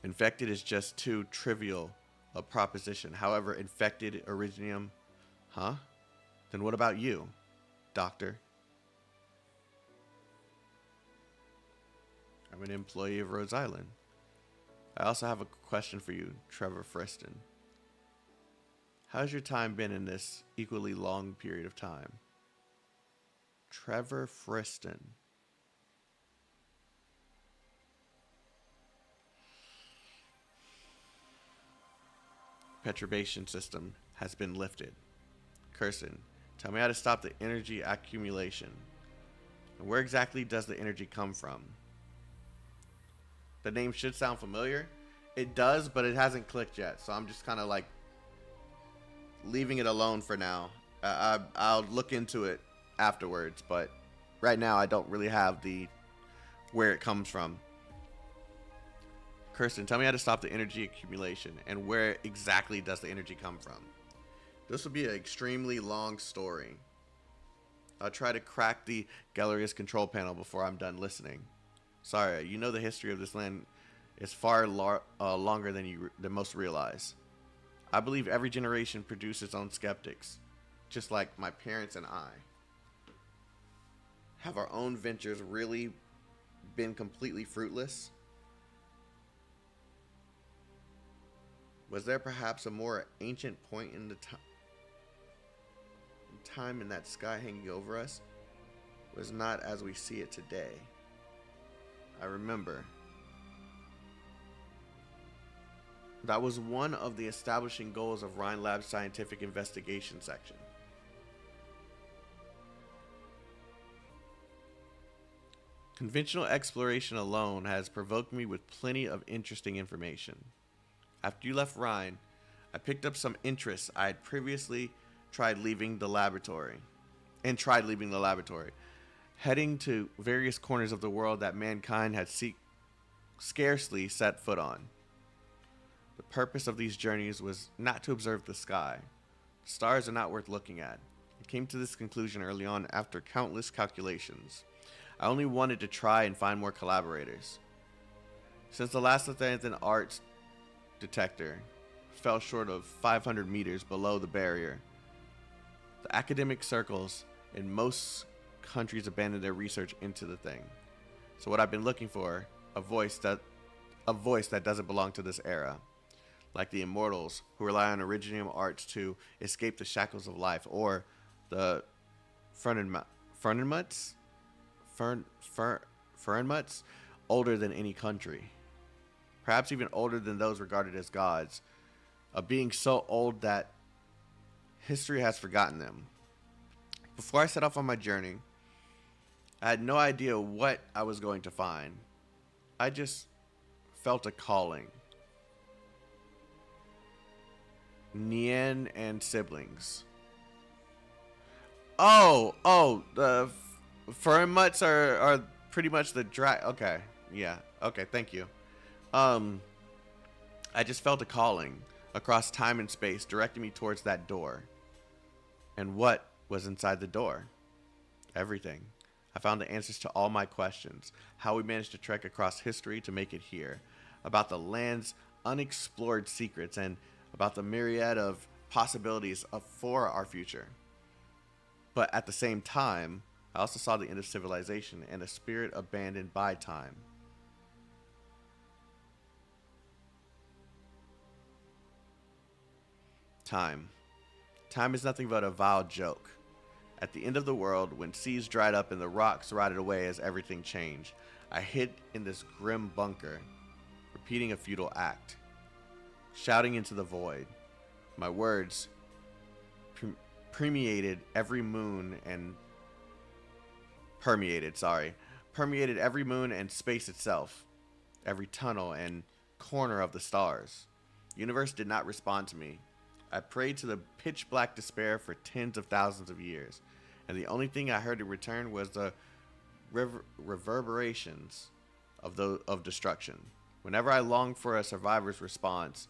Infected is just too trivial a proposition. However, infected Originium, huh? Then what about you, Doctor? I'm an employee of Rhodes Island. I also have a question for you, Trevor Friston. How's your time been in this equally long period of time? Trevor Friston. Perturbation system has been lifted. Kirsten, tell me how to stop the energy accumulation. And where exactly does the energy come from? The name should sound familiar. It does, but it hasn't clicked yet. So I'm just kind of like leaving it alone for now. I'll look into it afterwards, but right now I don't really have the where it comes from. Kirsten, tell me how to stop the energy accumulation and where exactly does the energy come from? This will be an extremely long story. I'll try to crack the Galerius control panel before I'm done listening. Sorry, you know the history of this land is far longer than most realize. I believe every generation produces its own skeptics, just like my parents and I. Have our own ventures really been completely fruitless? Was there perhaps a more ancient point in the time in that sky hanging over us was not as we see it today? I remember. That was one of the establishing goals of Rhine Lab's scientific investigation section. Conventional exploration alone has provoked me with plenty of interesting information. After you left Rhine, I picked up some interests I had previously tried leaving the laboratory. Heading to various corners of the world that mankind had scarcely set foot on. The purpose of these journeys was not to observe the sky. The stars are not worth looking at. I came to this conclusion early on after countless calculations. I only wanted to try and find more collaborators. Since the last Lathantan arts detector fell short of 500 meters below the barrier, the academic circles in most countries abandoned their research into the thing. So what I've been looking for, a voice that doesn't belong to this era. Like the immortals who rely on Originium arts to escape the shackles of life, or the Fernmutts, older than any country. Perhaps even older than those regarded as gods, a being so old that history has forgotten them. Before I set off on my journey, I had no idea what I was going to find. I just felt a calling. Nien and siblings. The Fernmutts are pretty much the okay, yeah, okay, thank you. I just felt a calling across time and space directing me towards that door. And what was inside the door? Everything. I found the answers to all my questions. How we managed to trek across history to make it here. About the land's unexplored secrets and about the myriad of possibilities for our future. But at the same time, I also saw the end of civilization and a spirit abandoned by time. Time. Time is nothing but a vile joke. At the end of the world, when seas dried up and the rocks rotted away as everything changed, I hid in this grim bunker, repeating a futile act, shouting into the void. My words permeated every moon and space itself, every tunnel and corner of the stars. The universe did not respond to me. I prayed to the pitch black despair for tens of thousands of years, and the only thing I heard in return was the reverberations of destruction. Whenever I longed for a survivor's response,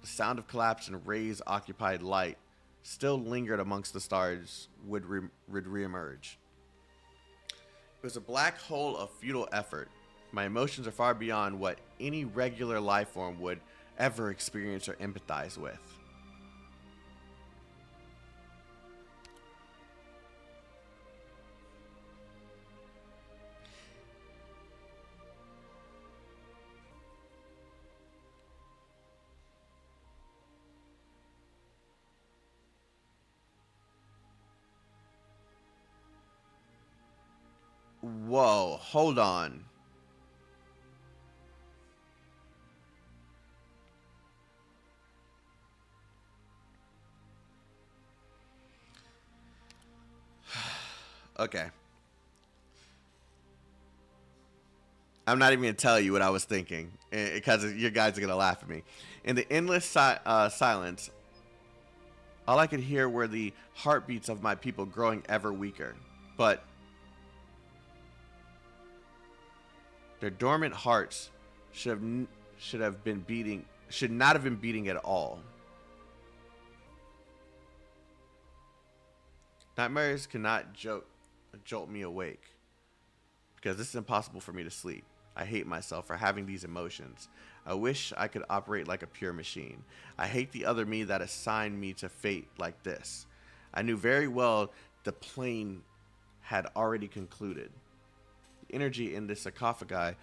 the sound of collapse and rays occupied light still lingered amongst the stars would reemerge. It was a black hole of futile effort. My emotions are far beyond what any regular life form would ever experience or empathize with. Whoa, hold on. Okay. I'm not even going to tell you what I was thinking, because you guys are going to laugh at me. In the endless silence, all I could hear were the heartbeats of my people growing ever weaker. But their dormant hearts should not have been beating at all. Nightmares cannot jolt me awake, because this is impossible for me to sleep. I hate myself for having these emotions. I wish I could operate like a pure machine. I hate the other me that assigned me to fate like this. I knew very well the plane had already concluded. The energy in this sarcophagi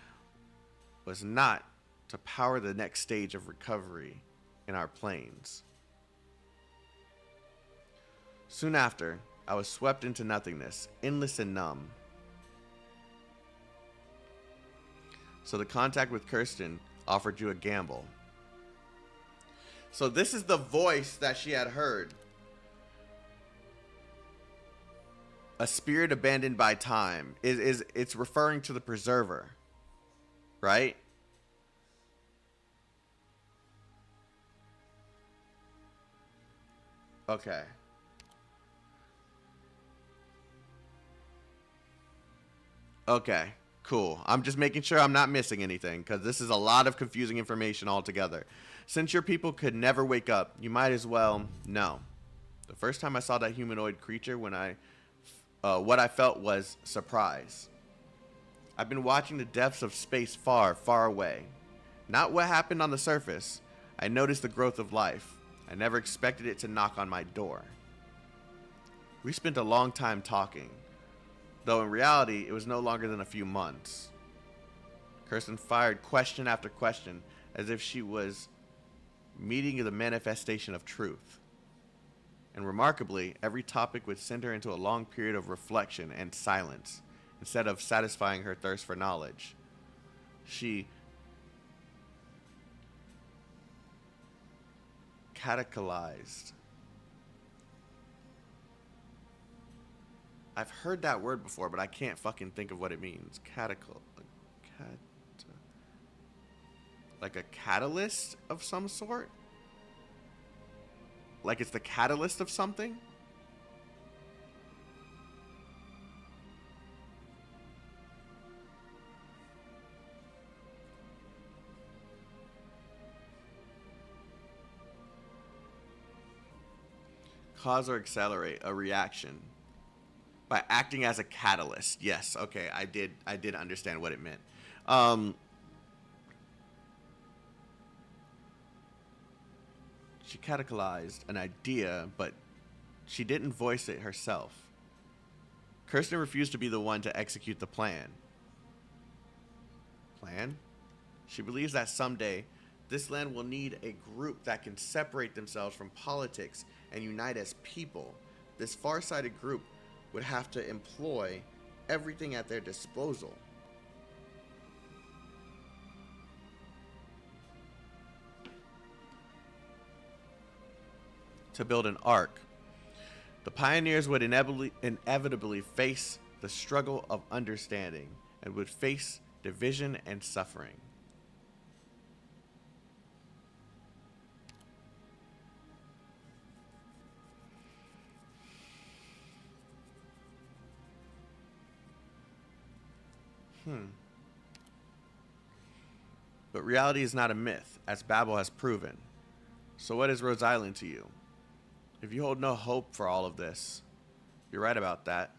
was not to power the next stage of recovery in our planes. Soon after, I was swept into nothingness, endless and numb. So the contact with Kirsten offered you a gamble. So this is the voice that she had heard. A spirit abandoned by time. It's referring to the preserver. Right? Okay. Okay, cool. I'm just making sure I'm not missing anything, because this is a lot of confusing information altogether. Since your people could never wake up, you might as well know. The first time I saw that humanoid creature, what I felt was surprise. I've been watching the depths of space far, far away. Not what happened on the surface. I noticed the growth of life. I never expected it to knock on my door. We spent a long time talking, though in reality it was no longer than a few months. Kirsten fired question after question as if she was meeting the manifestation of truth. And remarkably, every topic would send her into a long period of reflection and silence, instead of satisfying her thirst for knowledge. She catechized. I've heard that word before, but I can't fucking think of what it means. Like a catalyst of some sort? Like it's the catalyst of something? Cause or accelerate a reaction by acting as a catalyst. Yes, okay, I did understand what it meant. She catalyzed an idea, but she didn't voice it herself. Kirsten refused to be the one to execute the plan. Plan? She believes that someday this land will need a group that can separate themselves from politics and unite as people. This far-sighted group would have to employ everything at their disposal. To build an ark. The pioneers would inevitably face the struggle of understanding and would face division and suffering. But reality is not a myth, as Babel has proven. So what is Rhodes Island to you? If you hold no hope for all of this, you're right about that.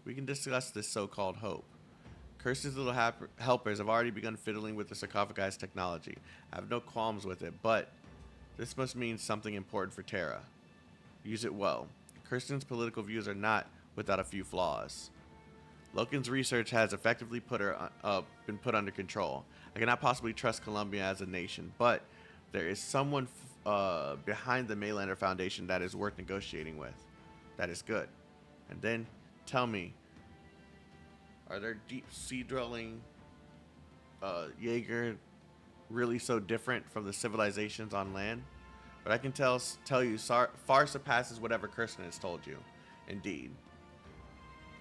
We can discuss this so-called hope. Kirsten's little helpers have already begun fiddling with the sarcophagi's technology. I have no qualms with it, but this must mean something important for Terra. Use it well. Kirsten's political views are not without a few flaws. Loken's research has effectively been put under control. I cannot possibly trust Columbia as a nation, but there is someone behind the Maylander Foundation that is worth negotiating with. That is good. And then, tell me, are there deep sea dwelling Jaeger really so different from the civilizations on land? But I can tell you far surpasses whatever Kirsten has told you. Indeed.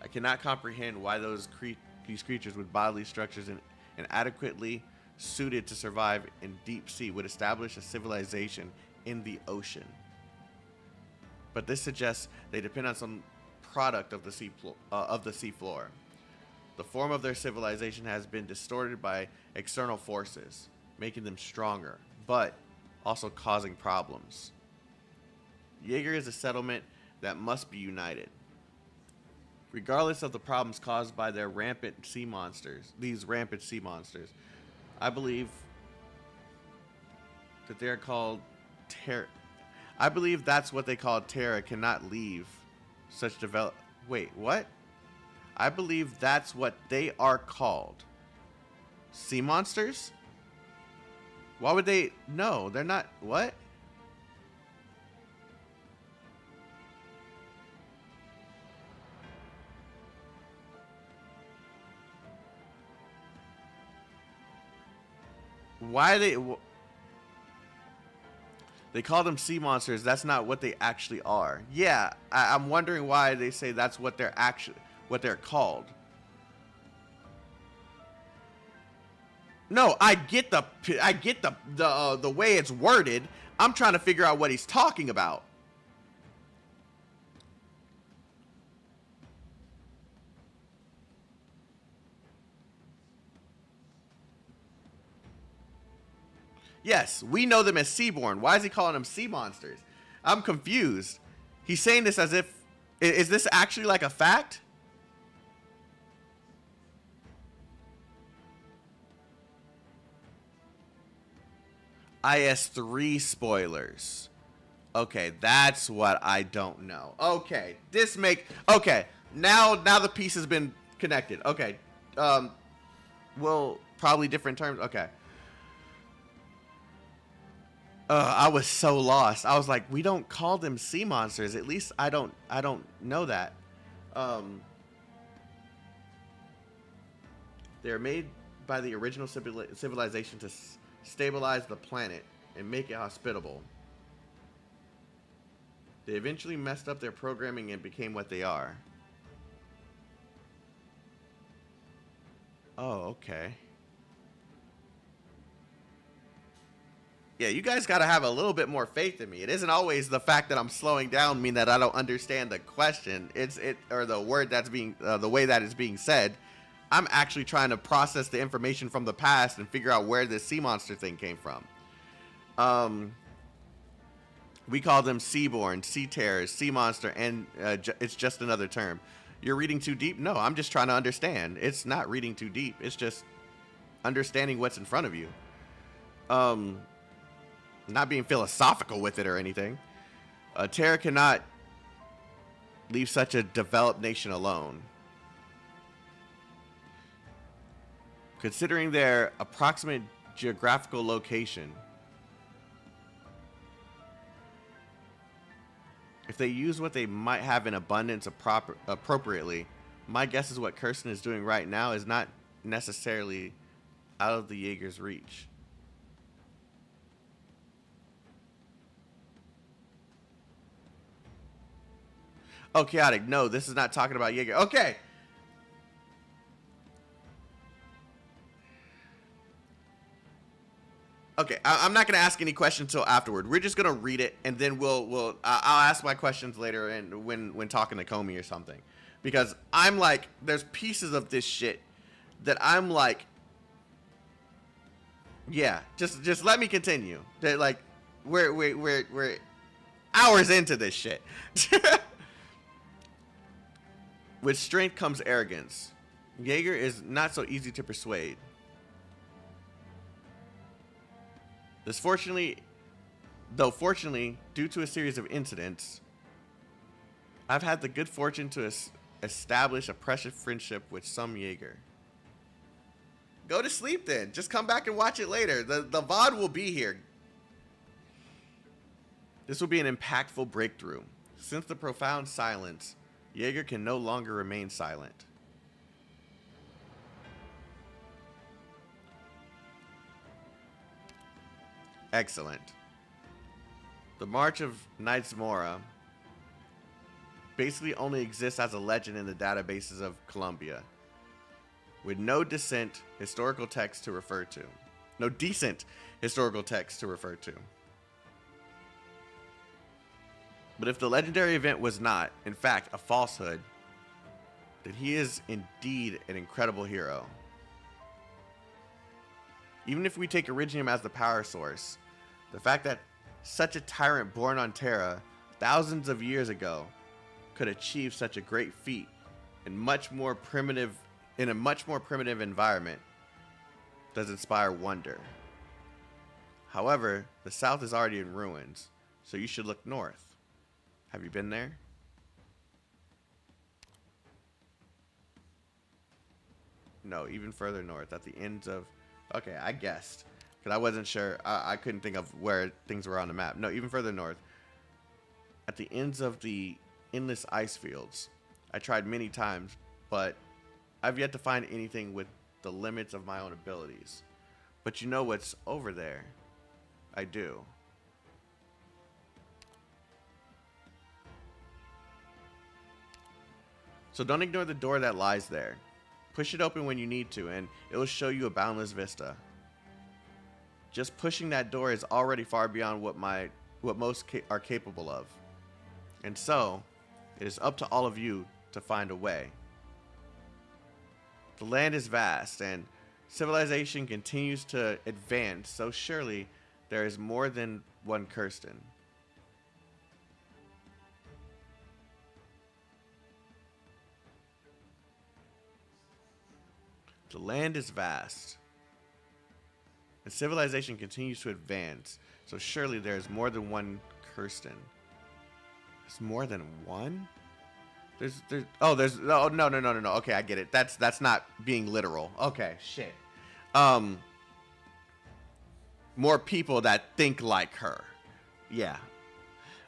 I cannot comprehend why these creatures with bodily structures inadequately suited to survive in deep sea would establish a civilization in the ocean. But this suggests they depend on some product of the seafloor. The form of their civilization has been distorted by external forces, making them stronger, but also causing problems. Jaeger is a settlement that must be united. Regardless of the problems caused by their rampant sea monsters, I believe that they are called Terra. I believe that's what they call Terra cannot leave such develop. Wait, what? I believe that's what they are called. Sea monsters? Why would they? No, they're not. What? Why they call them sea monsters? That's not what they actually are. Yeah, I'm wondering why they say that's what they're called. No, I get the way it's worded. I'm trying to figure out what he's talking about. Yes, we know them as Seaborn. Why is he calling them sea monsters? I'm confused. He's saying this as if... Is this actually like a fact? IS-3 spoilers. Okay, that's what I don't know. Okay, okay, now the piece has been connected. Okay, well, probably different terms. Okay. I was so lost. I was like, we don't call them sea monsters. At least I don't know that. They're made by the original civilization to stabilize the planet and make it hospitable. They eventually messed up their programming and became what they are. Oh, okay. Yeah, you guys got to have a little bit more faith in me. It isn't always the fact that I'm slowing down mean that I don't understand the question. Or the word that's being the way that it's being said. I'm actually trying to process the information from the past and figure out where this sea monster thing came from. We call them Seaborn, Sea Terrors, Sea Monster, and it's just another term. You're reading too deep? No, I'm just trying to understand. It's not reading too deep. It's just understanding what's in front of you. Not being philosophical with it or anything. Terra cannot leave such a developed nation alone. Considering their approximate geographical location, if they use what they might have in abundance appropriately, my guess is what Kirsten is doing right now is not necessarily out of the Jaeger's reach. Oh, Chaotic. No, this is not talking about Jaeger. Okay. Okay, I'm not going to ask any questions until afterward. We're just going to read it, and then I'll ask my questions later and when talking to Comey or something. Because I'm like, there's pieces of this shit that I'm like, yeah, just let me continue. That like, we're hours into this shit. With strength comes arrogance. Jaeger is not so easy to persuade. Fortunately, due to a series of incidents, I've had the good fortune to establish a precious friendship with some Jaeger. Go to sleep then. Just come back and watch it later. The VOD will be here. This will be an impactful breakthrough. Since the profound silence, Jaeger can no longer remain silent. Excellent. The March of Knights Mora basically only exists as a legend in the databases of Columbia, with no decent historical text to refer to. No decent historical text to refer to. But if the legendary event was not, in fact, a falsehood, then he is indeed an incredible hero. Even if we take Originium as the power source, the fact that such a tyrant born on Terra thousands of years ago could achieve such a great feat in a much more primitive environment does inspire wonder. However, the south is already in ruins, so you should look north. Have you been there? No, even further north, at the ends of... Okay, I guessed. Because I wasn't sure. I couldn't think of where things were on the map. No, even further north. At the ends of the endless ice fields. I tried many times, but I've yet to find anything with the limits of my own abilities. But you know what's over there? I do. So don't ignore the door that lies there. Push it open when you need to, and it will show you a boundless vista. Just pushing that door is already far beyond what most are capable of. And so, it is up to all of you to find a way. The land is vast, and civilization continues to advance, so surely there is more than one Kirsten. The land is vast, and civilization continues to advance, so surely there is more than one Kirsten. There's more than one? No. Okay, I get it. That's not being literal. Okay, shit. More people that think like her. Yeah.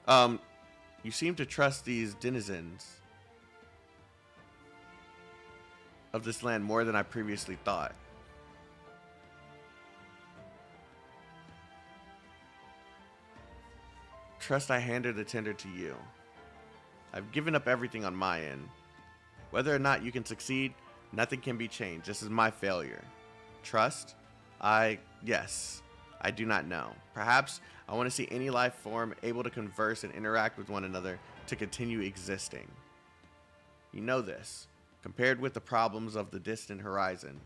You seem to trust these denizens of this land more than I previously thought. Trust I handed the tender to you. I've given up everything on my end. Whether or not you can succeed, nothing can be changed. This is my failure. Trust? Yes. I do not know. Perhaps I want to see any life form able to converse and interact with one another to continue existing. You know this. Compared with the problems of the distant horizon,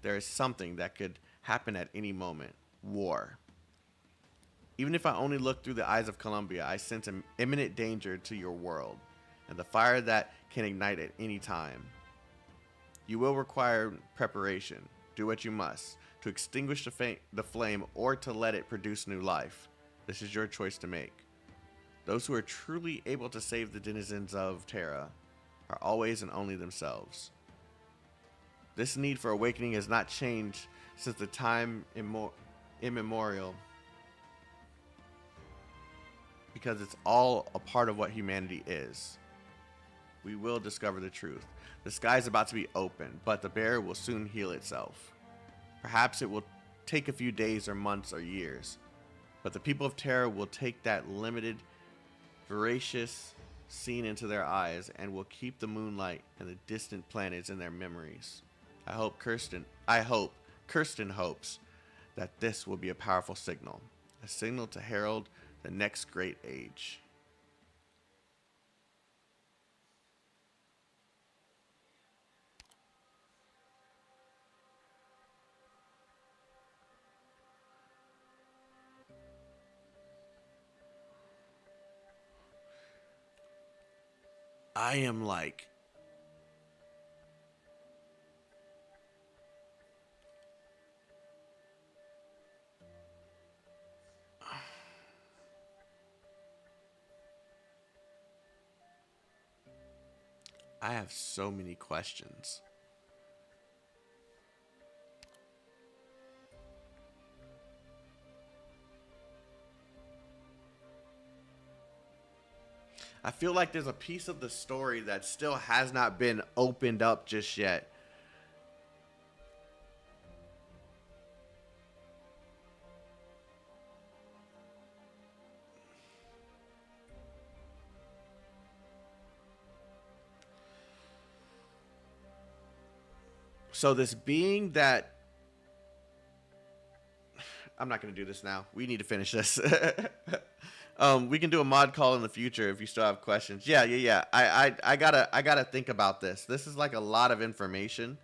there is something that could happen at any moment. War. Even if I only look through the eyes of Columbia, I sense an imminent danger to your world, and the fire that can ignite at any time. You will require preparation. Do what you must to extinguish the flame or to let it produce new life. This is your choice to make. Those who are truly able to save the denizens of Terra are always and only themselves. This need for awakening has not changed since the time immemorial, because it's all a part of what humanity is. We will discover the truth. The sky is about to be open, but the barrier will soon heal itself. Perhaps it will take a few days or months or years, but the people of Terra will take that limited, voracious scene into their eyes and will keep the moonlight and the distant planets in their memories. I hope Kirsten hopes that this will be a powerful signal, a signal to herald the next great age. I am like, I have so many questions. I feel like there's a piece of the story that still has not been opened up just yet. So this being that... I'm not going to do this now. We need to finish this. We can do a mod call in the future if you still have questions. Yeah. I gotta think about this. This is like a lot of information,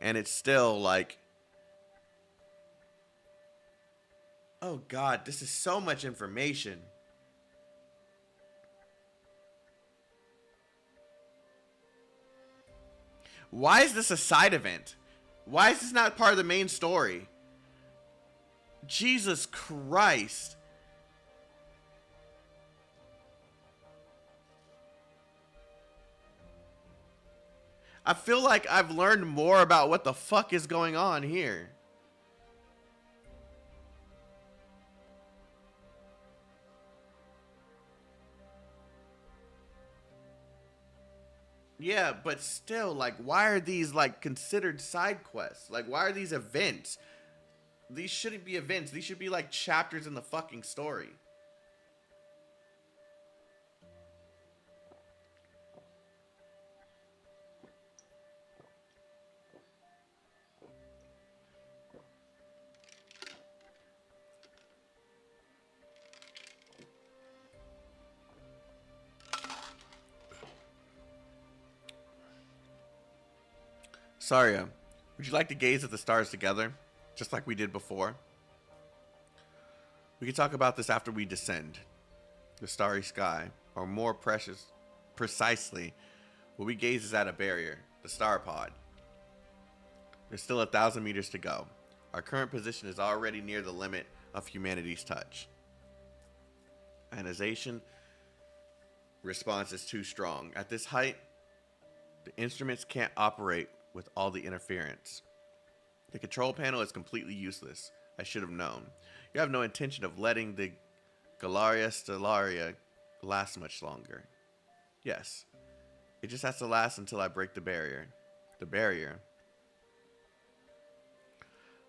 and it's still like, oh God, this is so much information. Why is this a side event? Why is this not part of the main story? Jesus Christ. I feel like I've learned more about what the fuck is going on here. Yeah, but still, like, why are these, like, considered side quests? Like, why are these events? These shouldn't be events. These should be, like, chapters in the fucking story. Saria, would you like to gaze at the stars together, just like we did before? We can talk about this after we descend. The starry sky, or more precisely, what we gaze is at a barrier, the star pod. There's still 1,000 meters to go. Our current position is already near the limit of humanity's touch. Ionization response is too strong. At this height, the instruments can't operate with all the interference. The control panel is completely useless. I should have known. You have no intention of letting the Galaria Stellaria last much longer. Yes. It just has to last until I break the barrier. The barrier.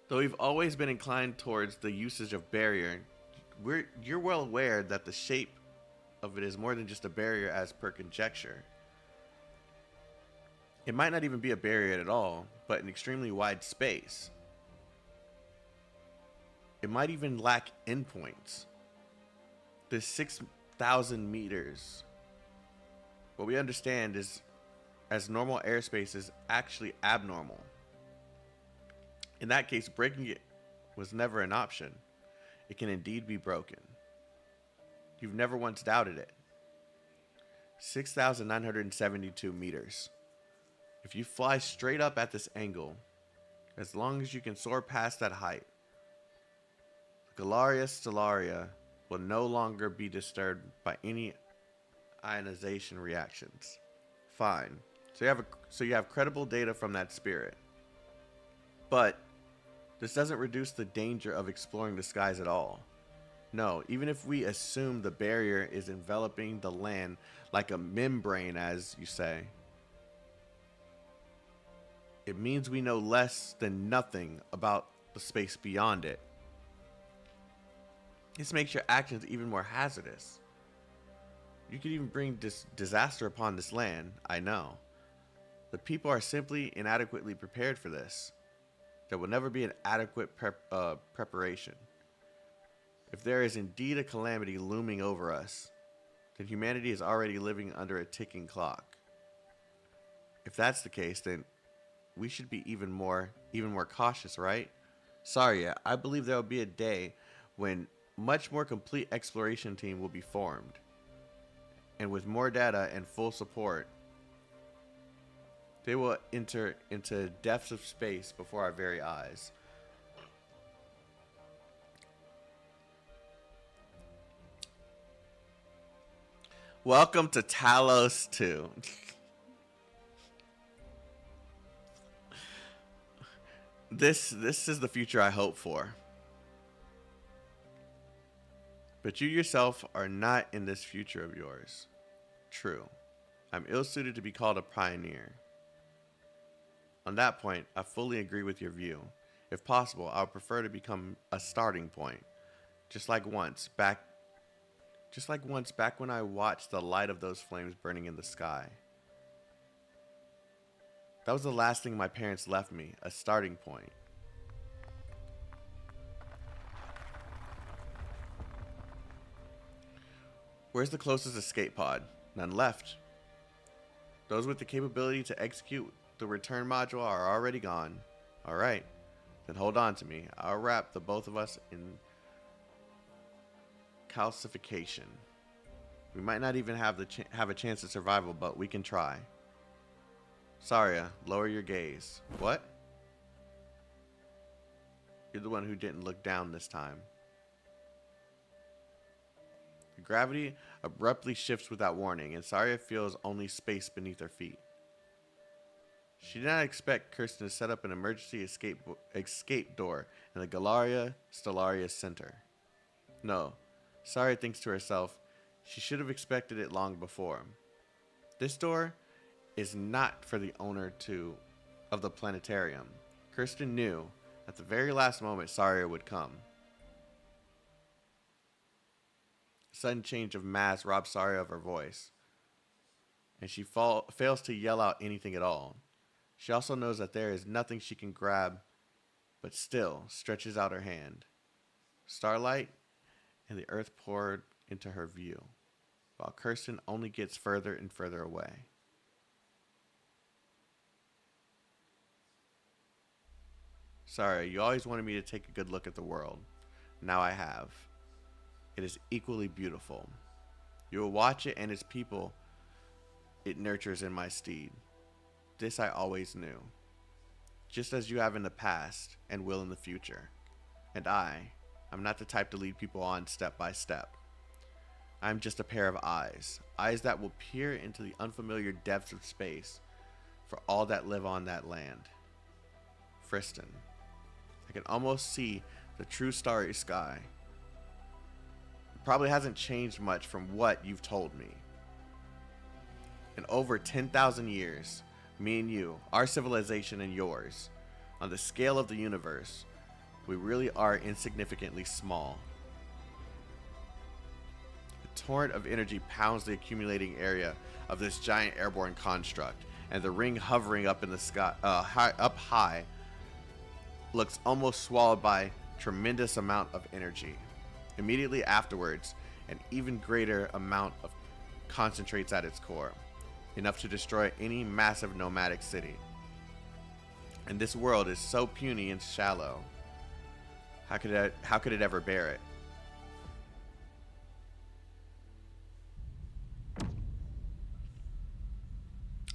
Though we've always been inclined towards the usage of barrier, you're well aware that the shape of it is more than just a barrier as per conjecture. It might not even be a barrier at all, but an extremely wide space. It might even lack endpoints. The 6,000 meters. What we understand is, as normal airspace is actually abnormal. In that case, breaking it was never an option. It can indeed be broken. You've never once doubted it. 6,972 meters. If you fly straight up at this angle, as long as you can soar past that height, the Galaria Stellaria will no longer be disturbed by any ionization reactions. Fine. So you have credible data from that spirit. But this doesn't reduce the danger of exploring the skies at all. No, even if we assume the barrier is enveloping the land like a membrane, as you say, it means we know less than nothing about the space beyond it. This makes your actions even more hazardous. You could even bring disaster upon this land, I know. The people are simply inadequately prepared for this. There will never be an adequate preparation. If there is indeed a calamity looming over us, then humanity is already living under a ticking clock. If that's the case, then we should be even more cautious, right? Sorry, I believe there will be a day when much more complete exploration team will be formed. And with more data and full support, they will enter into depths of space before our very eyes. Welcome to Talos 2. This is the future I hope for. But you yourself are not in this future of yours. True. I'm ill-suited to be called a pioneer. On that point, I fully agree with your view. If possible, I would prefer to become a starting point. Just like once back when I watched the light of those flames burning in the sky. That was the last thing my parents left me, a starting point. Where's the closest escape pod? None left. Those with the capability to execute the return module are already gone. Alright, then hold on to me. I'll wrap the both of us in calcification. We might not even have a chance at survival, but we can try. Saria, lower your gaze. What? You're the one who didn't look down this time. The gravity abruptly shifts without warning, and Saria feels only space beneath her feet. She did not expect Kirsten to set up an emergency escape door in the Galaria Stellaria center. No, Saria thinks to herself, she should have expected it long before. This door is not for the owner of the planetarium. Kirsten knew at the very last moment Saria would come. A sudden change of mass robs Saria of her voice, and she fails to yell out anything at all. She also knows that there is nothing she can grab, but still stretches out her hand. Starlight and the earth poured into her view, while Kirsten only gets further and further away. Sorry, you always wanted me to take a good look at the world. Now I have. It is equally beautiful. You will watch it and its people it nurtures in my steed. This I always knew. Just as you have in the past and will in the future. And I'm not the type to lead people on step by step. I'm just a pair of eyes. Eyes that will peer into the unfamiliar depths of space for all that live on that land. Friston. I can almost see the true starry sky. It probably hasn't changed much from what you've told me. In over 10,000 years, me and you, our civilization and yours, on the scale of the universe, we really are insignificantly small. torrent of energy pounds the accumulating area of this giant airborne construct, and the ring hovering up in the sky, up high, looks almost swallowed by tremendous amount of energy. Immediately afterwards, an even greater amount of concentrates at its core, enough to destroy any massive nomadic city. And this world is so puny and shallow. How could it ever bear it?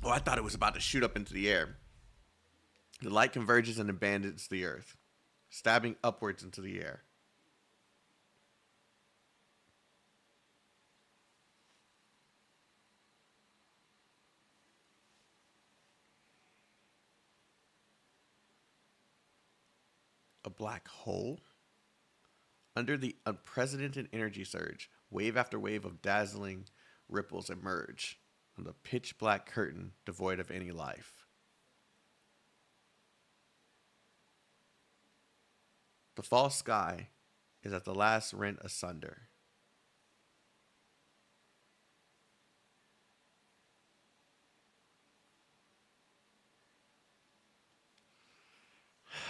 Oh, I thought it was about to shoot up into the air. The light converges and abandons the earth, stabbing upwards into the air. A black hole? Under the unprecedented energy surge, wave after wave of dazzling ripples emerge on the pitch black curtain devoid of any life. The false sky is at the last rent asunder.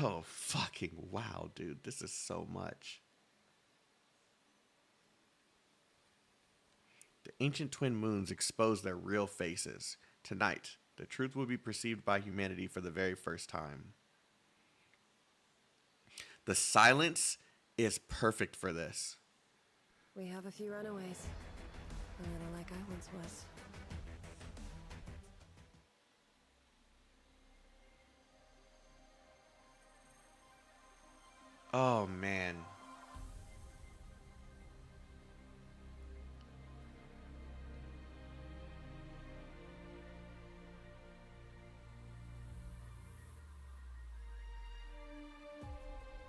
Oh, fucking wow, dude. This is so much. The ancient twin moons expose their real faces. Tonight, the truth will be perceived by humanity for the very first time. The silence is perfect for this. We have a few runaways. A little like I once was. Oh, man.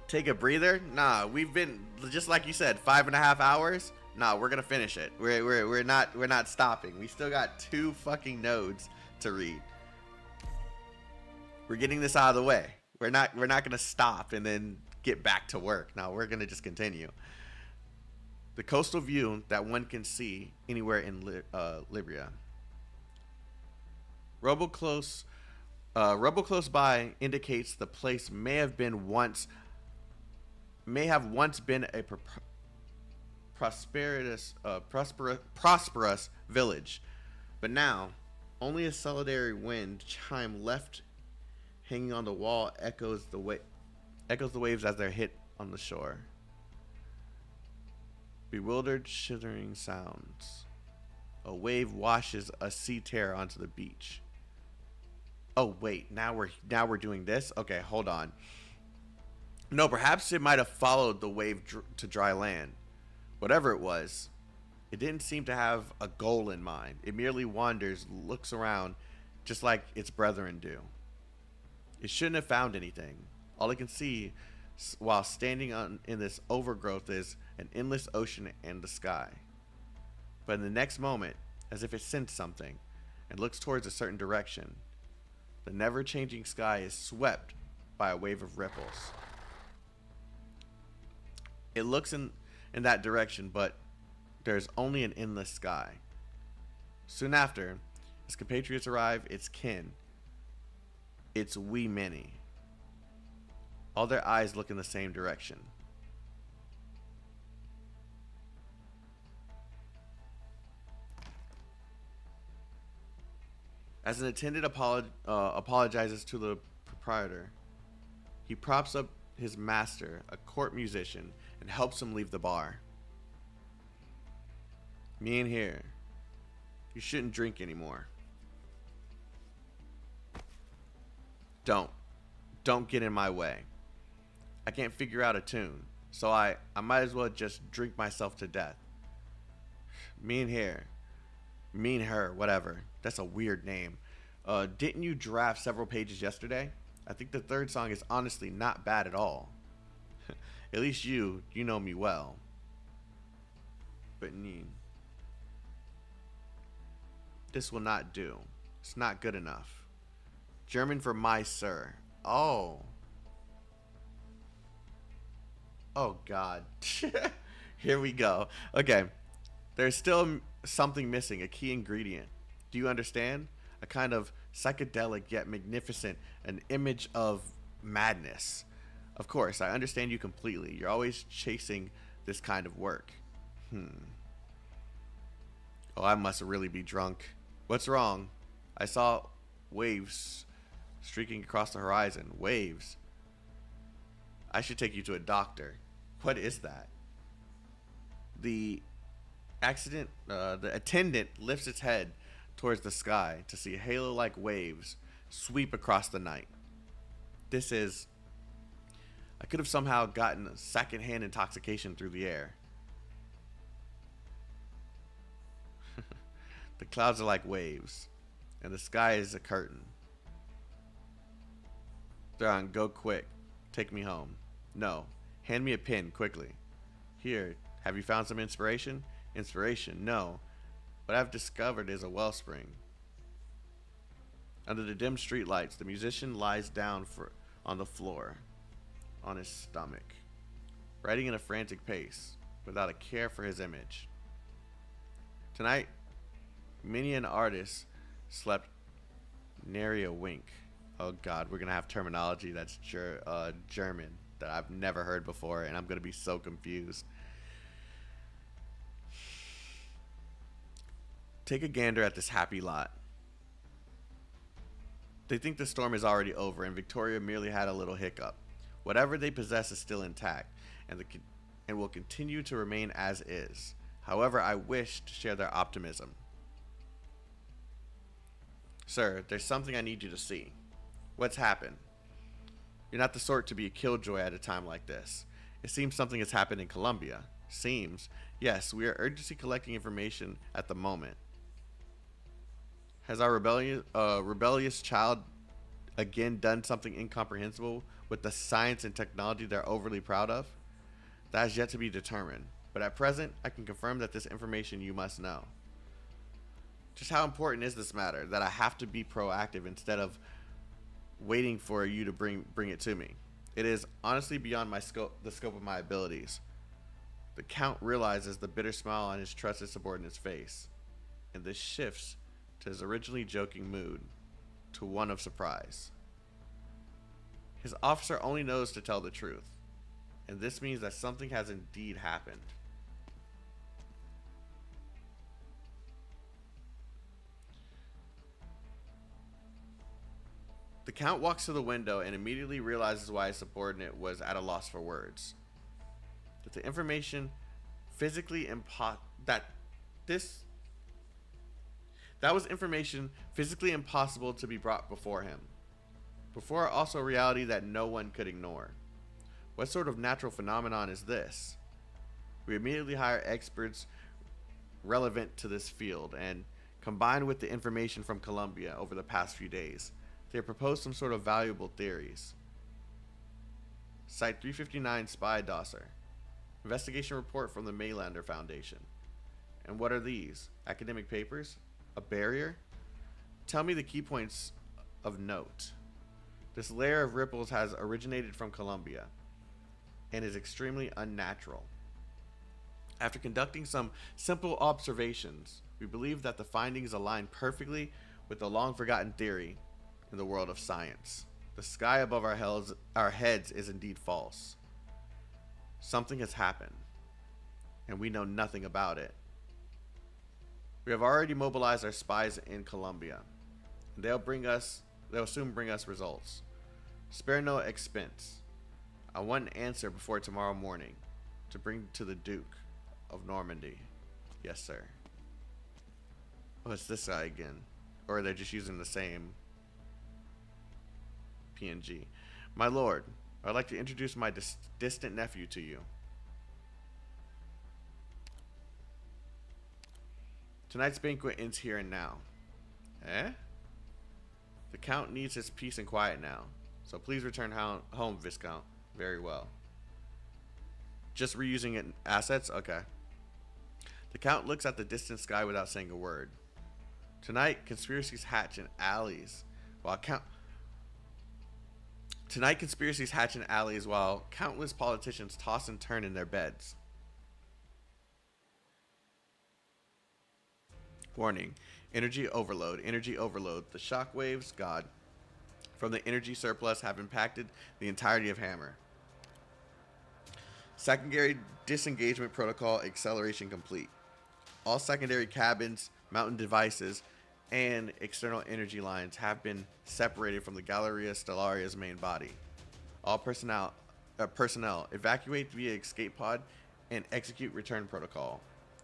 Take a breather? Nah, we've been, just like you said, 5.5 hours. Nah, we're gonna finish it. We're not stopping. We still got 2 fucking nodes to read. We're getting this out of the way. We're not gonna stop and then get back to work. No, we're gonna just continue. The coastal view that one can see anywhere in Libya. Rubble close by indicates the place may have once been a prosperous village, but now only a solitary wind chime left hanging on the wall echoes the waves as they're hit on the shore. Bewildered, shivering sounds. A wave washes a sea terror onto the beach. Oh wait, now we're doing this? Okay, hold on. No, perhaps it might have followed the wave to dry land. Whatever it was, it didn't seem to have a goal in mind. It merely wanders, looks around, just like its brethren do. It shouldn't have found anything. All it can see while standing in this overgrowth is an endless ocean and the sky. But in the next moment, as if it sensed something and looks towards a certain direction, the never-changing sky is swept by a wave of ripples. It looks in that direction, but there's only an endless sky. Soon after, his compatriots arrive, its kin, its wee many. All their eyes look in the same direction. As an attendant apologizes to the proprietor, he props up his master, a court musician, and helps him leave the bar. Me in here. You shouldn't drink anymore. Don't get in my way. I can't figure out a tune, so I might as well just drink myself to death. Me and here. Me and her, whatever. That's a weird name. Didn't you draft several pages yesterday? I think the third song is honestly not bad at all. At least you know me well. But this will not do. It's not good enough. German for my sir. Oh. Oh God. Here we go. Okay. There's still something missing, a key ingredient. Do you understand? A kind of psychedelic yet magnificent, an image of madness. Of course, I understand you completely. You're always chasing this kind of work. Oh, I must really be drunk. What's wrong? I saw waves streaking across the horizon. Waves. I should take you to a doctor. What is that? The attendant lifts its head towards the sky to see halo-like waves sweep across the night. This is... I could have somehow gotten a second-hand intoxication through the air. The clouds are like waves, and the sky is a curtain. Theron, go quick. Take me home. No. Hand me a pen, quickly. Here, have you found some inspiration? Inspiration? No. What I've discovered is a wellspring. Under the dim streetlights, the musician lies down on the floor, on his stomach, writing in a frantic pace, without a care for his image. Tonight, many an artist slept nary a wink. Oh God, we're gonna have terminology that's German that I've never heard before, and I'm gonna be so confused. Take a gander at this happy lot. They think the storm is already over, and Victoria merely had a little hiccup. Whatever they possess is still intact, and will continue to remain as is. However, I wish to share their optimism. Sir, there's something I need you to see. What's happened? You're not the sort to be a killjoy at a time like this. It seems something has happened in Colombia. Seems. Yes, we are urgently collecting information at the moment. Has our rebellious child again done something incomprehensible with the science and technology they're overly proud of? That is yet to be determined. But at present, I can confirm that this information you must know. Just how important is this matter that I have to be proactive instead of waiting for you to bring it to me? It is honestly beyond the scope of my abilities. The Count realizes the bitter smile on his trusted subordinate's face, and this shifts to his originally joking mood to one of surprise. His officer only knows to tell the truth, and this means that something has indeed happened. The Count walks to the window and immediately realizes why his subordinate was at a loss for words. That the information that was information physically impossible to be brought before him. Before also a reality that no one could ignore. What sort of natural phenomenon is this? We immediately hire experts relevant to this field, and combined with the information from Colombia over the past few days, they have proposed some sort of valuable theories. Site 359 Spy Dossier. Investigation report from the Maylander Foundation. And what are these? Academic papers? A barrier? Tell me the key points of note. This layer of ripples has originated from Colombia and is extremely unnatural. After conducting some simple observations, we believe that the findings align perfectly with the long-forgotten theory in the world of science. The sky above our heads is indeed false. Something has happened, and we know nothing about it. We have already mobilized our spies in Colombia, and they'll soon bring us results. Spare no expense. I want an answer before tomorrow morning to bring to the Duke of Normandy. Yes, sir. Oh, it's this guy again. Or they're just using the same PNG. My lord, I'd like to introduce my distant nephew to you. Tonight's banquet ends here and now. Eh? The Count needs his peace and quiet now, so please return home, Viscount. Very well. Just reusing assets? Okay. The Count looks at the distant sky without saying a word. Tonight, conspiracies hatch in alleys while countless politicians toss and turn in their beds. Warning. Energy overload. Energy overload. The shock waves, God, from the energy surplus have impacted the entirety of Hammer. Secondary disengagement protocol acceleration complete. All secondary cabins, mountain devices, and external energy lines have been separated from the Galleria Stellaria's main body. All personnel evacuate via escape pod and execute return protocol.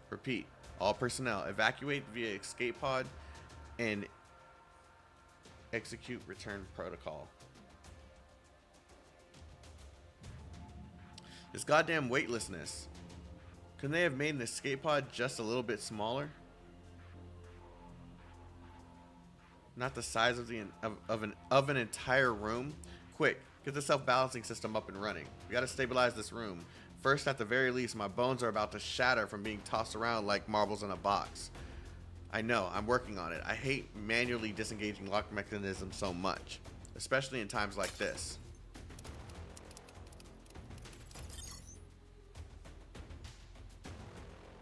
Repeat. All personnel evacuate via escape pod and execute return protocol. This goddamn weightlessness. Couldn't they have made an escape pod just a little bit smaller? Not the size of an entire room. Quick, get the self-balancing system up and running. We gotta stabilize this room. First, at the very least, my bones are about to shatter from being tossed around like marbles in a box. I know, I'm working on it. I hate manually disengaging lock mechanisms so much, especially in times like this.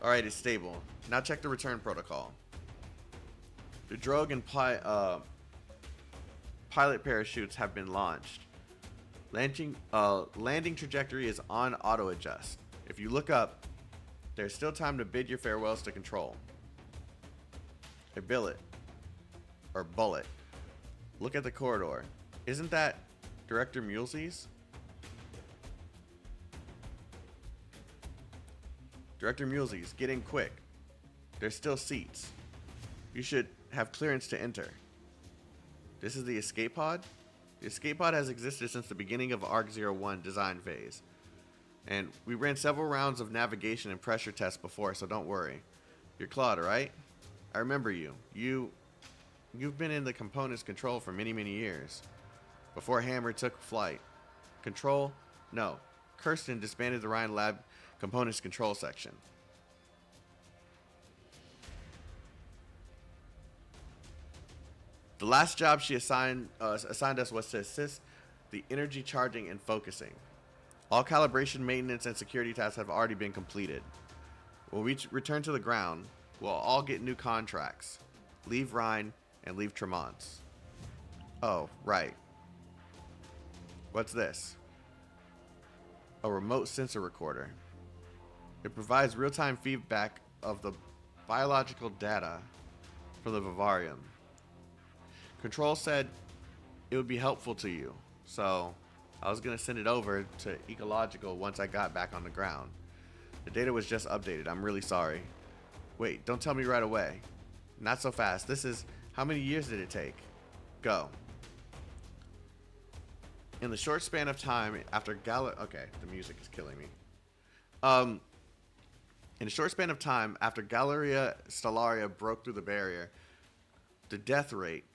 Alright, it's stable. Now check the return protocol. The drogue and pilot parachutes have been launched. Landing trajectory is on auto adjust. If you look up, there's still time to bid your farewells to control. A bullet. Look at the corridor. Isn't that Director Mulesey's? Director Mulesey's, get in quick. There's still seats. You should have clearance to enter. This is the escape pod? The escape pod has existed since the beginning of Arc 01 design phase. And we ran several rounds of navigation and pressure tests before, so don't worry. You're Claude, right? I remember you. You've been in the components control for many, many years. Before Hammer took flight. Control? No. Kirsten disbanded the Ryan Lab components control section. The last job she assigned us was to assist the energy charging and focusing. All calibration, maintenance, and security tasks have already been completed. When we return to the ground, we'll all get new contracts. Leave Rhine and leave Tremont's. Oh, right. What's this? A remote sensor recorder. It provides real-time feedback of the biological data from the vivarium. Control said it would be helpful to you, so I was going to send it over to Ecological once I got back on the ground. The data was just updated. I'm really sorry. Wait, don't tell me right away. Not so fast. This is... How many years did it take? Go. In the short span of time after Okay, the music is killing me. In a short span of time after Galleria Stellaria broke through the barrier, the death rate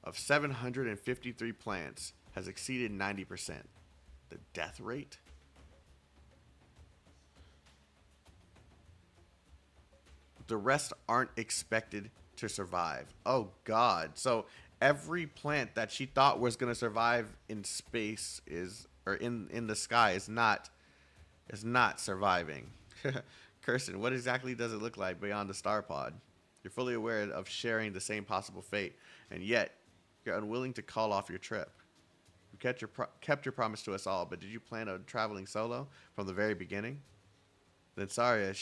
of 753 plants has exceeded 90%. The death rate? The rest aren't expected to survive. Oh God. So every plant that she thought was going to survive in space in the sky is not surviving. Kirsten, what exactly does it look like beyond the star pod? You're fully aware of sharing the same possible fate, and yet you're unwilling to call off your trip. You kept your promise to us all, but did you plan on traveling solo from the very beginning? Then Saria,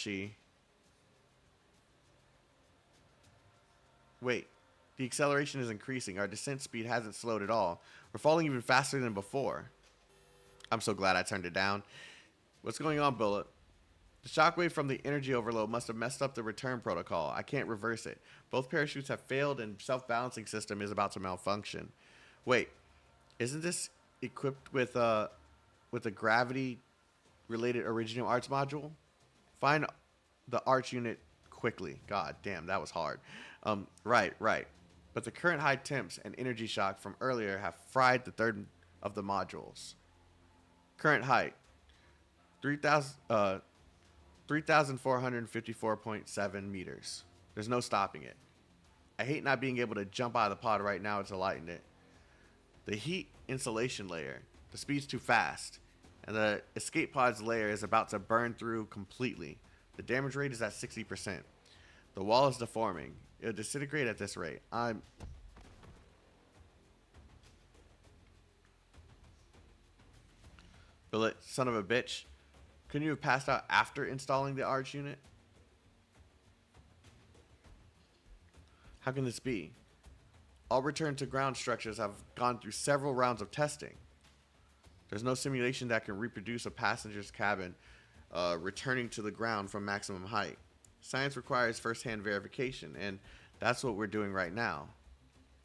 Wait, the acceleration is increasing. Our descent speed hasn't slowed at all. We're falling even faster than before. I'm so glad I turned it down. What's going on, Bullet? The shockwave from the energy overload must have messed up the return protocol. I can't reverse it. Both parachutes have failed and self-balancing system is about to malfunction. Wait, isn't this equipped with a gravity-related original arts module? Find the arch unit quickly. God damn, that was hard. Right. But the current high temps and energy shock from earlier have fried the third of the modules. Current height, 3,454.7 meters. There's no stopping it. I hate not being able to jump out of the pod right now to lighten it. The heat insulation layer, the speed's too fast, and the escape pod's layer is about to burn through completely. The damage rate is at 60%. The wall is deforming. It'll disintegrate at this rate. Billet, son of a bitch. Couldn't you have passed out after installing the arch unit? How can this be? All return to ground structures have gone through several rounds of testing. There's no simulation that can reproduce a passenger's cabin returning to the ground from maximum height. Science requires first-hand verification, and that's what we're doing right now.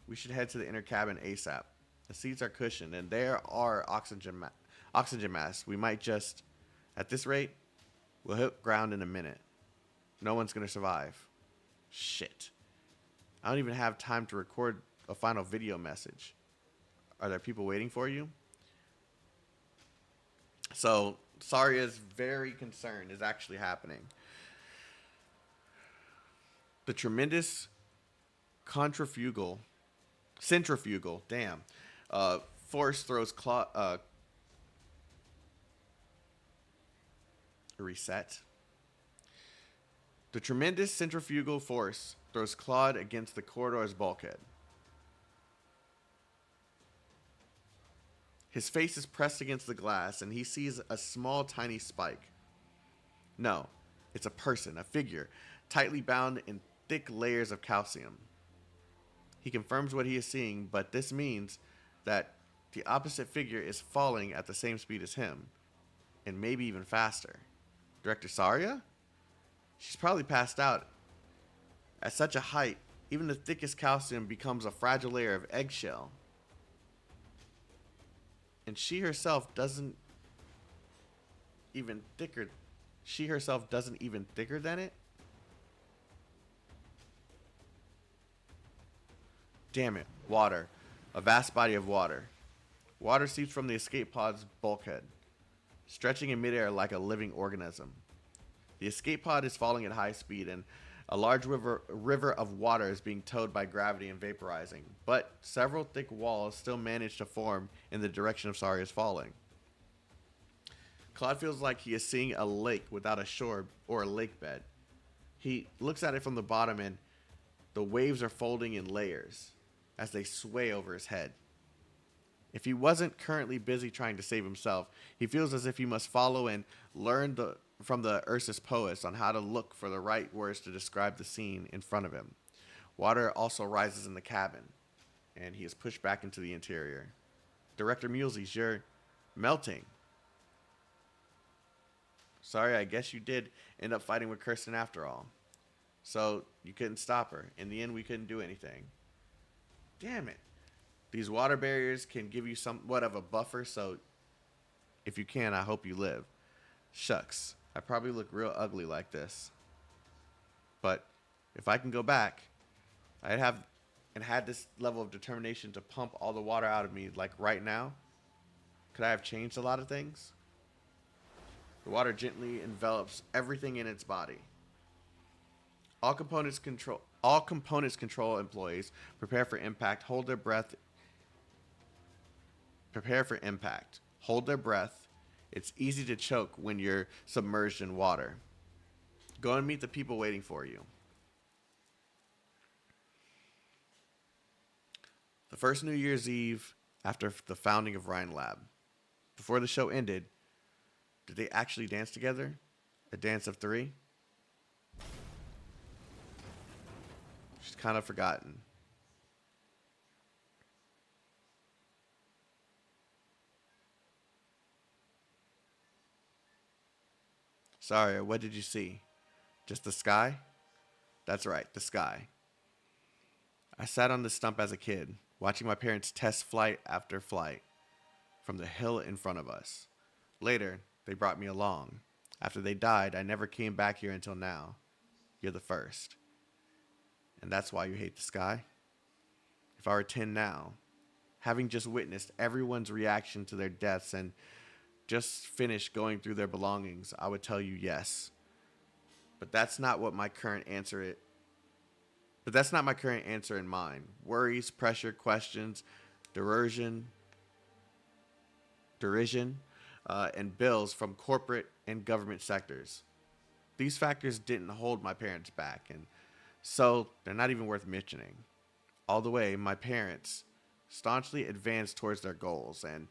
We should head to the inner cabin ASAP. The seats are cushioned, and there are oxygen masks. We might just, at this rate, we'll hit ground in a minute. No one's going to survive. Shit. I don't even have time to record a final video message. Are there people waiting for you? So, Saria's very concern is actually happening. The tremendous centrifugal, force throws reset. The tremendous centrifugal force throws Claude against the corridor's bulkhead. His face is pressed against the glass, and he sees a small, tiny spike. No, it's a person, a figure, tightly bound in thick layers of calcium. He confirms what he is seeing, but this means that the opposite figure is falling at the same speed as him, and maybe even faster. Director Saria? She's probably passed out. At such a height, even the thickest calcium becomes a fragile layer of eggshell. And she herself doesn't even thicker than it? Damn it. Water. A vast body of water. Water seeps from the escape pod's bulkhead, stretching in midair like a living organism. The escape pod is falling at high speed, and a large river of water is being towed by gravity and vaporizing, but several thick walls still manage to form in the direction of Saria's falling. Claude feels like he is seeing a lake without a shore or a lake bed. He looks at it from the bottom, and the waves are folding in layers as they sway over his head. If he wasn't currently busy trying to save himself, he feels as if he must follow and learn from the Ursus poets on how to look for the right words to describe the scene in front of him. Water also rises in the cabin, and he is pushed back into the interior. Director Mulesy, you're melting. Sorry, I guess you did end up fighting with Kirsten after all. So you couldn't stop her. In the end, we couldn't do anything. Damn it. These water barriers can give you somewhat of a buffer, so if you can, I hope you live. Shucks, I probably look real ugly like this. But if I can go back, I'd have and had this level of determination to pump all the water out of me like right now. Could I have changed a lot of things? The water gently envelops everything in its body. All components control employees prepare for impact, hold their breath. Prepare for impact. Hold their breath. It's easy to choke when you're submerged in water. Go and meet the people waiting for you. The first New Year's Eve after the founding of Rhine Lab. Before the show ended, did they actually dance together? A dance of three? She's kind of forgotten. Sorry, what did you see? Just the sky? That's right, the sky. I sat on the stump as a kid, watching my parents test flight after flight from the hill in front of us. Later, they brought me along. After they died, I never came back here until now. You're the first. And that's why you hate the sky? If I were 10 now, having just witnessed everyone's reaction to their deaths and just finished going through their belongings, I would tell you yes. But that's not what my current answer is. But that's not my current answer in mind. Worries, pressure, questions, derision, and bills from corporate and government sectors. These factors didn't hold my parents back, and So they're not even worth mentioning. All the way, my parents staunchly advanced towards their goals, and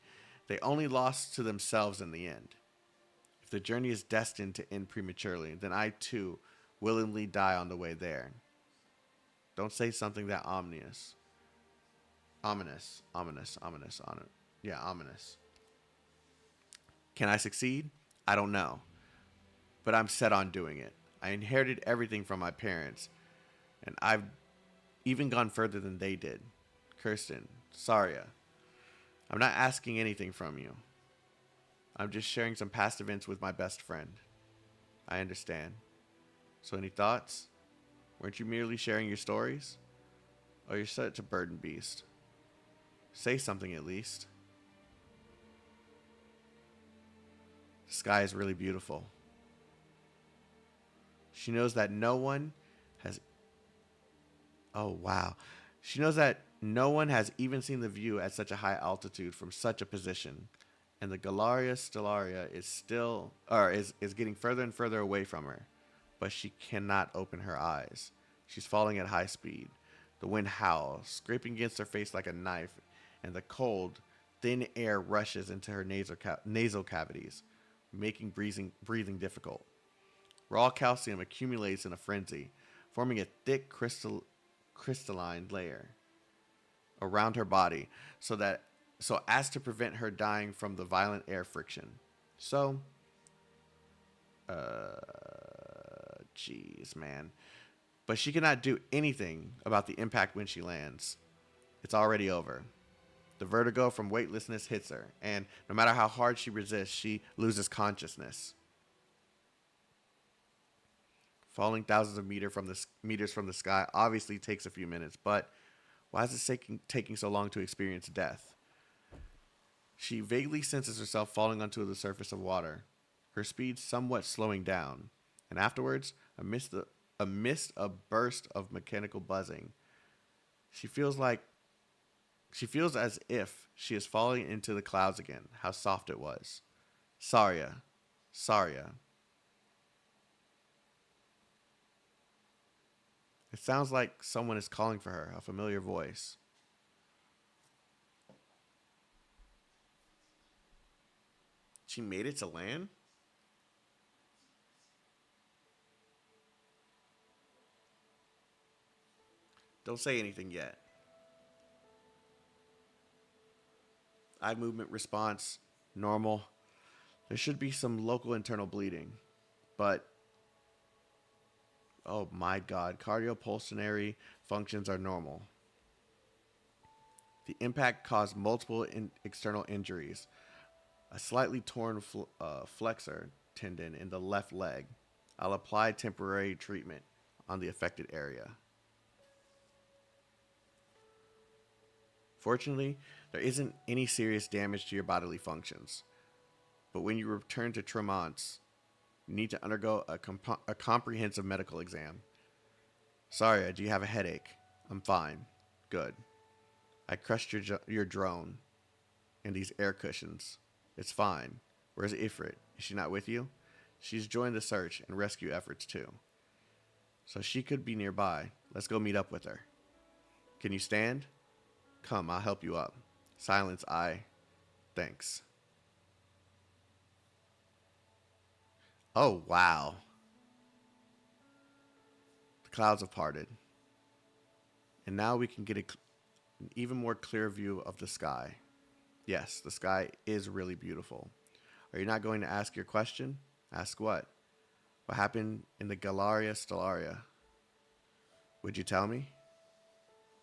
they only lost to themselves in the end. If the journey is destined to end prematurely, then I too willingly die on the way there. Don't say something that ominous. Ominous. Yeah, ominous. Can I succeed? I don't know. But I'm set on doing it. I inherited everything from my parents, and I've even gone further than they did. Kirsten, Saria, I'm not asking anything from you. I'm just sharing some past events with my best friend. I understand. So any thoughts? Weren't you merely sharing your stories? Oh, you're such a burden beast. Say something at least. The sky is really beautiful. She knows that no one has... Oh, wow. She knows that no one has even seen the view at such a high altitude from such a position. And the Galaria Stellaria is getting further and further away from her. But she cannot open her eyes. She's falling at high speed. The wind howls, scraping against her face like a knife, and the cold, thin air rushes into her nasal cavities, making breathing difficult. Raw calcium accumulates in a frenzy, forming a thick crystalline layer around her body so as to prevent her dying from the violent air friction. So, jeez, man. But she cannot do anything about the impact when she lands. It's already over. The vertigo from weightlessness hits her, and no matter how hard she resists, she loses consciousness. Falling thousands of meters from the sky obviously takes a few minutes, but why is it taking so long to experience death? She vaguely senses herself falling onto the surface of water, her speed somewhat slowing down, and afterwards, amidst a burst of mechanical buzzing, she feels as if she is falling into the clouds again. How soft it was. Saria. It sounds like someone is calling for her, a familiar voice. She made it to land? Don't say anything yet. Eye movement response, normal. There should be some local internal bleeding, but oh my god, cardiopulmonary functions are normal. The impact caused multiple external injuries. A slightly torn flexor tendon in the left leg. I'll apply temporary treatment on the affected area. Fortunately, there isn't any serious damage to your bodily functions. But when you return to Tremont, you need to undergo a comprehensive medical exam. Sorry, do you have a headache? I'm fine. Good. I crushed your drone and these air cushions. It's fine. Where's Ifrit? Is she not with you? She's joined the search and rescue efforts too. So she could be nearby. Let's go meet up with her. Can you stand? Come, I'll help you up. Silence, thanks. Oh, wow. The clouds have parted. And now we can get an even more clear view of the sky. Yes, the sky is really beautiful. Are you not going to ask your question? Ask what? What happened in the Galaria Stellaria? Would you tell me?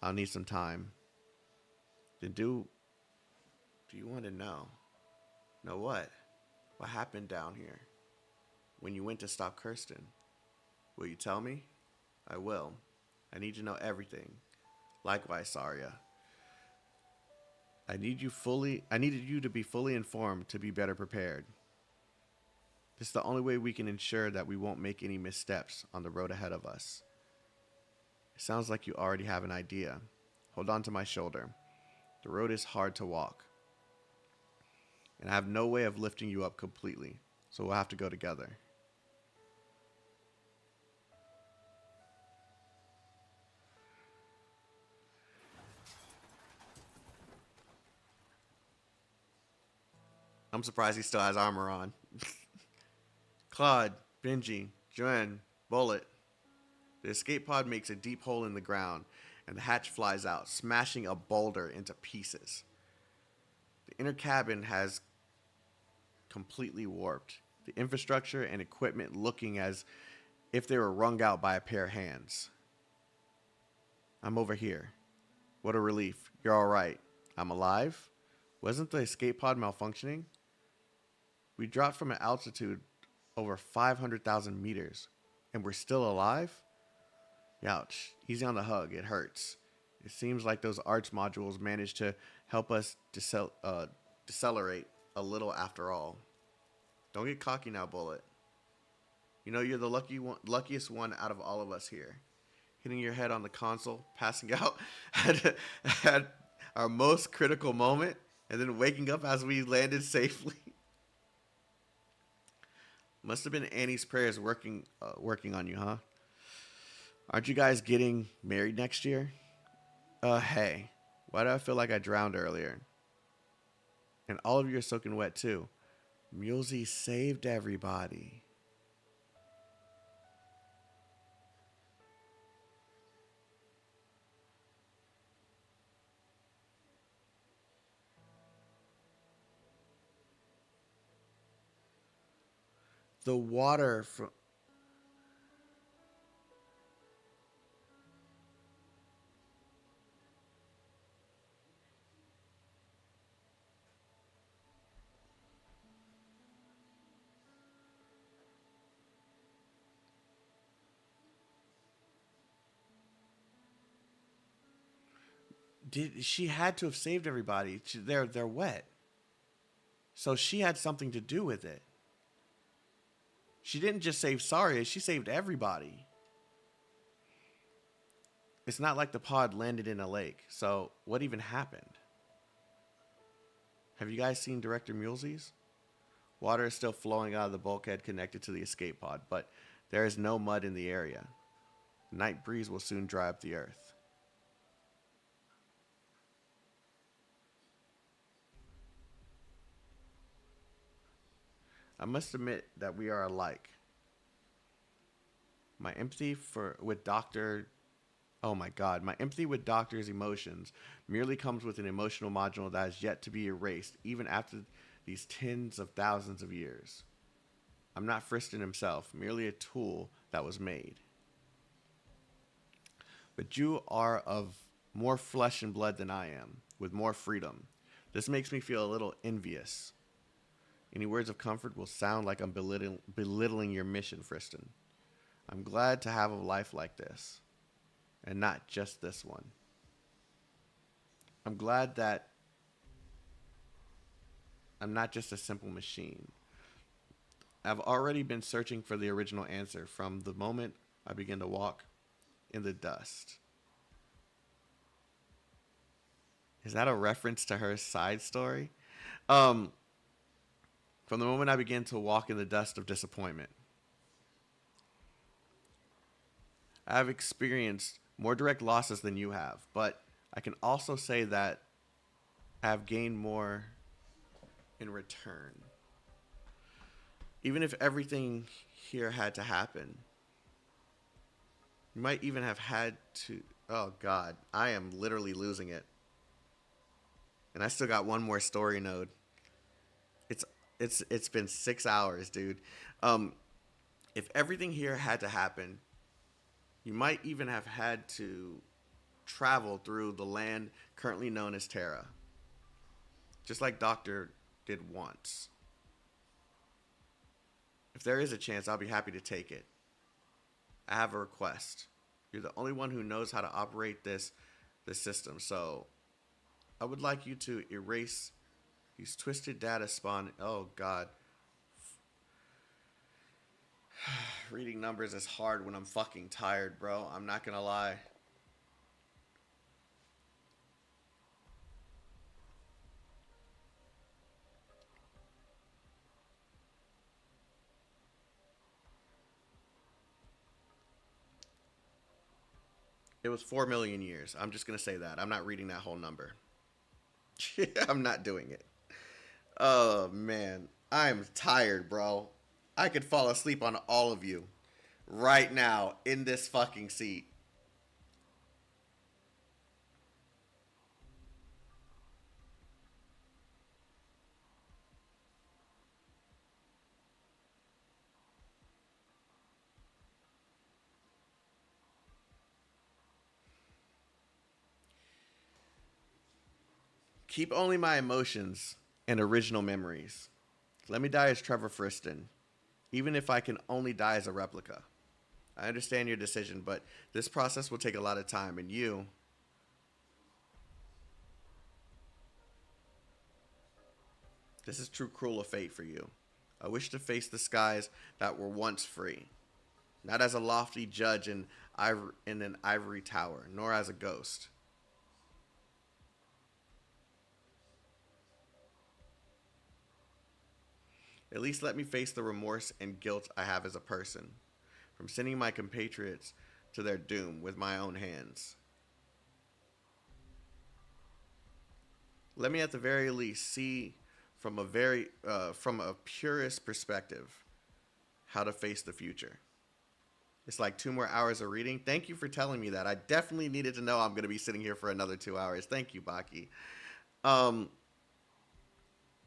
I'll need some time. Then do you want to know? Know what? What happened down here? When you went to stop Kirsten? Will you tell me? I will. I need to know everything. Likewise, Saria. I needed you to be fully informed to be better prepared. This is the only way we can ensure that we won't make any missteps on the road ahead of us. It sounds like you already have an idea. Hold on to my shoulder. The road is hard to walk. And I have no way of lifting you up completely, so we'll have to go together. I'm surprised he still has armor on. Claude, Benji, Joanne, Bullet. The escape pod makes a deep hole in the ground, and the hatch flies out, smashing a boulder into pieces. The inner cabin has completely warped. The infrastructure and equipment looking as if they were wrung out by a pair of hands. I'm over here. What a relief. You're all right. I'm alive? Wasn't the escape pod malfunctioning? We dropped from an altitude over 500,000 meters, and we're still alive? Ouch. Easy on the hug. It hurts. It seems like those arts modules managed to help us decelerate a little after all. Don't get cocky now, Bullet. You know you're the luckiest one out of all of us here. Hitting your head on the console, passing out at our most critical moment, and then waking up as we landed safely. Must have been Annie's prayers working on you, huh? Aren't you guys getting married next year? Hey, why do I feel like I drowned earlier? And all of you are soaking wet too. Mulesy saved everybody. The water from... She had to have saved everybody. They're wet. So she had something to do with it. She didn't just save Saria, she saved everybody. It's not like the pod landed in a lake. So what even happened? Have you guys seen Director Mulesey's? Water is still flowing out of the bulkhead connected to the escape pod, but there is no mud in the area. The night breeze will soon dry up the earth. I must admit that we are alike. My empathy with Doctor's emotions merely comes with an emotional module that has yet to be erased, even after these tens of thousands of years. I'm not Friston himself, merely a tool that was made. But you are of more flesh and blood than I am, with more freedom. This makes me feel a little envious. Any words of comfort will sound like I'm belittling your mission, Friston. I'm glad to have a life like this, and not just this one. I'm glad that I'm not just a simple machine. I've already been searching for the original answer from the moment I began to walk in the dust. Is that a reference to her side story? From the moment I began to walk in the dust of disappointment. I have experienced more direct losses than you have, but I can also say that I have gained more in return. Even if everything here had to happen, you might even have had to... Oh, God. I am literally losing it. And I still got one more story node. It's been 6 hours, dude. If everything here had to happen, you might even have had to travel through the land currently known as Terra. Just like Doctor did once. If there is a chance, I'll be happy to take it. I have a request. You're the only one who knows how to operate this system, so I would like you to erase these twisted data spawn. Oh, God. Reading numbers is hard when I'm fucking tired, bro. I'm not gonna lie. It was 4 million years. I'm just gonna say that. I'm not reading that whole number. I'm not doing it. Oh, man. I'm tired, bro. I could fall asleep on all of you right now in this fucking seat. Keep only my emotions and original memories. Let me die as Trevor Friston, even if I can only die as a replica. I understand your decision, but this process will take a lot of time, and you... This is true cruel of fate for you. I wish to face the skies that were once free, not as a lofty judge in an ivory tower, nor as a ghost. At least let me face the remorse and guilt I have as a person, from sending my compatriots to their doom with my own hands. Let me at the very least see from a purist perspective how to face the future. It's like 2 more hours of reading. Thank you for telling me that. I definitely needed to know I'm going to be sitting here for another 2 hours. Thank you, Baki.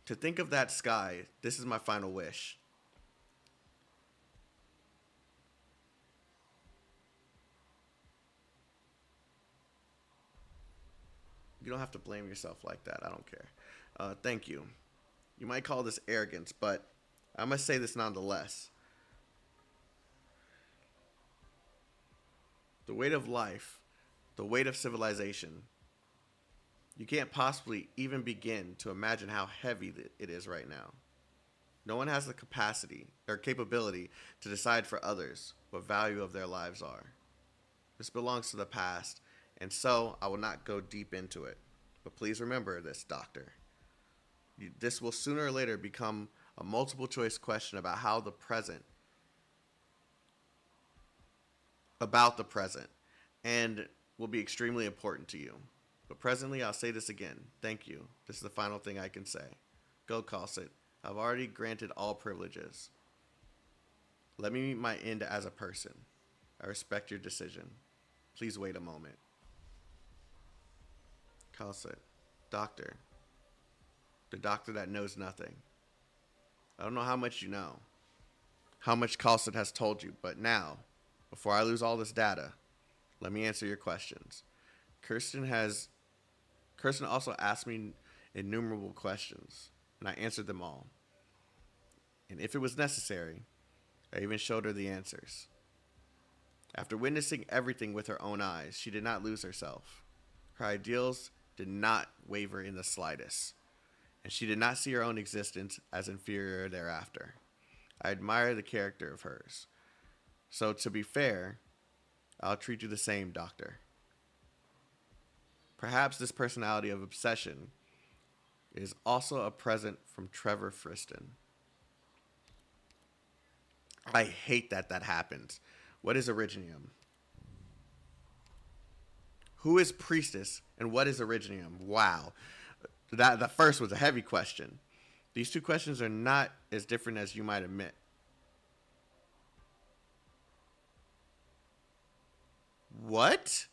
To think of that sky, this is my final wish. You don't have to blame yourself like that. I don't care. Thank you. You might call this arrogance, but I must say this nonetheless. The weight of life, the weight of civilization, you can't possibly even begin to imagine how heavy it is right now. No one has the capacity or capability to decide for others what value of their lives are. This belongs to the past, and so I will not go deep into it. But please remember this, Doctor. This will sooner or later become a multiple choice question about the present, and will be extremely important to you. But presently, I'll say this again. Thank you. This is the final thing I can say. Go, Calcit. I've already granted all privileges. Let me meet my end as a person. I respect your decision. Please wait a moment. Calcit. Doctor. The doctor that knows nothing. I don't know how much you know. How much Calcit has told you. But now, before I lose all this data, let me answer your questions. Kirsten also asked me innumerable questions, and I answered them all. And if it was necessary, I even showed her the answers. After witnessing everything with her own eyes, she did not lose herself. Her ideals did not waver in the slightest, and she did not see her own existence as inferior thereafter. I admire the character of hers. So to be fair, I'll treat you the same, Doctor. Perhaps this personality of obsession is also a present from Trevor Friston. I hate that happened. What is Originium? Who is Priestess and what is Originium? Wow. That first was a heavy question. These two questions are not as different as you might admit. What?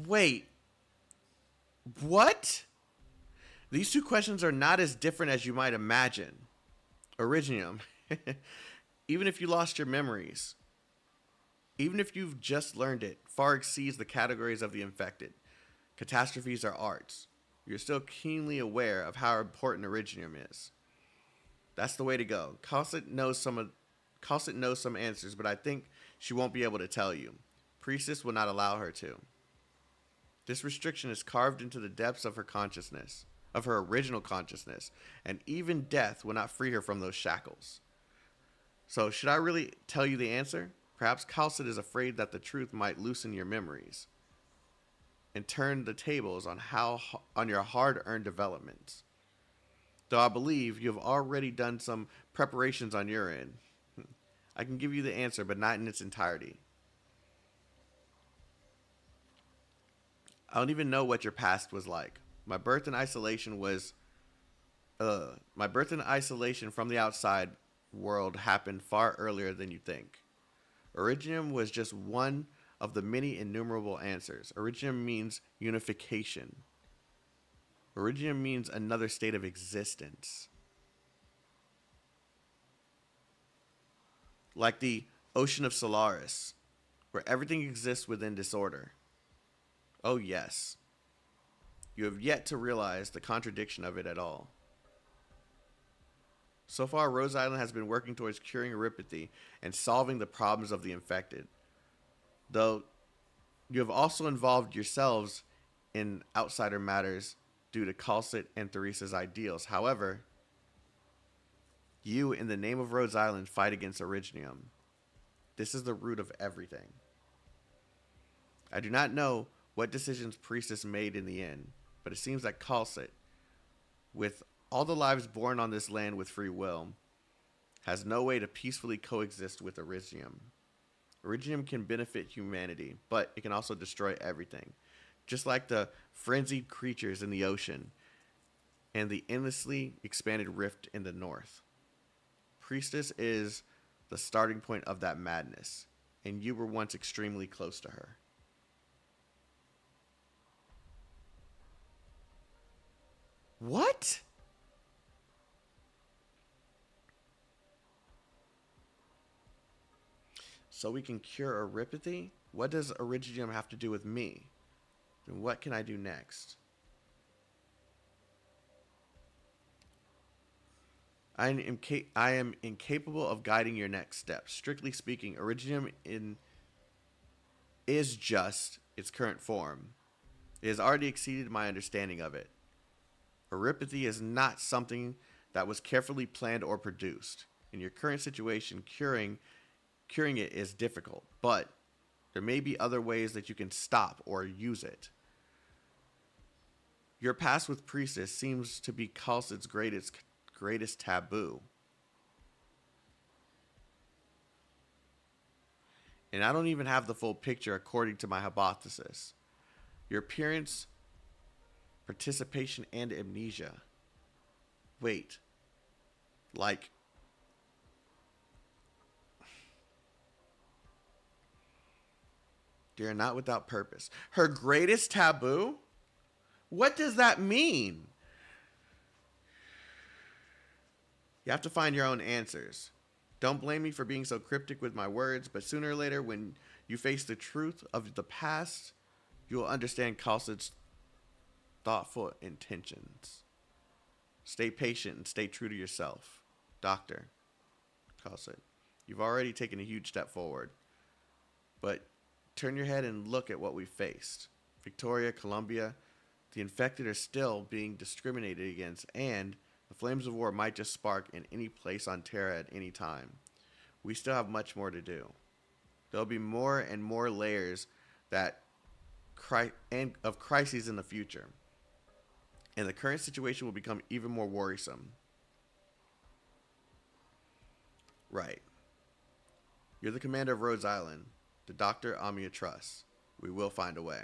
Wait. What? These two questions are not as different as you might imagine. Originium. Even if you lost your memories, even if you've just learned it, far exceeds the categories of the infected. Catastrophes are arts. You're still keenly aware of how important Originium is. That's the way to go. Calcit knows some answers, but I think she won't be able to tell you. Priestess will not allow her to. This restriction is carved into the depths of her consciousness, of her original consciousness, and even death will not free her from those shackles. So, should I really tell you the answer? Perhaps Calcit is afraid that the truth might loosen your memories and turn the tables on your hard-earned developments. Though I believe you have already done some preparations on your end. I can give you the answer, but not in its entirety. I don't even know what your past was like. My birth in isolation from the outside world happened far earlier than you think. Originium was just one of the many innumerable answers. Originium means unification. Originium means another state of existence. Like the ocean of Solaris, where everything exists within disorder. Oh yes. You have yet to realize the contradiction of it at all. So far, Rhodes Island has been working towards curing erypathy and solving the problems of the infected. Though, you have also involved yourselves in outsider matters due to Calcit and Theresa's ideals. However, you, in the name of Rhodes Island, fight against Originium. This is the root of everything. I do not know what decisions Priestess made in the end, but it seems that Calcit, with all the lives born on this land with free will, has no way to peacefully coexist with Originium. Originium can benefit humanity, but it can also destroy everything. Just like the frenzied creatures in the ocean and the endlessly expanded rift in the north. Priestess is the starting point of that madness, and you were once extremely close to her. What? So we can cure erypathy? What does Originium have to do with me? Then what can I do next? I am incapable of guiding your next steps. Strictly speaking, Originium is just its current form. It has already exceeded my understanding of it. Erypathy is not something that was carefully planned or produced. In your current situation, curing it is difficult, but there may be other ways that you can stop or use it. Your past with Priestess seems to be Calcit's greatest taboo. And I don't even have the full picture according to my hypothesis. Your appearance, participation, and amnesia. Wait. Like... They are not without purpose. Her greatest taboo? What does that mean? You have to find your own answers. Don't blame me for being so cryptic with my words, but sooner or later, when you face the truth of the past, you will understand Calcit's thoughtful intentions. Stay patient and stay true to yourself. Doctor Calcit, you've already taken a huge step forward, but turn your head and look at what we faced. Victoria, Columbia, the infected are still being discriminated against, and the flames of war might just spark in any place on Terra at any time. We still have much more to do. There'll be more and more layers of crises in the future, and the current situation will become even more worrisome. Right. You're the commander of Rhodes Island. The Dr. Amiya trusts. We will find a way.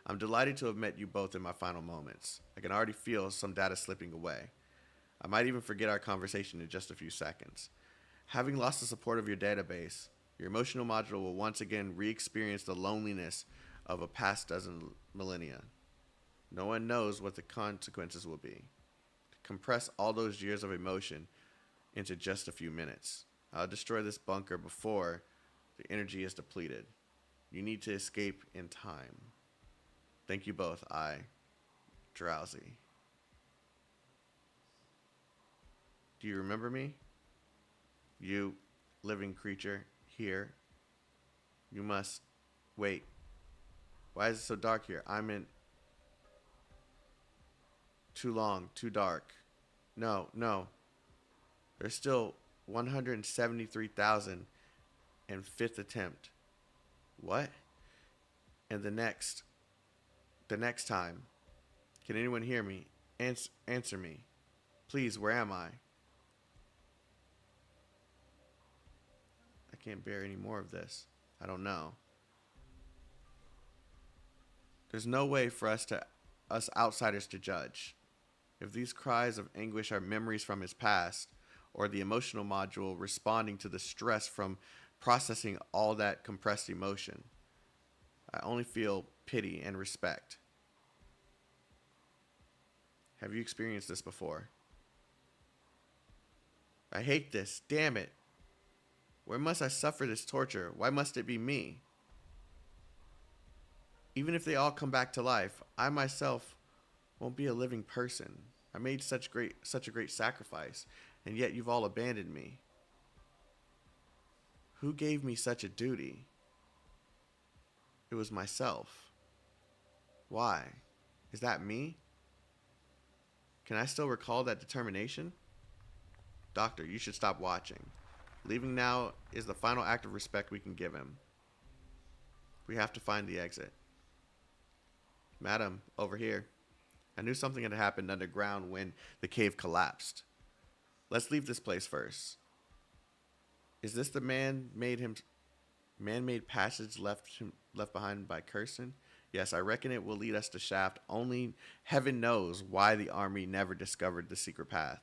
I'm delighted to have met you both in my final moments. I can already feel some data slipping away. I might even forget our conversation in just a few seconds. Having lost the support of your database, your emotional module will once again re-experience the loneliness of a past dozen millennia. No one knows what the consequences will be. Compress all those years of emotion into just a few minutes. I'll destroy this bunker before the energy is depleted. You need to escape in time. Thank you both. Drowsy. Do you remember me? You, living creature, here. You must... Wait. Why is it so dark here? I'm in... Too long, too dark. No. There's still 173,000 and 5th attempt. What? And the next time. Can anyone hear me? Answer me. Please, where am I? can't bear any more of this. I don't know. There's no way for us outsiders to judge. If these cries of anguish are memories from his past, or the emotional module responding to the stress from processing all that compressed emotion, I only feel pity and respect. Have you experienced this before? I hate this. Damn it. Where must I suffer this torture? Why must it be me? Even if they all come back to life, I myself won't be a living person. I made such a great sacrifice, and yet you've all abandoned me. Who gave me such a duty? It was myself. Why? Is that me? Can I still recall that determination? Doctor, you should stop watching. Leaving now is the final act of respect we can give him. We have to find the exit. Madam, over here. I knew something had happened underground when the cave collapsed. Let's leave this place first. Is this the man-made passage left behind by Kirsten? Yes, I reckon it will lead us to Shaft. Only heaven knows why the army never discovered the secret path.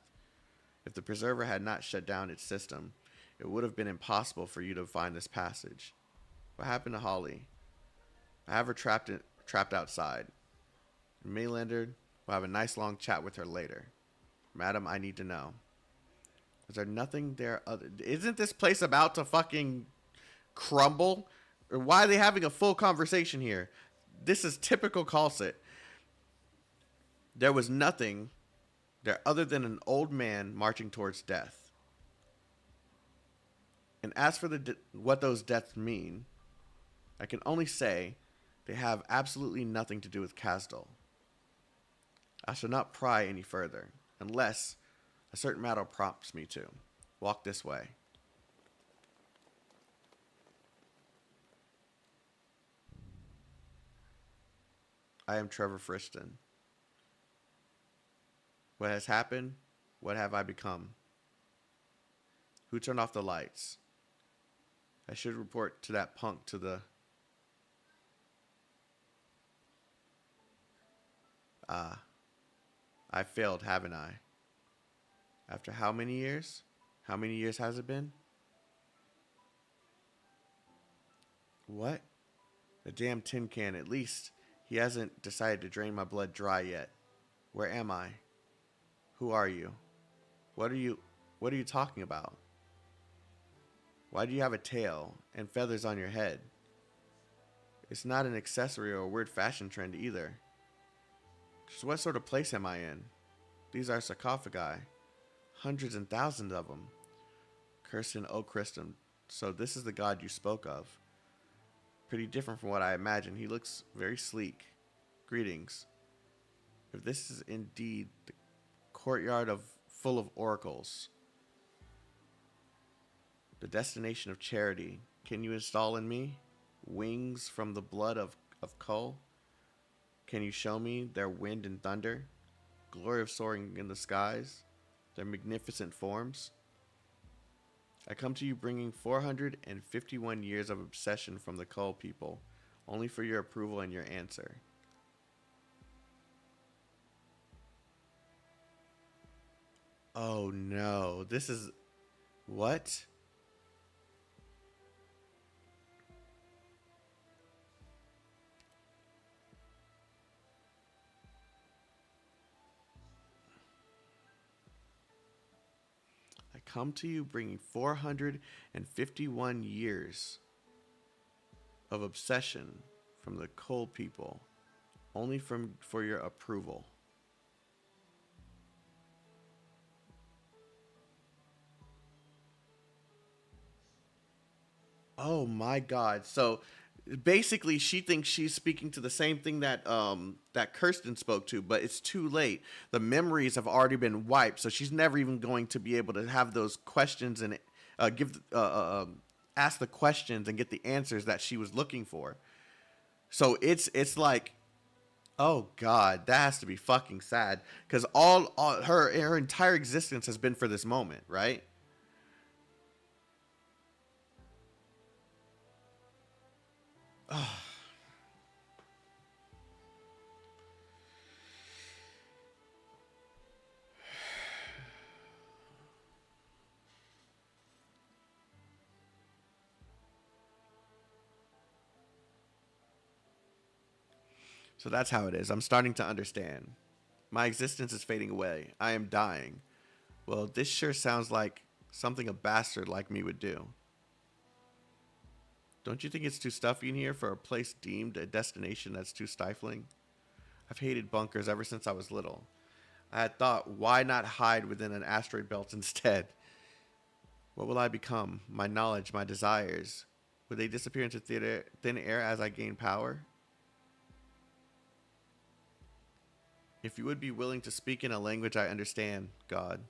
If the Preserver had not shut down its system, it would have been impossible for you to find this passage. What happened to Holly? I have her trapped outside. Maylander will have a nice long chat with her later. Madam, I need to know. Is there nothing there other... Isn't this place about to fucking crumble? Or why are they having a full conversation here? This is typical Calcit. There was nothing there other than an old man marching towards death. And as for what those deaths mean, I can only say they have absolutely nothing to do with Kasdal. I shall not pry any further, unless a certain matter prompts me to. Walk this way. I am Trevor Friston. What has happened? What have I become? Who turned off the lights? I should report to that punk to the... I failed, haven't I? After how many years? How many years has it been? What? The damn tin can. At least he hasn't decided to drain my blood dry yet. Where am I? Who are you? What are you talking about? Why do you have a tail and feathers on your head? It's not an accessory or a weird fashion trend either. Just what sort of place am I in? These are sarcophagi. Hundreds and thousands of them. Kirsten, oh Kirsten, so this is the god you spoke of. Pretty different from what I imagined. He looks very sleek. Greetings. If this is indeed the courtyard full of oracles, the destination of charity, can you install in me wings from the blood of Kull? Can you show me their wind and thunder, glory of soaring in the skies, their magnificent forms? I come to you bringing 451 years of obsession from the Kull people, only for your approval and your answer. Oh no, this is... What? I come to you bringing 451 years of obsession from the Kull people, only for your approval. Oh my God. So basically she thinks she's speaking to the same thing that Kirsten spoke to, but it's too late. The memories have already been wiped, so she's never even going to be able to have those questions and ask the questions and get the answers that she was looking for. So it's like, oh God, that has to be fucking sad, because all her entire existence has been for this moment, right? So that's how it is. I'm starting to understand. My existence is fading away. I am dying. Well, this sure sounds like something a bastard like me would do. Don't you think it's too stuffy in here for a place deemed a destination that's too stifling? I've hated bunkers ever since I was little. I had thought, why not hide within an asteroid belt instead? What will I become? My knowledge, my desires. Would they disappear into thin air as I gain power? If you would be willing to speak in a language I understand, God.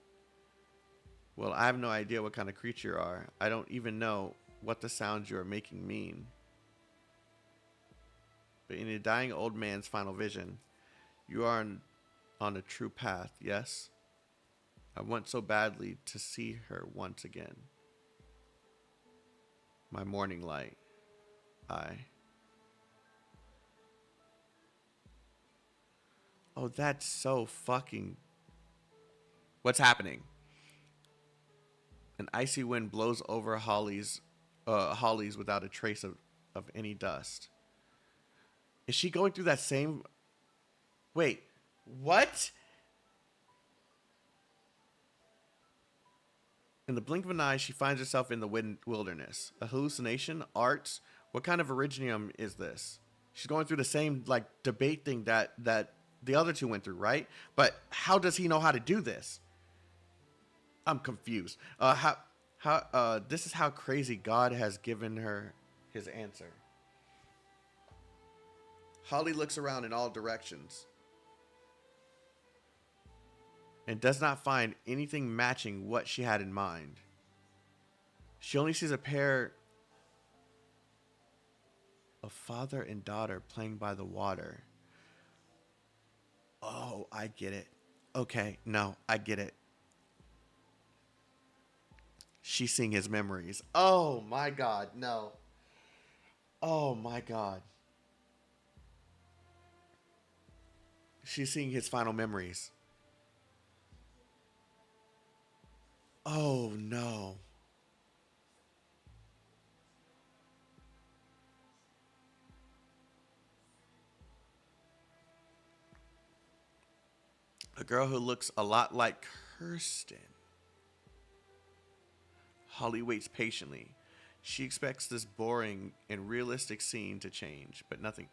Well, I have no idea what kind of creature you are. I don't even know what the sounds you are making mean. But in a dying old man's final vision, you are on a true path, yes? I want so badly to see her once again. My morning light. Oh, that's so fucking... What's happening? An icy wind blows over hollies without a trace of any dust. Is she going through that same... Wait, what? In the blink of an eye, she finds herself in the wilderness. A hallucination? Arts? What kind of originium is this? She's going through the same, like, debate thing that the other two went through, right? But how does he know how to do this? I'm confused. This is how crazy God has given her his answer. Holly looks around in all directions and does not find anything matching what she had in mind. She only sees a pair of father and daughter playing by the water. Oh, I get it. Okay, no, I get it. She's seeing his memories. Oh my God, no. Oh my God. She's seeing his final memories. Oh no. A girl who looks a lot like Kirsten. Holly waits patiently. She expects this boring and realistic scene to change, but nothing.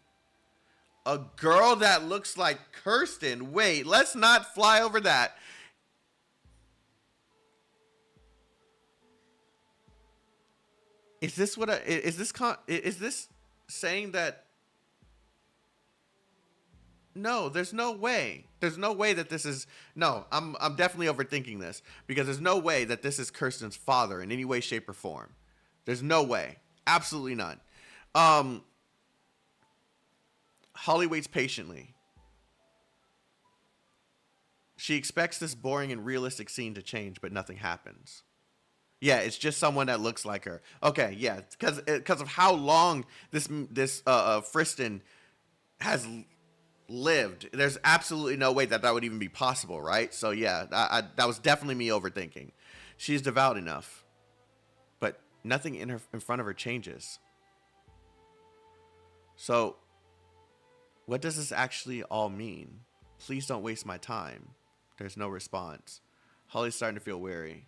A girl that looks like Kirsten. Wait, let's not fly over that. Is this what is this saying that? No, there's no way. There's no way that this is... No, I'm definitely overthinking this. Because there's no way that this is Kirsten's father in any way, shape, or form. There's no way. Absolutely none. Holly waits patiently. She expects this boring and realistic scene to change, but nothing happens. Yeah, it's just someone that looks like her. Okay, yeah. Because of how long this Friston has... lived, there's absolutely no way that would even be possible, right? So yeah, that was definitely me overthinking. She's devout enough, but nothing in front of her changes. So what does this actually all mean? Please don't waste my time. There's no response. Holly's starting to feel weary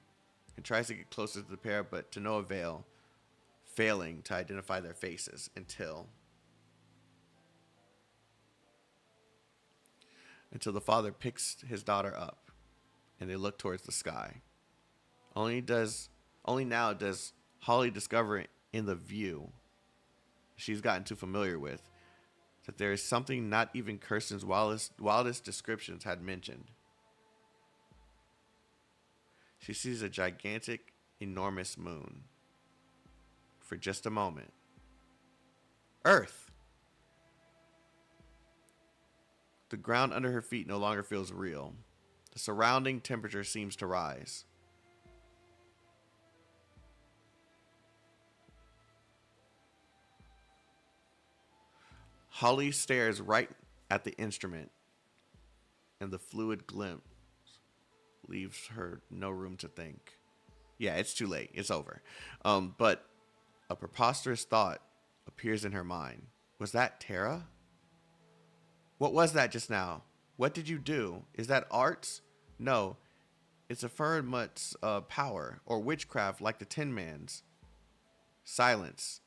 and tries to get closer to the pair, but to no avail, failing to identify their faces until the father picks his daughter up and they look towards the sky. Only now does Holly discover in the view she's gotten too familiar with that there is something not even Kirsten's wildest descriptions had mentioned. She sees a gigantic, enormous moon. For just a moment. Earth! The ground under her feet no longer feels real. The surrounding temperature seems to rise. Holly stares right at the instrument, and the fluid glimpse leaves her no room to think. Yeah, it's too late. It's over. But a preposterous thought appears in her mind. Was that Terra? What was that just now? What did you do? Is that arts? No, it's a Furmut's power, or witchcraft like the Tin Man's. Silence.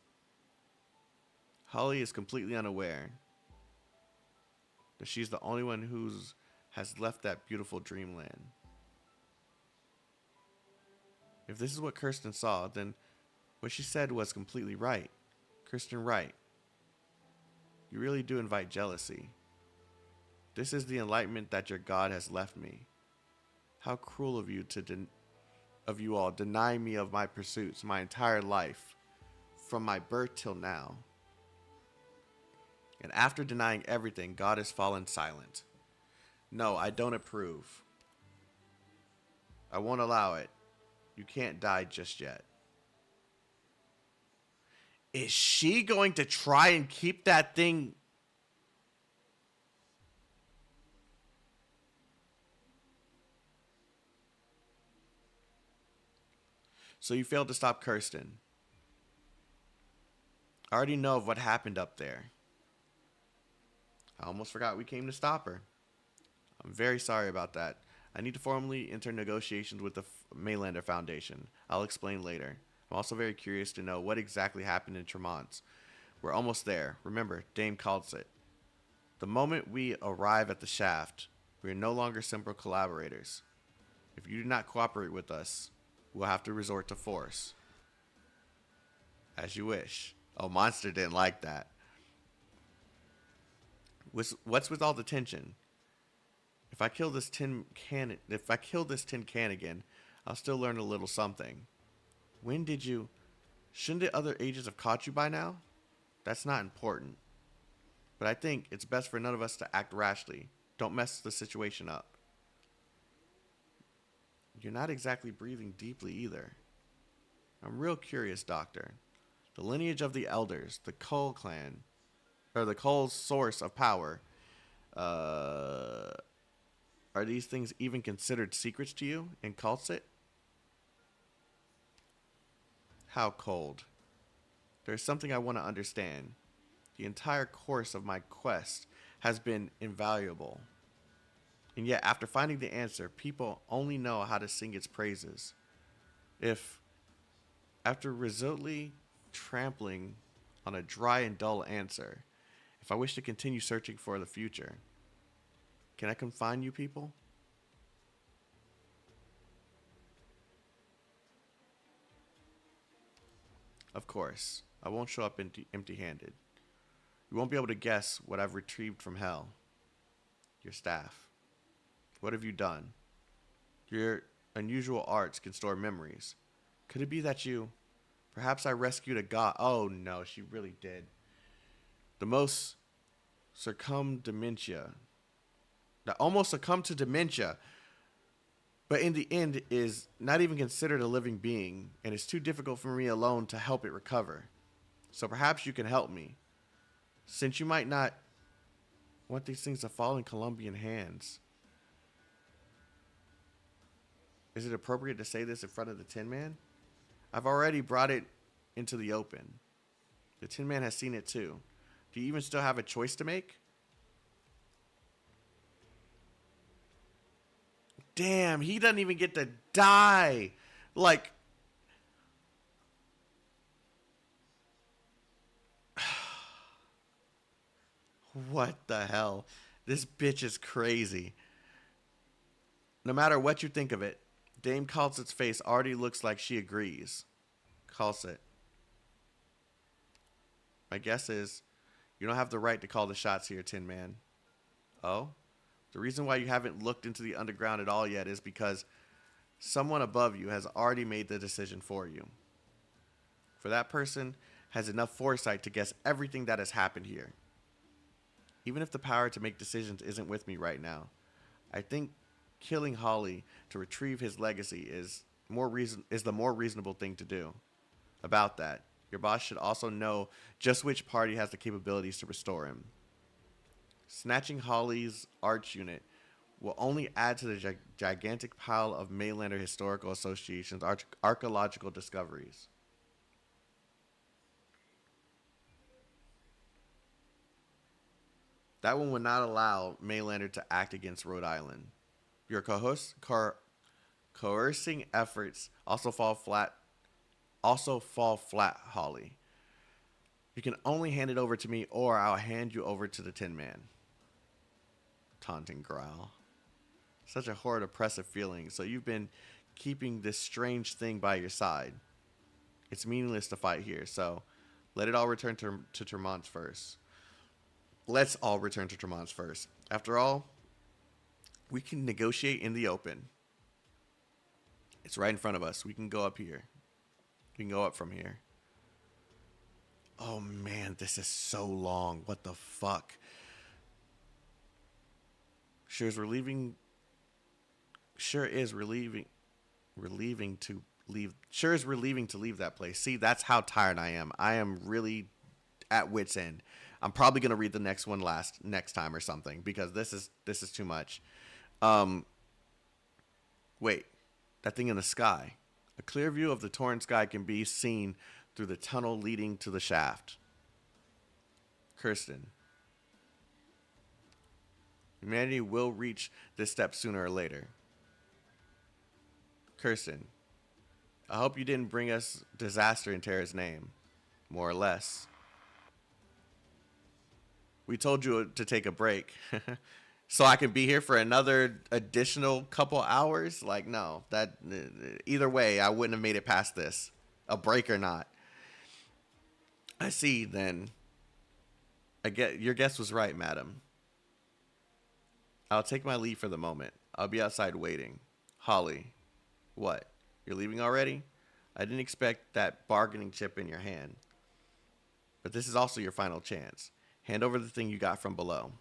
Holly is completely unaware that she's the only one who has left that beautiful dreamland. If this is what Kirsten saw, then what she said was completely right. Kirsten, right. You really do invite jealousy. This is the enlightenment that your God has left me. How cruel of you of you all deny me of my pursuits my entire life, from my birth till now. And after denying everything, God has fallen silent. No, I don't approve. I won't allow it. You can't die just yet. Is she going to try and keep that thing? So you failed to stop Kirsten. I already know of what happened up there. I almost forgot we came to stop her. I'm very sorry about that. I need to formally enter negotiations with the Maylander Foundation. I'll explain later. I'm also very curious to know what exactly happened in Tremont. We're almost there. Remember, Dame calls it. The moment we arrive at the shaft, we are no longer simple collaborators. If you do not cooperate with us, we'll have to resort to force. As you wish. Oh, Monster didn't like that. What's with all the tension? If I kill this tin can again, I'll still learn a little something. When did you? Shouldn't the other agents have caught you by now? That's not important. But I think it's best for none of us to act rashly. Don't mess the situation up. You're not exactly breathing deeply either. I'm real curious, Doctor. The lineage of the elders, the Cole clan, or the Cole's source of power, are these things even considered secrets to you in Cultsit? How cold. There's something I want to understand. The entire course of my quest has been invaluable. And yet, after finding the answer, people only know how to sing its praises. If, after resolutely trampling on a dry and dull answer, if I wish to continue searching for the future, can I confine you people? Of course, I won't show up empty-handed. You won't be able to guess what I've retrieved from hell. Your staff. What have you done? Your unusual arts can store memories. Could it be that you... Perhaps I rescued a god... Oh no, she really did. The most that almost succumbed to dementia, but in the end is not even considered a living being, and it's too difficult for me alone to help it recover. So perhaps you can help me, since you might not want these things to fall in Colombian hands. Is it appropriate to say this in front of the Tin Man? I've already brought it into the open. The Tin Man has seen it too. Do you even still have a choice to make? Damn, he doesn't even get to die. Like, what the hell? This bitch is crazy. No matter what you think of it, Dame Culsit's face already looks like she agrees. Culsit. My guess is you don't have the right to call the shots here, Tin Man. Oh? The reason why you haven't looked into the underground at all yet is because someone above you has already made the decision for you. For that person has enough foresight to guess everything that has happened here. Even if the power to make decisions isn't with me right now, I think killing Holly to retrieve his legacy is the more reasonable thing to do. About that, your boss should also know just which party has the capabilities to restore him. Snatching Holly's arch unit will only add to the gigantic pile of Mainlander Historical Association's archaeological discoveries. That one would not allow Mainlander to act against Rhode Island. Your coercing efforts also fall flat, Holly. You can only hand it over to me, or I'll hand you over to the Tin Man. Taunting growl. Such a horrid, oppressive feeling. So you've been keeping this strange thing by your side. It's meaningless to fight here, so let it all return to Tremont first. Let's all return to Tremont first. After all, we can negotiate in the open. It's right in front of us. We can go up here. We can go up from here. Oh man, this is so long. What the fuck? Sure is relieving to leave that place. See, that's how tired I am. I am really at wit's end. I'm probably gonna read the next one next time or something, because this is too much. Wait, that thing in the sky. A clear view of the torn sky can be seen through the tunnel leading to the shaft. Kirsten. Humanity will reach this step sooner or later. Kirsten. I hope you didn't bring us disaster in Terra's name. More or less. We told you to take a break. So I can be here for another additional couple hours? Like, no. That either way, I wouldn't have made it past this. A break or not. I see, then. Your guess was right, madam. I'll take my leave for the moment. I'll be outside waiting. Holly. What? You're leaving already? I didn't expect that bargaining chip in your hand. But this is also your final chance. Hand over the thing you got from below.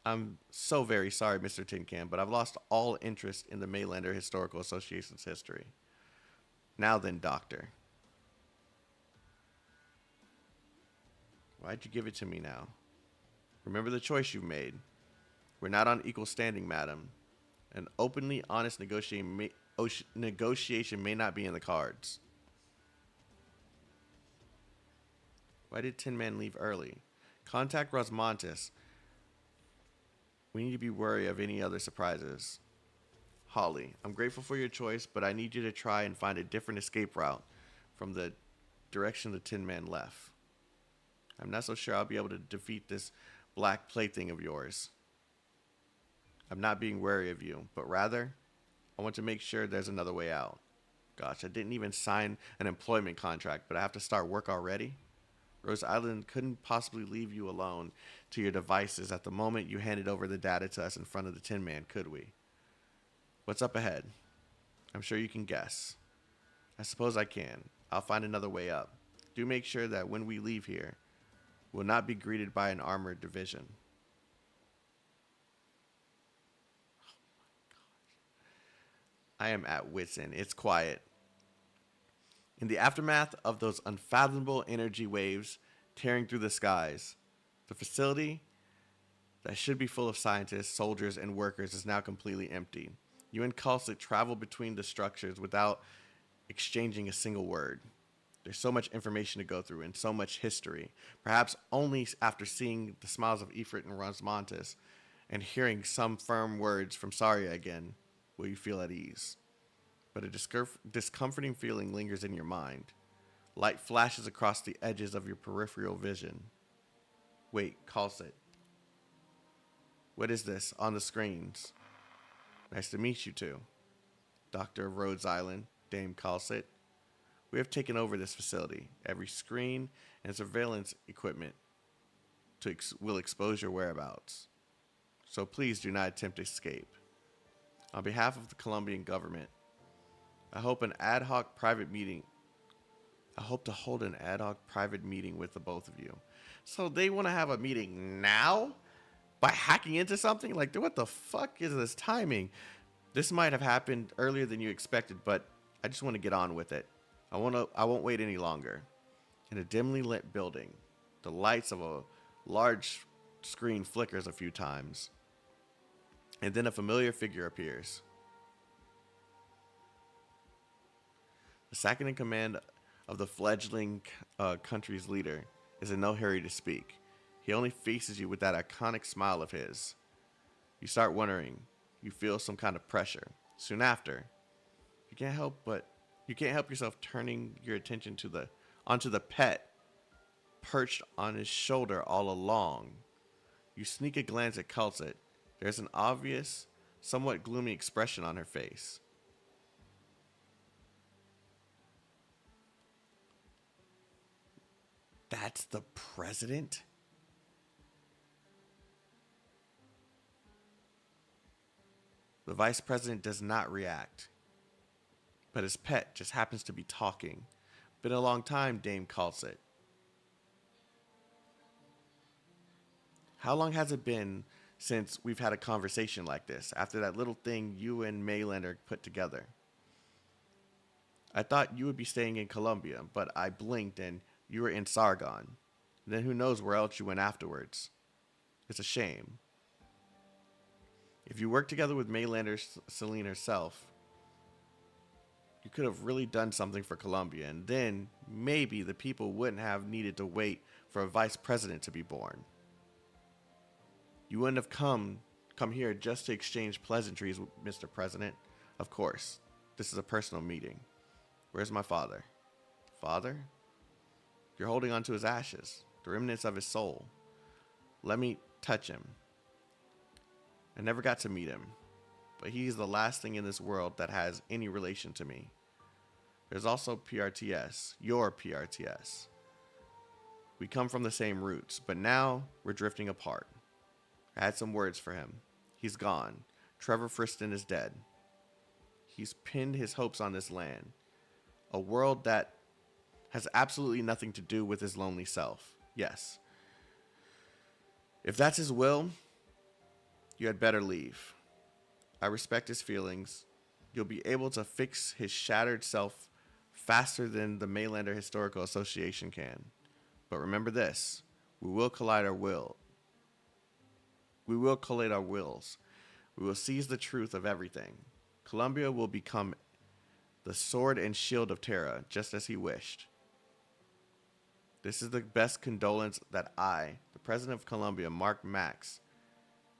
I'm so very sorry, Mr. Tin Can, but I've lost all interest in the Mainlander Historical Association's history. Now then, Doctor. Why'd you give it to me now? Remember the choice you've made. We're not on equal standing, madam. An openly honest negotiation may not be in the cards. Why did Tin Man leave early? Contact Rosmontis. We need to be wary of any other surprises. Holly, I'm grateful for your choice, but I need you to try and find a different escape route from the direction the Tin Man left. I'm not so sure I'll be able to defeat this black plaything of yours. I'm not being wary of you, but rather, I want to make sure there's another way out. Gosh, I didn't even sign an employment contract, but I have to start work already? Rhodes Island couldn't possibly leave you alone to your devices at the moment you handed over the data to us in front of the Tin Man, could we? What's up ahead? I'm sure you can guess. I suppose I can. I'll find another way up. Do make sure that when we leave here, we'll not be greeted by an armored division. Oh my gosh. I am at wit's end. It's quiet. In the aftermath of those unfathomable energy waves tearing through the skies, the facility that should be full of scientists, soldiers, and workers is now completely empty. You and Kalsit travel between the structures without exchanging a single word. There's so much information to go through and so much history. Perhaps only after seeing the smiles of Ifrit and Rosmontis and hearing some firm words from Saria again will you feel at ease. But a discomforting feeling lingers in your mind. Light flashes across the edges of your peripheral vision. Wait, Kalsit. What is this on the screens? Nice to meet you two. Doctor of Rhodes Island, Dame Kalsit. We have taken over this facility. Every screen and surveillance equipment will expose your whereabouts. So please do not attempt to escape. On behalf of the Colombian government, I hope to hold an ad hoc private meeting with the both of you. So they want to have a meeting now? By hacking into something? Like, what the fuck is this timing? This might have happened earlier than you expected, but I just want to get on with it. I won't wait any longer. In a dimly lit building, the lights of a large screen flickers a few times, and then a familiar figure appears. The second in command of the fledgling country's leader is in no hurry to speak. He only faces you with that iconic smile of his. You start wondering. You feel some kind of pressure. Soon after, you can't help yourself turning your attention onto the pet perched on his shoulder all along. You sneak a glance at Culset. There's an obvious, somewhat gloomy expression on her face. That's the president? The vice president does not react, but his pet just happens to be talking. Been a long time, Dame Culset. How long has it been since we've had a conversation like this, after that little thing you and Maylander put together? I thought you would be staying in Columbia, but I blinked and you were in Sargon. And then who knows where else you went afterwards. It's a shame. If you worked together with Maylander Celine herself, you could have really done something for Columbia, and then maybe the people wouldn't have needed to wait for a vice president to be born. You wouldn't have come here just to exchange pleasantries with Mr. President. Of course, this is a personal meeting. Where's my father? Father? You're holding on to his ashes, the remnants of his soul. Let me touch him. I never got to meet him, but he's the last thing in this world that has any relation to me. There's also PRTS, your PRTS. We come from the same roots, but now we're drifting apart. I had some words for him. He's gone. Trevor Friston is dead. He's pinned his hopes on this land, a world that has absolutely nothing to do with his lonely self. Yes. If that's his will, you had better leave. I respect his feelings. You'll be able to fix his shattered self faster than the Maylander Historical Association can. But remember this, we will collide our wills. We will seize the truth of everything. Columbia will become the sword and shield of Terra, just as he wished. This is the best condolence that I, the President of Columbia, Mark Max,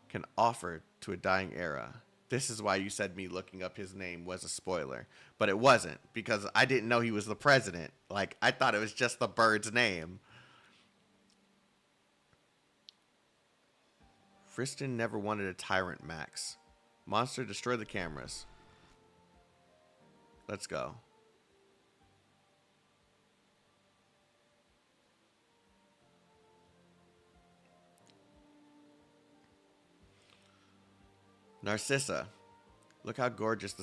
can offer to a dying era. This is why you said me looking up his name was a spoiler. But it wasn't, because I didn't know he was the president. Like, I thought it was just the bird's name. Friston never wanted a tyrant, Max. Monster, destroy the cameras. Let's go. Narcissa. Look how glorious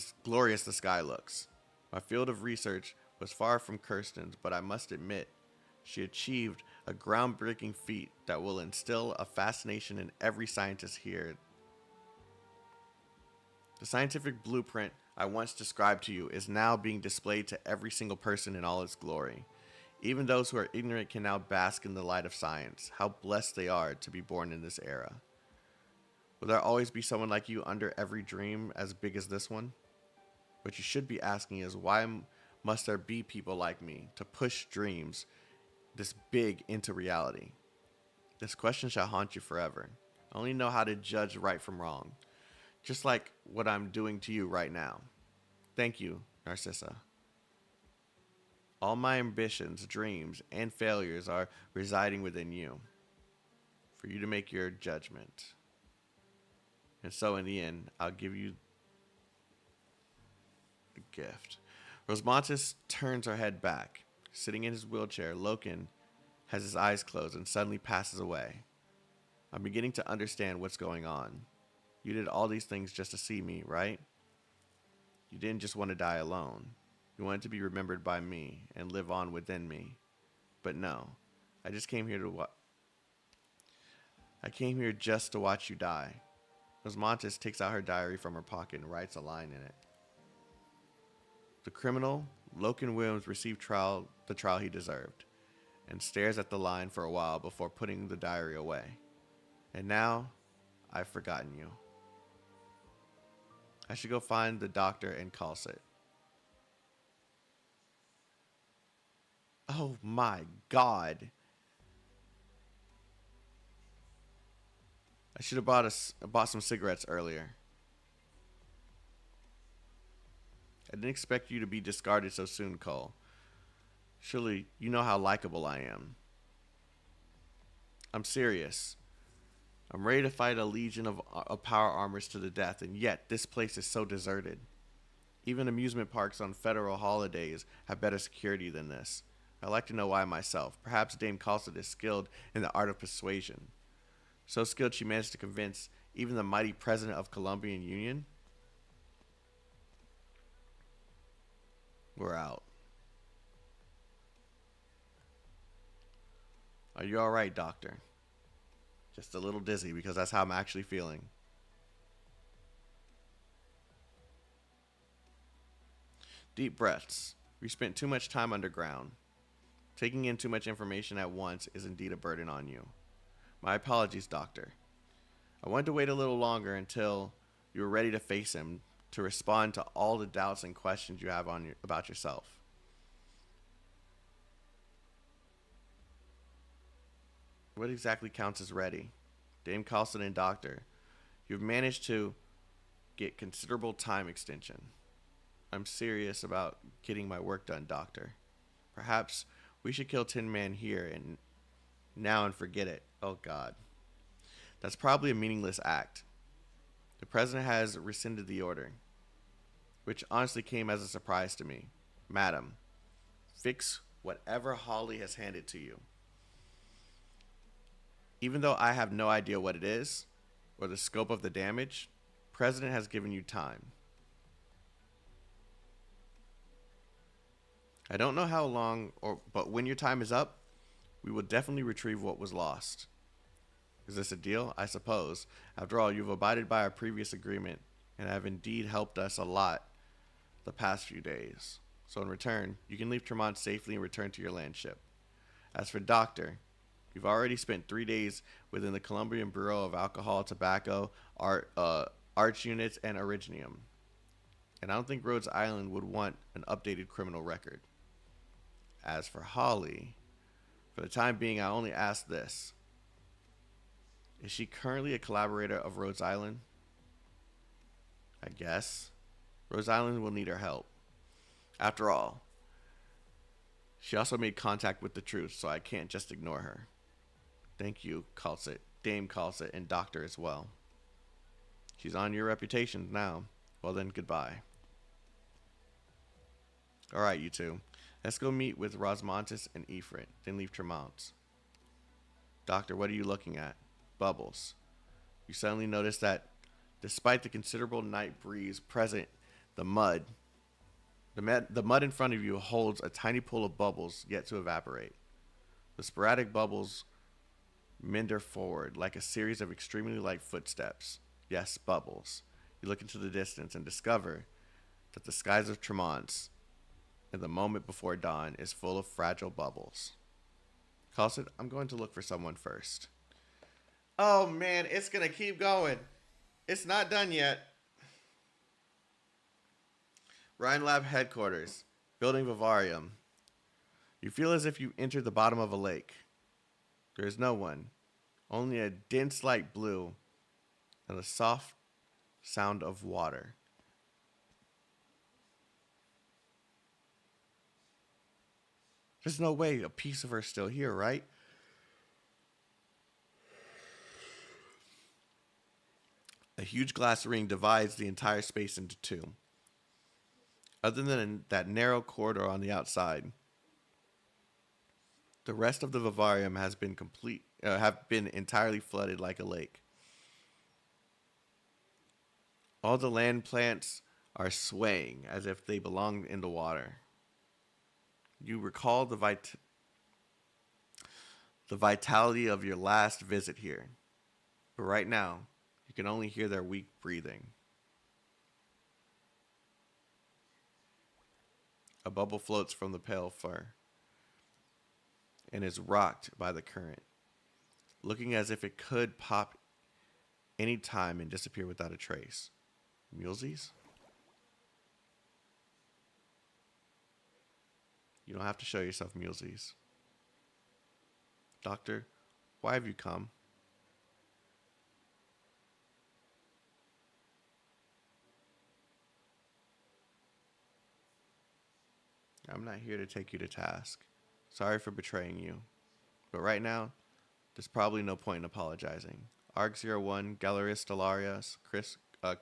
the sky looks. My field of research was far from Kirsten's, but I must admit, she achieved a groundbreaking feat that will instill a fascination in every scientist here. The scientific blueprint I once described to you is now being displayed to every single person in all its glory. Even those who are ignorant can now bask in the light of science. How blessed they are to be born in this era. Will there always be someone like you under every dream as big as this one? What you should be asking is, why must there be people like me to push dreams this big into reality? This question shall haunt you forever. I only know how to judge right from wrong, just like what I'm doing to you right now. Thank you, Narcissa. All my ambitions, dreams, and failures are residing within you, for you to make your judgment. And so in the end, I'll give you the gift. Rosmontis turns her head back. Sitting in his wheelchair, Loken has his eyes closed and suddenly passes away. I'm beginning to understand what's going on. You did all these things just to see me, right? You didn't just want to die alone. You wanted to be remembered by me and live on within me. But no, I just came here to I came here just to watch you die. Rosmontis takes out her diary from her pocket and writes a line in it. The criminal, Loken Williams, received the trial he deserved, and stares at the line for a while before putting the diary away. And now, I've forgotten you. I should go find the doctor and Calcit. Oh my god. I should have bought some cigarettes earlier. I didn't expect you to be discarded so soon, Cole. Surely you know how likable I am. I'm serious. I'm ready to fight a legion of power armors to the death, and yet this place is so deserted. Even amusement parks on federal holidays have better security than this. I'd like to know why myself. Perhaps Dame Calcit is skilled in the art of persuasion. So skilled she managed to convince even the mighty president of Columbian Union? We're out. Are you alright, Doctor? Just a little dizzy because that's how I'm actually feeling. Deep breaths. We spent too much time underground. Taking in too much information at once is indeed a burden on you. My apologies, Doctor. I wanted to wait a little longer until you were ready to face him, to respond to all the doubts and questions you have about yourself. What exactly counts as ready? Dame Calcit and Doctor, you've managed to get considerable time extension. I'm serious about getting my work done, Doctor. Perhaps we should kill Tin Man here and now and forget it. Oh God. That's probably a meaningless act. The President has rescinded the order, which honestly came as a surprise to me. Madam, fix whatever Holly has handed to you. Even though I have no idea what it is, or the scope of the damage, President has given you time. I don't know how long, but when your time is up, we will definitely retrieve what was lost. Is this a deal? I suppose. After all, you've abided by our previous agreement, and have indeed helped us a lot the past few days. So in return, you can leave Tremont safely and return to your landship. As for Doctor, you've already spent 3 days within the Colombian Bureau of Alcohol, Tobacco, Arts Units, and Originium. And I don't think Rhodes Island would want an updated criminal record. As for Holly, for the time being, I only ask this. Is she currently a collaborator of Rhodes Island? I guess. Rhodes Island will need her help. After all, she also made contact with the truth, so I can't just ignore her. Thank you, Calcit, Dame Calcit, and Doctor as well. She's on your reputation now. Well then, goodbye. Alright, you two. Let's go meet with Rosmontis and Ifrit, then leave Tremont. Doctor, what are you looking at? Bubbles. You suddenly notice that, despite the considerable night breeze present, the mud in front of you holds a tiny pool of bubbles yet to evaporate. The sporadic bubbles meander forward like a series of extremely light footsteps. Yes, bubbles. You look into the distance and discover that the skies of Tremont, in the moment before dawn, is full of fragile bubbles. Calcit, I'm going to look for someone first. Oh man, it's gonna keep going. It's not done yet. Rhine Lab headquarters, building Vivarium. You feel as if you entered the bottom of a lake. There is no one, only a dense light blue and the soft sound of water. There's no way a piece of her is still here, right? A huge glass ring divides the entire space into two. Other than that narrow corridor on the outside, the rest of the vivarium have been entirely flooded like a lake. All the land plants are swaying as if they belonged in the water. You recall the vitality of your last visit here, but right now, you can only hear their weak breathing. A bubble floats from the pale fur and is rocked by the current, looking as if it could pop any time and disappear without a trace. Mulesies? You don't have to show yourself, Mulesies. Doctor, why have you come? I'm not here to take you to task. Sorry for betraying you. But right now, there's probably no point in apologizing. Arc-01, Galleria Stellaris,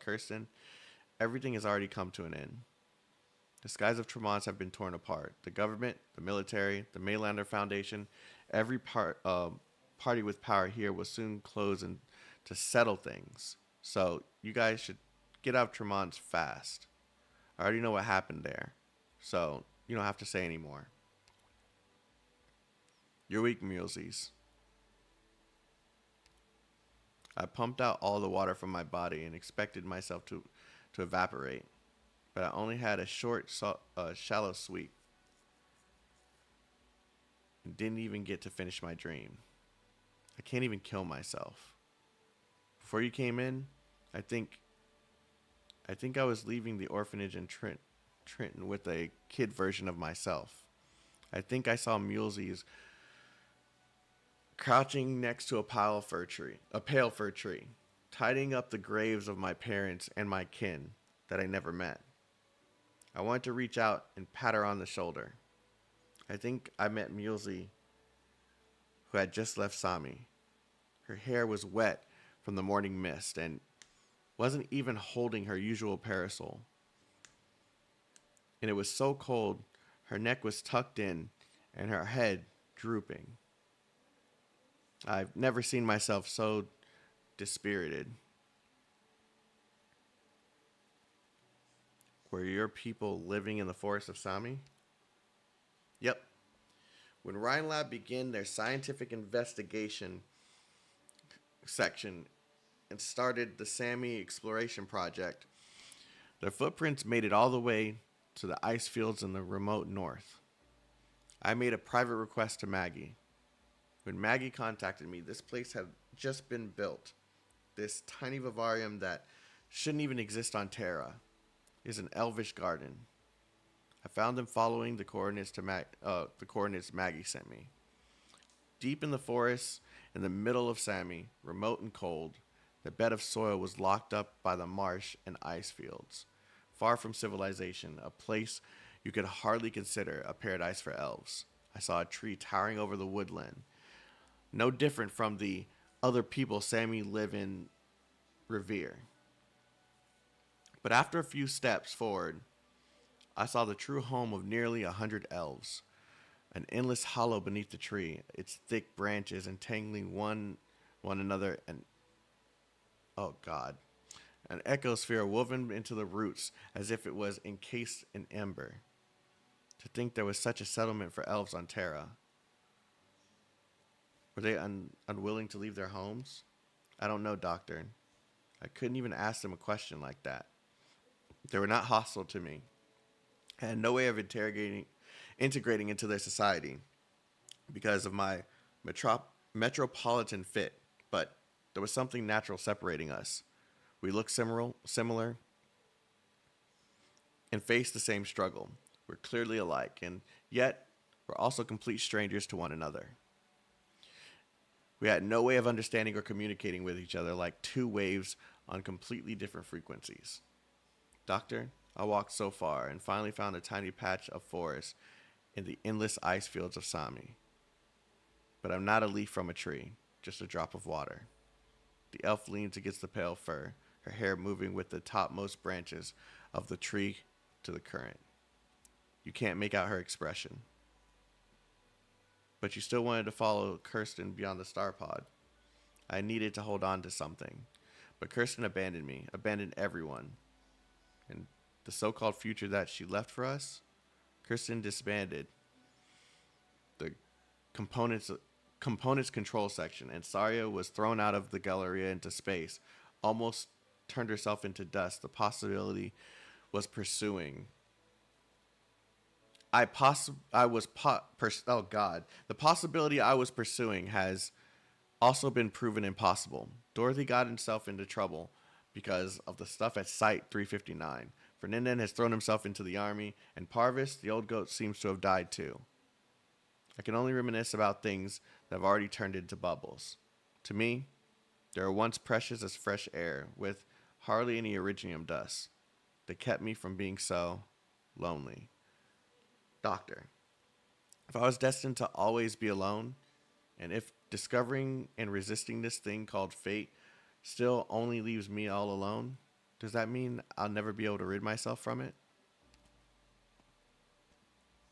Kirsten, everything has already come to an end. The skies of Tremont have been torn apart. The government, the military, the Maylander Foundation, every party with power here will soon close and to settle things. So you guys should get out of Tremont fast. I already know what happened there, so you don't have to say anymore. You're weak, Mulesies. I pumped out all the water from my body and expected myself to evaporate, but I only had a short, shallow sweep and didn't even get to finish my dream. I can't even kill myself. Before you came in, I think I was leaving the orphanage in Trenton with a kid version of myself. I think I saw Mulesies crouching next to a pale fir tree, tidying up the graves of my parents and my kin that I never met. I wanted to reach out and pat her on the shoulder. I think I met Mulesy, who had just left Sami. Her hair was wet from the morning mist and wasn't even holding her usual parasol. And it was so cold, her neck was tucked in and her head drooping. I've never seen myself so dispirited. Were your people living in the forest of Sami? Yep. When Rhine Lab began their scientific investigation section and started the Sami exploration project, their footprints made it all the way to the ice fields in the remote north. I made a private request to Maggie. When Maggie contacted me, this place had just been built. This tiny vivarium that shouldn't even exist on Terra is an elvish garden. I found them following the coordinates Maggie sent me. Deep in the forest, in the middle of Sami, remote and cold, the bed of soil was locked up by the marsh and ice fields. Far from civilization, a place you could hardly consider a paradise for elves. I saw a tree towering over the woodland, no different from the other people Sami live in revere. But after a few steps forward, I saw the true home of nearly 100 elves. An endless hollow beneath the tree, its thick branches entangling one another, and oh God, an ecosphere woven into the roots as if it was encased in ember. To think there was such a settlement for elves on Terra. Were they unwilling to leave their homes? I don't know, Doctor. I couldn't even ask them a question like that. They were not hostile to me. I had no way of integrating into their society because of my metropolitan fit, but there was something natural separating us. We looked similar and faced the same struggle. We're clearly alike, and yet we're also complete strangers to one another. We had no way of understanding or communicating with each other, like two waves on completely different frequencies. Doctor, I walked so far and finally found a tiny patch of forest in the endless ice fields of Sami. But I'm not a leaf from a tree, just a drop of water. The elf leans against the pale fir, her hair moving with the topmost branches of the tree to the current. You can't make out her expression. But you still wanted to follow Kirsten beyond the star pod. I needed to hold on to something. But Kirsten abandoned me, abandoned everyone. And the so-called future that she left for us, Kirsten disbanded the components control section, and Saria was thrown out of the Galleria into space, almost turned herself into dust. The possibility was pursuing. The possibility I was pursuing has also been proven impossible. Dorothy got himself into trouble because of the stuff at Site 359. Ferdinand has thrown himself into the army, and Parvis, the old goat, seems to have died too. I can only reminisce about things that have already turned into bubbles. To me, they were once precious as fresh air, with hardly any originium dust. They kept me from being so lonely. Doctor, if I was destined to always be alone, and if discovering and resisting this thing called fate still only leaves me all alone, does that mean I'll never be able to rid myself from it?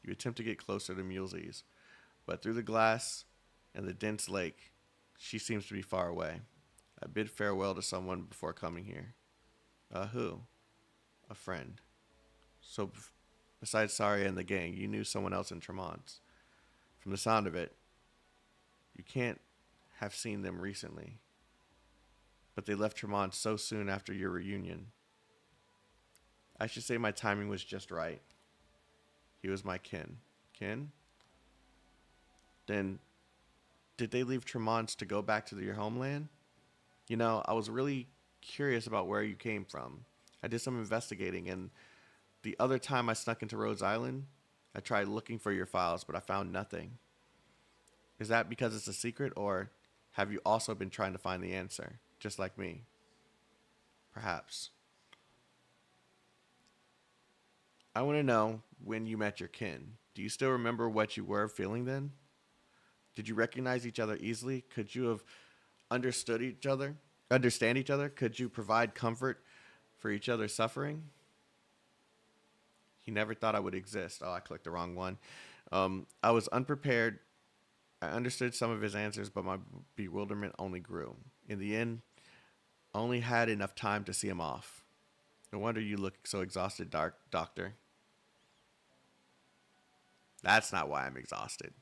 You attempt to get closer to Mulesey's, but through the glass and the dense lake, she seems to be far away. I bid farewell to someone before coming here. Who? A friend. So, besides Saria and the gang, you knew someone else in Tremont. From the sound of it, you can't have seen them recently. But they left Tremont so soon after your reunion. I should say my timing was just right. He was my kin. Kin? Then, did they leave Tremont to go back to your homeland? You know, I was really curious about where you came from. I did some investigating, and the other time I snuck into Rhodes Island, I tried looking for your files, but I found nothing. Is that because it's a secret, or have you also been trying to find the answer, just like me? Perhaps. I want to know when you met your kin. Do you still remember what you were feeling then? Did you recognize each other easily? Could you have understand each other? Could you provide comfort for each other's suffering? He never thought I would exist. Oh, I clicked the wrong one. I was unprepared. I understood some of his answers, but my bewilderment only grew. In the end, I only had enough time to see him off. No wonder you look so exhausted, Doctor. That's not why I'm exhausted.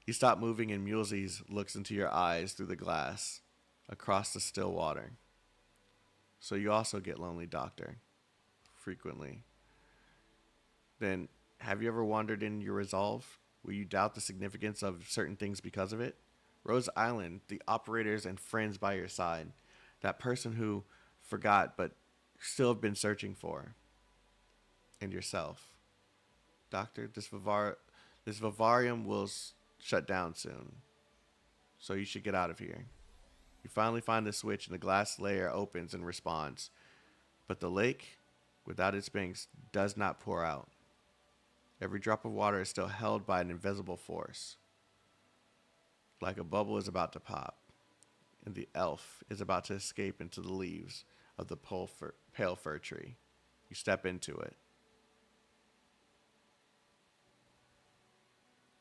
You stop moving, and Mulesey looks into your eyes through the glass, across the still water. So you also get lonely, Doctor. Frequently. Then, have you ever wandered in your resolve? Will you doubt the significance of certain things because of it? Rhodes Island, the operators and friends by your side. That person who forgot but still have been searching for. And yourself. Doctor, this vivarium will shut down soon. So you should get out of here. You finally find the switch and the glass layer opens in response. But the lake, without its banks, does not pour out. Every drop of water is still held by an invisible force. Like a bubble is about to pop, and the elf is about to escape into the leaves of the pale fir tree. You step into it.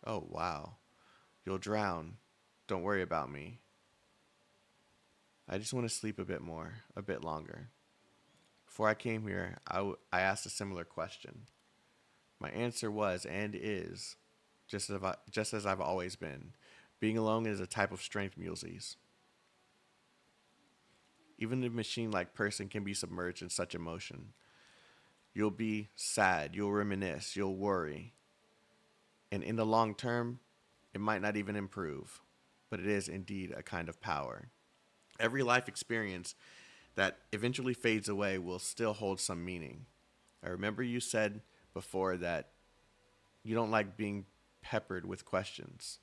Oh, wow. You'll drown. Don't worry about me. I just want to sleep a bit more, a bit longer. Before I came here, I asked a similar question. My answer was, and is, just as I've always been. Being alone is a type of strength, Mulesey. Even a machine-like person can be submerged in such emotion. You'll be sad, you'll reminisce, you'll worry. And in the long term, it might not even improve. But it is indeed a kind of power. Every life experience that eventually fades away will still hold some meaning. I remember you said before that you don't like being peppered with questions.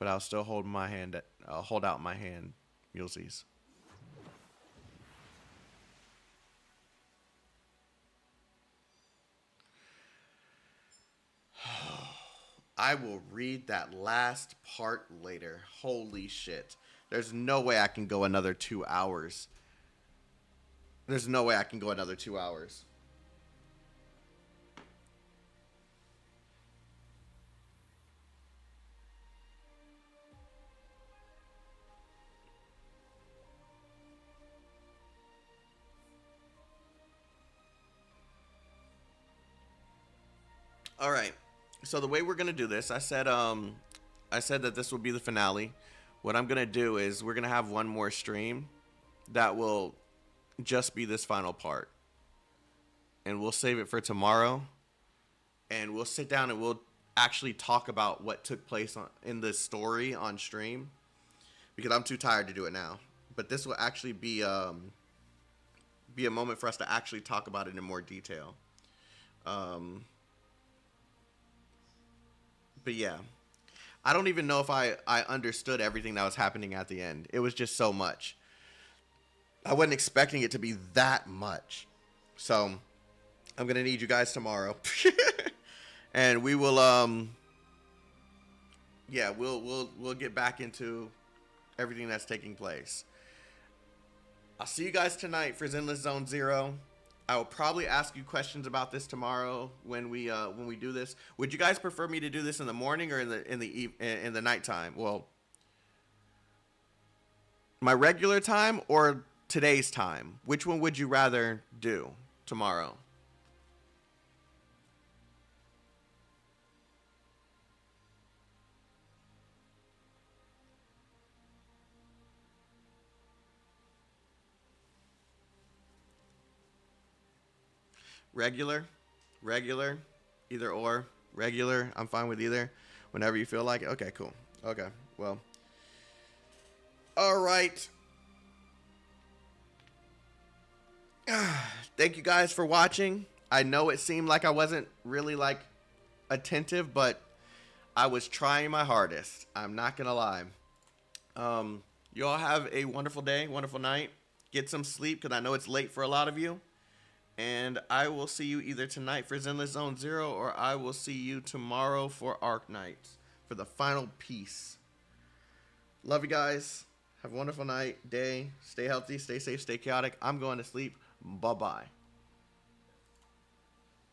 But I'll still hold out my hand, Mulesey. I will read that last part later. Holy shit. There's no way I can go another 2 hours. There's no way I can go another 2 hours. All right. So the way we're going to do this, I said that this will be the finale. What I'm going to do is we're going to have one more stream that will just be this final part. And we'll save it for tomorrow. and we'll sit down and we'll actually talk about what took place in the story on stream, because I'm too tired to do it now. But this will actually be a moment for us to actually talk about it in more detail. But yeah, I don't even know if I understood everything that was happening at the end. It was just so much. I wasn't expecting it to be that much. So I'm gonna need you guys tomorrow. And we will yeah, we'll get back into everything that's taking place. I'll see you guys tonight for Zenless Zone Zero. I will probably ask you questions about this tomorrow when we do this. Would you guys prefer me to do this in the morning or in the nighttime? Well, my regular time or today's time? Which one would you rather do tomorrow? Regular, either or. Regular, I'm fine with either. Whenever you feel like it. Okay, cool. Okay, well. All right. Thank you guys for watching. I know it seemed like I wasn't really like attentive, but I was trying my hardest. I'm not gonna lie. You all have a wonderful day, wonderful night. Get some sleep, because I know it's late for a lot of you. And I will see you either tonight for Zenless Zone Zero, or I will see you tomorrow for Arknights for the final piece. Love you guys. Have a wonderful night, day. Stay healthy, stay safe, stay chaotic. I'm going to sleep. Bye-bye.